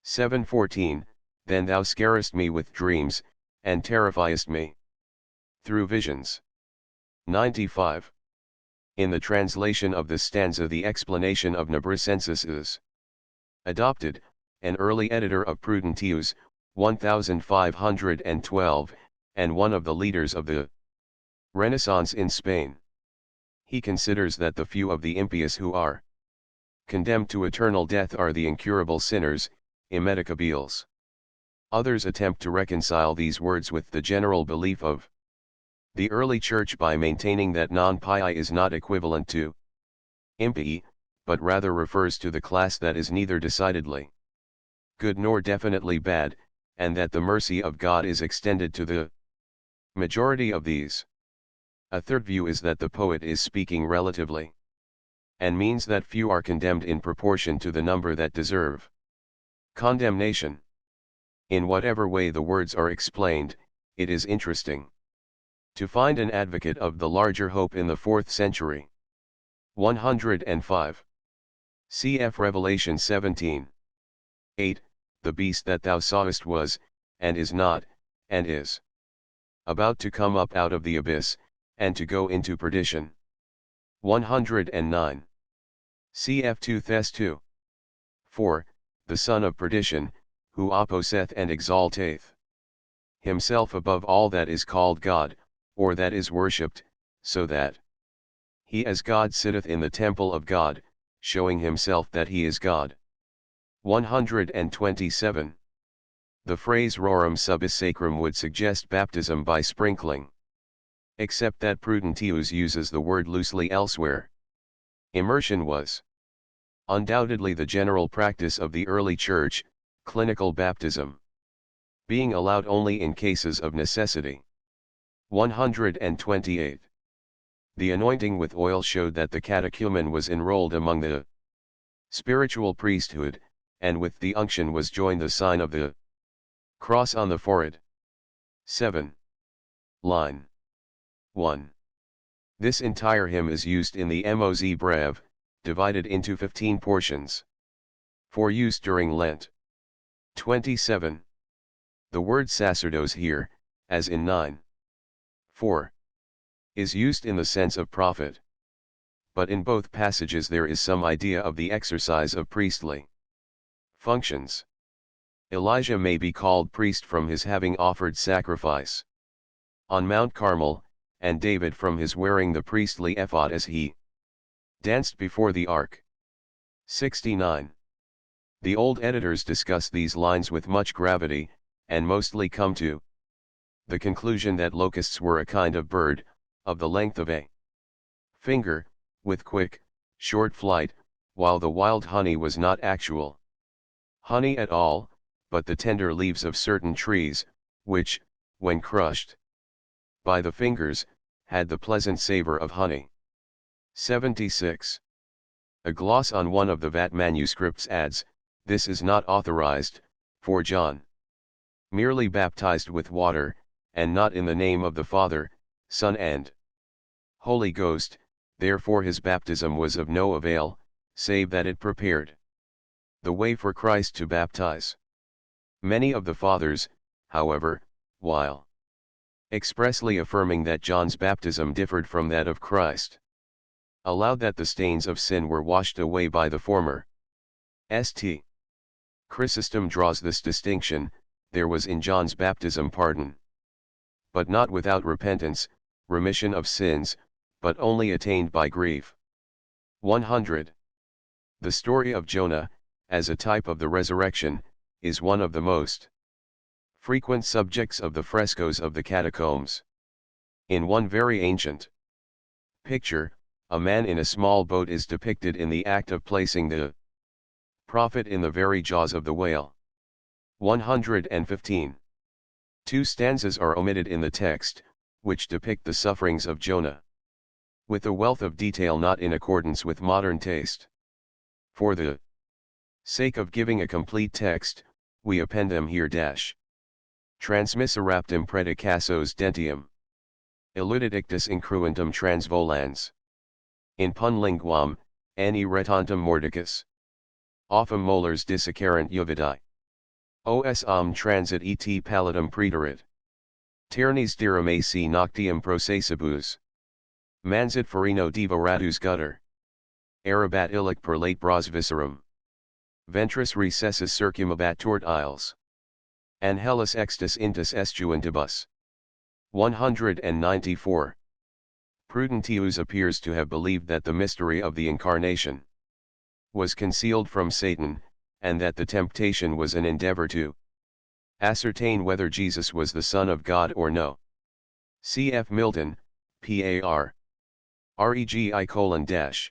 7:14, Then thou scarest me with dreams, and terrifiest me through visions. 95. In the translation of this stanza the explanation of Nabricensis is adopted. An early editor of Prudentius, 1512, and one of the leaders of the Renaissance in Spain. He considers that the few of the impious who are condemned to eternal death are the incurable sinners, immedicables. Others attempt to reconcile these words with the general belief of The early church, by maintaining that non-pi is not equivalent to impii, but rather refers to the class that is neither decidedly good nor definitely bad, and that the mercy of God is extended to the majority of these. A third view is that the poet is speaking relatively, and means that few are condemned in proportion to the number that deserve condemnation. In whatever way the words are explained, it is interesting to find an advocate of the larger hope in the 4th century. 105. Cf. Revelation 17:8, the beast that thou sawest was, and is not, and is about to come up out of the abyss, and to go into perdition. 109. Cf. 2 Thess 2. 4, the son of perdition, who opposeth and exalteth himself above all that is called God, or that is worshipped, so that he as God sitteth in the temple of God, showing himself that he is God. 127. The phrase rorum subis sacrum would suggest baptism by sprinkling, except that Prudentius uses the word loosely elsewhere. Immersion was undoubtedly the general practice of the early church, clinical baptism being allowed only in cases of necessity. 128. The anointing with oil showed that the catechumen was enrolled among the spiritual priesthood, and with the unction was joined the sign of the cross on the forehead. 7. Line 1. This entire hymn is used in the Mos Brev, divided into 15 portions, for use during Lent. 27. The word sacerdos here, as in 9:4, is used in the sense of prophet. But in both passages there is some idea of the exercise of priestly functions. Elijah may be called priest from his having offered sacrifice on Mount Carmel, and David from his wearing the priestly ephod as he danced before the ark. 69. The old editors discuss these lines with much gravity, and mostly come to the conclusion that locusts were a kind of bird, of the length of a finger, with quick, short flight, while the wild honey was not actual honey at all, but the tender leaves of certain trees, which, when crushed by the fingers, had the pleasant savor of honey. 76. A gloss on one of the Vat manuscripts adds, this is not authorized, for John merely baptized with water, and not in the name of the Father, Son and Holy Ghost, therefore his baptism was of no avail, save that it prepared the way for Christ to baptize. Many of the Fathers, however, while expressly affirming that John's baptism differed from that of Christ, allowed that the stains of sin were washed away by the former. St. Chrysostom draws this distinction, there was in John's baptism pardon, but not without repentance, remission of sins, but only attained by grief. 100. The story of Jonah, as a type of the resurrection, is one of the most frequent subjects of the frescoes of the catacombs. In one very ancient picture, a man in a small boat is depicted in the act of placing the prophet in the very jaws of the whale. 115. 2 stanzas are omitted in the text, which depict the sufferings of Jonah, with a wealth of detail not in accordance with modern taste. For the sake of giving a complete text, we append them here. Transmisseraptum predicassos dentium. Illudidictus incruentum transvolans. In pun linguam, anni retantum mordicus. Offum molars dissecarent juvidae. Os transit et pallidum praederit. Ternis dirum ac noctium processibus. Mansit farino divoratus gutter. Arabat illic per late bras viscerum. Ventris recessus circumabat tort isles. Angelus extus intus estuentibus. 194. Prudentius appears to have believed that the mystery of the Incarnation was concealed from Satan, and that the temptation was an endeavor to ascertain whether Jesus was the Son of God or no. Cf. Milton, Par. Regi:.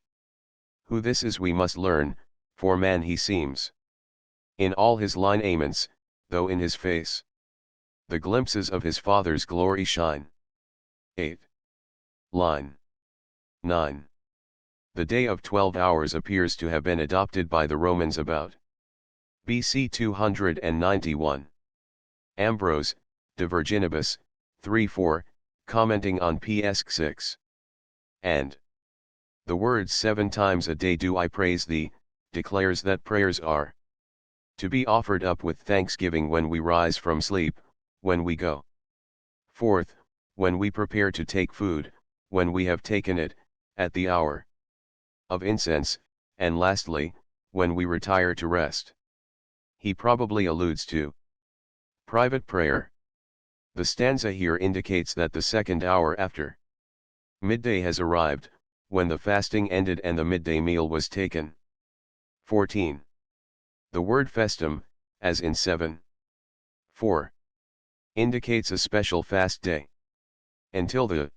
Who this is we must learn, for man he seems. In all his lineaments, though in his face the glimpses of his Father's glory shine. 8. Line 9. The day of 12 hours appears to have been adopted by the Romans about BC 291. Ambrose, De Virginibus, 3:4, commenting on PS 6. And the words 7 times a day do I praise thee, declares that prayers are to be offered up with thanksgiving when we rise from sleep, when we go forth, when we prepare to take food, when we have taken it, at the hour of incense, and lastly, when we retire to rest. He probably alludes to private prayer. The stanza here indicates that the second hour after midday has arrived, when the fasting ended and the midday meal was taken. 14. The word festum, as in 7:4, indicates a special fast day. Until the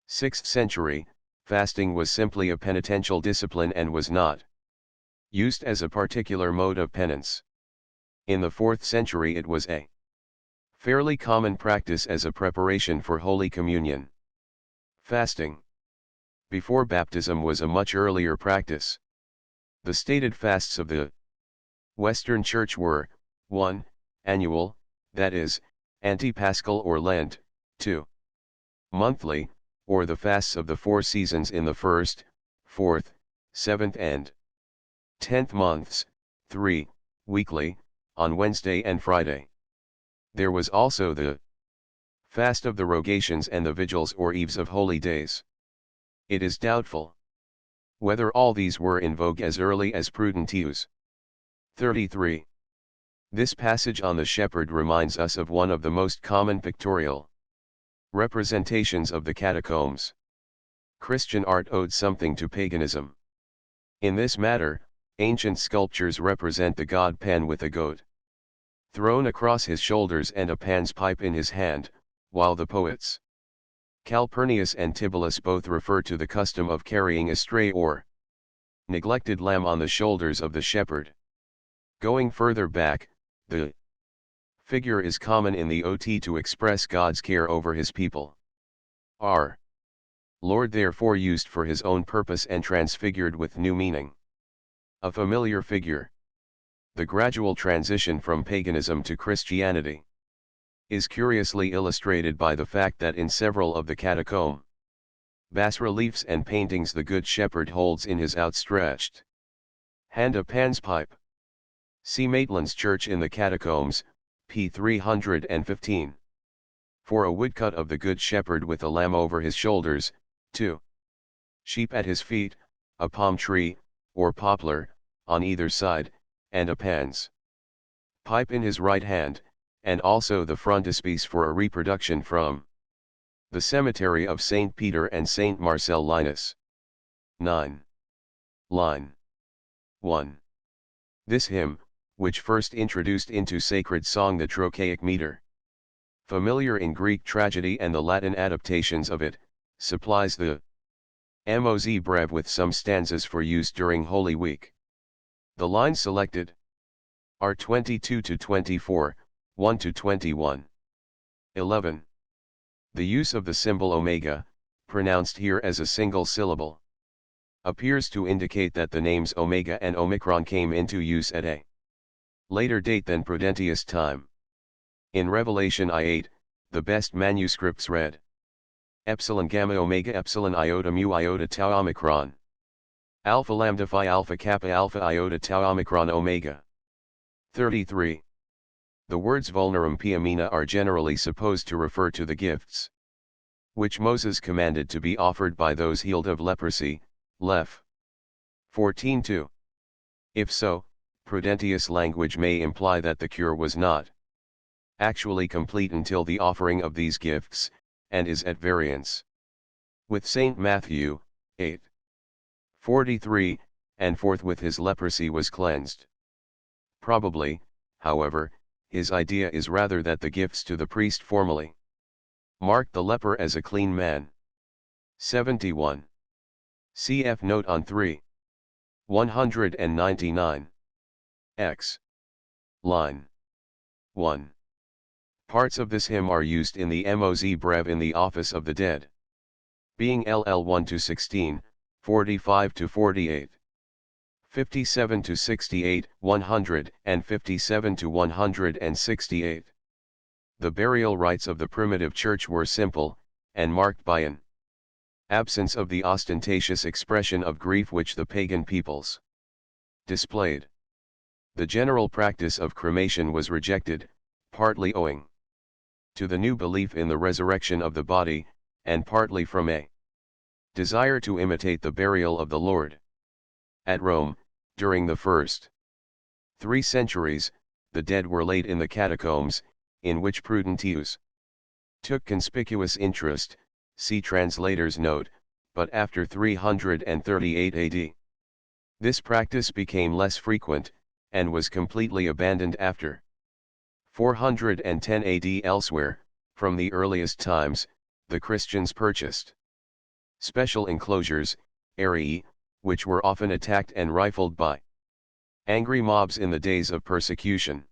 6th century, fasting was simply a penitential discipline and was not used as a particular mode of penance. In the 4th century it was a fairly common practice as a preparation for Holy Communion. Fasting before baptism was a much earlier practice. The stated fasts of the Western Church were, 1. Annual, that is, anti-Paschal or Lent, 2. Monthly, or the fasts of the 4 seasons in the 1st, 4th, 7th and 10th months, 3. Weekly, on Wednesday and Friday. There was also the fast of the rogations and the vigils or eves of holy days. It is doubtful whether all these were in vogue as early as Prudentius. 33. This passage on the shepherd reminds us of one of the most common pictorial representations of the catacombs. Christian art owed something to paganism. In this matter, ancient sculptures represent the god Pan with a goat thrown across his shoulders and a Pan's pipe in his hand, while the poets Calpurnius and Tibullus both refer to the custom of carrying a stray or neglected lamb on the shoulders of the shepherd. Going further back, the figure is common in the OT to express God's care over his people. Our Lord therefore used for his own purpose and transfigured with new meaning. A familiar figure. The gradual transition from paganism to Christianity is curiously illustrated by the fact that in several of the catacomb bas-reliefs and paintings the Good Shepherd holds in his outstretched hand a Pan's pipe. See Maitland's Church in the Catacombs, p. 315. For a woodcut of the Good Shepherd with a lamb over his shoulders, 2 sheep at his feet, a palm tree, or poplar, on either side, and a Pan's pipe in his right hand, and also the frontispiece for a reproduction from the cemetery of St. Peter and St. Marcel Linus. 9. Line 1. This hymn, which first introduced into sacred song the trochaic meter, familiar in Greek tragedy and the Latin adaptations of it, supplies the Mos Brev with some stanzas for use during Holy Week. The lines selected are 22-24, 1-21. 11. The use of the symbol omega, pronounced here as a single syllable, appears to indicate that the names omega and omicron came into use at a later date than Prudentius' time. In Revelation I8, the best manuscripts read epsilon gamma omega epsilon iota mu iota tau omicron. Alpha lambda phi alpha kappa alpha iota tau omicron omega. 33. The words vulnerum piamina are generally supposed to refer to the gifts which Moses commanded to be offered by those healed of leprosy, Leph. 14:2. If so, Prudentius' language may imply that the cure was not actually complete until the offering of these gifts, and is at variance with St. Matthew, 8:43, and forthwith his leprosy was cleansed. Probably, however, his idea is rather that the gifts to the priest formally Marked the leper as a clean man. 71. Cf. Note on 3. 199. X. Line 1. Parts of this hymn are used in the Mos Brev in the Office of the Dead. Being LL 1 to 16, 45 to 48. 57 to 68, 100, and 57 to 168. The burial rites of the primitive church were simple, and marked by an absence of the ostentatious expression of grief which the pagan peoples displayed. The general practice of cremation was rejected, partly owing to the new belief in the resurrection of the body, and partly from a desire to imitate the burial of the Lord. At Rome, during the first 3 centuries, the dead were laid in the catacombs, in which Prudentius took conspicuous interest, see translator's note, but after 338 AD. This practice became less frequent, and was completely abandoned after 410 AD. Elsewhere, from the earliest times, the Christians purchased special enclosures, arii, which were often attacked and rifled by angry mobs in the days of persecution.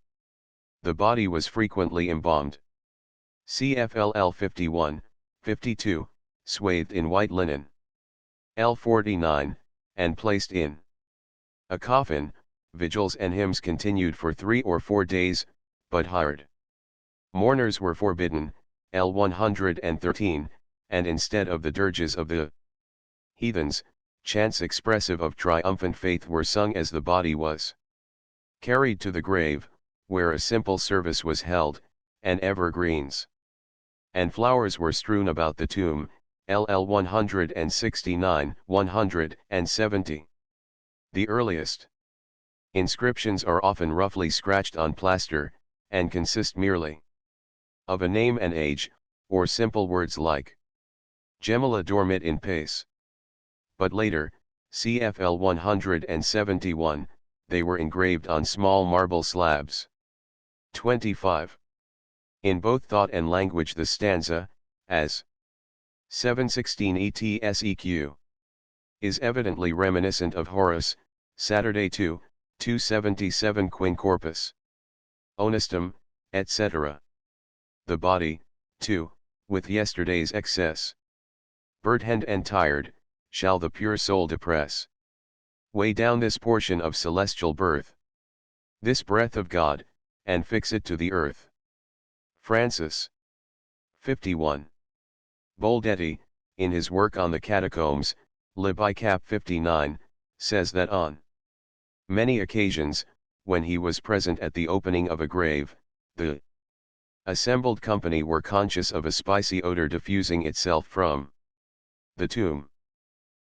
The body was frequently embalmed. CFLL 51, 52, swathed in white linen. L49, and placed in a coffin. Vigils and hymns continued for 3 or 4 days, but hired mourners were forbidden. L113, and instead of the dirges of the heathens, chants expressive of triumphant faith were sung as the body was carried to the grave, where a simple service was held, and evergreens and flowers were strewn about the tomb. LL 169, 170. The earliest inscriptions are often roughly scratched on plaster, and consist merely of a name and age, or simple words like Gemella dormit in pace. But later, CFL 171, they were engraved on small marble slabs. 25. In both thought and language the stanza, as 716 ETSEQ, is evidently reminiscent of Horace, Saturday 2, 277 Quin Corpus Honestum, etc. The body, too, with yesterday's excess burdened and tired, shall the pure soul depress. Weigh down this portion of celestial birth, this breath of God, and fix it to the earth. Francis. 51. Boldetti, in his work on the catacombs, Lib. Cap 59, says that on many occasions, when he was present at the opening of a grave, the assembled company were conscious of a spicy odor diffusing itself from the tomb.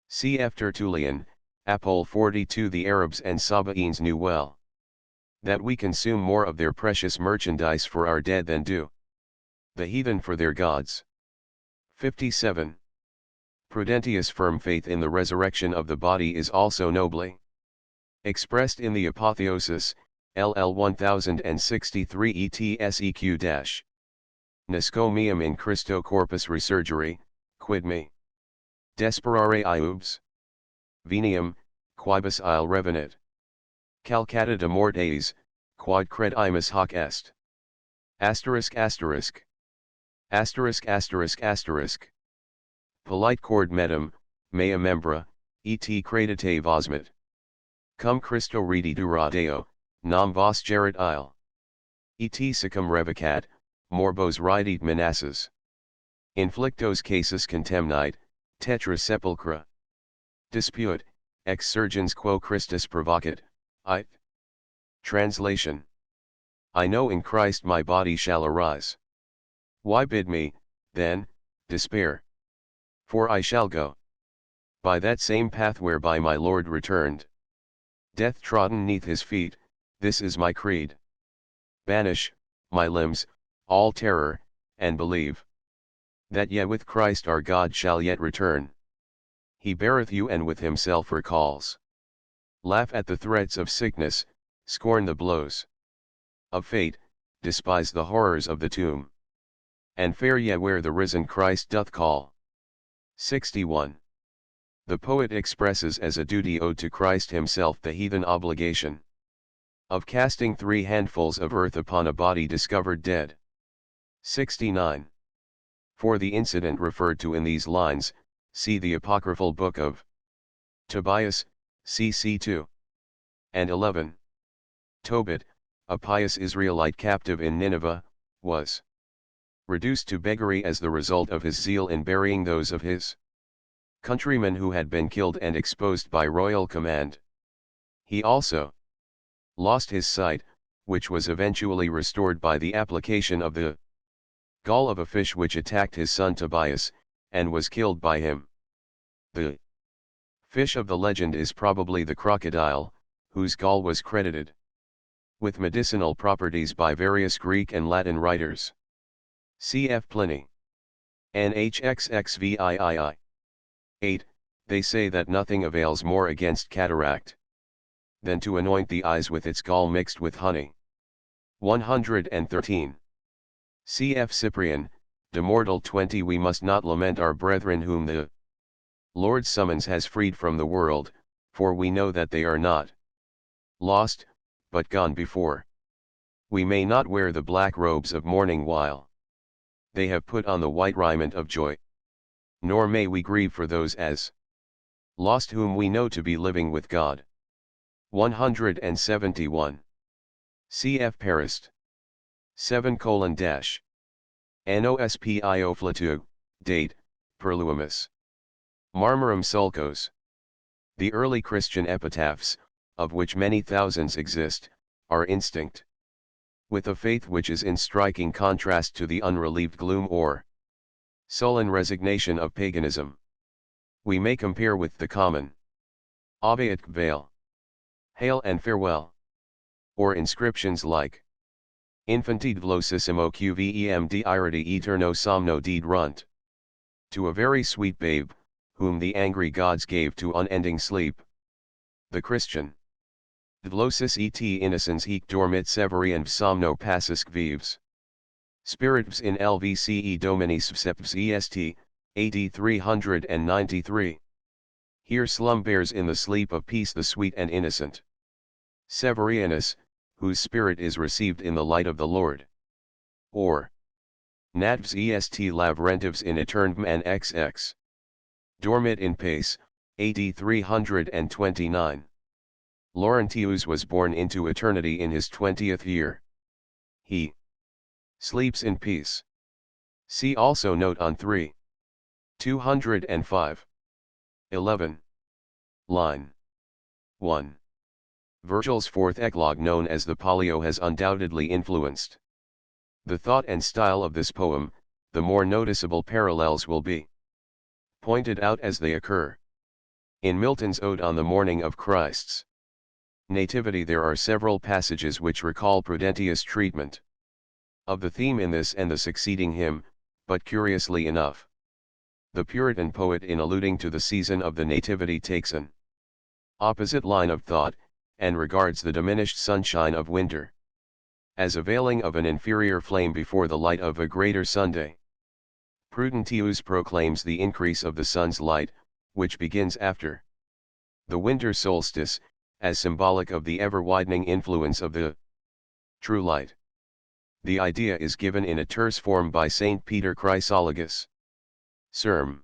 Cf. Tertullian, Apol 42. The Arabs and Sabaeans knew well that we consume more of their precious merchandise for our dead than do the heathen for their gods. 57. Prudentius' firm faith in the resurrection of the body is also nobly expressed in the Apotheosis, LL 1063 ETSEQ-. Nasco meum in Christo corpus resurgere, quid me desperare iubes veniam, quibus il revenit. Calcata de mortes, quod credimus hoc est. Asterisk asterisk. Asterisk asterisk asterisk. Polite cord medum, mea membra, et credite vosmet. Cum Christo redi duradeo, nam vos gerit il. Et siccum revocat, morbos ridit menasses. Inflictos casus contemnite, tetra sepulchra. Dispute, ex surgens quo Christus provocat, it. Translation. I know in Christ my body shall arise. Why bid me, then, despair? For I shall go by that same path whereby my Lord returned. Death trodden neath his feet, this is my creed. Banish, my limbs, all terror, and believe that yet with Christ our God shall yet return. He beareth you and with himself recalls. Laugh at the threats of sickness, scorn the blows of fate, despise the horrors of the tomb. And fare ye where the risen Christ doth call. 61. The poet expresses as a duty owed to Christ himself the heathen obligation of casting 3 handfuls of earth upon a body discovered dead. 69. For the incident referred to in these lines, see the apocryphal book of Tobias, cc 2. And 11. Tobit, a pious Israelite captive in Nineveh, was reduced to beggary as the result of his zeal in burying those of his countrymen who had been killed and exposed by royal command. He also lost his sight, which was eventually restored by the application of the gall of a fish which attacked his son Tobias, and was killed by him. The fish of the legend is probably the crocodile, whose gall was credited with medicinal properties by various Greek and Latin writers. Cf. Pliny. NHXXVIII. 8. They say that nothing avails more against cataract than to anoint the eyes with its gall mixed with honey. 113. Cf. Cyprian, De Mortal 20. We must not lament our brethren whom the Lord's summons has freed from the world, for we know that they are not lost, but gone before. We may not wear the black robes of mourning while they have put on the white raiment of joy. Nor may we grieve for those as lost whom we know to be living with God. 171. Cf. Parist. 7: Nospio flatu, date, perluimus. Marmarum sulcos. The early Christian epitaphs, of which many thousands exist, are instinct with a faith which is in striking contrast to the unrelieved gloom or sullen resignation of paganism. We may compare with the common Obeat Veil, Hail and Farewell, or inscriptions like Infantid vlosissimo qvem di irati eterno somno deed runt. To a very sweet babe, whom the angry gods gave to unending sleep. The Christian Vlosis et innocens hic dormit severi and somno passus vives. Spiritus in LVCE Dominis Seps est, AD 393. Here slumbers in the sleep of peace the sweet and innocent Severianus, whose spirit is received in the light of the Lord. Or Natvs est lavrentives in eternum and XX. Dormit in pace, AD 329. Laurentius was born into eternity in his 20th year. He sleeps in peace. See also note on 3. 205. 11. Line 1. Virgil's fourth eclogue, known as the Polio, has undoubtedly influenced the thought and style of this poem. The more noticeable parallels will be pointed out as they occur. In Milton's Ode on the Morning of Christ's Nativity there are several passages which recall Prudentius' treatment of the theme in this and the succeeding hymn, but curiously enough, the Puritan poet, in alluding to the season of the Nativity, takes an opposite line of thought, and regards the diminished sunshine of winter as a veiling of an inferior flame before the light of a greater Sunday. Prudentius proclaims the increase of the sun's light, which begins after the winter solstice, as symbolic of the ever-widening influence of the true light. The idea is given in a terse form by Saint Peter Chrysologus. Serm.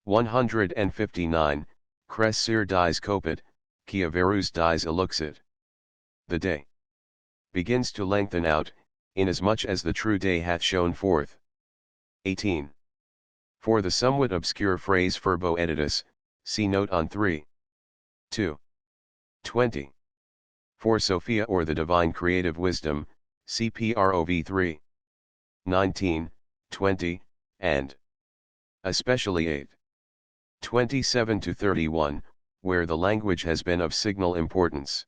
159, Crescere dies copit, quia verus dies eluxit. The day begins to lengthen out, inasmuch as the true day hath shone forth. 18. For the somewhat obscure phrase Furbo editus, see note on 3. 2. 20. For Sophia, or the divine creative wisdom, see Prov 3. 19, 20, and especially 8. 27 to 31, where the language has been of signal importance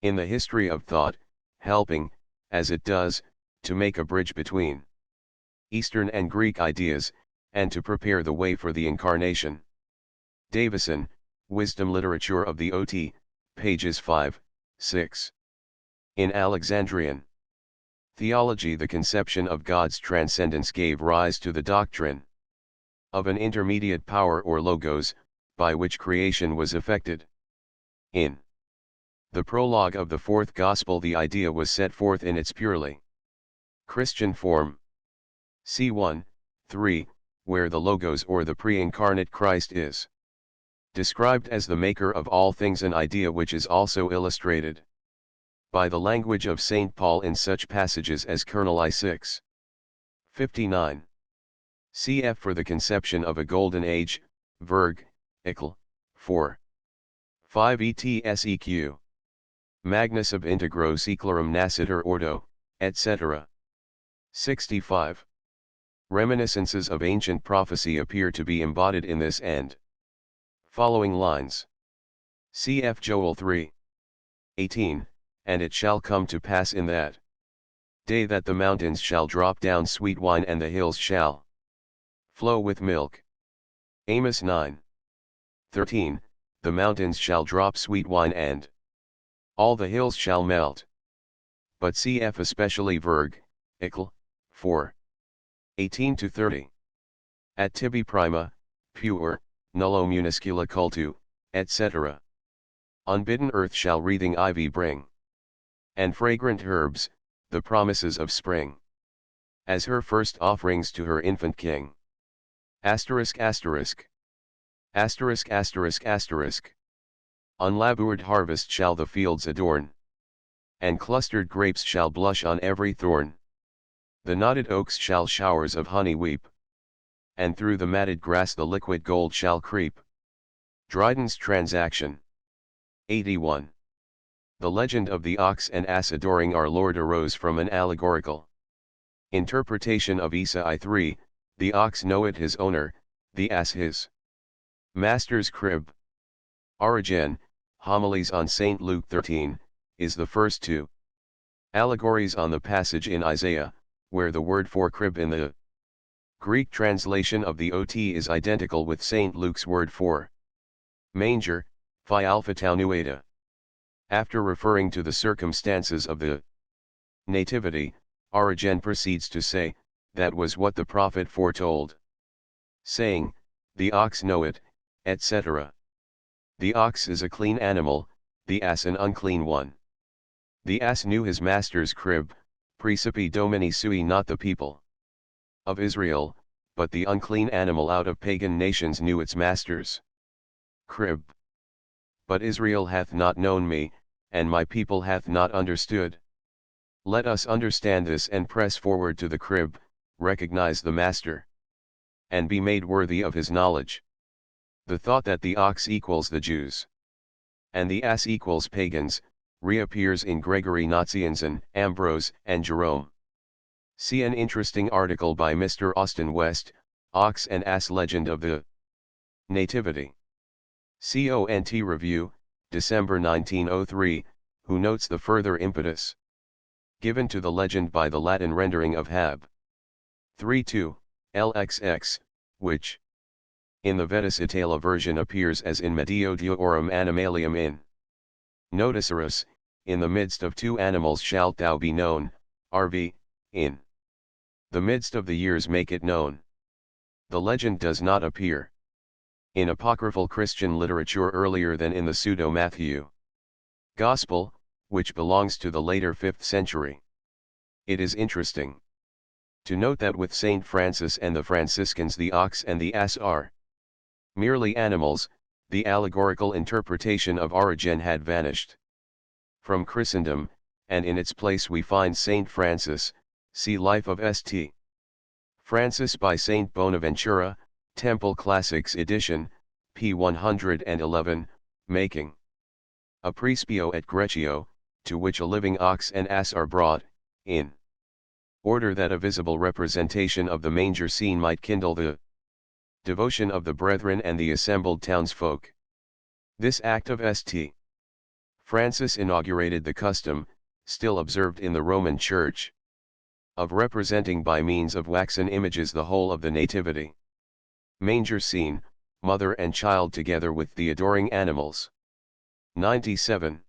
in the history of thought, helping, as it does, to make a bridge between Eastern and Greek ideas, and to prepare the way for the Incarnation. Davison, Wisdom Literature of the OT, pages 5, 6. In Alexandrian Theology. The conception of God's transcendence gave rise to the doctrine of an intermediate power or logos, by which creation was effected. In the prologue of the fourth Gospel the idea was set forth in its purely Christian form. C. 1:3, where the logos or the pre-incarnate Christ is described as the maker of all things, an idea which is also illustrated by the language of St. Paul in such passages as Colonel I 6:59. Cf. for the conception of a golden age, Virg. Ecl. 4:5 etseq. Magnus ab integro secularum nascitur ordo, etc. 65. Reminiscences of ancient prophecy appear to be embodied in this and following lines. Cf. Joel 3:18, and it shall come to pass in that day that the mountains shall drop down sweet wine and the hills shall flow with milk. Amos 9:13, the mountains shall drop sweet wine and all the hills shall melt. But cf. especially Virg. Ecl. 4:18-30. At tibi prima, pure, nullo muniscula cultu, etc. Unbidden earth shall wreathing ivy bring, and fragrant herbs, the promises of spring, as her first offerings to her infant king. Asterisk asterisk. Asterisk asterisk asterisk. Unlabored harvest shall the fields adorn, and clustered grapes shall blush on every thorn. The knotted oaks shall showers of honey weep, and through the matted grass the liquid gold shall creep. Dryden's Transaction. 81. The legend of the ox and ass adoring our Lord arose from an allegorical interpretation of Isaiah 3, the ox knoweth his owner, the ass his master's crib. Origen, Homilies on St. Luke 13, is the first two allegories on the passage in Isaiah, where the word for crib in the Greek translation of the OT is identical with St. Luke's word for manger, phi alpha tau nu eta. After referring to the circumstances of the nativity, Origen proceeds to say, that was what the prophet foretold, saying, the ox know it, etc. The ox is a clean animal, the ass an unclean one. The ass knew his master's crib, Praecipi Domini sui, not the people of Israel, but the unclean animal out of pagan nations knew its master's crib. But Israel hath not known me, and my people hath not understood. Let us understand this and press forward to the crib, recognize the master, and be made worthy of his knowledge. The thought that the ox equals the Jews, and the ass equals pagans, reappears in Gregory Nazianzen, Ambrose, and Jerome. See an interesting article by Mr. Austin West, Ox and Ass Legend of the Nativity. CONT Review, December 1903, who notes the further impetus given to the legend by the Latin rendering of Hab 3:2, LXX, which, in the Vetus Itala version appears as in medio deorum animalium in noticerus, in the midst of two animals shalt thou be known, RV, in the midst of the years make it known. The legend does not appear in apocryphal Christian literature earlier than in the Pseudo-Matthew Gospel, which belongs to the later 5th century. It is interesting to note that with Saint Francis and the Franciscans the ox and the ass are merely animals. The allegorical interpretation of Origen had vanished from Christendom, and in its place we find Saint Francis. See Life of St. Francis by Saint Bonaventura, Temple Classics edition, p. 111, making a Prespio et Greccio, to which a living ox and ass are brought, in order that a visible representation of the manger scene might kindle the devotion of the brethren and the assembled townsfolk. This act of St. Francis inaugurated the custom, still observed in the Roman Church, of representing by means of waxen images the whole of the Nativity manger scene, mother and child together with the adoring animals. 97.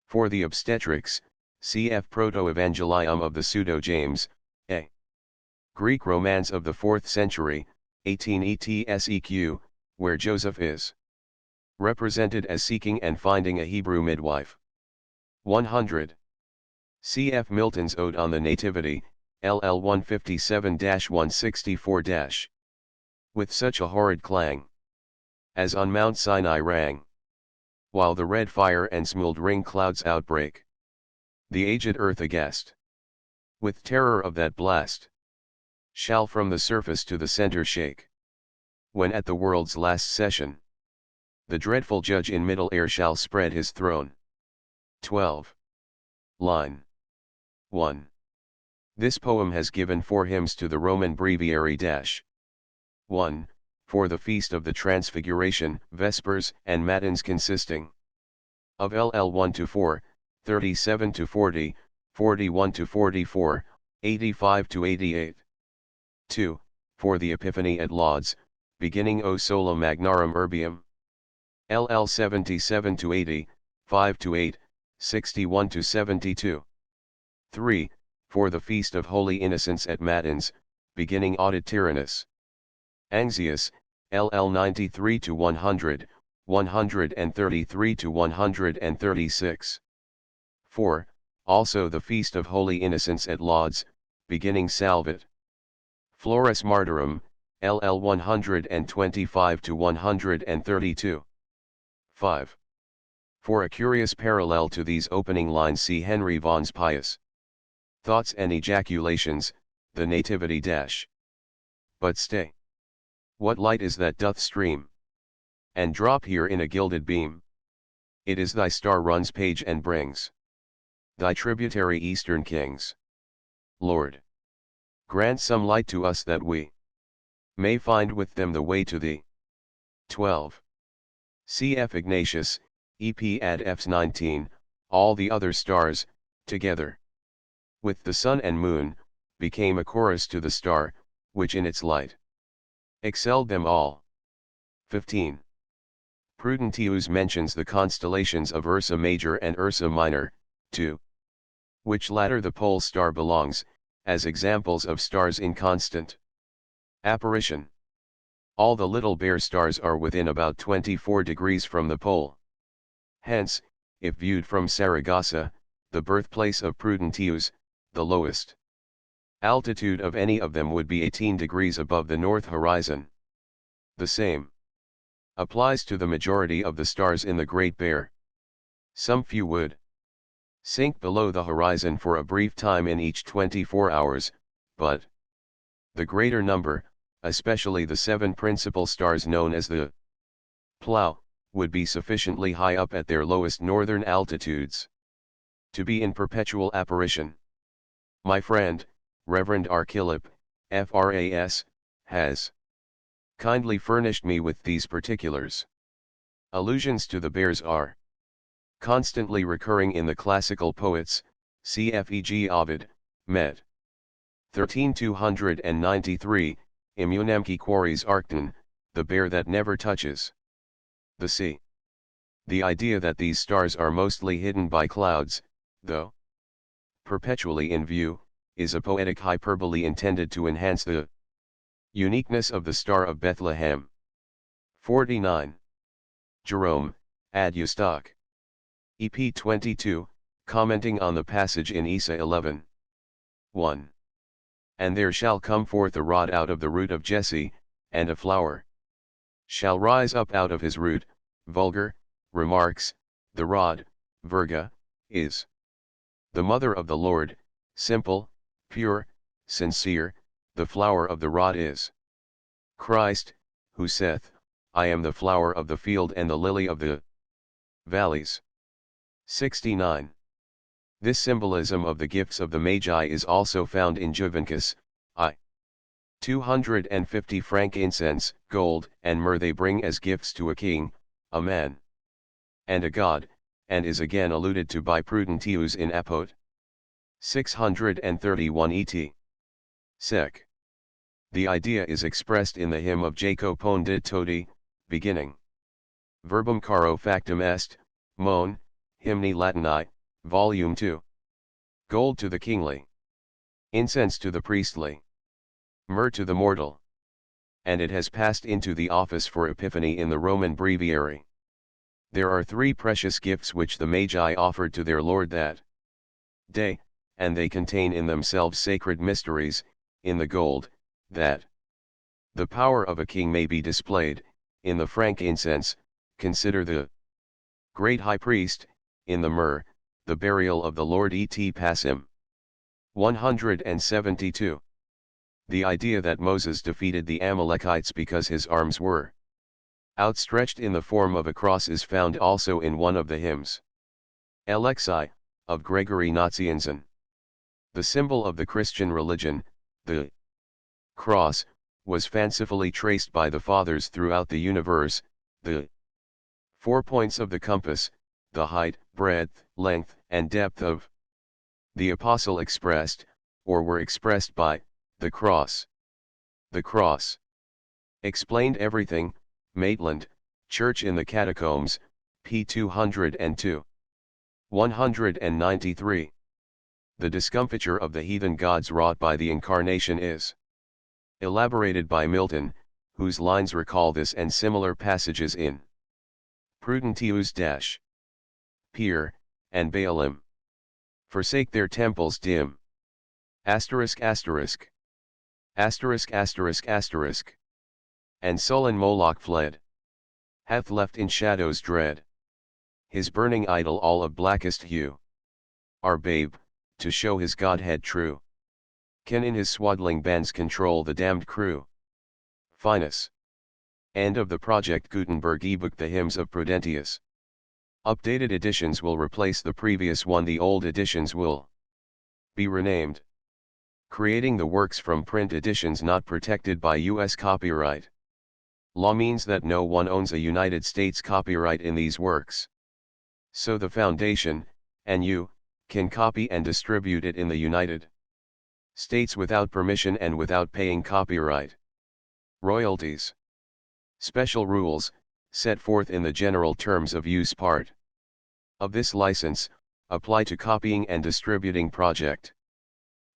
For the obstetrics, cf. Proto-Evangelium of the Pseudo-James, a Greek romance of the 4th century, 18 ETSEQ, where Joseph is represented as seeking and finding a Hebrew midwife. 100. Cf. Milton's Ode on the Nativity, LL 157-164-. With such a horrid clang, as on Mount Sinai rang, while the red fire and smouldering clouds outbreak, the aged earth aghast, with terror of that blast, shall from the surface to the center shake, when at the world's last session, the dreadful judge in middle air shall spread his throne. 12. Line 1. This poem has given 4 hymns to the Roman breviary. 1. For the Feast of the Transfiguration, Vespers and Matins consisting of LL 1-4, 37-40, 41-44, 85-88. 2. For the Epiphany at Lauds, beginning O Sola Magnarum Urbium, LL 77-80, 5-8, 61-72. 3. For the Feast of Holy Innocents at Matins, beginning Audit Tyrannus Anxious, LL 93-100, 133-136. 4. Also the Feast of Holy Innocents at Lauds, beginning Salvet Flores Martyrum, LL 125-132. 5. For a curious parallel to these opening lines, see Henry Vaughan's Pious Thoughts and Ejaculations, the Nativity. But stay. What light is that doth stream and drop here in a gilded beam? It is thy star runs page and brings thy tributary eastern kings. Lord, grant some light to us that we may find with them the way to thee. 12. Cf. Ignatius, EP ad Fs 19, all the other stars, together with the sun and moon, became a chorus to the star, which in its light excelled them all. 15. Prudentius mentions the constellations of Ursa Major and Ursa Minor, to which latter the pole star belongs, as examples of stars in constant apparition. All the little bare stars are within about 24 degrees from the pole. Hence, if viewed from Saragossa, the birthplace of Prudentius, the lowest altitude of any of them would be 18 degrees above the north horizon. The same applies to the majority of the stars in the Great Bear. Some few would sink below the horizon for a brief time in each 24 hours, but the greater number, especially the 7 principal stars known as the Plough, would be sufficiently high up at their lowest northern altitudes to be in perpetual apparition. My friend, Reverend Archilip, FRAS, has kindly furnished me with these particulars. Allusions to the bears are constantly recurring in the classical poets, cf. Ovid, Med. 13293, Immunamque Quarries Arcton, the bear that never touches the sea. The idea that these stars are mostly hidden by clouds, though perpetually in view, is a poetic hyperbole intended to enhance the uniqueness of the Star of Bethlehem. 49. Jerome, Ad Eustoch. EP 22, commenting on the passage in Isa 11. 1. And there shall come forth a rod out of the root of Jesse, and a flower shall rise up out of his root. Vulgar, remarks, the rod, virga, is the mother of the Lord, simple, pure, sincere. The flower of the rod is Christ, who saith, I am the flower of the field and the lily of the valleys. 69. This symbolism of the gifts of the Magi is also found in Juvencus, I. 250 frankincense, gold, and myrrh they bring as gifts to a king, a man, and a god, and is again alluded to by Prudentius in Apod. 631 et. Sec. The idea is expressed in the hymn of Jaco Pondit Todi, beginning Verbum caro factum est, Mon, Hymni Latini, Volume 2. gold to the kingly, incense to the priestly, myrrh to the mortal. And it has passed into the office for Epiphany in the Roman breviary. There are 3 precious gifts which the Magi offered to their Lord that day, and they contain in themselves sacred mysteries, in the gold, that the power of a king may be displayed; in the frankincense, consider the great high priest; in the myrrh, the burial of the Lord et passim. 172. The idea that Moses defeated the Amalekites because his arms were outstretched in the form of a cross is found also in one of the hymns. Alexi, of Gregory Nazianzen. The symbol of the Christian religion, the cross, was fancifully traced by the fathers throughout the universe. The 4 points of the compass, the height, breadth, length, and depth of the apostle expressed, or were expressed by, the cross. The cross explained everything. Maitland, Church in the Catacombs, p. 202. 193. The discomfiture of the heathen gods wrought by the Incarnation is elaborated by Milton, whose lines recall this and similar passages in Prudentius Pier, and Baalim. Forsake their temples dim. Asterisk asterisk. Asterisk asterisk asterisk. And sullen Moloch fled. Hath left in shadows dread his burning idol all of blackest hue. Our babe, to show his godhead true, can in his swaddling bands control the damned crew. Finis. End of the Project Gutenberg ebook The Hymns of Prudentius. Updated editions will replace the previous one. The old editions will be renamed. Creating the works from print editions not protected by U.S. copyright law means that no one owns a United States copyright in these works. So the Foundation, and you, can copy and distribute it in the United States without permission and without paying copyright royalties. Special rules, set forth in the General Terms of Use part of this license, apply to copying and distributing Project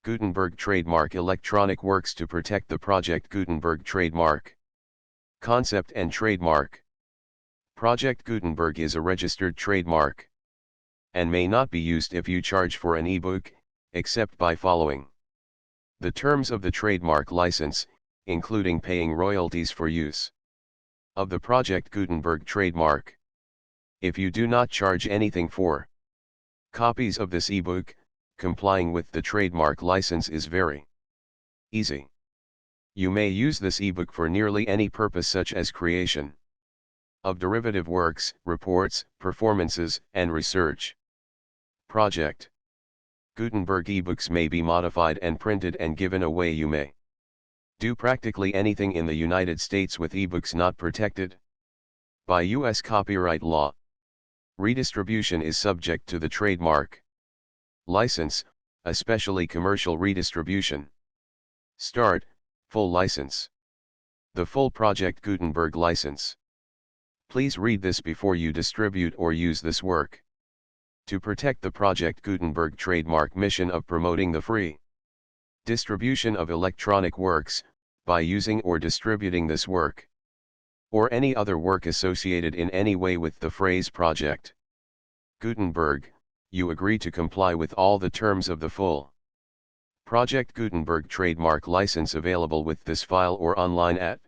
Gutenberg trademark electronic works to protect the Project Gutenberg trademark concept and trademark. Project Gutenberg is a registered trademark and may not be used if you charge for an ebook, except by following the terms of the trademark license, including paying royalties for use of the Project Gutenberg trademark. If you do not charge anything for copies of this ebook, complying with the trademark license is very easy. You may use this ebook for nearly any purpose, such as creation of derivative works, reports, performances, and research. Project Gutenberg ebooks may be modified and printed and given away. You may do practically anything in the United States with ebooks not protected by U.S. copyright law. Redistribution is subject to the trademark license, especially commercial redistribution. Start, full license. The full Project Gutenberg license. Please read this before you distribute or use this work. To protect the Project Gutenberg trademark mission of promoting the free distribution of electronic works, by using or distributing this work, or any other work associated in any way with the phrase Project Gutenberg, you agree to comply with all the terms of the full Project Gutenberg trademark license available with this file or online at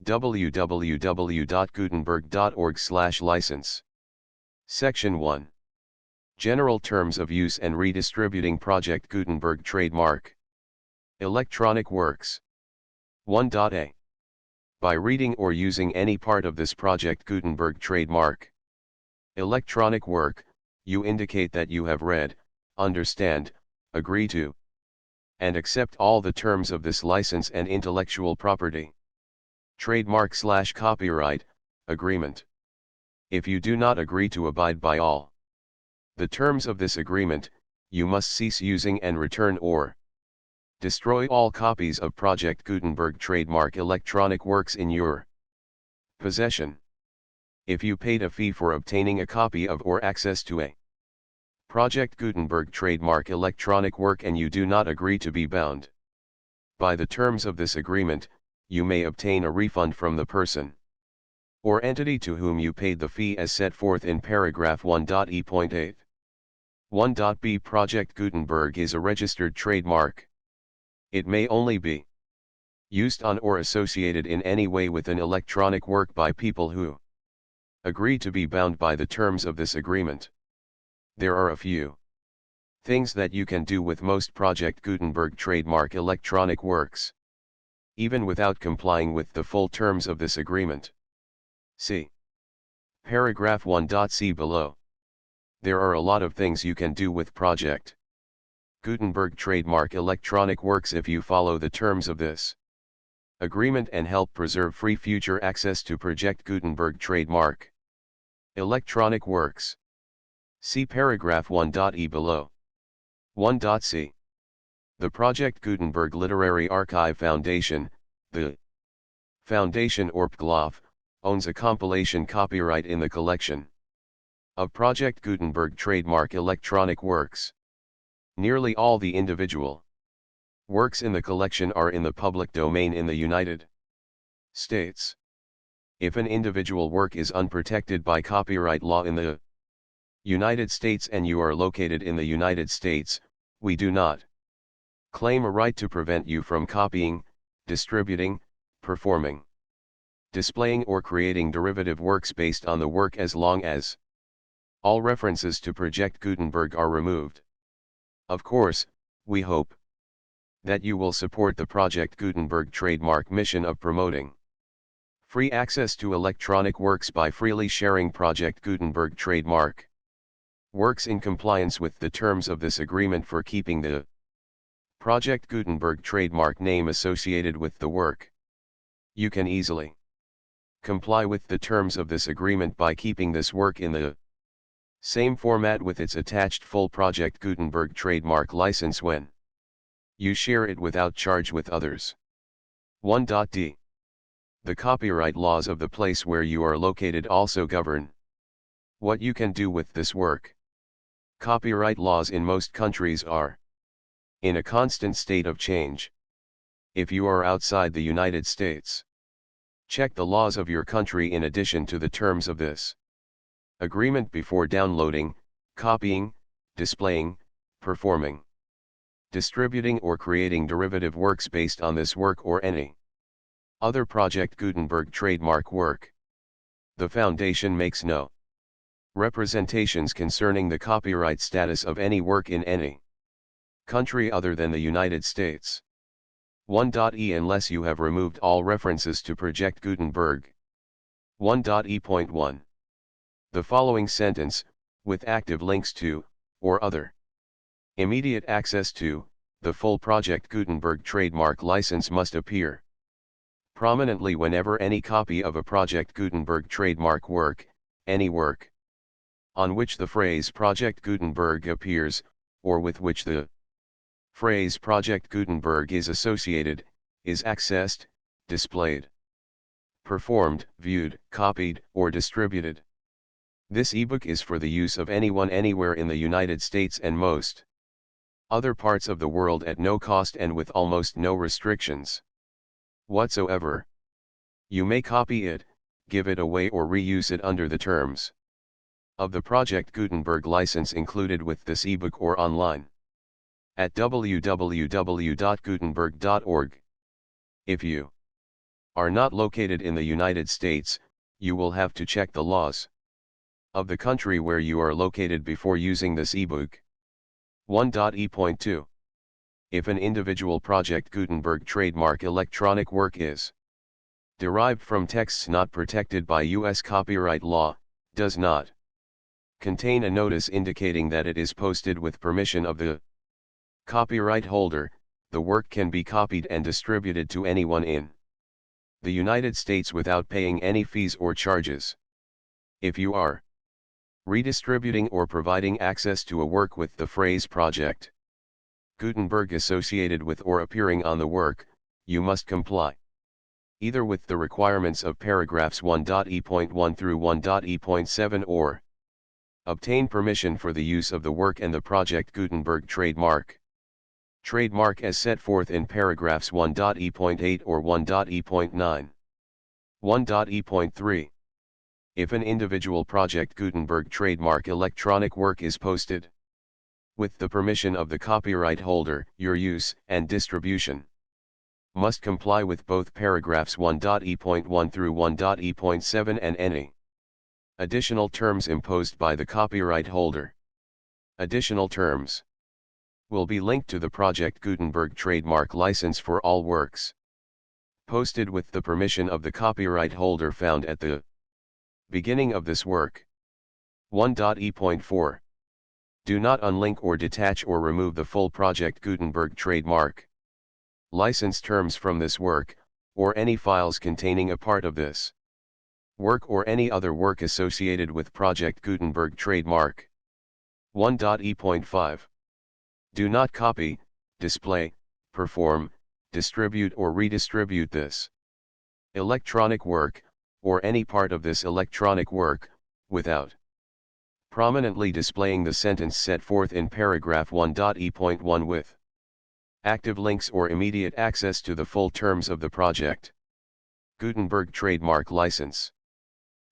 www.gutenberg.org/license. Section 1. General Terms of Use and Redistributing Project Gutenberg Trademark. Electronic Works. 1.a. By reading or using any part of this Project Gutenberg trademark electronic work, you indicate that you have read, understand, agree to, and accept all the terms of this license and intellectual property trademark/copyright agreement. If you do not agree to abide by all the terms of this agreement, you must cease using and return or destroy all copies of Project Gutenberg trademark electronic works in your possession. If you paid a fee for obtaining a copy of or access to a Project Gutenberg trademark electronic work and you do not agree to be bound by the terms of this agreement, you may obtain a refund from the person or entity to whom you paid the fee as set forth in paragraph 1.e.8. 1.b Project Gutenberg is a registered trademark. It may only be used on or associated in any way with an electronic work by people who agree to be bound by the terms of this agreement. There are a few things that you can do with most Project Gutenberg trademark electronic works, even without complying with the full terms of this agreement. See paragraph 1.c below. There are a lot of things you can do with Project Gutenberg trademark electronic works if you follow the terms of this agreement and help preserve free future access to Project Gutenberg trademark electronic works. See paragraph 1.e below. 1.c. The Project Gutenberg Literary Archive Foundation, the Foundation or PGLOF, owns a compilation copyright in the collection of Project Gutenberg trademark electronic works. Nearly all the individual works in the collection are in the public domain in the United States. If an individual work is unprotected by copyright law in the United States and you are located in the United States, we do not claim a right to prevent you from copying, distributing, performing, displaying or creating derivative works based on the work as long as all references to Project Gutenberg are removed. Of course, we hope that you will support the Project Gutenberg trademark mission of promoting free access to electronic works by freely sharing Project Gutenberg trademark works in compliance with the terms of this agreement for keeping the Project Gutenberg trademark name associated with the work. You can easily comply with the terms of this agreement by keeping this work in the same format with its attached full Project Gutenberg trademark license when you share it without charge with others. 1.d. The copyright laws of the place where you are located also govern what you can do with this work. Copyright laws in most countries are in a constant state of change. If you are outside the United States, check the laws of your country in addition to the terms of this agreement before downloading, copying, displaying, performing, distributing or creating derivative works based on this work or any other Project Gutenberg trademark work. The Foundation makes no representations concerning the copyright status of any work in any country other than the United States. 1.e Unless you have removed all references to Project Gutenberg. 1.e.1. The following sentence, with active links to, or other immediate access to, the full Project Gutenberg trademark license must appear prominently whenever any copy of a Project Gutenberg trademark work, any work on which the phrase Project Gutenberg appears, or with which the phrase Project Gutenberg is associated, is accessed, displayed, performed, viewed, copied, or distributed. This ebook is for the use of anyone anywhere in the United States and most other parts of the world at no cost and with almost no restrictions whatsoever. You may copy it, give it away or reuse it under the terms of the Project Gutenberg license included with this ebook or online at www.gutenberg.org. If you are not located in the United States, you will have to check the laws of the country where you are located before using this ebook. 1.e.2. If an individual Project Gutenberg trademark electronic work is derived from texts not protected by U.S. copyright law, does not contain a notice indicating that it is posted with permission of the copyright holder, the work can be copied and distributed to anyone in the United States without paying any fees or charges. If you are redistributing or providing access to a work with the phrase Project Gutenberg associated with or appearing on the work, you must comply either with the requirements of paragraphs 1.e.1 through 1.e.7 or Obtain permission for the use of the work and the Project Gutenberg trademark. Trademark as set forth in paragraphs 1.e.8 or 1.e.9. 1.e.3. If an individual Project Gutenberg trademark electronic work is posted with the permission of the copyright holder, your use and distribution must comply with both paragraphs 1.e.1 through 1.e.7 and any additional terms imposed by the copyright holder. Additional terms will be linked to the Project Gutenberg trademark license for all works posted with the permission of the copyright holder found at the beginning of this work. 1.e.4. Do not unlink or detach or remove the full Project Gutenberg trademark license terms from this work, or any files containing a part of this work or any other work associated with Project Gutenberg trademark. 1.e.5. Do not copy, display, perform, distribute or redistribute this electronic work, or any part of this electronic work, without prominently displaying the sentence set forth in paragraph 1.e.1 with active links or immediate access to the full terms of the Project Gutenberg trademark license.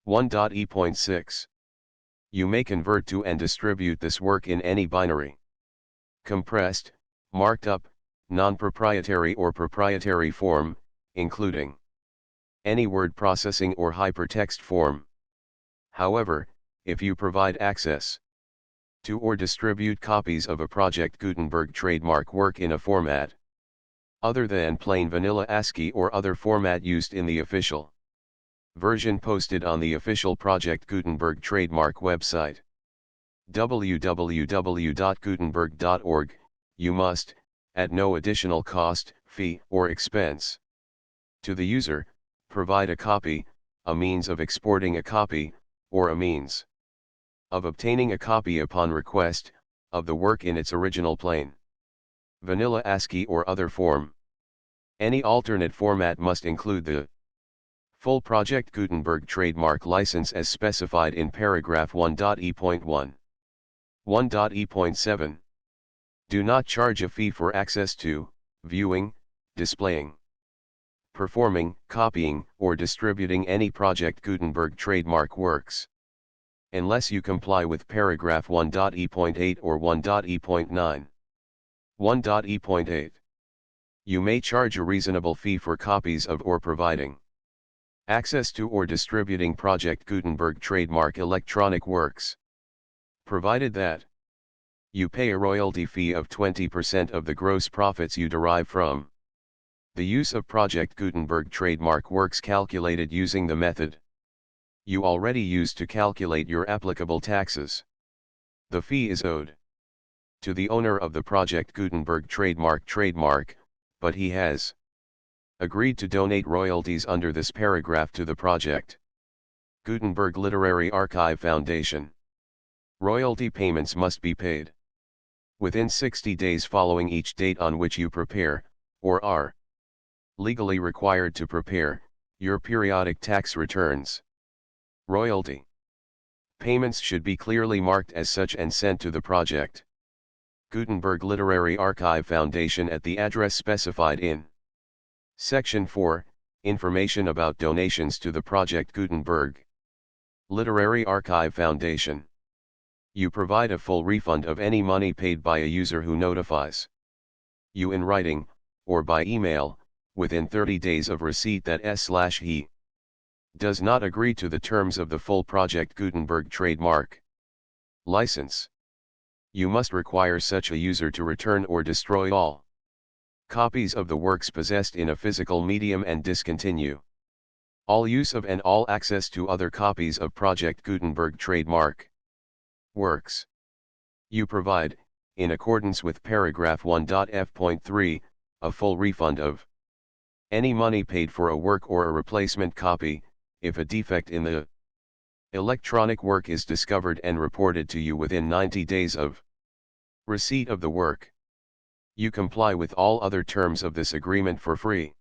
1.e.6. You may convert to and distribute this work in any binary, compressed, marked up, non-proprietary or proprietary form, including any word processing or hypertext form. However, if you provide access to or distribute copies of a Project Gutenberg trademark work in a format other than plain vanilla ASCII or other format used in the official version posted on the official Project Gutenberg trademark website, www.gutenberg.org, you must, at no additional cost, fee, or expense to the user, provide a copy, a means of exporting a copy, or a means of obtaining a copy upon request, of the work in its original plain vanilla ASCII or other form. Any alternate format must include the full Project Gutenberg trademark license as specified in paragraph 1.e.1. 1.e.7. Do not charge a fee for access to, viewing, displaying, performing, copying, or distributing any Project Gutenberg trademark works, unless you comply with paragraph 1.e.8 or 1.e.9. 1.e.8. You may charge a reasonable fee for copies of or providing access to or distributing Project Gutenberg trademark electronic works, provided that you pay a royalty fee of 20% of the gross profits you derive from the use of Project Gutenberg trademark works calculated using the method you already used to calculate your applicable taxes. The fee is owed to the owner of the Project Gutenberg trademark, but he has agreed to donate royalties under this paragraph to the Project Gutenberg Literary Archive Foundation. Royalty payments must be paid within 60 days following each date on which you prepare, or are legally required to prepare, your periodic tax returns. Royalty payments should be clearly marked as such and sent to the Project Gutenberg Literary Archive Foundation at the address specified in Section 4, Information about donations to the Project Gutenberg Literary Archive Foundation. You provide a full refund of any money paid by a user who notifies you in writing, or by email, within 30 days of receipt that he does not agree to the terms of the full Project Gutenberg trademark license. You must require such a user to return or destroy all copies of the works possessed in a physical medium and discontinue all use of and all access to other copies of Project Gutenberg trademark works. You provide, in accordance with paragraph 1.f.3, a full refund of any money paid for a work or a replacement copy, if a defect in the electronic work is discovered and reported to you within 90 days of receipt of the work. You comply with all other terms of this agreement for free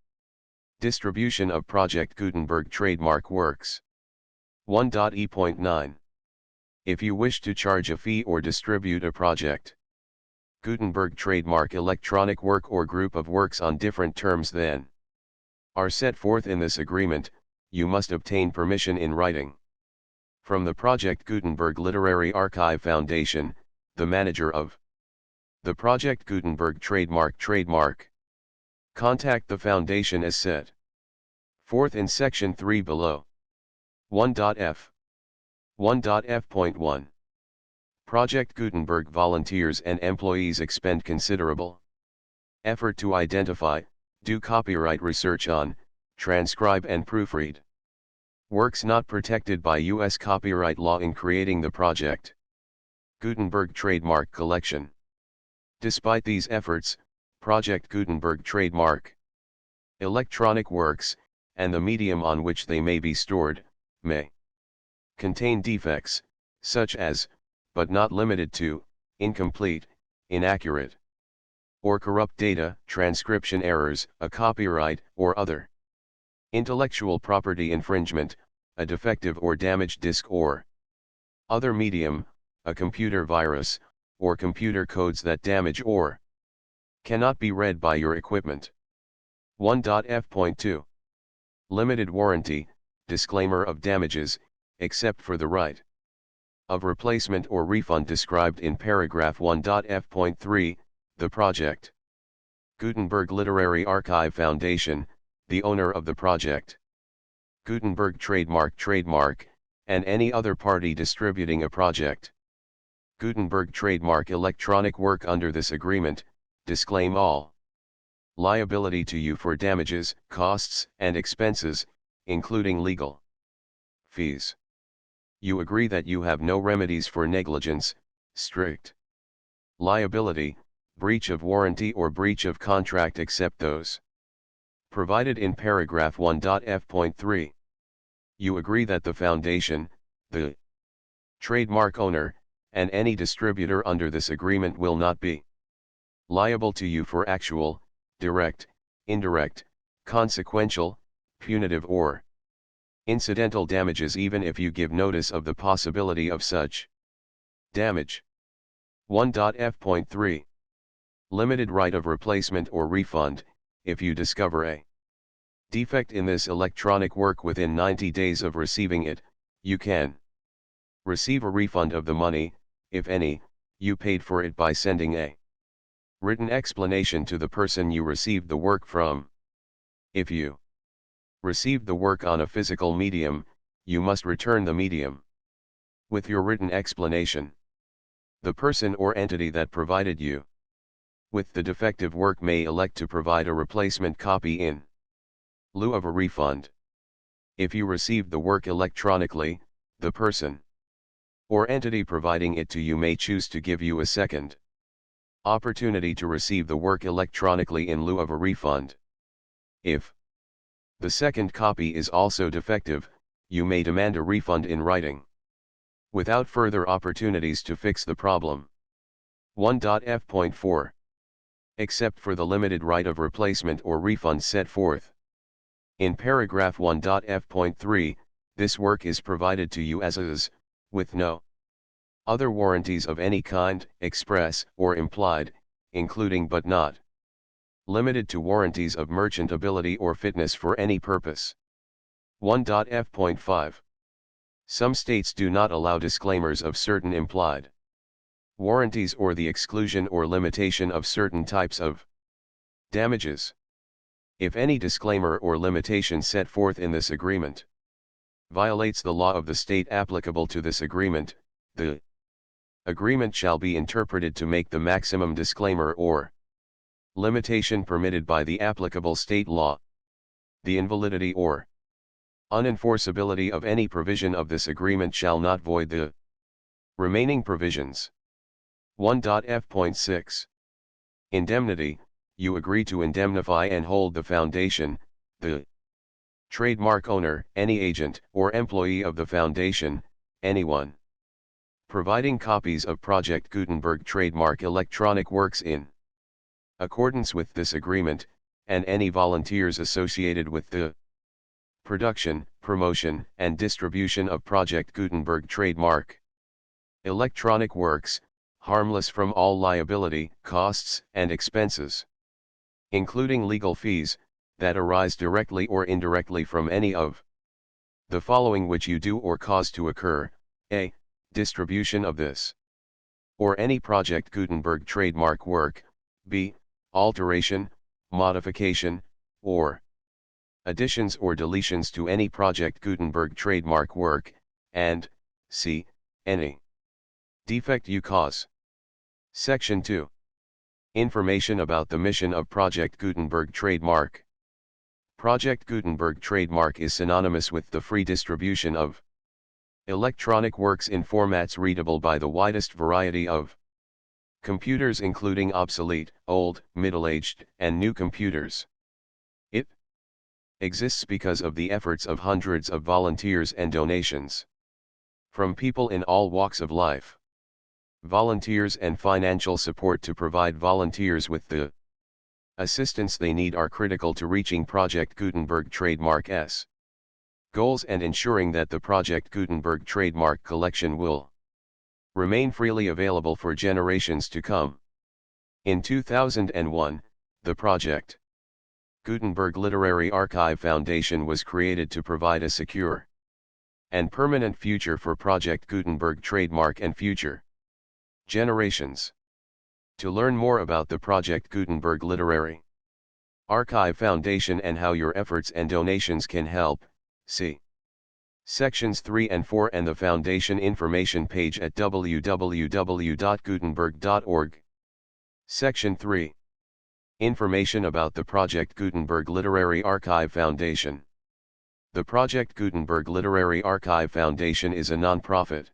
distribution of Project Gutenberg trademark works. 1.e.9. if you wish to charge a fee or distribute a project Gutenberg trademark electronic work or group of works on different terms than are set forth in this agreement, you must obtain permission in writing from the Project Gutenberg Literary Archive Foundation, the manager of the Project Gutenberg trademark. Contact the foundation as set forth in section 3 below. 1.f 1.f.1 Project Gutenberg volunteers and employees expend considerable effort to identify, do copyright research on, transcribe and proofread works not protected by U.S. copyright law in creating the Project Gutenberg trademark collection. Despite these efforts, Project Gutenberg trademark electronic works, and the medium on which they may be stored, may contain defects, such as, but not limited to, incomplete, inaccurate, or corrupt data, transcription errors, a copyright or other intellectual property infringement, a defective or damaged disk or other medium, a computer virus, or computer codes that damage or cannot be read by your equipment. 1.f.2 Limited warranty, disclaimer of damages, except for the right of replacement or refund described in paragraph 1.f.3, the Project Gutenberg Literary Archive Foundation, the owner of the Project Gutenberg trademark, and any other party distributing a Project Gutenberg trademark electronic work under this agreement, disclaim all liability to you for damages, costs, and expenses, including legal fees. You agree that you have no remedies for negligence, strict liability, breach of warranty or breach of contract except those provided in paragraph 1.f.3. You agree that the foundation, the trademark owner, and any distributor under this agreement will not be liable to you for actual, direct, indirect, consequential, punitive or incidental damages even if you give notice of the possibility of such damage. 1.f.3 Limited right of replacement or refund, if you discover a defect in this electronic work within 90 days of receiving it, you can receive a refund of the money, if any, you paid for it by sending a written explanation to the person you received the work from. If you received the work on a physical medium, you must return the medium with your written explanation. The person or entity that provided you with the defective work may elect to provide a replacement copy in lieu of a refund. If you received the work electronically, the person or entity providing it to you may choose to give you a second opportunity to receive the work electronically in lieu of a refund. If the second copy is also defective, you may demand a refund in writing, without further opportunities to fix the problem. 1.f.4 Except for the limited right of replacement or refund set forth in paragraph 1.f.3, this work is provided to you as is, with no other warranties of any kind, express or implied, including but not limited to warranties of merchantability or fitness for any purpose. 1.f.5 Some states do not allow disclaimers of certain implied warranties or the exclusion or limitation of certain types of damages. If any disclaimer or limitation set forth in this agreement violates the law of the state applicable to this agreement, the agreement shall be interpreted to make the maximum disclaimer or limitation permitted by the applicable state law. The invalidity or unenforceability of any provision of this agreement shall not void the remaining provisions. 1.f.6 Indemnity. You agree to indemnify and hold the foundation, the trademark owner, any agent or employee of the foundation, anyone providing copies of Project Gutenberg trademark electronic works in accordance with this agreement, and any volunteers associated with the production, promotion, and distribution of Project Gutenberg trademark Electronic works, harmless from all liability, costs, and expenses, including legal fees, that arise directly or indirectly from any of the following which you do or cause to occur: a. Distribution of this or any Project Gutenberg trademark work, b. Alteration, modification, or additions or deletions to any Project Gutenberg trademark work, and c. Any defect you cause. Section 2. Information about the mission of Project Gutenberg trademark. Project Gutenberg trademark is synonymous with the free distribution of electronic works in formats readable by the widest variety of computers, including obsolete, old, middle-aged, and new computers. It exists because of the efforts of hundreds of volunteers and donations from people in all walks of life. Volunteers and financial support to provide volunteers with the assistance they need are critical to reaching Project Gutenberg trademark's goals and ensuring that the Project Gutenberg trademark collection will remain freely available for generations to come. In 2001, the Project Gutenberg Literary Archive Foundation was created to provide a secure and permanent future for Project Gutenberg trademark and future generations. To learn more about the Project Gutenberg Literary Archive Foundation and how your efforts and donations can help, see Sections 3 and 4 and the Foundation information page at www.gutenberg.org. Section 3. Information about the Project Gutenberg Literary Archive Foundation. The Project Gutenberg Literary Archive Foundation is a non-profit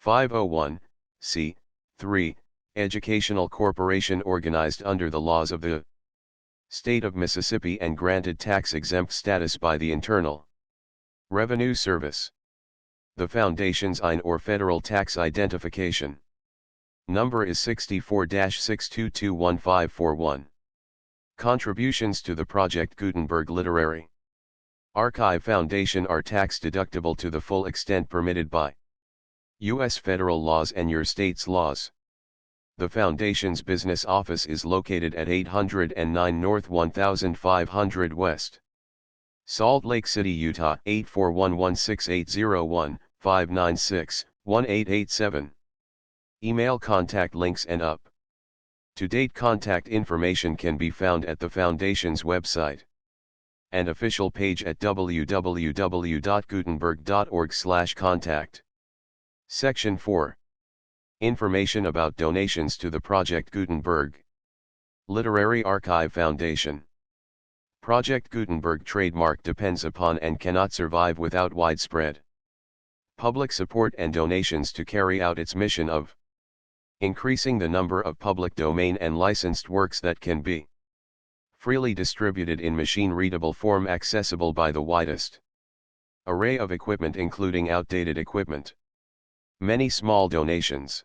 501(c)(3) educational corporation organized under the laws of the State of Mississippi and granted tax-exempt status by the Internal Revenue Service. The Foundation's IN or Federal Tax Identification number is 64-6221541. Contributions to the Project Gutenberg Literary Archive Foundation are tax-deductible to the full extent permitted by U.S. federal laws and your state's laws. The Foundation's business office is located at 809 North 1500 West, Salt Lake City, Utah 841-16801-596-1887. Email contact links and up-to-date contact information can be found at the Foundation's website and official page at www.gutenberg.org/contact. Section 4. Information about donations to the Project Gutenberg Literary Archive Foundation. Project Gutenberg trademark depends upon and cannot survive without widespread public support and donations to carry out its mission of increasing the number of public domain and licensed works that can be freely distributed in machine-readable form accessible by the widest array of equipment, including outdated equipment. Many small donations,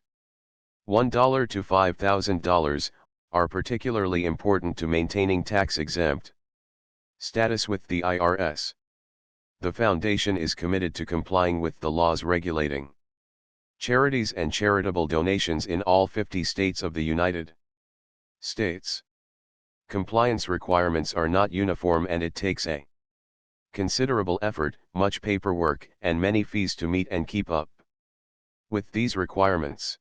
$1 to $5,000, are particularly important to maintaining tax-exempt status with the IRS. The Foundation is committed to complying with the laws regulating charities and charitable donations in all 50 states of the United States. Compliance requirements are not uniform and it takes a considerable effort, much paperwork, and many fees to meet and keep up with these requirements.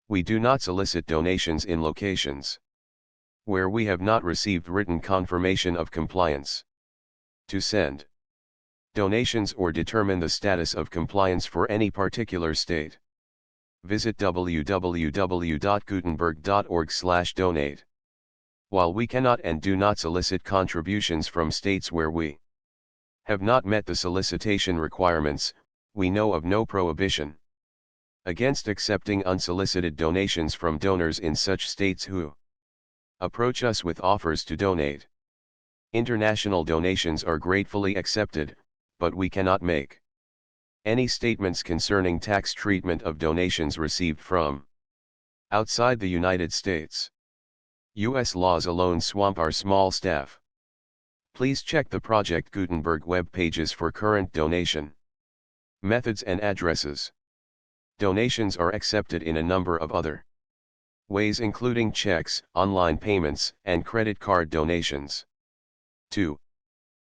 We do not solicit donations in locations where we have not received written confirmation of compliance. To send donations or determine the status of compliance for any particular state, visit www.gutenberg.org/donate. While we cannot and do not solicit contributions from states where we have not met the solicitation requirements, we know of no prohibition against accepting unsolicited donations from donors in such states who approach us with offers to donate. International donations are gratefully accepted, but we cannot make any statements concerning tax treatment of donations received from outside the United States. U.S. laws alone swamp our small staff. Please check the Project Gutenberg web pages for current donation methods and addresses. Donations are accepted in a number of other ways, including checks, online payments, and credit card donations. To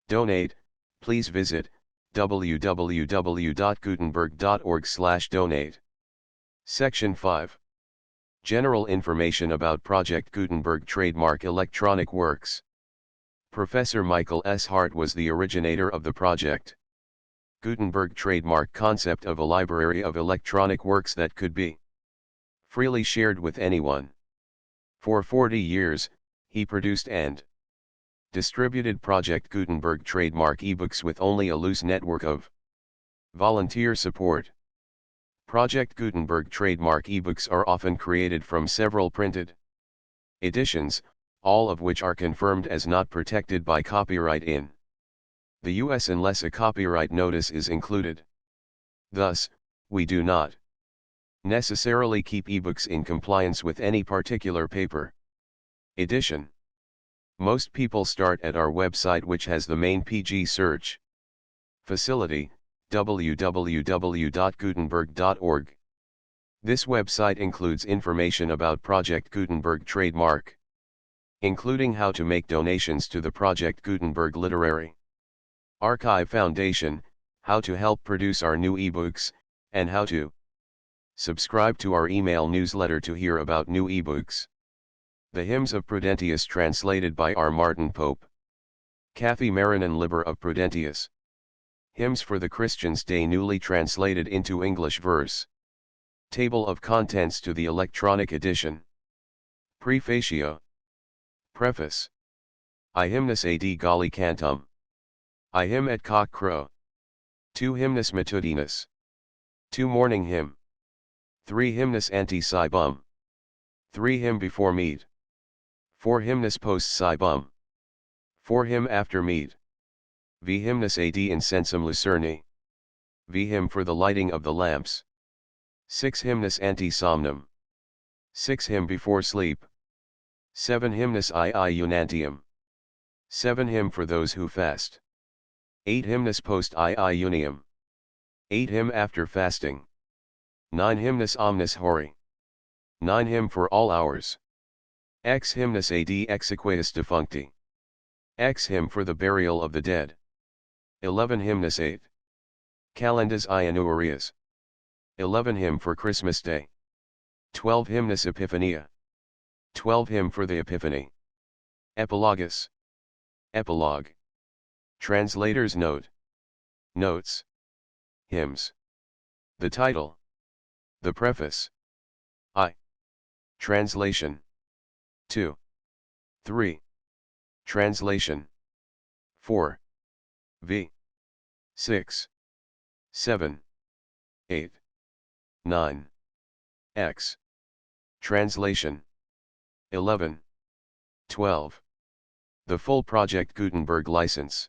donate, please visit www.gutenberg.org/donate. Section 5. General information about Project Gutenberg Trademark Electronic Works. Professor Michael S. Hart was the originator of the project. Gutenberg trademark concept of a library of electronic works that could be freely shared with anyone. For 40 years, he produced and distributed Project Gutenberg trademark ebooks with only a loose network of volunteer support. Project Gutenberg trademark ebooks are often created from several printed editions, all of which are confirmed as not protected by copyright in the US unless a copyright notice is included. Thus, we do not necessarily keep ebooks in compliance with any particular paper edition. Most people start at our website, which has the main PG search facility, www.gutenberg.org. This website includes information about Project Gutenberg trademark, including how to make donations to the Project Gutenberg Literary Archive Foundation, how to help produce our new ebooks, and how to subscribe to our email newsletter to hear about new ebooks. The Hymns of Prudentius, translated by R. Martin Pope. Kathy Marinan Liber of Prudentius. Hymns for the Christian's Day, newly translated into English verse. Table of contents to the electronic edition. Prefatio. Preface. I hymnus ad Galli cantum. I hymn at cock crow. 2 hymnus matutinis. 2 morning hymn. 3 hymnus ante sibum. 3 hymn before meat. 4 hymnus post sibum. 4 hymn after meat. V hymnus ad incensum lucerni. V hymn for the lighting of the lamps. 6 hymnus ante somnum. 6 hymn before sleep. 7 hymnus ii unantium. 7 hymn for those who fast. 8 hymnus post ii unium. 8 hymn after fasting. 9 hymnus omnis hori. 9 hymn for all hours. X hymnus ad exequatus defuncti. X hymn for the burial of the dead. 11 hymnus 8. Calendas Ianuarias. 11 hymn for Christmas Day. 12 hymnus Epiphania. 12 hymn for the Epiphany. Epilogus. Epilogue. Translator's note. Notes. Hymns. The title. The preface. I. Translation. 2. 3. Translation. 4. V. 6. 7. 8. 9. X. Translation. 11. 12. The full Project Gutenberg license.